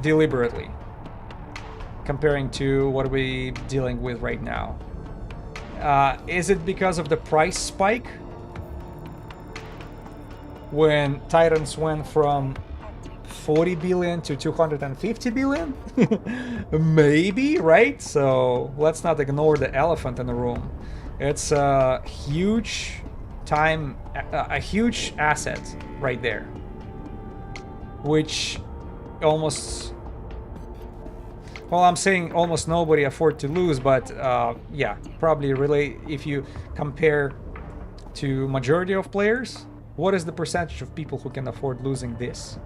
deliberately comparing to what we're dealing with right now. Is it because of the price spike? When Titans went from 40 billion to 250 billion? Maybe, right? So let's not ignore the elephant in the room. It's a huge huge asset right there, which almost, well, I'm saying almost nobody afford to lose, but yeah, probably relate if you compare to majority of players. What is the percentage of people who can afford losing this?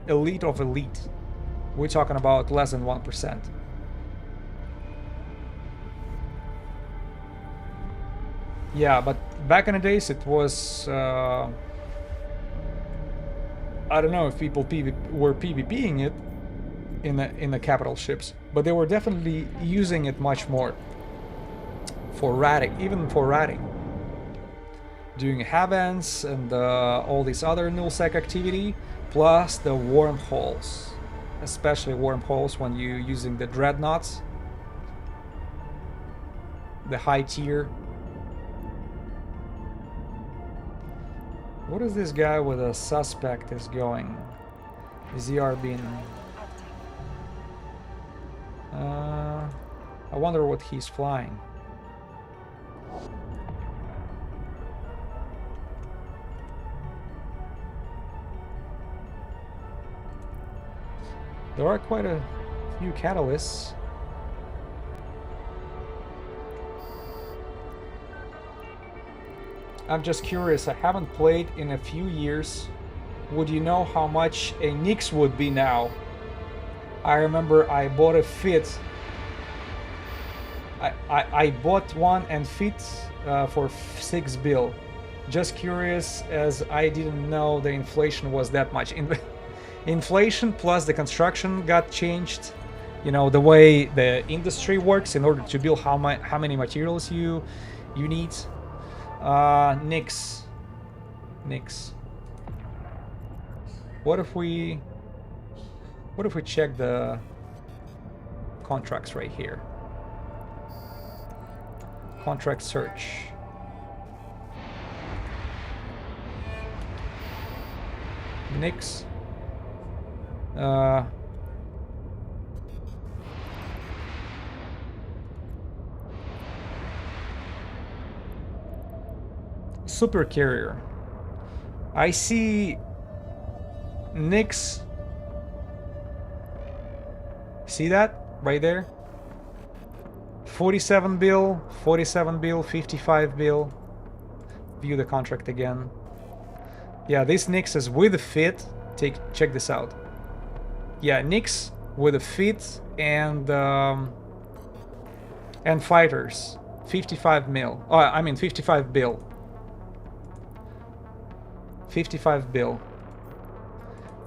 Elite of elite. We're talking about less than 1%. Yeah, but back in the days it was I don't know if people were PvPing it in the capital ships, but they were definitely using it much more for ratting, even for ratting, doing heavens and all this other nullsec activity, plus the wormholes, especially wormholes when you're using the dreadnoughts, the high tier. What is this guy with a suspect is going? ZR being... I wonder what he's flying. There are quite a few catalysts. I'm just curious, I haven't played in a few years. Would you know how much a Nyx would be now? I remember I bought a fit. I bought one and fit for 6 bill. Just curious, as I didn't know the inflation was that much. Inflation plus the construction got changed. You know, the way the industry works in order to build how many materials you need. Nyx. What if we check the contracts right here? Contract search. Nyx. Super carrier. I see Nyx. See that right there? 47 bill, 55 bill. View the contract again. Yeah, this Nyx is with a fit. Check this out. Yeah, Nyx with a fit and fighters. 55 mil. Oh, I mean 55 bill. 55 bill.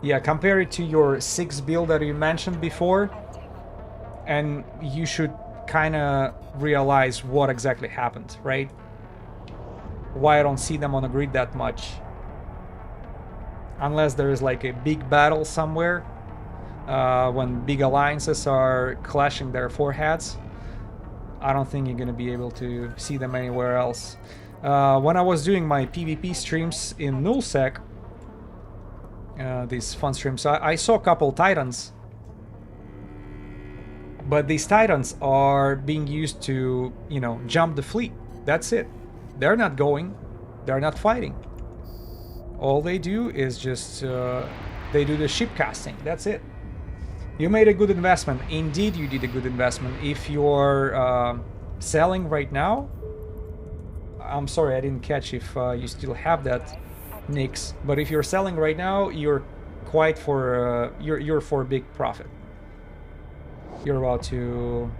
Yeah, compare it to your 6 bill that you mentioned before, and you should kind of realize what exactly happened, right? Why I don't see them on the grid that much. Unless there is like a big battle somewhere, when big alliances are clashing their foreheads. I don't think you're gonna be able to see them anywhere else. When I was doing my PvP streams in nullsec, these fun streams, I saw a couple titans. But these titans are being used to, you know, jump the fleet. That's it. They're not going. They're not fighting. All they do is just, they do the ship casting. That's it. You made a good investment. Indeed, you did a good investment. If you're selling right now, I'm sorry, I didn't catch if you still have that, Nix. But if you're selling right now, you're quite for, you're for a big profit. You're about to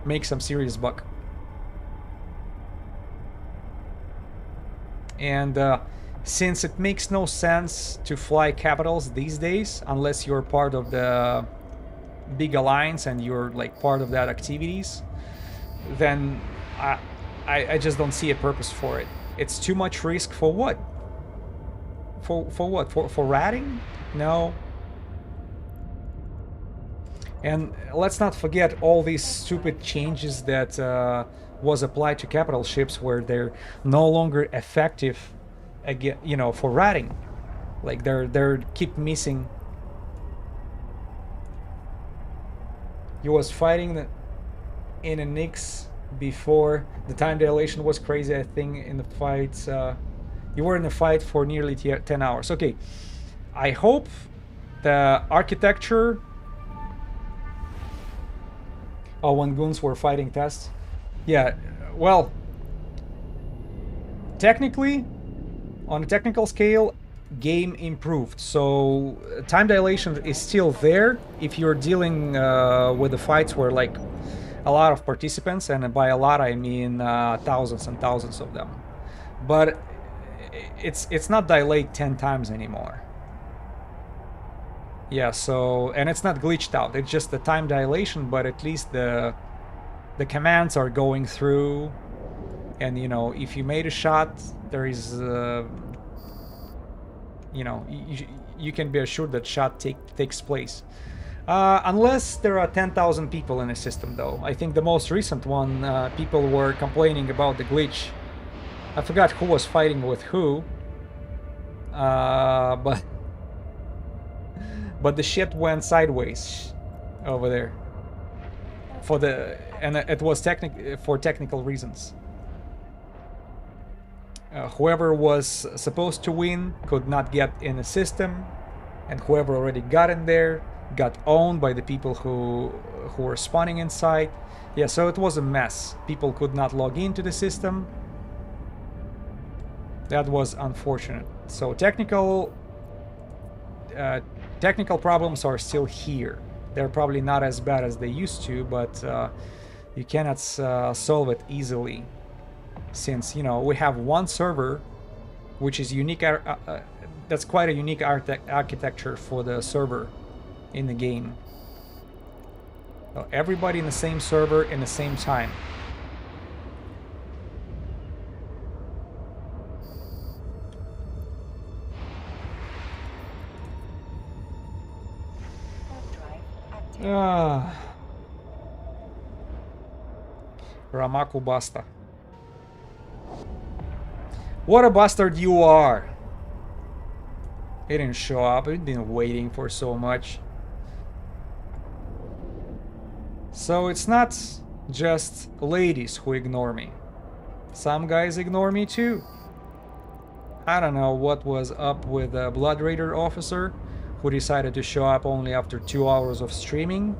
make some serious buck. And since it makes no sense to fly capitals these days, unless you're part of the big alliance and you're like part of that activities, then I just don't see a purpose for it. It's too much risk for what? For what? For ratting? No. And let's not forget all these stupid changes that was applied to capital ships, where they're no longer effective again, you know, for ratting. Like they're keep missing. You was fighting in a Nix before. The time dilation was crazy, I think, in the fights. You were in a fight for nearly 10 hours. Okay, I hope the architecture. Oh, when goons were fighting tests? Yeah, well, technically, on a technical scale, game improved. So time dilation is still there if you're dealing with the fights where like a lot of participants, and by a lot I mean thousands and thousands of them. But it's not delayed 10 times anymore. Yeah, so, and it's not glitched out, it's just the time dilation, but at least the commands are going through, and you know, if you made a shot, there is, you know, you can be assured that shot takes place. Unless there are 10,000 people in a system though. I think the most recent one, people were complaining about the glitch. I forgot who was fighting with who, but the ship went sideways over there and it was for technical reasons. Whoever was supposed to win could not get in the system, and whoever already got in there got owned by the people who were spawning inside. Yeah, so it was a mess. People could not log into the system. That was unfortunate. So technical problems are still here. They're probably not as bad as they used to, but you cannot solve it easily, since, you know, we have one server which is unique. That's quite a unique architecture for the server in the game. So everybody in the same server in the same time. Ramaku Basta. What a bastard you are! He didn't show up. We've been waiting for so much. So it's not just ladies who ignore me. Some guys ignore me too. I don't know what was up with the Blood Raider officer who decided to show up only after 2 hours of streaming.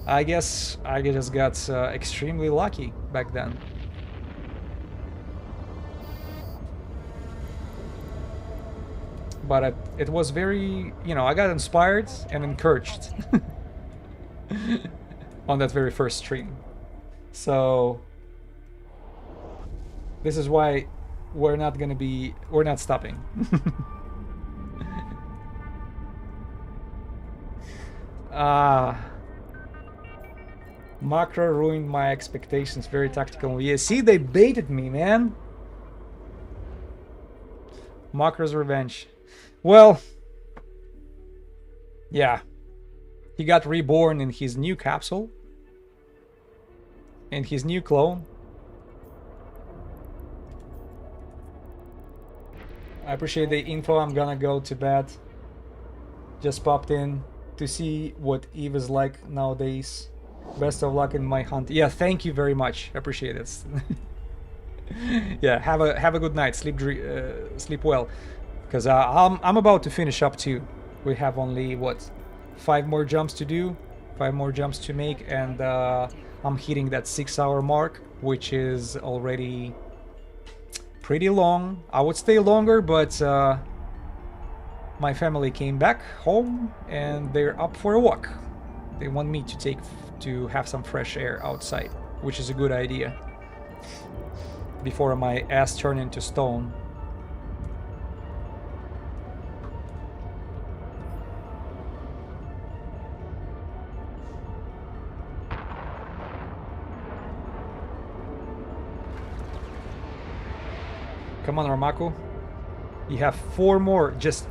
I guess I just got extremely lucky back then. But it was very, you know, I got inspired and encouraged on that very first stream. So this is why we're not stopping. Macro ruined my expectations. Very tactical. Yeah, see, they baited me, man. Macro's revenge. Well, yeah. He got reborn in his new capsule. And his new clone. I appreciate the info. I'm gonna go to bed. Just popped in to see what Eve is like nowadays. Best of luck in my hunt. Yeah, thank you very much. Appreciate it. Yeah, have a good night. Sleep well, because I'm about to finish up too. We have only what 5 more jumps to do, 5 more jumps to make, and I'm hitting that 6-hour mark, which is already pretty long. I would stay longer, but my family came back home and they're up for a walk. They want me to have some fresh air outside, which is a good idea. Before my ass turn into stone. Come on, Ramaku. You have 4 more, just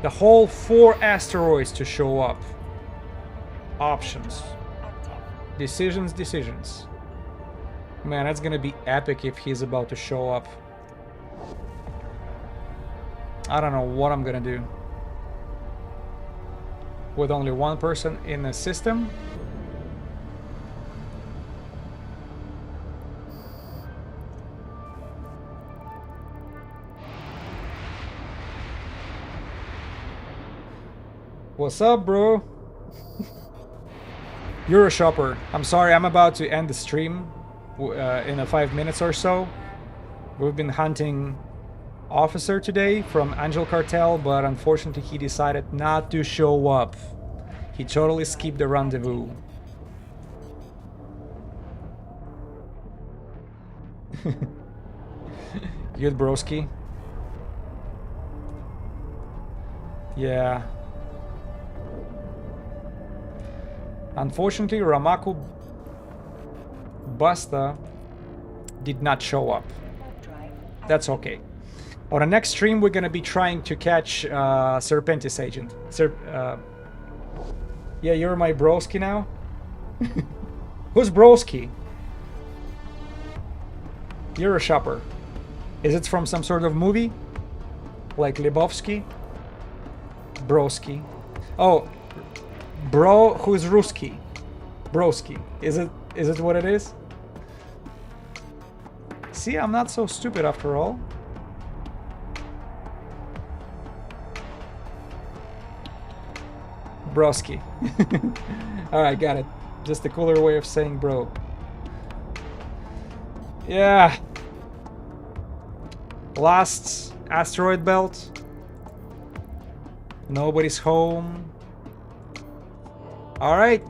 the whole 4 asteroids to show up. Options. Decisions. Man, that's gonna be epic if he's about to show up. I don't know what I'm gonna do. With only 1 person in the system. What's up, bro? You're a shopper. I'm sorry, I'm about to end the stream in 5 minutes or so. We've been hunting Officer today from Angel Cartel, but unfortunately he decided not to show up. He totally skipped the rendezvous. Good broski. Yeah. Unfortunately, Ramaku Basta did not show up. That's okay. On the next stream, we're gonna be trying to catch Serpentis agent. Yeah, you're my broski now? Who's broski? You're a shopper. Is it from some sort of movie? Like Lebowski? Broski. Oh, bro who's Ruski. Broski. Is it what it is? See, I'm not so stupid after all. Broski. Alright, got it. Just a cooler way of saying bro. Yeah. Last asteroid belt. Nobody's home. Alright.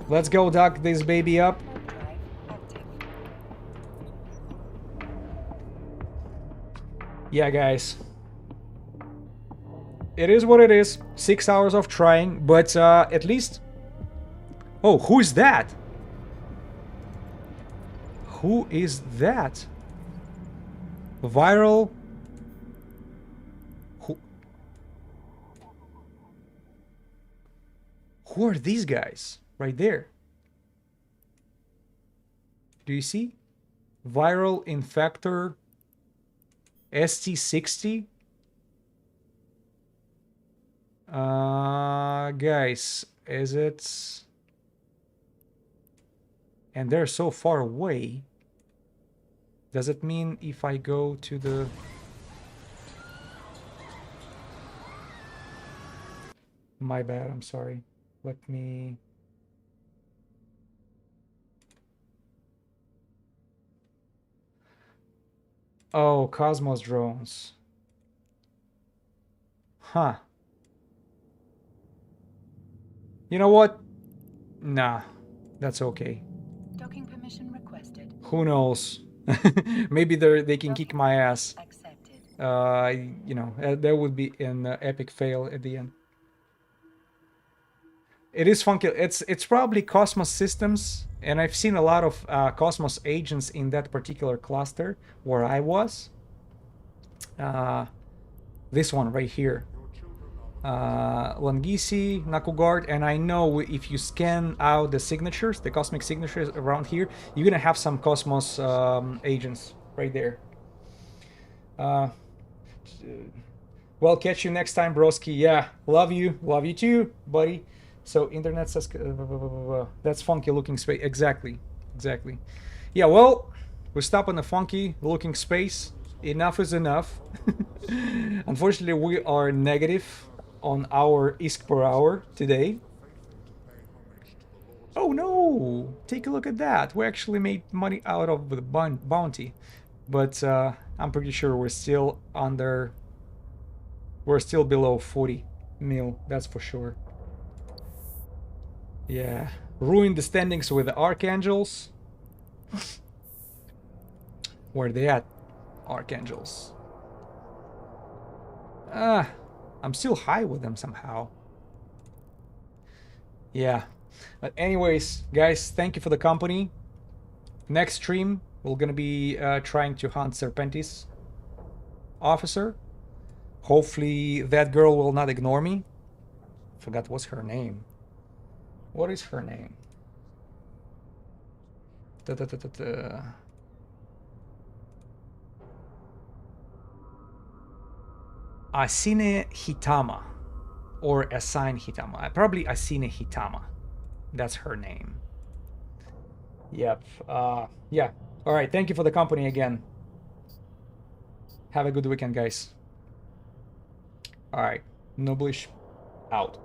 Let's go dock this baby up. Yeah, guys. It is what it is. 6 hours of trying, but at least... Oh, who is that? Who is that? Viral... Who are these guys? Right there. Do you see? Viral Infector... ST60? Guys, is it... And they're so far away. Does it mean if I go to the... My bad, I'm sorry. Let me... Oh, Cosmos drones. Huh. You know what? Nah, that's okay. Docking permission requested. Who knows? Maybe they can kick my ass. Accepted. You know, there would be an epic fail at the end. It is funky. It's probably Cosmos systems, and I've seen a lot of Cosmos agents in that particular cluster where I was. This one right here. Langisi, Nakugard, and I know if you scan out the signatures, the cosmic signatures around here, you're gonna have some Cosmos agents right there. Well, catch you next time, broski. Yeah, love you too, buddy. So internet says that's funky looking space. Exactly. Yeah, well, we stop on the funky looking space. Enough is enough. Unfortunately, we are negative on our ISK per hour today. Oh no! Take a look at that. We actually made money out of the bounty. But I'm pretty sure we're still under... We're still below 40 mil, that's for sure. Yeah. Ruined the standings with the Archangels. Where are they at? Archangels. I'm still high with them somehow. Yeah. But anyways, guys, thank you for the company. Next stream, we're gonna be trying to hunt Serpentis officer. Hopefully that girl will not ignore me. Forgot what's her name. What is her name? Asine Hitama. Or Assign Hitama. Probably Asine Hitama. That's her name. Yep. Yeah. Alright, thank you for the company again. Have a good weekend, guys. Alright. Noblish out.